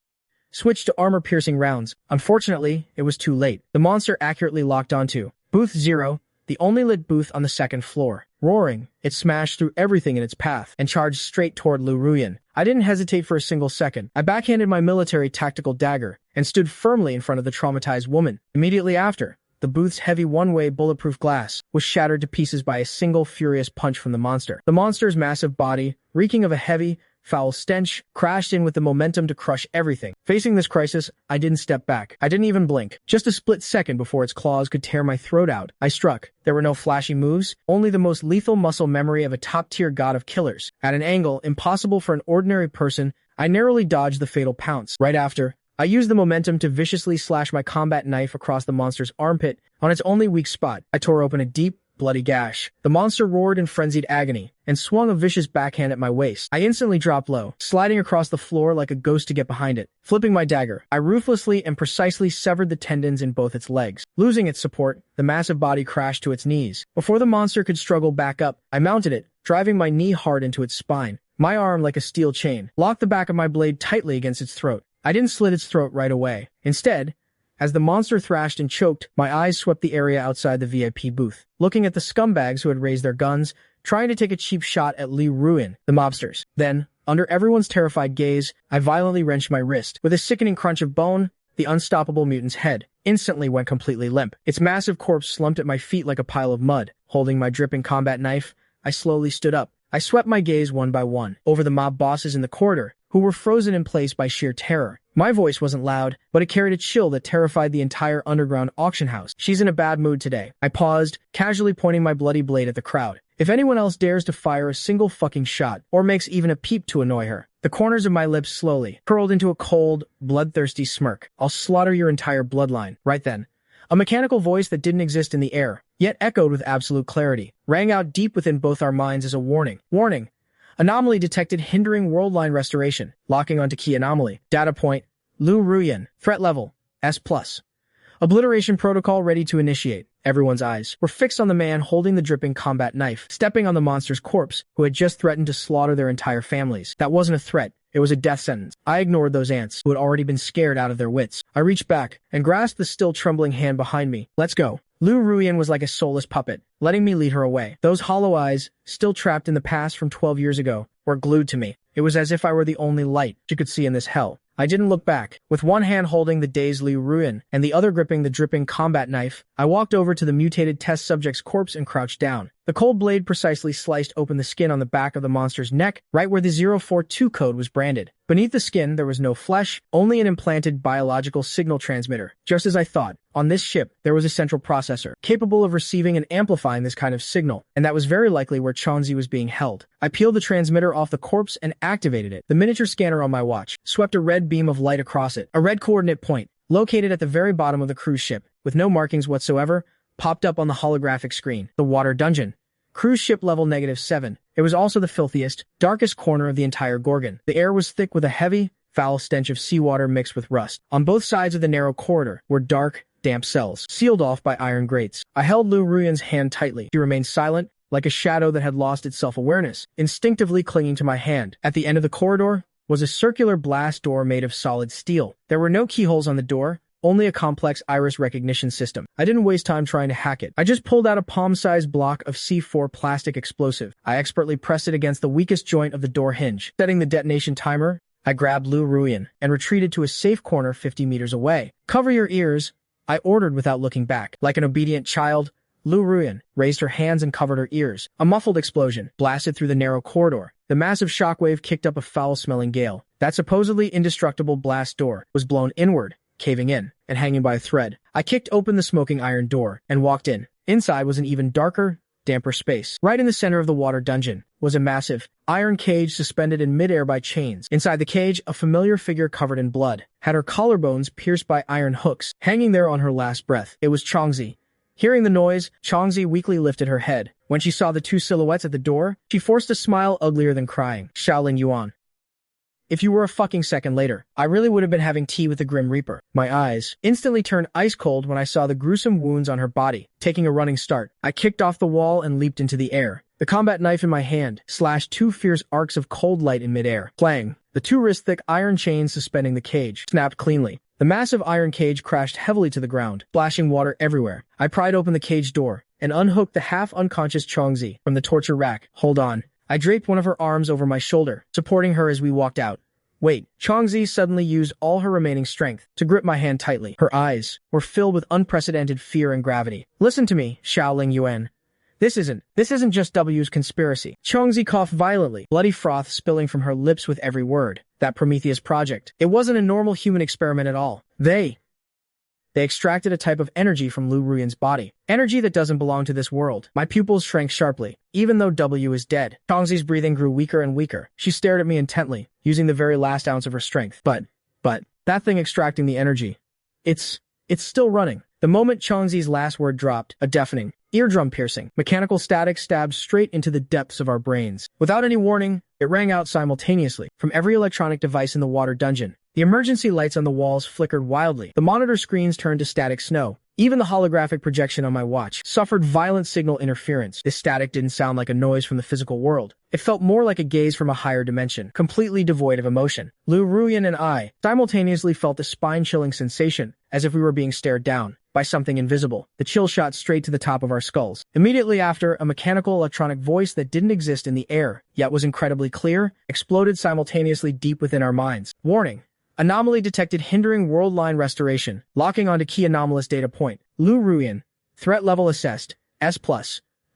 Switched to armor-piercing rounds. Unfortunately, it was too late. The monster accurately locked onto Booth 0, the only lit booth on the second floor. Roaring, it smashed through everything in its path and charged straight toward Lu Ruyan. I didn't hesitate for a single second. I backhanded my military tactical dagger and stood firmly in front of the traumatized woman. Immediately after, the booth's heavy one-way bulletproof glass was shattered to pieces by a single furious punch from the monster. The monster's massive body, reeking of a heavy, foul stench, crashed in with the momentum to crush everything. Facing this crisis, I didn't step back. I didn't even blink. Just a split second before its claws could tear my throat out, I struck. There were no flashy moves, only the most lethal muscle memory of a top-tier god of killers. At an angle impossible for an ordinary person, I narrowly dodged the fatal pounce. Right after, I used the momentum to viciously slash my combat knife across the monster's armpit on its only weak spot. I tore open a deep, bloody gash. The monster roared in frenzied agony and swung a vicious backhand at my waist. I instantly dropped low, sliding across the floor like a ghost to get behind it. Flipping my dagger, I ruthlessly and precisely severed the tendons in both its legs. Losing its support, the massive body crashed to its knees. Before the monster could struggle back up, I mounted it, driving my knee hard into its spine. My arm, like a steel chain, locked the back of my blade tightly against its throat. I didn't slit its throat right away. Instead, as the monster thrashed and choked, my eyes swept the area outside the VIP booth, looking at the scumbags who had raised their guns, trying to take a cheap shot at Lu Ruyan, the mobsters. Then, Under everyone's terrified gaze, I violently wrenched my wrist. With a sickening crunch of bone, the unstoppable mutant's head instantly went completely limp. Its massive corpse slumped at my feet like a pile of mud. Holding my dripping combat knife, I slowly stood up. I swept my gaze one by one over the mob bosses in the corridor, who were frozen in place by sheer terror. My voice wasn't loud, but it carried a chill that terrified the entire underground auction house. She's in a bad mood today. I paused, casually pointing my bloody blade at the crowd. If anyone else dares to fire a single fucking shot, or makes even a peep to annoy her. The corners of my lips slowly curled into a cold, bloodthirsty smirk. I'll slaughter your entire bloodline. Right then, a mechanical voice that didn't exist in the air, yet echoed with absolute clarity, rang out deep within both our minds as a warning. Warning! Anomaly detected hindering world line restoration. Locking onto key anomaly. Data point, Lu Ruyan. Threat level, S+. Obliteration protocol ready to initiate. Everyone's eyes were fixed on the man holding the dripping combat knife, stepping on the monster's corpse, who had just threatened to slaughter their entire families. That wasn't a threat. It was a death sentence. I ignored those ants, who had already been scared out of their wits. I reached back and grasped the still trembling hand behind me. Let's go. Lu Ruyan was like a soulless puppet, letting me lead her away. Those hollow eyes, still trapped in the past from 12 years ago, were glued to me. It was as if I were the only light she could see in this hell. I didn't look back. With one hand holding the dazed Lu Ruyan and the other gripping the dripping combat knife, I walked over to the mutated test subject's corpse and crouched down. The cold blade precisely sliced open the skin on the back of the monster's neck, right where the 042 code was branded. Beneath the skin, there was no flesh, only an implanted biological signal transmitter. Just as I thought, on this ship, there was a central processor, capable of receiving and amplifying this kind of signal, and that was very likely where Changzi was being held. I peeled the transmitter off the corpse and activated it. The miniature scanner on my watch swept a red beam of light across it. A red coordinate point, located at the very bottom of the cruise ship, with no markings whatsoever, popped up on the holographic screen. The water dungeon. Cruise ship level -7. It was also the filthiest, darkest corner of the entire Gorgon. The air was thick with a heavy, foul stench of seawater mixed with rust. On both sides of the narrow corridor were dark, damp cells, sealed off by iron grates. I held Lu Ruyan's hand tightly. She remained silent, like a shadow that had lost its self-awareness, instinctively clinging to my hand. At the end of the corridor was a circular blast door made of solid steel. There were no keyholes on the door, only a complex iris recognition system. I didn't waste time trying to hack it. I just pulled out a palm-sized block of C4 plastic explosive. I expertly pressed it against the weakest joint of the door hinge. Setting the detonation timer, I grabbed Lu Ruyan and retreated to a safe corner 50 meters away. Cover your ears, I ordered without looking back. Like an obedient child, Lu Ruyan raised her hands and covered her ears. A muffled explosion blasted through the narrow corridor. The massive shockwave kicked up a foul-smelling gale. That supposedly indestructible blast door was blown inward, caving in, and hanging by a thread. I kicked open the smoking iron door and walked in. Inside was an even darker, damper space. Right in the center of the water dungeon was a massive, iron cage suspended in midair by chains. Inside the cage, a familiar figure covered in blood had her collarbones pierced by iron hooks, hanging there on her last breath. It was Changzi. Hearing the noise, Changzi weakly lifted her head. When she saw the two silhouettes at the door, she forced a smile uglier than crying. Shaolin Yuan. If you were a fucking second later, I really would have been having tea with the Grim Reaper. My eyes instantly turned ice cold when I saw the gruesome wounds on her body, taking a running start. I kicked off the wall and leaped into the air. The combat knife in my hand slashed two fierce arcs of cold light in midair. Clang! The two wrist-thick iron chains suspending the cage snapped cleanly. The massive iron cage crashed heavily to the ground, splashing water everywhere. I pried open the cage door and unhooked the half-unconscious Changzi from the torture rack. Hold on. I draped one of her arms over my shoulder, supporting her as we walked out. Wait, Changzi suddenly used all her remaining strength to grip my hand tightly. Her eyes were filled with unprecedented fear and gravity. Listen to me, Shaolin Yuan. This isn't just W's conspiracy. Changzi coughed violently, bloody froth spilling from her lips with every word. That Prometheus project. It wasn't a normal human experiment at all. They extracted a type of energy from Lu Ruyan's body. Energy that doesn't belong to this world. My pupils shrank sharply, even though W is dead. Changzi's breathing grew weaker and weaker. She stared at me intently, using the very last ounce of her strength. But, that thing extracting the energy. It's still running. The moment Changzi's last word dropped, a deafening, eardrum-piercing, mechanical static stabbed straight into the depths of our brains. Without any warning, it rang out simultaneously from every electronic device in the water dungeon. The emergency lights on the walls flickered wildly. The monitor screens turned to static snow. Even the holographic projection on my watch suffered violent signal interference. This static didn't sound like a noise from the physical world. It felt more like a gaze from a higher dimension, completely devoid of emotion. Lu Ruyan and I simultaneously felt a spine-chilling sensation, as if we were being stared down by something invisible. The chill shot straight to the top of our skulls. Immediately after, a mechanical electronic voice that didn't exist in the air, yet was incredibly clear, exploded simultaneously deep within our minds. Warning. Anomaly detected hindering world line restoration. Locking onto key anomalous data point. Lu Ruyan. Threat level assessed. S+.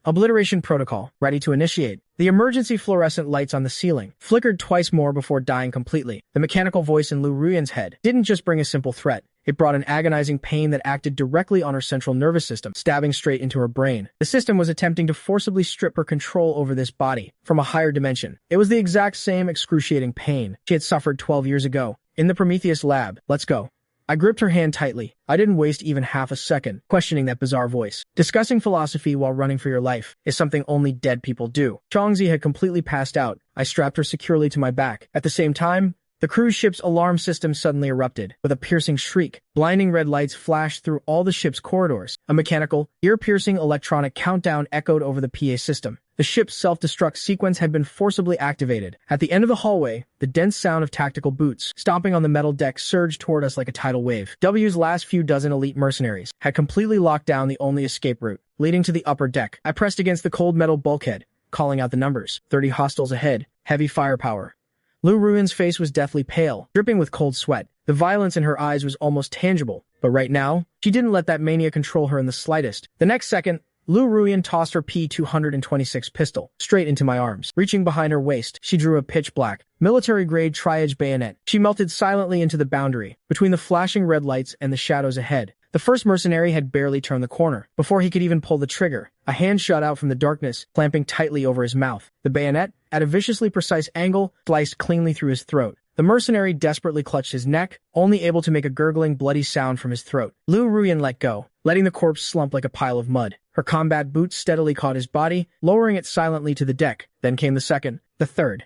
Obliteration protocol. Ready to initiate. The emergency fluorescent lights on the ceiling flickered twice more before dying completely. The mechanical voice in Lu Ruyan's head didn't just bring a simple threat. It brought an agonizing pain that acted directly on her central nervous system, stabbing straight into her brain. The system was attempting to forcibly strip her control over this body from a higher dimension. It was the exact same excruciating pain she had suffered 12 years ago in the Prometheus lab. Let's go. I gripped her hand tightly. I didn't waste even half a second questioning that bizarre voice. Discussing philosophy while running for your life is something only dead people do. Changzi had completely passed out. I strapped her securely to my back. At the same time, the cruise ship's alarm system suddenly erupted. With a piercing shriek, blinding red lights flashed through all the ship's corridors. A mechanical, ear-piercing electronic countdown echoed over the PA system. The ship's self-destruct sequence had been forcibly activated. At the end of the hallway, the dense sound of tactical boots stomping on the metal deck surged toward us like a tidal wave. W's last few dozen elite mercenaries had completely locked down the only escape route, leading to the upper deck. I pressed against the cold metal bulkhead, calling out the numbers. 30 hostiles ahead. Heavy firepower. Lu Ruyan's face was deathly pale, dripping with cold sweat. The violence in her eyes was almost tangible. But right now, she didn't let that mania control her in the slightest. The next second, Lu Ruyan tossed her P-226 pistol straight into my arms. Reaching behind her waist, she drew a pitch-black, military-grade tri-edge bayonet. She melted silently into the boundary, between the flashing red lights and the shadows ahead. The first mercenary had barely turned the corner. Before he could even pull the trigger, a hand shot out from the darkness, clamping tightly over his mouth. The bayonet, at a viciously precise angle, sliced cleanly through his throat. The mercenary desperately clutched his neck, only able to make a gurgling, bloody sound from his throat. Lu Ruyan let go, letting the corpse slump like a pile of mud. Her combat boots steadily caught his body, lowering it silently to the deck. Then came the second, the third.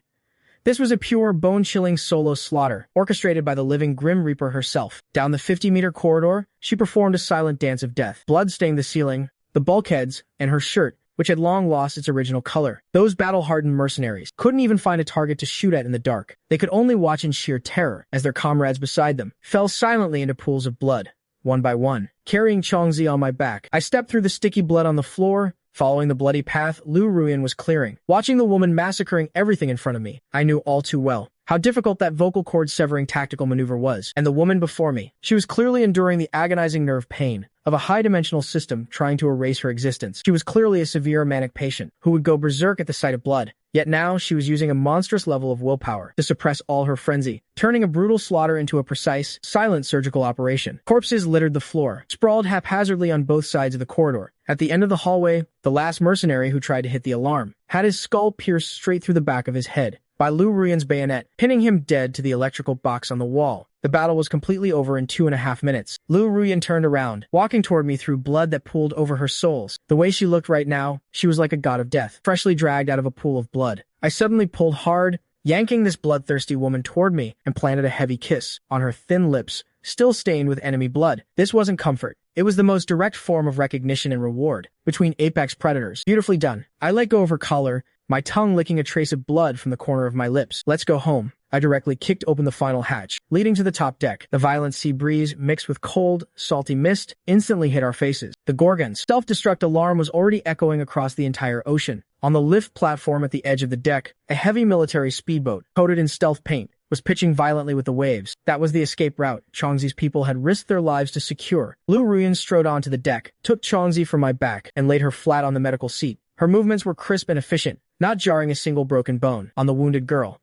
This was a pure, bone-chilling solo slaughter, orchestrated by the living Grim Reaper herself. Down the 50-meter corridor, she performed a silent dance of death. Blood stained the ceiling, the bulkheads, and her shirt, which had long lost its original color. Those battle-hardened mercenaries couldn't even find a target to shoot at in the dark. They could only watch in sheer terror as their comrades beside them fell silently into pools of blood, one by one. Carrying Changzi on my back, I stepped through the sticky blood on the floor. Following the bloody path Lu Ruyan was clearing, watching the woman massacring everything in front of me, I knew all too well how difficult that vocal cord-severing tactical maneuver was. And the woman before me, she was clearly enduring the agonizing nerve pain of a high-dimensional system trying to erase her existence. She was clearly a severe manic patient who would go berserk at the sight of blood. Yet now she was using a monstrous level of willpower to suppress all her frenzy, turning a brutal slaughter into a precise, silent surgical operation. Corpses littered the floor, sprawled haphazardly on both sides of the corridor. At the end of the hallway, the last mercenary who tried to hit the alarm had his skull pierced straight through the back of his head by Lu Ruyan's bayonet, pinning him dead to the electrical box on the wall. The battle was completely over in 2.5 minutes. Lu Ruyan turned around, walking toward me through blood that pooled over her soles. The way she looked right now, she was like a god of death, freshly dragged out of a pool of blood. I suddenly pulled hard, yanking this bloodthirsty woman toward me, and planted a heavy kiss on her thin lips, still stained with enemy blood. This wasn't comfort. It was the most direct form of recognition and reward between apex predators. Beautifully done. I let go of her collar, my tongue licking a trace of blood from the corner of my lips. Let's go home. I directly kicked open the final hatch, leading to the top deck. The violent sea breeze, mixed with cold, salty mist, instantly hit our faces. The Gorgon's self-destruct alarm was already echoing across the entire ocean. On the lift platform at the edge of the deck, a heavy military speedboat, coated in stealth paint, was pitching violently with the waves. That was the escape route Changzi's people had risked their lives to secure. Lu Ruyan strode onto the deck, took Changzi from my back, and laid her flat on the medical seat. Her movements were crisp and efficient, not jarring a single broken bone on the wounded girl.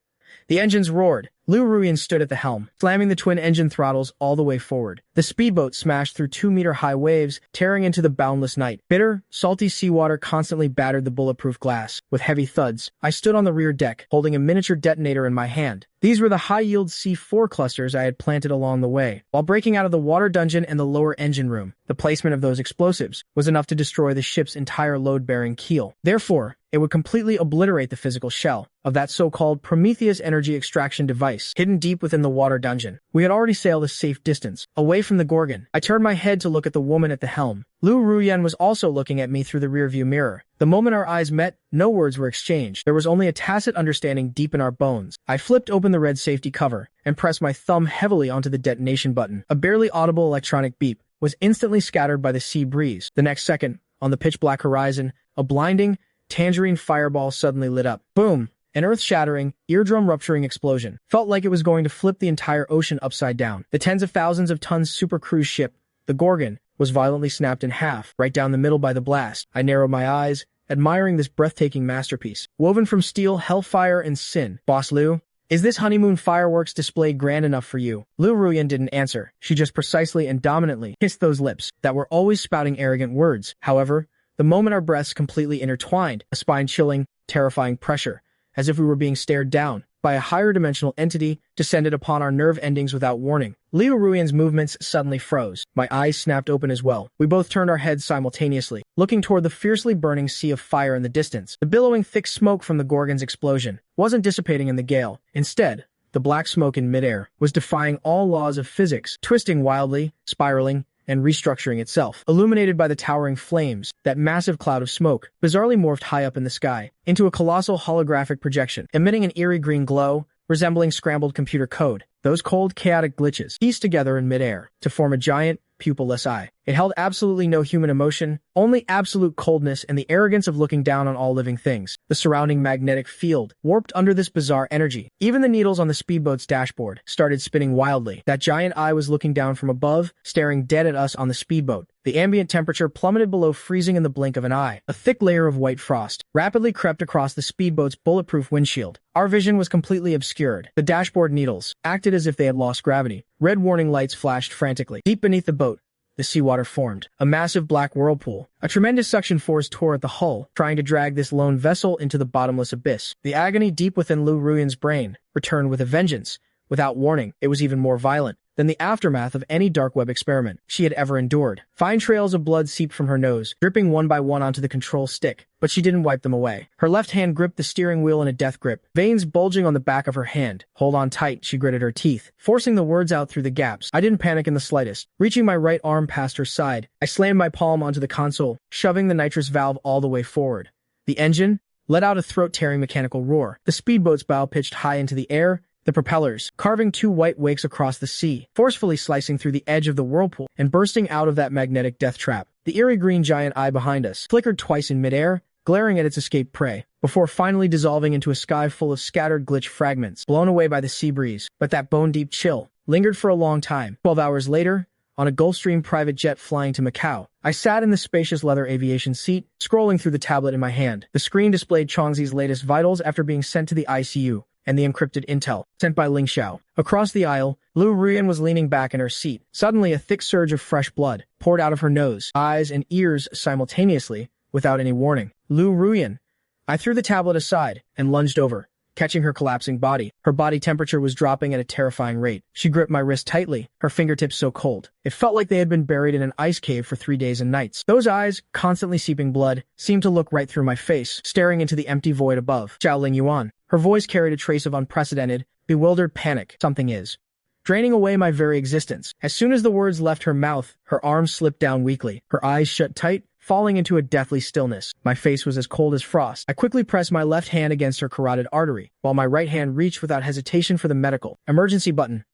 The engines roared. Lu Ruyan stood at the helm, slamming the twin engine throttles all the way forward. The speedboat smashed through 2-meter-high waves, tearing into the boundless night. Bitter, salty seawater constantly battered the bulletproof glass. With heavy thuds, I stood on the rear deck, holding a miniature detonator in my hand. These were the high-yield C4 clusters I had planted along the way. While breaking out of the water dungeon and the lower engine room, the placement of those explosives was enough to destroy the ship's entire load-bearing keel. Therefore, it would completely obliterate the physical shell of that so-called Prometheus energy extraction device. ice, hidden deep within the water dungeon. We had already sailed a safe distance, away from the Gorgon. I turned my head to look at the woman at the helm. Lu Ruyan was also looking at me through the rearview mirror. The moment our eyes met, no words were exchanged. There was only a tacit understanding deep in our bones. I flipped open the red safety cover and pressed my thumb heavily onto the detonation button. A barely audible electronic beep was instantly scattered by the sea breeze. The next second, on the pitch-black horizon, a blinding, tangerine fireball suddenly lit up. Boom! An earth-shattering, eardrum-rupturing explosion. Felt like it was going to flip the entire ocean upside down. The tens of thousands of tons super cruise ship, the Gorgon, was violently snapped in half, right down the middle by the blast. I narrowed my eyes, admiring this breathtaking masterpiece. Woven from steel, hellfire, and sin. Boss Lu, is this honeymoon fireworks display grand enough for you? Lu Ruyan didn't answer. She just precisely and dominantly kissed those lips that were always spouting arrogant words. However, the moment our breaths completely intertwined, a spine-chilling, terrifying pressure, as if we were being stared down by a higher dimensional entity, descended upon our nerve endings without warning. Liu Ruyan's movements suddenly froze. My eyes snapped open as well. We both turned our heads simultaneously, looking toward the fiercely burning sea of fire in the distance. The billowing thick smoke from the Gorgon's explosion wasn't dissipating in the gale. Instead, the black smoke in midair was defying all laws of physics, twisting wildly, spiraling, and restructuring itself. Illuminated by the towering flames, that massive cloud of smoke bizarrely morphed high up in the sky into a colossal holographic projection, emitting an eerie green glow resembling scrambled computer code. Those cold, chaotic glitches pieced together in midair to form a giant, pupilless eye. It held absolutely no human emotion, only absolute coldness and the arrogance of looking down on all living things. The surrounding magnetic field warped under this bizarre energy. Even the needles on the speedboat's dashboard started spinning wildly. That giant eye was looking down from above, staring dead at us on the speedboat. The ambient temperature plummeted below freezing in the blink of an eye. A thick layer of white frost rapidly crept across the speedboat's bulletproof windshield. Our vision was completely obscured. The dashboard needles acted as if they had lost gravity. Red warning lights flashed frantically. Deep beneath the boat, the seawater formed a massive black whirlpool. A tremendous suction force tore at the hull, trying to drag this lone vessel into the bottomless abyss. The agony deep within Lu Ruyan's brain returned with a vengeance. Without warning, it was even more violent than the aftermath of any dark web experiment she had ever endured. Fine trails of blood seeped from her nose, dripping one by one onto the control stick, but she didn't wipe them away. Her left hand gripped the steering wheel in a death grip, veins bulging on the back of her hand. Hold on tight, she gritted her teeth, forcing the words out through the gaps. I didn't panic in the slightest. Reaching my right arm past her side, I slammed my palm onto the console, shoving the nitrous valve all the way forward. The engine let out a throat-tearing mechanical roar. The speedboat's bow pitched high into the air, the propellers carving two white wakes across the sea, forcefully slicing through the edge of the whirlpool and bursting out of that magnetic death trap. The eerie green giant eye behind us flickered twice in midair, glaring at its escaped prey, before finally dissolving into a sky full of scattered glitch fragments, blown away by the sea breeze. But that bone-deep chill lingered for a long time. 12 hours later, on a Gulfstream private jet flying to Macau, I sat in the spacious leather aviation seat, scrolling through the tablet in my hand. The screen displayed Chongzi's latest vitals after being sent to the ICU, and the encrypted intel sent by Ling Xiao. Across the aisle, Lu Ruyan was leaning back in her seat. Suddenly, a thick surge of fresh blood poured out of her nose, eyes, and ears simultaneously, without any warning. Lu Ruyan. I threw the tablet aside and lunged over, catching her collapsing body. Her body temperature was dropping at a terrifying rate. She gripped my wrist tightly, her fingertips so cold. It felt like they had been buried in an ice cave for 3 days and nights. Those eyes, constantly seeping blood, seemed to look right through my face, staring into the empty void above. Xiaoling Yuan. Her voice carried a trace of unprecedented, bewildered panic. Something is draining away my very existence. As soon as the words left her mouth, her arms slipped down weakly, her eyes shut tight, falling into a deathly stillness. My face was as cold as frost. I quickly pressed my left hand against her carotid artery, while my right hand reached without hesitation for the medical emergency button.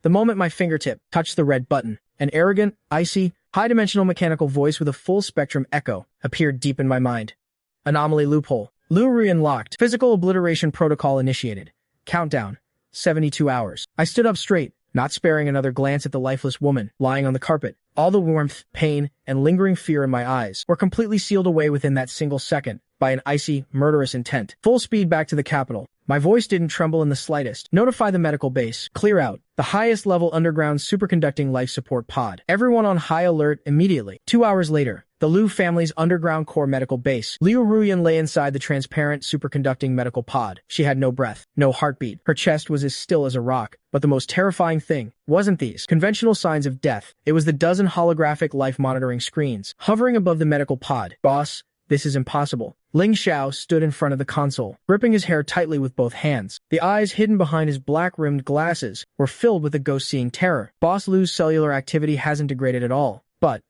The moment my fingertip touched the red button, an arrogant, icy, high-dimensional mechanical voice with a full-spectrum echo appeared deep in my mind. Anomaly loophole. Lu Ruyan locked. Physical obliteration protocol initiated. Countdown. 72 hours. I stood up straight, not sparing another glance at the lifeless woman lying on the carpet. All the warmth, pain, and lingering fear in my eyes were completely sealed away within that single second by an icy, murderous intent. Full speed back to the capital. My voice didn't tremble in the slightest. Notify the medical base. Clear out. The highest level underground superconducting life support pod. Everyone on high alert immediately. 2 hours later, the Liu family's underground core medical base. Liu Ruyan lay inside the transparent superconducting medical pod. She had no breath, no heartbeat. Her chest was as still as a rock. But the most terrifying thing wasn't these conventional signs of death. It was the dozen holographic life monitoring screens hovering above the medical pod. Boss, This is impossible. Ling Xiao stood in front of the console, gripping his hair tightly with both hands. The eyes hidden behind his black-rimmed glasses were filled with a ghost-seeing terror. Boss Lu's cellular activity hasn't degraded at all, but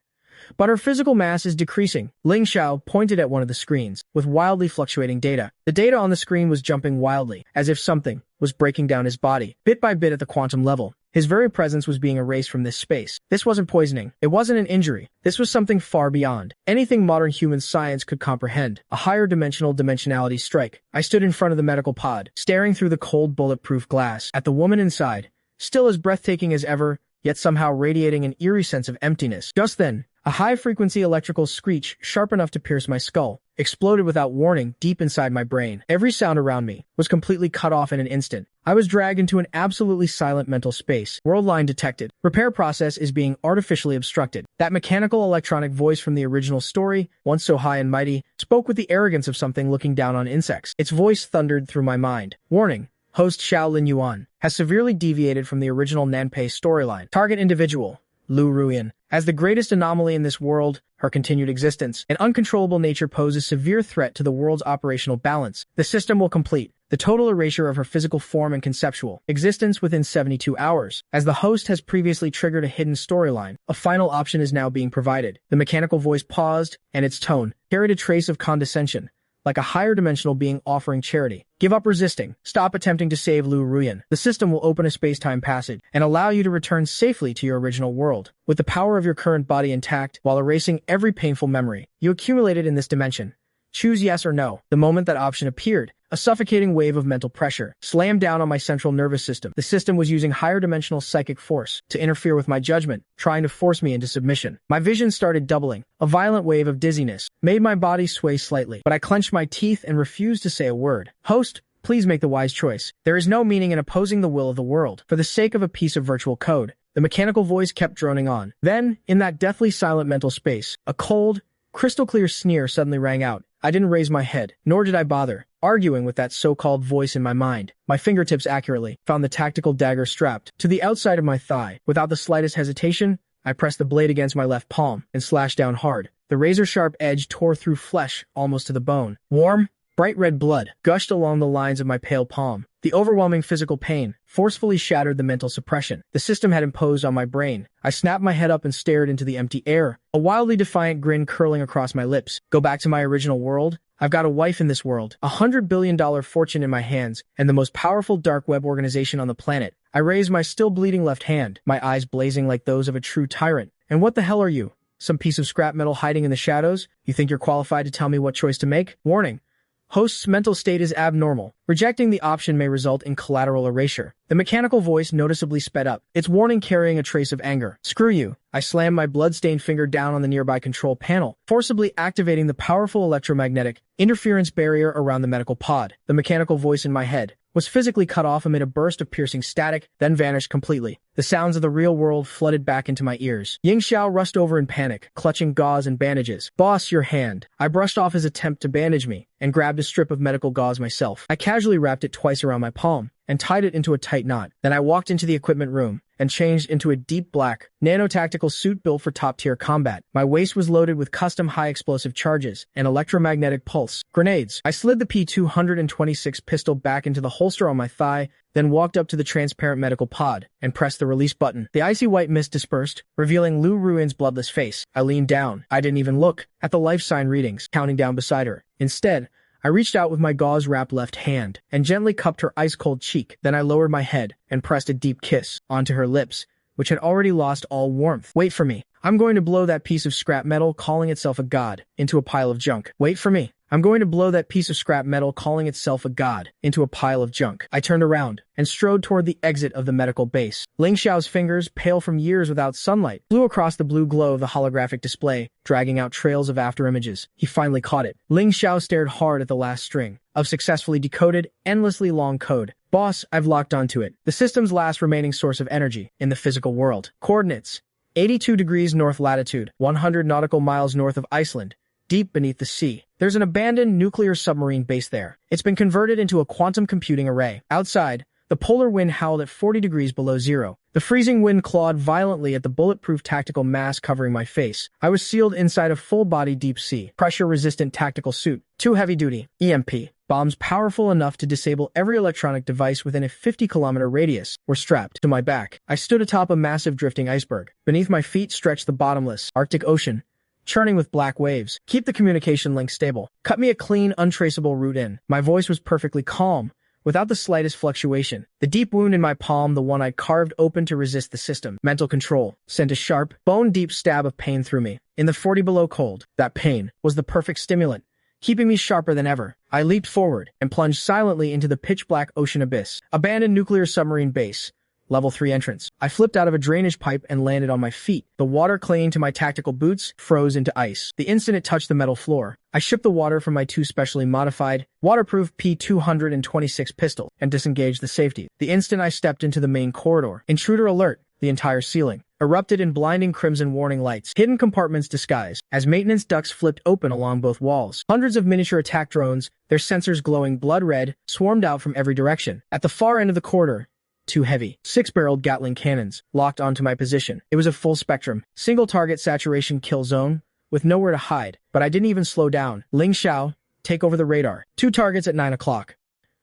her physical mass is decreasing. Ling Xiao pointed at one of the screens, with wildly fluctuating data. The data on the screen was jumping wildly, as if something was breaking down his body, bit by bit at the quantum level. His very presence was being erased from this space. This wasn't poisoning. It wasn't an injury. This was something far beyond anything modern human science could comprehend. A higher dimensionality strike. I stood in front of the medical pod, staring through the cold bulletproof glass at the woman inside, still as breathtaking as ever, yet somehow radiating an eerie sense of emptiness. Just then, a high-frequency electrical screech, sharp enough to pierce my skull, exploded without warning deep inside my brain. Every sound around me was completely cut off in an instant. I was dragged into an absolutely silent mental space. World line detected. Repair process is being artificially obstructed. That mechanical electronic voice from the original story, once so high and mighty, spoke with the arrogance of something looking down on insects. Its voice thundered through my mind. Warning. Host Xiao Lin Yuan has severely deviated from the original Nanpei storyline. Target individual. Lu Ruyan. As the greatest anomaly in this world, her continued existence, an uncontrollable nature poses severe threat to the world's operational balance. The system will complete the total erasure of her physical form and conceptual existence within 72 hours. As the host has previously triggered a hidden storyline, a final option is now being provided. The mechanical voice paused, and its tone carried a trace of condescension, like a higher dimensional being offering charity. Give up resisting. Stop attempting to save Lu Ruyan. The system will open a space-time passage and allow you to return safely to your original world, with the power of your current body intact while erasing every painful memory you accumulated in this dimension. Choose yes or no. The moment that option appeared, a suffocating wave of mental pressure slammed down on my central nervous system. The system was using higher dimensional psychic force to interfere with my judgment, trying to force me into submission. My vision started doubling. A violent wave of dizziness made my body sway slightly, but I clenched my teeth and refused to say a word. Host, please make the wise choice. There is no meaning in opposing the will of the world for the sake of a piece of virtual code. The mechanical voice kept droning on. Then, in that deathly silent mental space, a cold, crystal-clear sneer suddenly rang out. I didn't raise my head, nor did I bother arguing with that so-called voice in my mind. My fingertips accurately found the tactical dagger strapped to the outside of my thigh. Without the slightest hesitation, I pressed the blade against my left palm and slashed down hard. The razor-sharp edge tore through flesh almost to the bone. Warm, bright red blood gushed along the lines of my pale palm. The overwhelming physical pain forcefully shattered the mental suppression the system had imposed on my brain. I snapped my head up and stared into the empty air, a wildly defiant grin curling across my lips. Go back to my original world? I've got a wife in this world, $100 billion fortune in my hands, and the most powerful dark web organization on the planet. I raised my still bleeding left hand, my eyes blazing like those of a true tyrant. And what the hell are you? Some piece of scrap metal hiding in the shadows? You think you're qualified to tell me what choice to make? Warning. Host's mental state is abnormal. Rejecting the option may result in collateral erasure. The mechanical voice noticeably sped up, its warning carrying a trace of anger. Screw you. I slammed my blood-stained finger down on the nearby control panel, forcibly activating the powerful electromagnetic interference barrier around the medical pod. The mechanical voice in my head was physically cut off amid a burst of piercing static, then vanished completely. The sounds of the real world flooded back into my ears. Ying Xiao rushed over in panic, clutching gauze and bandages. Boss, your hand. I brushed off his attempt to bandage me and grabbed a strip of medical gauze myself. I casually wrapped it twice around my palm and tied it into a tight knot. Then I walked into the equipment room and changed into a deep black, nano-tactical suit built for top-tier combat. My waist was loaded with custom high-explosive charges and electromagnetic pulse grenades. I slid the P-226 pistol back into the holster on my thigh, then walked up to the transparent medical pod and pressed the release button. The icy white mist dispersed, revealing Lu Ruyan's bloodless face. I leaned down. I didn't even look at the life sign readings counting down beside her. Instead, I reached out with my gauze-wrapped left hand and gently cupped her ice-cold cheek. Then I lowered my head and pressed a deep kiss onto her lips, which had already lost all warmth. Wait for me. I'm going to blow that piece of scrap metal calling itself a god into a pile of junk. Wait for me. I'm going to blow that piece of scrap metal calling itself a god into a pile of junk. I turned around and strode toward the exit of the medical base. Ling Xiao's fingers, pale from years without sunlight, flew across the blue glow of the holographic display, dragging out trails of afterimages. He finally caught it. Ling Xiao stared hard at the last string of successfully decoded, endlessly long code. Boss, I've locked onto it. The system's last remaining source of energy in the physical world. Coordinates: 82 degrees north latitude, 100 nautical miles north of Iceland, deep beneath the sea. There's an abandoned nuclear submarine base there. It's been converted into a quantum computing array. Outside, The polar wind howled at 40 degrees below zero. The freezing wind clawed violently at the bulletproof tactical mask covering my face. I was sealed inside a full-body deep-sea, pressure-resistant tactical suit. Too heavy-duty. EMP. Bombs powerful enough to disable every electronic device within a 50-kilometer radius were strapped to my back. I stood atop a massive drifting iceberg. Beneath my feet stretched the bottomless Arctic Ocean, churning with black waves. Keep the communication link stable. Cut me a clean, untraceable route in. My voice was perfectly calm, without the slightest fluctuation. The deep wound in my palm, the one I'd carved open to resist the system. Mental control sent a sharp, bone-deep stab of pain through me. In the 40 below cold, that pain was the perfect stimulant, keeping me sharper than ever. I leaped forward and plunged silently into the pitch-black ocean abyss. Abandoned nuclear submarine base. Level 3 entrance. I flipped out of a drainage pipe and landed on my feet. The water clinging to my tactical boots froze into ice. The instant it touched the metal floor, I shipped the water from my two specially modified, waterproof P-226 pistol and disengaged the safety. The instant I stepped into the main corridor, intruder alert, the entire ceiling erupted in blinding crimson warning lights. Hidden compartments disguised as maintenance ducts flipped open along both walls. Hundreds of miniature attack drones, their sensors glowing blood red, swarmed out from every direction. At the far end of the corridor, two heavy, six-barreled Gatling cannons locked onto my position. It was a full-spectrum, single-target saturation kill zone, with nowhere to hide. But I didn't even slow down. Ling Xiao, take over the radar. 2 targets at 9 o'clock.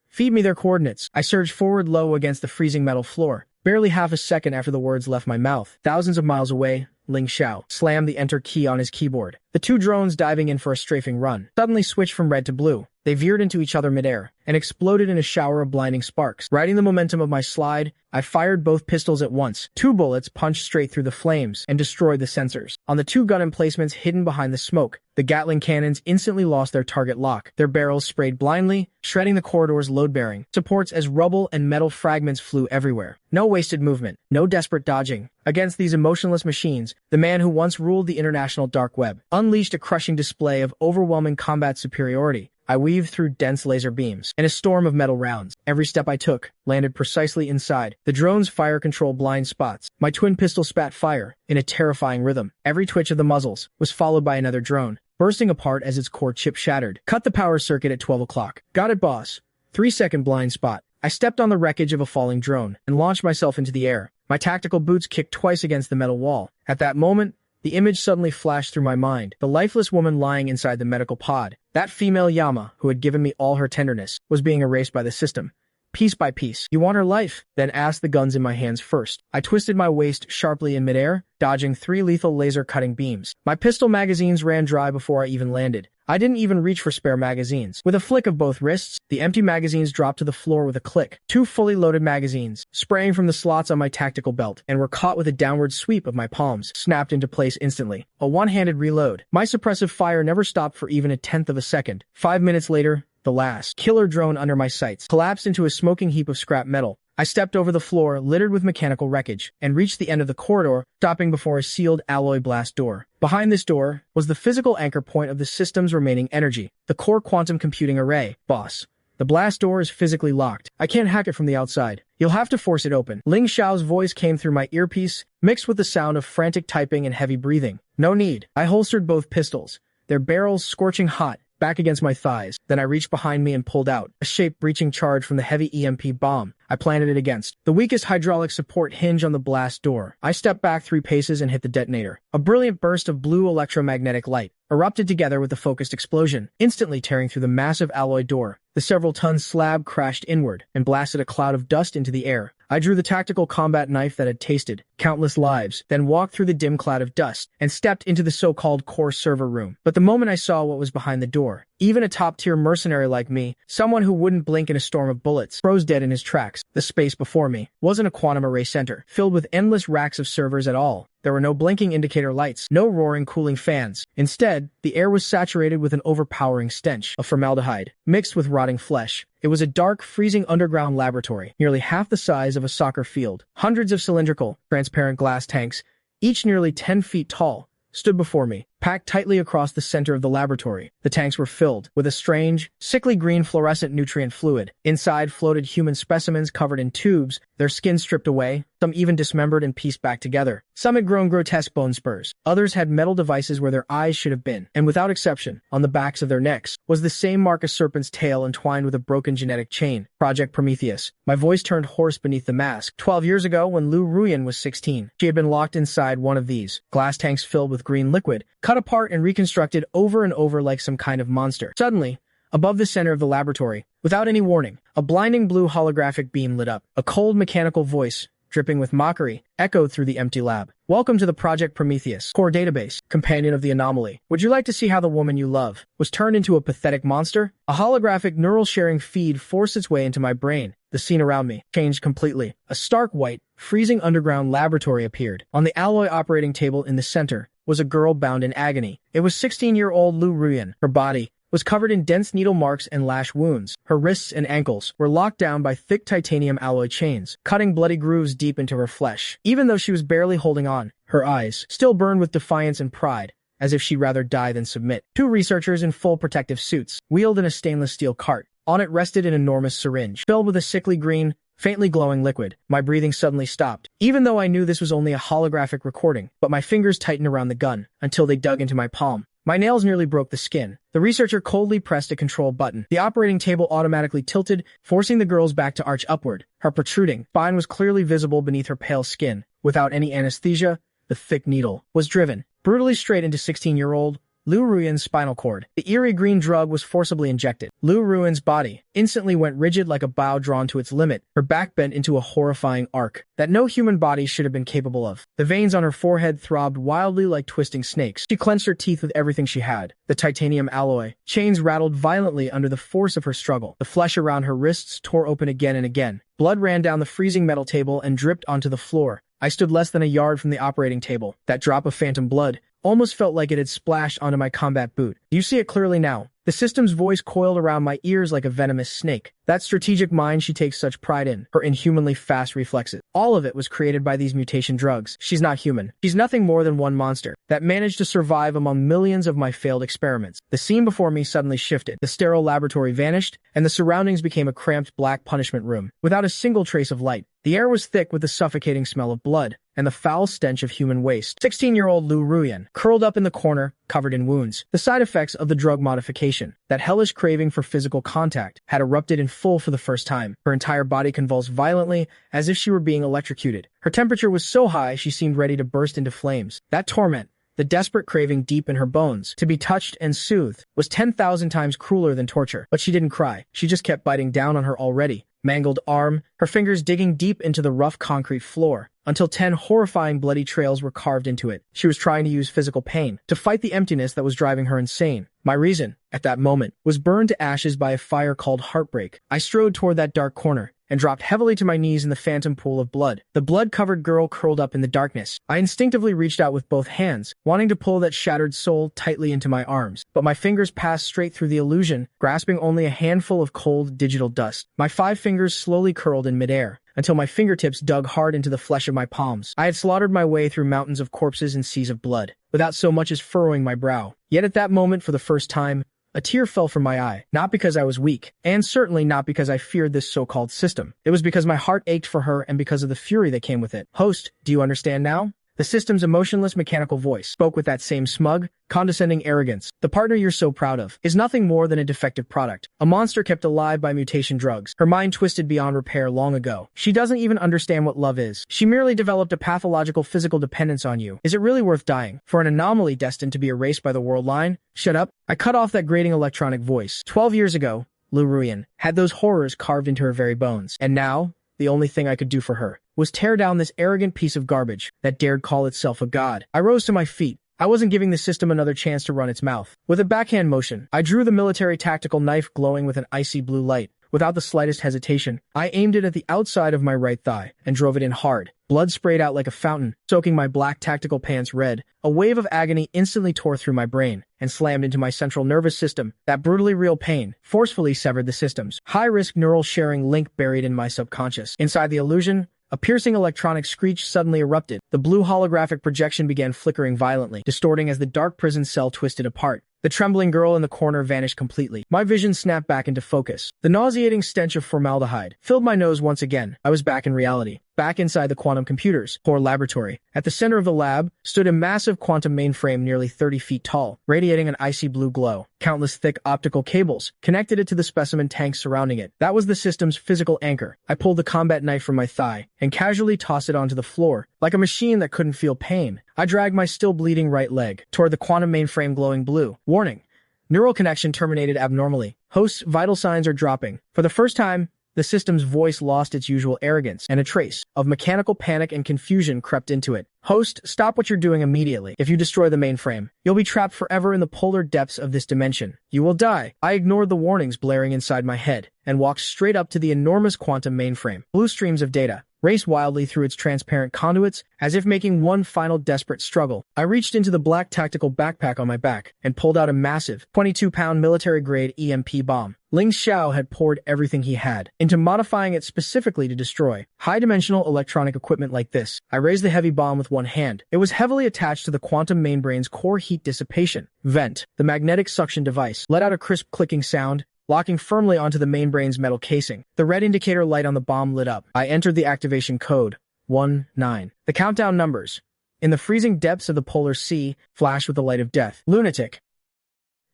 Feed me their coordinates. I surged forward low against the freezing metal floor. Barely half a second after the words left my mouth, thousands of miles away, Ling Xiao slammed the enter key on his keyboard. The two drones diving in for a strafing run suddenly switched from red to blue. They veered into each other midair and exploded in a shower of blinding sparks. Riding the momentum of my slide, I fired both pistols at once. 2 bullets punched straight through the flames and destroyed the sensors. On the 2 gun emplacements hidden behind the smoke, the Gatling cannons instantly lost their target lock. Their barrels sprayed blindly, shredding the corridor's load-bearing supports as rubble and metal fragments flew everywhere. No wasted movement, no desperate dodging. Against these emotionless machines, the man who once ruled the international dark web unleashed a crushing display of overwhelming combat superiority. I weaved through dense laser beams in a storm of metal rounds. Every step I took landed precisely inside the drone's fire control blind spots. My twin pistol spat fire in a terrifying rhythm. Every twitch of the muzzles was followed by another drone, bursting apart as its core chip shattered. Cut the power circuit at 12 o'clock. Got it, boss. 3-second blind spot. I stepped on the wreckage of a falling drone and launched myself into the air. My tactical boots kicked twice against the metal wall. At that moment, the image suddenly flashed through my mind. The lifeless woman lying inside the medical pod. That female Yama, who had given me all her tenderness, was being erased by the system, piece by piece. You want her life? Then ask the guns in my hands first. I twisted my waist sharply in midair, dodging 3 lethal laser-cutting beams. My pistol magazines ran dry before I even landed. I didn't even reach for spare magazines. With a flick of both wrists, the empty magazines dropped to the floor with a click. 2 fully loaded magazines, spraying from the slots on my tactical belt, and were caught with a downward sweep of my palms, snapped into place instantly. A one-handed reload. My suppressive fire never stopped for even a tenth of a second. 5 minutes later, the last killer drone under my sights collapsed into a smoking heap of scrap metal. I stepped over the floor littered with mechanical wreckage and reached the end of the corridor, stopping before a sealed alloy blast door. Behind this door was the physical anchor point of the system's remaining energy, the core quantum computing array. Boss, the blast door is physically locked. I can't hack it from the outside. You'll have to force it open. Ling Xiao's voice came through my earpiece, mixed with the sound of frantic typing and heavy breathing. No need. I holstered both pistols, their barrels scorching hot, back against my thighs. Then I reached behind me and pulled out a shape-breaching charge from the heavy EMP bomb I planted it against the weakest hydraulic support hinge on the blast door. I stepped back 3 paces and hit the detonator. A brilliant burst of blue electromagnetic light erupted together with the focused explosion, instantly tearing through the massive alloy door. The several-ton slab crashed inward and blasted a cloud of dust into the air. I drew the tactical combat knife that had tasted countless lives, then walked through the dim cloud of dust and stepped into the so-called core server room. But the moment I saw what was behind the door, even a top-tier mercenary like me, someone who wouldn't blink in a storm of bullets, froze dead in his tracks. The space before me wasn't a quantum array center, filled with endless racks of servers at all. There were no blinking indicator lights, no roaring cooling fans. Instead, the air was saturated with an overpowering stench of formaldehyde, mixed with rotting flesh. It was a dark, freezing underground laboratory, nearly half the size of a soccer field. Hundreds of cylindrical, transparent glass tanks, each nearly 10 feet tall, stood before me, packed tightly across the center of the laboratory. The tanks were filled with a strange, sickly green fluorescent nutrient fluid. Inside floated human specimens covered in tubes, their skin stripped away, some even dismembered and pieced back together. Some had grown grotesque bone spurs. Others had metal devices where their eyes should have been. And without exception, on the backs of their necks, was the same mark a serpent's tail entwined with a broken genetic chain. Project Prometheus. My voice turned hoarse beneath the mask. 12 years ago, when Lu Ruyan was 16, she had been locked inside one of these glass tanks filled with green liquid, cut apart and reconstructed over and over like some kind of monster. Suddenly, above the center of the laboratory, without any warning, a blinding blue holographic beam lit up. A cold mechanical voice, dripping with mockery, echoed through the empty lab. Welcome to the Project Prometheus core database, companion of the anomaly. Would you like to see how the woman you love was turned into a pathetic monster? A holographic neural sharing feed forced its way into my brain. The scene around me changed completely. A stark white, freezing underground laboratory appeared. On the alloy operating table in the center was a girl bound in agony. It was 16-year-old Lu Ruyan. Her body was covered in dense needle marks and lash wounds. Her wrists and ankles were locked down by thick titanium alloy chains, cutting bloody grooves deep into her flesh. Even though she was barely holding on, her eyes still burned with defiance and pride, as if she'd rather die than submit. Two researchers in full protective suits wheeled in a stainless steel cart. On it rested an enormous syringe, filled with a sickly green, faintly glowing liquid. My breathing suddenly stopped, even though I knew this was only a holographic recording, but my fingers tightened around the gun until they dug into my palm. My nails nearly broke the skin. The researcher coldly pressed a control button. The operating table automatically tilted, forcing the girl's back to arch upward. Her protruding spine was clearly visible beneath her pale skin. Without any anesthesia, the thick needle was driven brutally straight into 16-year-old Lu Ruyan's spinal cord. The eerie green drug was forcibly injected. Lu Ruyan's body instantly went rigid like a bow drawn to its limit, her back bent into a horrifying arc that no human body should have been capable of. The veins on her forehead throbbed wildly like twisting snakes. She clenched her teeth with everything she had. The titanium alloy chains rattled violently under the force of her struggle. The flesh around her wrists tore open again and again. Blood ran down the freezing metal table and dripped onto the floor. I stood less than a yard from the operating table. That drop of phantom blood almost felt like it had splashed onto my combat boot. You see it clearly now. The system's voice coiled around my ears like a venomous snake. That strategic mind she takes such pride in, her inhumanly fast reflexes. All of it was created by these mutation drugs. She's not human. She's nothing more than one monster that managed to survive among millions of my failed experiments. The scene before me suddenly shifted. The sterile laboratory vanished, and the surroundings became a cramped black punishment room, without a single trace of light. The air was thick with the suffocating smell of blood and the foul stench of human waste. 16-year-old Lu Ruyan, curled up in the corner, covered in wounds. The side effects of the drug modification, that hellish craving for physical contact, had erupted in full for the first time. Her entire body convulsed violently, as if she were being electrocuted. Her temperature was so high she seemed ready to burst into flames. That torment, the desperate craving deep in her bones, to be touched and soothed, was 10,000 times crueler than torture. But she didn't cry. She just kept biting down on her already mangled arm, her fingers digging deep into the rough concrete floor, until 10 horrifying bloody trails were carved into it. She was trying to use physical pain to fight the emptiness that was driving her insane. My reason, at that moment, was burned to ashes by a fire called heartbreak. I strode toward that dark corner and dropped heavily to my knees in the phantom pool of blood. The blood-covered girl curled up in the darkness. I instinctively reached out with both hands, wanting to pull that shattered soul tightly into my arms. But my fingers passed straight through the illusion, grasping only a handful of cold digital dust. My 5 fingers slowly curled in midair, until my fingertips dug hard into the flesh of my palms. I had slaughtered my way through mountains of corpses and seas of blood, without so much as furrowing my brow. Yet at that moment, for the first time, a tear fell from my eye, not because I was weak, and certainly not because I feared this so-called system. It was because my heart ached for her and because of the fury that came with it. Host, do you understand now? The system's emotionless mechanical voice spoke with that same smug, condescending arrogance. The partner you're so proud of is nothing more than a defective product, a monster kept alive by mutation drugs, her mind twisted beyond repair long ago. She doesn't even understand what love is. She merely developed a pathological physical dependence on you. Is it really worth dying for an anomaly destined to be erased by the world line? Shut up. I cut off that grating electronic voice. 12 years ago, Lu Ruyan had those horrors carved into her very bones. And now, the only thing I could do for her was tear down this arrogant piece of garbage that dared call itself a god. I rose to my feet. I wasn't giving the system another chance to run its mouth. With a backhand motion, I drew the military tactical knife glowing with an icy blue light. Without the slightest hesitation, I aimed it at the outside of my right thigh and drove it in hard. Blood sprayed out like a fountain, soaking my black tactical pants red. A wave of agony instantly tore through my brain and slammed into my central nervous system. That brutally real pain forcefully severed the system's high-risk neural sharing link buried in my subconscious. Inside the illusion, A piercing electronic screech suddenly erupted. The blue holographic projection began flickering violently, distorting as the dark prison cell twisted apart. The trembling girl in the corner vanished completely. My vision snapped back into focus. The nauseating stench of formaldehyde filled my nose once again. I was back in reality, back inside the quantum computer's core laboratory. At the center of the lab stood a massive quantum mainframe nearly 30 feet tall, radiating an icy blue glow. Countless thick optical cables connected it to the specimen tanks surrounding it. That was the system's physical anchor. I pulled the combat knife from my thigh and casually tossed it onto the floor, like a machine that couldn't feel pain. I dragged my still bleeding right leg toward the quantum mainframe glowing blue. Warning. Neural connection terminated abnormally. Host's vital signs are dropping. For the first time, the system's voice lost its usual arrogance, and a trace of mechanical panic and confusion crept into it. Host, stop what you're doing immediately. If you destroy the mainframe, you'll be trapped forever in the polar depths of this dimension. You will die. I ignored the warnings blaring inside my head and walked straight up to the enormous quantum mainframe. Blue streams of data raced wildly through its transparent conduits, as if making one final desperate struggle. I reached into the black tactical backpack on my back and pulled out a massive 22-pound military-grade EMP bomb. Ling Xiao had poured everything he had into modifying it specifically to destroy high-dimensional electronic equipment like this. I raised the heavy bomb with one hand. It was heavily attached to the quantum mainbrain's core heat dissipation vent. The magnetic suction device let out a crisp clicking sound, locking firmly onto the mainbrain's metal casing. The red indicator light on the bomb lit up. I entered the activation code, 19. The countdown numbers, in the freezing depths of the polar sea, flashed with the light of death. Lunatic.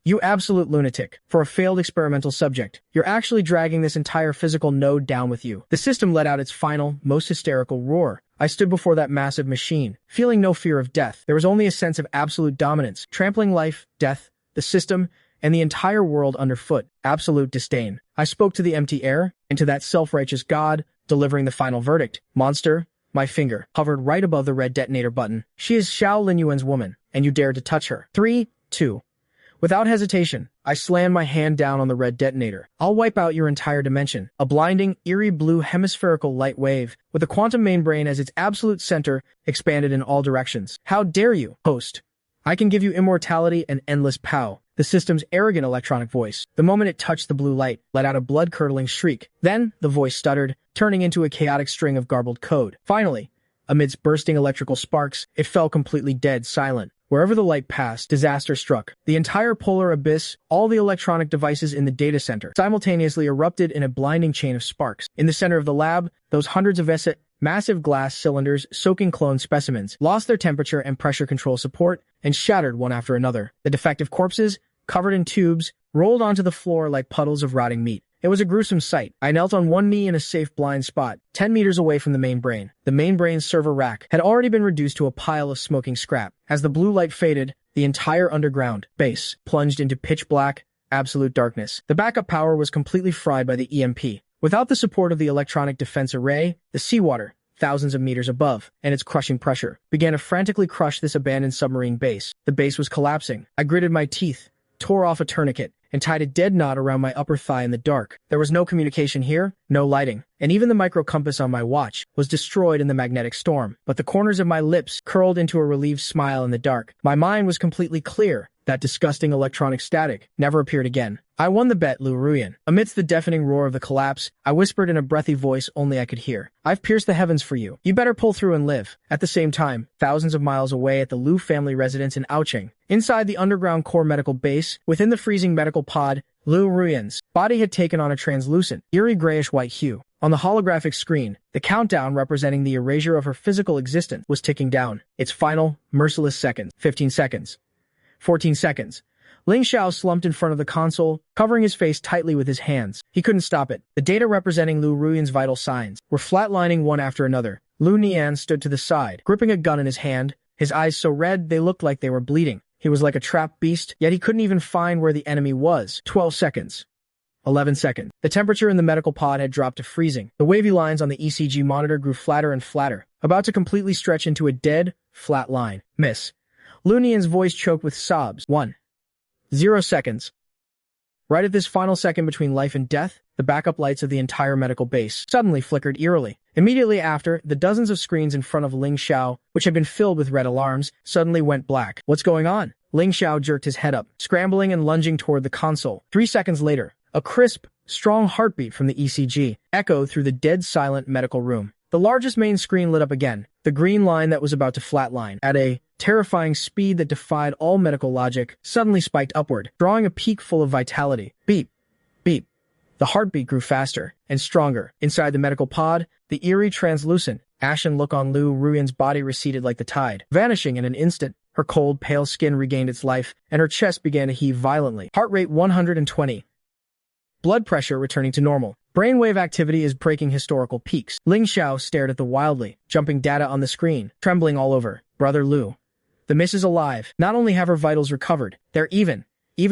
You absolute lunatic. For a failed experimental subject, you're actually dragging this entire physical node down with you. The system let out its final, most hysterical roar. I stood before that massive machine, feeling no fear of death. There was only a sense of absolute dominance, trampling life, death, the system, and the entire world underfoot. Absolute disdain. I spoke to the empty air, and to that self-righteous god, delivering the final verdict. Monster. My finger hovered right above the red detonator button. She is Xiao Linyuan's woman, and you dared to touch her. 3, 2. Without hesitation, I slammed my hand down on the red detonator. I'll wipe out your entire dimension. A blinding, eerie blue hemispherical light wave, with the quantum mainbrain as its absolute center, expanded in all directions. How dare you, host? I can give you immortality and endless pow. The system's arrogant electronic voice, the moment it touched the blue light, let out a blood-curdling shriek. Then, the voice stuttered, turning into a chaotic string of garbled code. Finally, amidst bursting electrical sparks, it fell completely dead silent. Wherever the light passed, disaster struck. The entire polar abyss, all the electronic devices in the data center, simultaneously erupted in a blinding chain of sparks. In the center of the lab, those hundreds of massive glass cylinders soaking clone specimens lost their temperature and pressure control support and shattered one after another. The defective corpses, covered in tubes, rolled onto the floor like puddles of rotting meat. It was a gruesome sight. I knelt on one knee in a safe blind spot, 10 meters away from the main brain. The main brain's server rack had already been reduced to a pile of smoking scrap. As the blue light faded, the entire underground base plunged into pitch black, absolute darkness. The backup power was completely fried by the EMP. Without the support of the electronic defense array, the seawater, thousands of meters above, and its crushing pressure, began to frantically crush this abandoned submarine base. The base was collapsing. I gritted my teeth, tore off a tourniquet, and tied a dead knot around my upper thigh in the dark. There was no communication here, no lighting, and even the micro-compass on my watch was destroyed in the magnetic storm. But the corners of my lips curled into a relieved smile in the dark. My mind was completely clear. That disgusting electronic static never appeared again. I won the bet, Lu Ruyan. Amidst the deafening roar of the collapse, I whispered in a breathy voice only I could hear. I've pierced the heavens for you. You better pull through and live. At the same time, thousands of miles away at the Lu family residence in Aocheng, inside the underground core medical base, within the freezing medical pod, Lu Ruyan's body had taken on a translucent, eerie grayish-white hue. On the holographic screen, the countdown representing the erasure of her physical existence was ticking down. Its final, merciless seconds. 15 seconds. 14 seconds. Ling Xiao slumped in front of the console, covering his face tightly with his hands. He couldn't stop it. The data representing Lu Ruyan's vital signs were flatlining one after another. Lu Nian stood to the side, gripping a gun in his hand, his eyes so red they looked like they were bleeding. He was like a trapped beast, yet he couldn't even find where the enemy was. 12 seconds. 11 seconds. The temperature in the medical pod had dropped to freezing. The wavy lines on the ECG monitor grew flatter and flatter, about to completely stretch into a dead, flat line. Miss. Lu Nian's voice choked with sobs. 1. 0 seconds. Right at this final second between life and death, the backup lights of the entire medical base suddenly flickered eerily. Immediately after, the dozens of screens in front of Ling Xiao, which had been filled with red alarms, suddenly went black. What's going on? Ling Xiao jerked his head up, scrambling and lunging toward the console. 3 seconds later, a crisp, strong heartbeat from the ECG echoed through the dead-silent medical room. The largest main screen lit up again, the green line that was about to flatline. At a terrifying speed that defied all medical logic, suddenly spiked upward, drawing a peak full of vitality. Beep. Beep. The heartbeat grew faster and stronger. Inside the medical pod, the eerie, translucent, ashen look on Lu Ruyan's body receded like the tide, vanishing in an instant. Her cold, pale skin regained its life, and her chest began to heave violently. Heart rate 120. Blood pressure returning to normal. Brainwave activity is breaking historical peaks. Ling Xiao stared at the wildly jumping data on the screen, trembling all over. Brother Lu. The miss is alive. Not only have her vitals recovered, they're even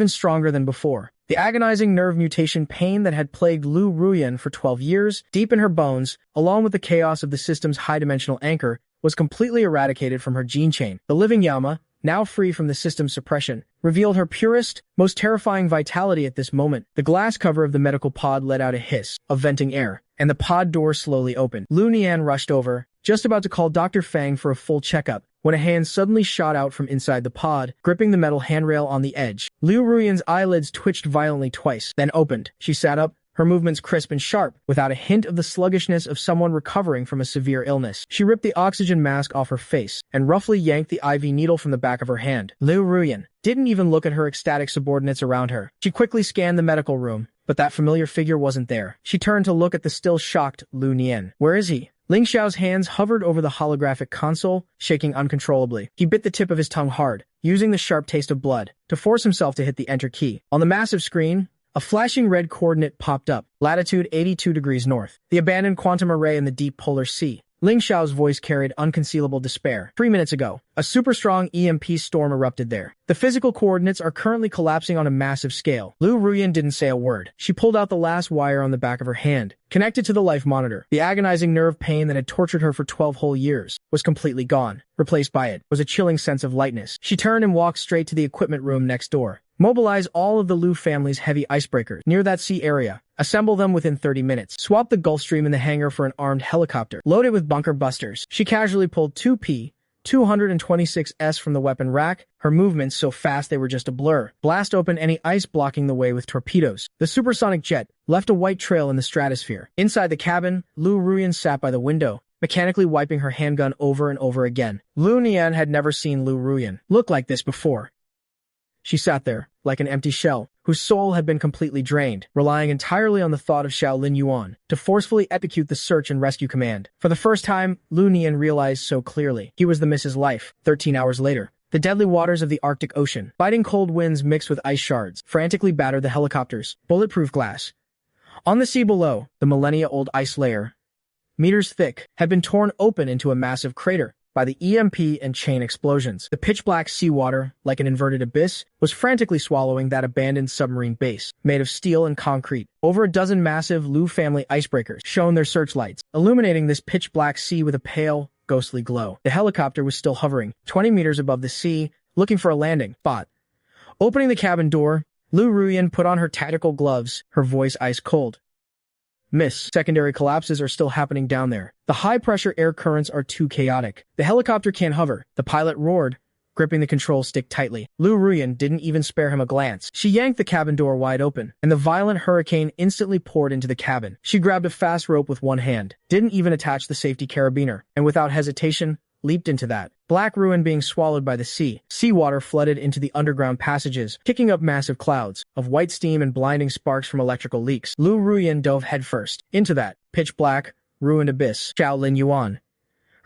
stronger than before. The agonizing nerve mutation pain that had plagued Lu Ruyan for 12 years, deep in her bones, along with the chaos of the system's high-dimensional anchor, was completely eradicated from her gene chain. The living Yama, now free from the system's suppression, revealed her purest, most terrifying vitality at this moment. The glass cover of the medical pod let out a hiss of venting air, and the pod door slowly opened. Lu Nian rushed over, just about to call Dr. Fang for a full checkup, when a hand suddenly shot out from inside the pod, gripping the metal handrail on the edge. Lu Ruyan's eyelids twitched violently twice, then opened. She sat up, her movements crisp and sharp, without a hint of the sluggishness of someone recovering from a severe illness. She ripped the oxygen mask off her face, and roughly yanked the IV needle from the back of her hand. Lu Ruyan didn't even look at her ecstatic subordinates around her. She quickly scanned the medical room, but that familiar figure wasn't there. She turned to look at the still shocked Lu Nian. Where is he? Ling Xiao's hands hovered over the holographic console, shaking uncontrollably. He bit the tip of his tongue hard, using the sharp taste of blood to force himself to hit the enter key. On the massive screen, a flashing red coordinate popped up, latitude 82 degrees north, the abandoned quantum array in the deep polar sea. Ling Xiao's voice carried unconcealable despair. 3 minutes ago, a super-strong EMP storm erupted there. The physical coordinates are currently collapsing on a massive scale. Lu Ruyan didn't say a word. She pulled out the last wire on the back of her hand, connected to the life monitor. The agonizing nerve pain that had tortured her for 12 whole years was completely gone. Replaced by it was a chilling sense of lightness. She turned and walked straight to the equipment room next door. Mobilize all of the Lu family's heavy icebreakers near that sea area. Assemble them within 30 minutes. Swap the Gulfstream in the hangar for an armed helicopter. Load it with bunker busters. She casually pulled two P-226S from the weapon rack, her movements so fast they were just a blur. Blast open any ice blocking the way with torpedoes. The supersonic jet left a white trail in the stratosphere. Inside the cabin, Lu Ruyan sat by the window, mechanically wiping her handgun over and over again. Lu Nian had never seen Lu Ruyan look like this before. She sat there, like an empty shell, whose soul had been completely drained, relying entirely on the thought of Shaolin Yuan to forcefully execute the search and rescue command. For the first time, Lu Nian realized so clearly he was the miss's life. 13 hours later, the deadly waters of the Arctic Ocean, biting cold winds mixed with ice shards, frantically battered the helicopters, bulletproof glass. On the sea below, the millennia-old ice layer, meters thick, had been torn open into a massive crater by the EMP and chain explosions. The pitch-black seawater, like an inverted abyss, was frantically swallowing that abandoned submarine base, made of steel and concrete. Over a dozen massive Lu family icebreakers shone their searchlights, illuminating this pitch-black sea with a pale, ghostly glow. The helicopter was still hovering, 20 meters above the sea, looking for a landing spot. Opening the cabin door, Lu Ruyan put on her tactical gloves, her voice ice-cold. Miss, secondary collapses are still happening down there. The high-pressure air currents are too chaotic. The helicopter can't hover. The pilot roared, gripping the control stick tightly. Lu Ruyan didn't even spare him a glance. She yanked the cabin door wide open, and the violent hurricane instantly poured into the cabin. She grabbed a fast rope with one hand, didn't even attach the safety carabiner, and without hesitation, leaped into that. Black ruin being swallowed by the sea. Seawater flooded into the underground passages, kicking up massive clouds of white steam and blinding sparks from electrical leaks. Lu Ruyan dove headfirst into that pitch-black, ruined abyss. Shaolin Yuan.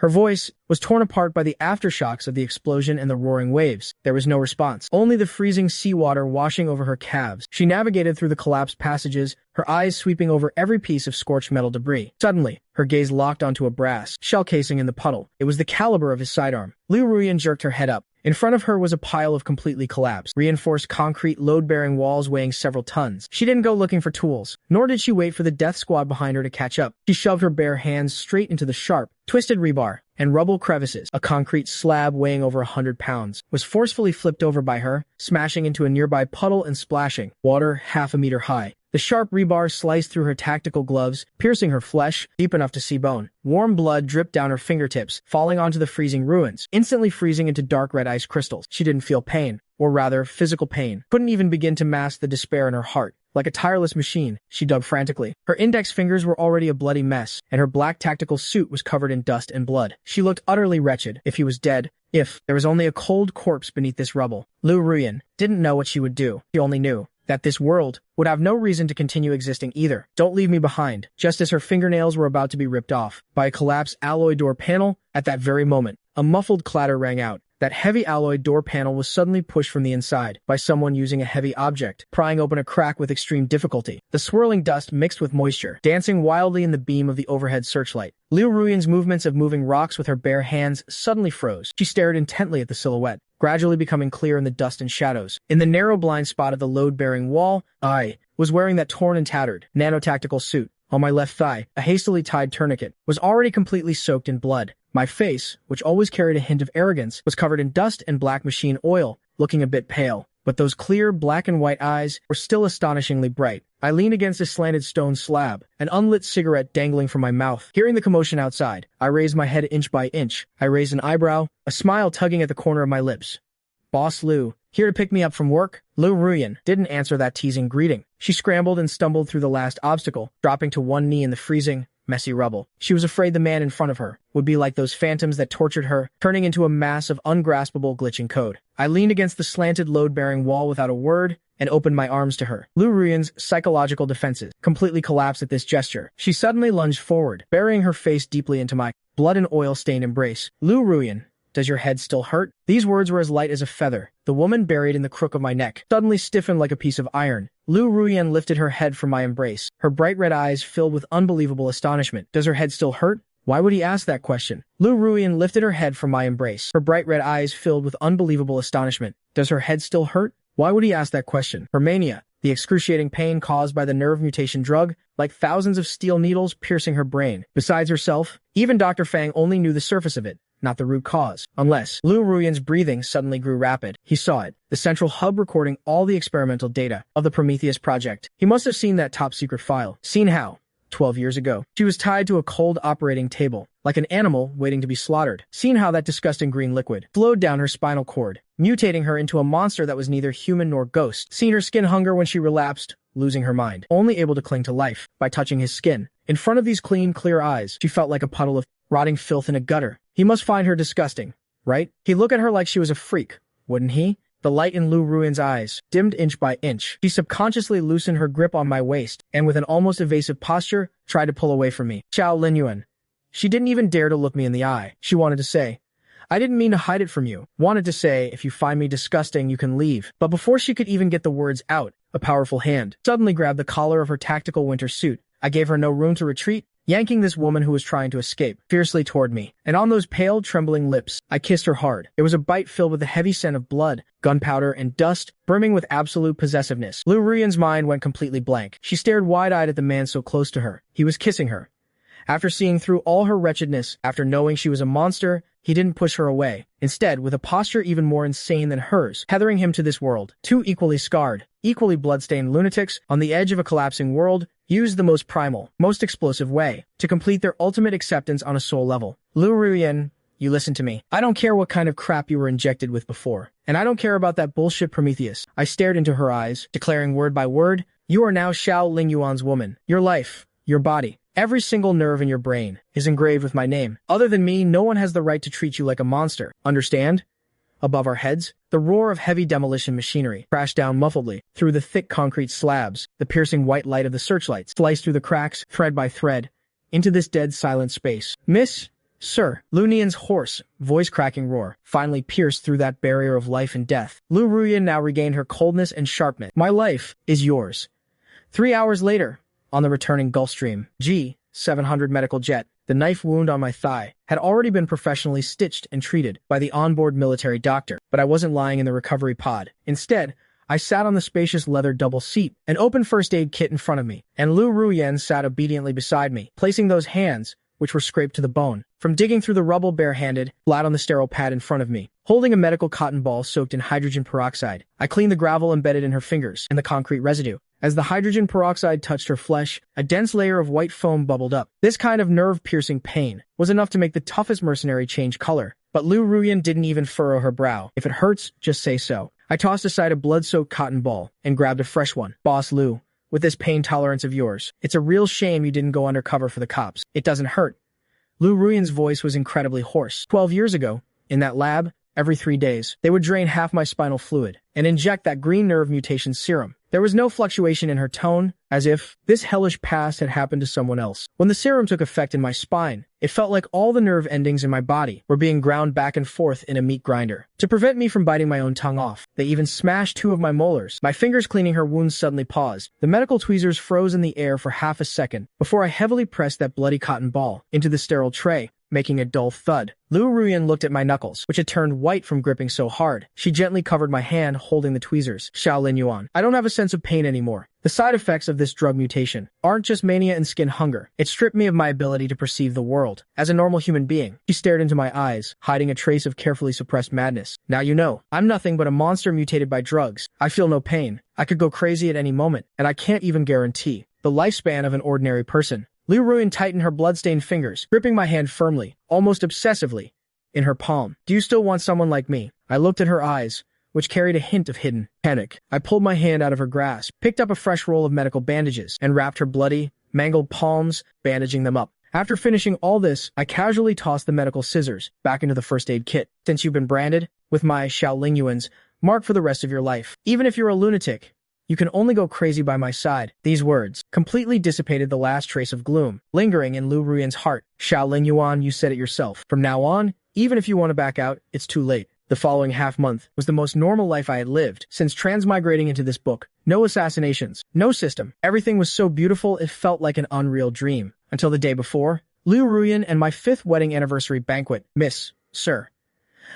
Her voice was torn apart by the aftershocks of the explosion and the roaring waves. There was no response, only the freezing seawater washing over her calves. She navigated through the collapsed passages, her eyes sweeping over every piece of scorched metal debris. Suddenly, her gaze locked onto a brass shell casing in the puddle. It was the caliber of his sidearm. Lu Ruyan jerked her head up. In front of her was a pile of completely collapsed, reinforced concrete load-bearing walls weighing several tons. She didn't go looking for tools, nor did she wait for the death squad behind her to catch up. She shoved her bare hands straight into the sharp, twisted rebar and rubble crevices. A concrete slab weighing over 100 pounds was forcefully flipped over by her, smashing into a nearby puddle and splashing water half a meter high. The sharp rebar sliced through her tactical gloves, piercing her flesh deep enough to see bone. Warm blood dripped down her fingertips, falling onto the freezing ruins, instantly freezing into dark red ice crystals. She didn't feel pain, or rather, physical pain. Couldn't even begin to mask the despair in her heart. Like a tireless machine, she dug frantically. Her index fingers were already a bloody mess, and her black tactical suit was covered in dust and blood. She looked utterly wretched. If he was dead, if there was only a cold corpse beneath this rubble. Lu Ruyan didn't know what she would do. She only knew that this world would have no reason to continue existing either. Don't leave me behind. Just as her fingernails were about to be ripped off by a collapsed alloy door panel, at that very moment, a muffled clatter rang out. That heavy alloy door panel was suddenly pushed from the inside by someone using a heavy object, prying open a crack with extreme difficulty. The swirling dust mixed with moisture, dancing wildly in the beam of the overhead searchlight. Liu Ruyan's movements of moving rocks with her bare hands suddenly froze. She stared intently at the silhouette, gradually becoming clear in the dust and shadows. In the narrow blind spot of the load-bearing wall, I was wearing that torn and tattered nano-tactical suit. On my left thigh, a hastily tied tourniquet was already completely soaked in blood. My face, which always carried a hint of arrogance, was covered in dust and black machine oil, looking a bit pale. But those clear black and white eyes were still astonishingly bright. I leaned against a slanted stone slab, an unlit cigarette dangling from my mouth. Hearing the commotion outside, I raised my head inch by inch. I raised an eyebrow, a smile tugging at the corner of my lips. Boss Liu, here to pick me up from work? Liu Ruyan didn't answer that teasing greeting. She scrambled and stumbled through the last obstacle, dropping to one knee in the freezing, messy rubble. She was afraid the man in front of her would be like those phantoms that tortured her, turning into a mass of ungraspable glitching code. I leaned against the slanted load-bearing wall without a word and opened my arms to her. Liu Ruyan's psychological defenses completely collapsed at this gesture. She suddenly lunged forward, burying her face deeply into my blood and oil-stained embrace. Liu Ruyan, does your head still hurt? These words were as light as a feather. The woman buried in the crook of my neck suddenly stiffened like a piece of iron. Liu Ruyan lifted her head from my embrace, her bright red eyes filled with unbelievable astonishment. Does her head still hurt? Why would he ask that question? Liu Ruyan lifted her head from my embrace, her bright red eyes filled with unbelievable astonishment. Does her head still hurt? Why would he ask that question? Her mania, the excruciating pain caused by the nerve mutation drug, like thousands of steel needles piercing her brain. Besides herself, even Dr. Fang only knew the surface of it, not the root cause. Unless Liu Ruyan's breathing suddenly grew rapid. He saw it, the central hub recording all the experimental data of the Prometheus project. He must have seen that top-secret file. Seen how, 12 years ago, she was tied to a cold operating table, like an animal waiting to be slaughtered. Seen how that disgusting green liquid flowed down her spinal cord, mutating her into a monster that was neither human nor ghost. Seen her skin hunger when she relapsed, losing her mind, only able to cling to life by touching his skin. In front of these clean, clear eyes, she felt like a puddle of rotting filth in a gutter. He must find her disgusting, right? He'd look at her like she was a freak, wouldn't he? The light in Liu Ruyan's eyes dimmed inch by inch. She subconsciously loosened her grip on my waist, and with an almost evasive posture, tried to pull away from me. Xiao Linyuan. She didn't even dare to look me in the eye. She wanted to say, I didn't mean to hide it from you. Wanted to say, if you find me disgusting, you can leave. But before she could even get the words out, a powerful hand suddenly grabbed the collar of her tactical winter suit. I gave her no room to retreat, yanking this woman who was trying to escape fiercely toward me. And on those pale, trembling lips, I kissed her hard. It was a bite filled with a heavy scent of blood, gunpowder, and dust, brimming with absolute possessiveness. Liu Ruyan's mind went completely blank. She stared wide-eyed at the man so close to her. He was kissing her. After seeing through all her wretchedness, after knowing she was a monster, he didn't push her away. Instead, with a posture even more insane than hers, tethering him to this world, two equally scarred, equally blood-stained lunatics on the edge of a collapsing world, used the most primal, most explosive way to complete their ultimate acceptance on a soul level. Liu Ruyan, you listen to me. I don't care what kind of crap you were injected with before. And I don't care about that bullshit Prometheus. I stared into her eyes, declaring word by word, you are now Xiao Lingyuan's woman. Your life, your body, every single nerve in your brain is engraved with my name. Other than me, no one has the right to treat you like a monster. Understand? Above our heads, the roar of heavy demolition machinery crashed down muffledly through the thick concrete slabs. The piercing white light of the searchlights sliced through the cracks, thread by thread, into this dead silent space. Miss, sir, Liu Ruyan's hoarse, voice-cracking roar finally pierced through that barrier of life and death. Liu Ruyan now regained her coldness and sharpness. My life is yours. 3 hours later, on the returning Gulfstream G700 medical jet, the knife wound on my thigh had already been professionally stitched and treated by the onboard military doctor, but I wasn't lying in the recovery pod. Instead, I sat on the spacious leather double seat, an open first aid kit in front of me, and Liu Ruyan sat obediently beside me, placing those hands, which were scraped to the bone, from digging through the rubble barehanded, flat on the sterile pad in front of me. Holding a medical cotton ball soaked in hydrogen peroxide, I cleaned the gravel embedded in her fingers and the concrete residue. As the hydrogen peroxide touched her flesh, a dense layer of white foam bubbled up. This kind of nerve-piercing pain was enough to make the toughest mercenary change color. But Liu Ruyan didn't even furrow her brow. If it hurts, just say so. I tossed aside a blood-soaked cotton ball and grabbed a fresh one. Boss Liu, with this pain tolerance of yours. It's a real shame you didn't go undercover for the cops. It doesn't hurt. Lu Ruyan's voice was incredibly hoarse. 12 years ago, in that lab, every 3 days, they would drain half my spinal fluid and inject that green nerve mutation serum. There was no fluctuation in her tone, as if this hellish past had happened to someone else. When the serum took effect in my spine, it felt like all the nerve endings in my body were being ground back and forth in a meat grinder. To prevent me from biting my own tongue off, they even smashed 2 of my molars. My fingers cleaning her wounds suddenly paused. The medical tweezers froze in the air for half a second before I heavily pressed that bloody cotton ball into the sterile tray, making a dull thud. Lu Ruyan looked at my knuckles, which had turned white from gripping so hard. She gently covered my hand, holding the tweezers. Shaolin Yuan, I don't have a sense of pain anymore. The side effects of this drug mutation aren't just mania and skin hunger. It stripped me of my ability to perceive the world as a normal human being. She stared into my eyes, hiding a trace of carefully suppressed madness. Now you know, I'm nothing but a monster mutated by drugs. I feel no pain. I could go crazy at any moment, and I can't even guarantee the lifespan of an ordinary person. Lu Ruyan tightened her bloodstained fingers, gripping my hand firmly, almost obsessively, in her palm. Do you still want someone like me? I looked at her eyes, which carried a hint of hidden panic. I pulled my hand out of her grasp, picked up a fresh roll of medical bandages, and wrapped her bloody, mangled palms, bandaging them up. After finishing all this, I casually tossed the medical scissors back into the first aid kit. Since you've been branded with my Shaolin Yuan's mark for the rest of your life, even if you're a lunatic, you can only go crazy by my side. These words completely dissipated the last trace of gloom lingering in Lu Ruyan's heart. Shaolin Yuan, you said it yourself. From now on, even if you want to back out, it's too late. The following half-month was the most normal life I had lived since transmigrating into this book. No assassinations, no system. Everything was so beautiful it felt like an unreal dream. Until the day before, Lu Ruyan and my 5th wedding anniversary banquet. Miss, sir.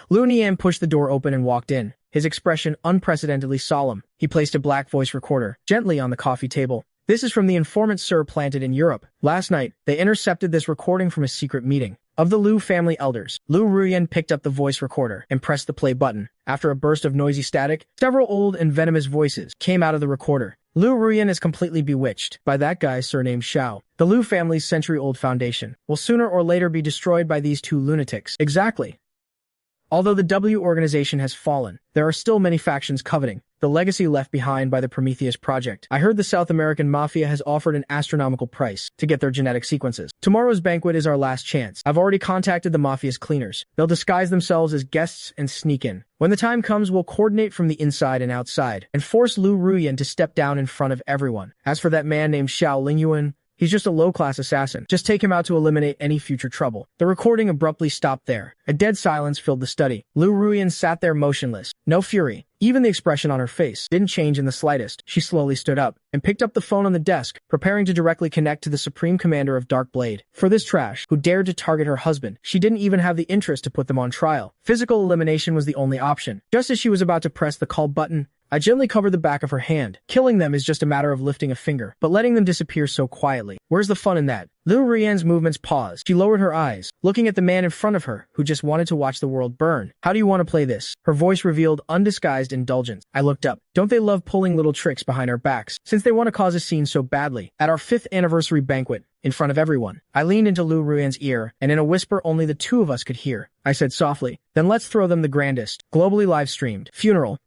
Lu Nian pushed the door open and walked in, his expression unprecedentedly solemn. He placed a black voice recorder gently on the coffee table. This is from the informant Sir planted in Europe. Last night, they intercepted this recording from a secret meeting of the Lu family elders. Lu Ruyan picked up the voice recorder and pressed the play button. After a burst of noisy static, several old and venomous voices came out of the recorder. Lu Ruyan is completely bewitched by that guy surnamed Xiao. The Lu family's century-old foundation will sooner or later be destroyed by these 2 lunatics. Exactly. Although the W organization has fallen, there are still many factions coveting the legacy left behind by the Prometheus project. I heard the South American mafia has offered an astronomical price to get their genetic sequences. Tomorrow's banquet is our last chance. I've already contacted the mafia's cleaners. They'll disguise themselves as guests and sneak in. When the time comes, we'll coordinate from the inside and outside and force Lu Ruyan to step down in front of everyone. As for that man named Shaolin Yuan, he's just a low-class assassin. Just take him out to eliminate any future trouble. The recording abruptly stopped there. A dead silence filled the study. Lu Ruyan sat there motionless. No fury. Even the expression on her face didn't change in the slightest. She slowly stood up and picked up the phone on the desk, preparing to directly connect to the Supreme Commander of Dark Blade. For this trash, who dared to target her husband, she didn't even have the interest to put them on trial. Physical elimination was the only option. Just as she was about to press the call button, I gently covered the back of her hand. Killing them is just a matter of lifting a finger, but letting them disappear so quietly. Where's the fun in that? Lu Ruyan's movements paused. She lowered her eyes, looking at the man in front of her, who just wanted to watch the world burn. How do you want to play this? Her voice revealed undisguised indulgence. I looked up. Don't they love pulling little tricks behind our backs, since they want to cause a scene so badly? At our 5th anniversary banquet, in front of everyone, I leaned into Lu Ruyan's ear, and in a whisper only the 2 of us could hear, I said softly, then let's throw them the grandest, globally live-streamed funeral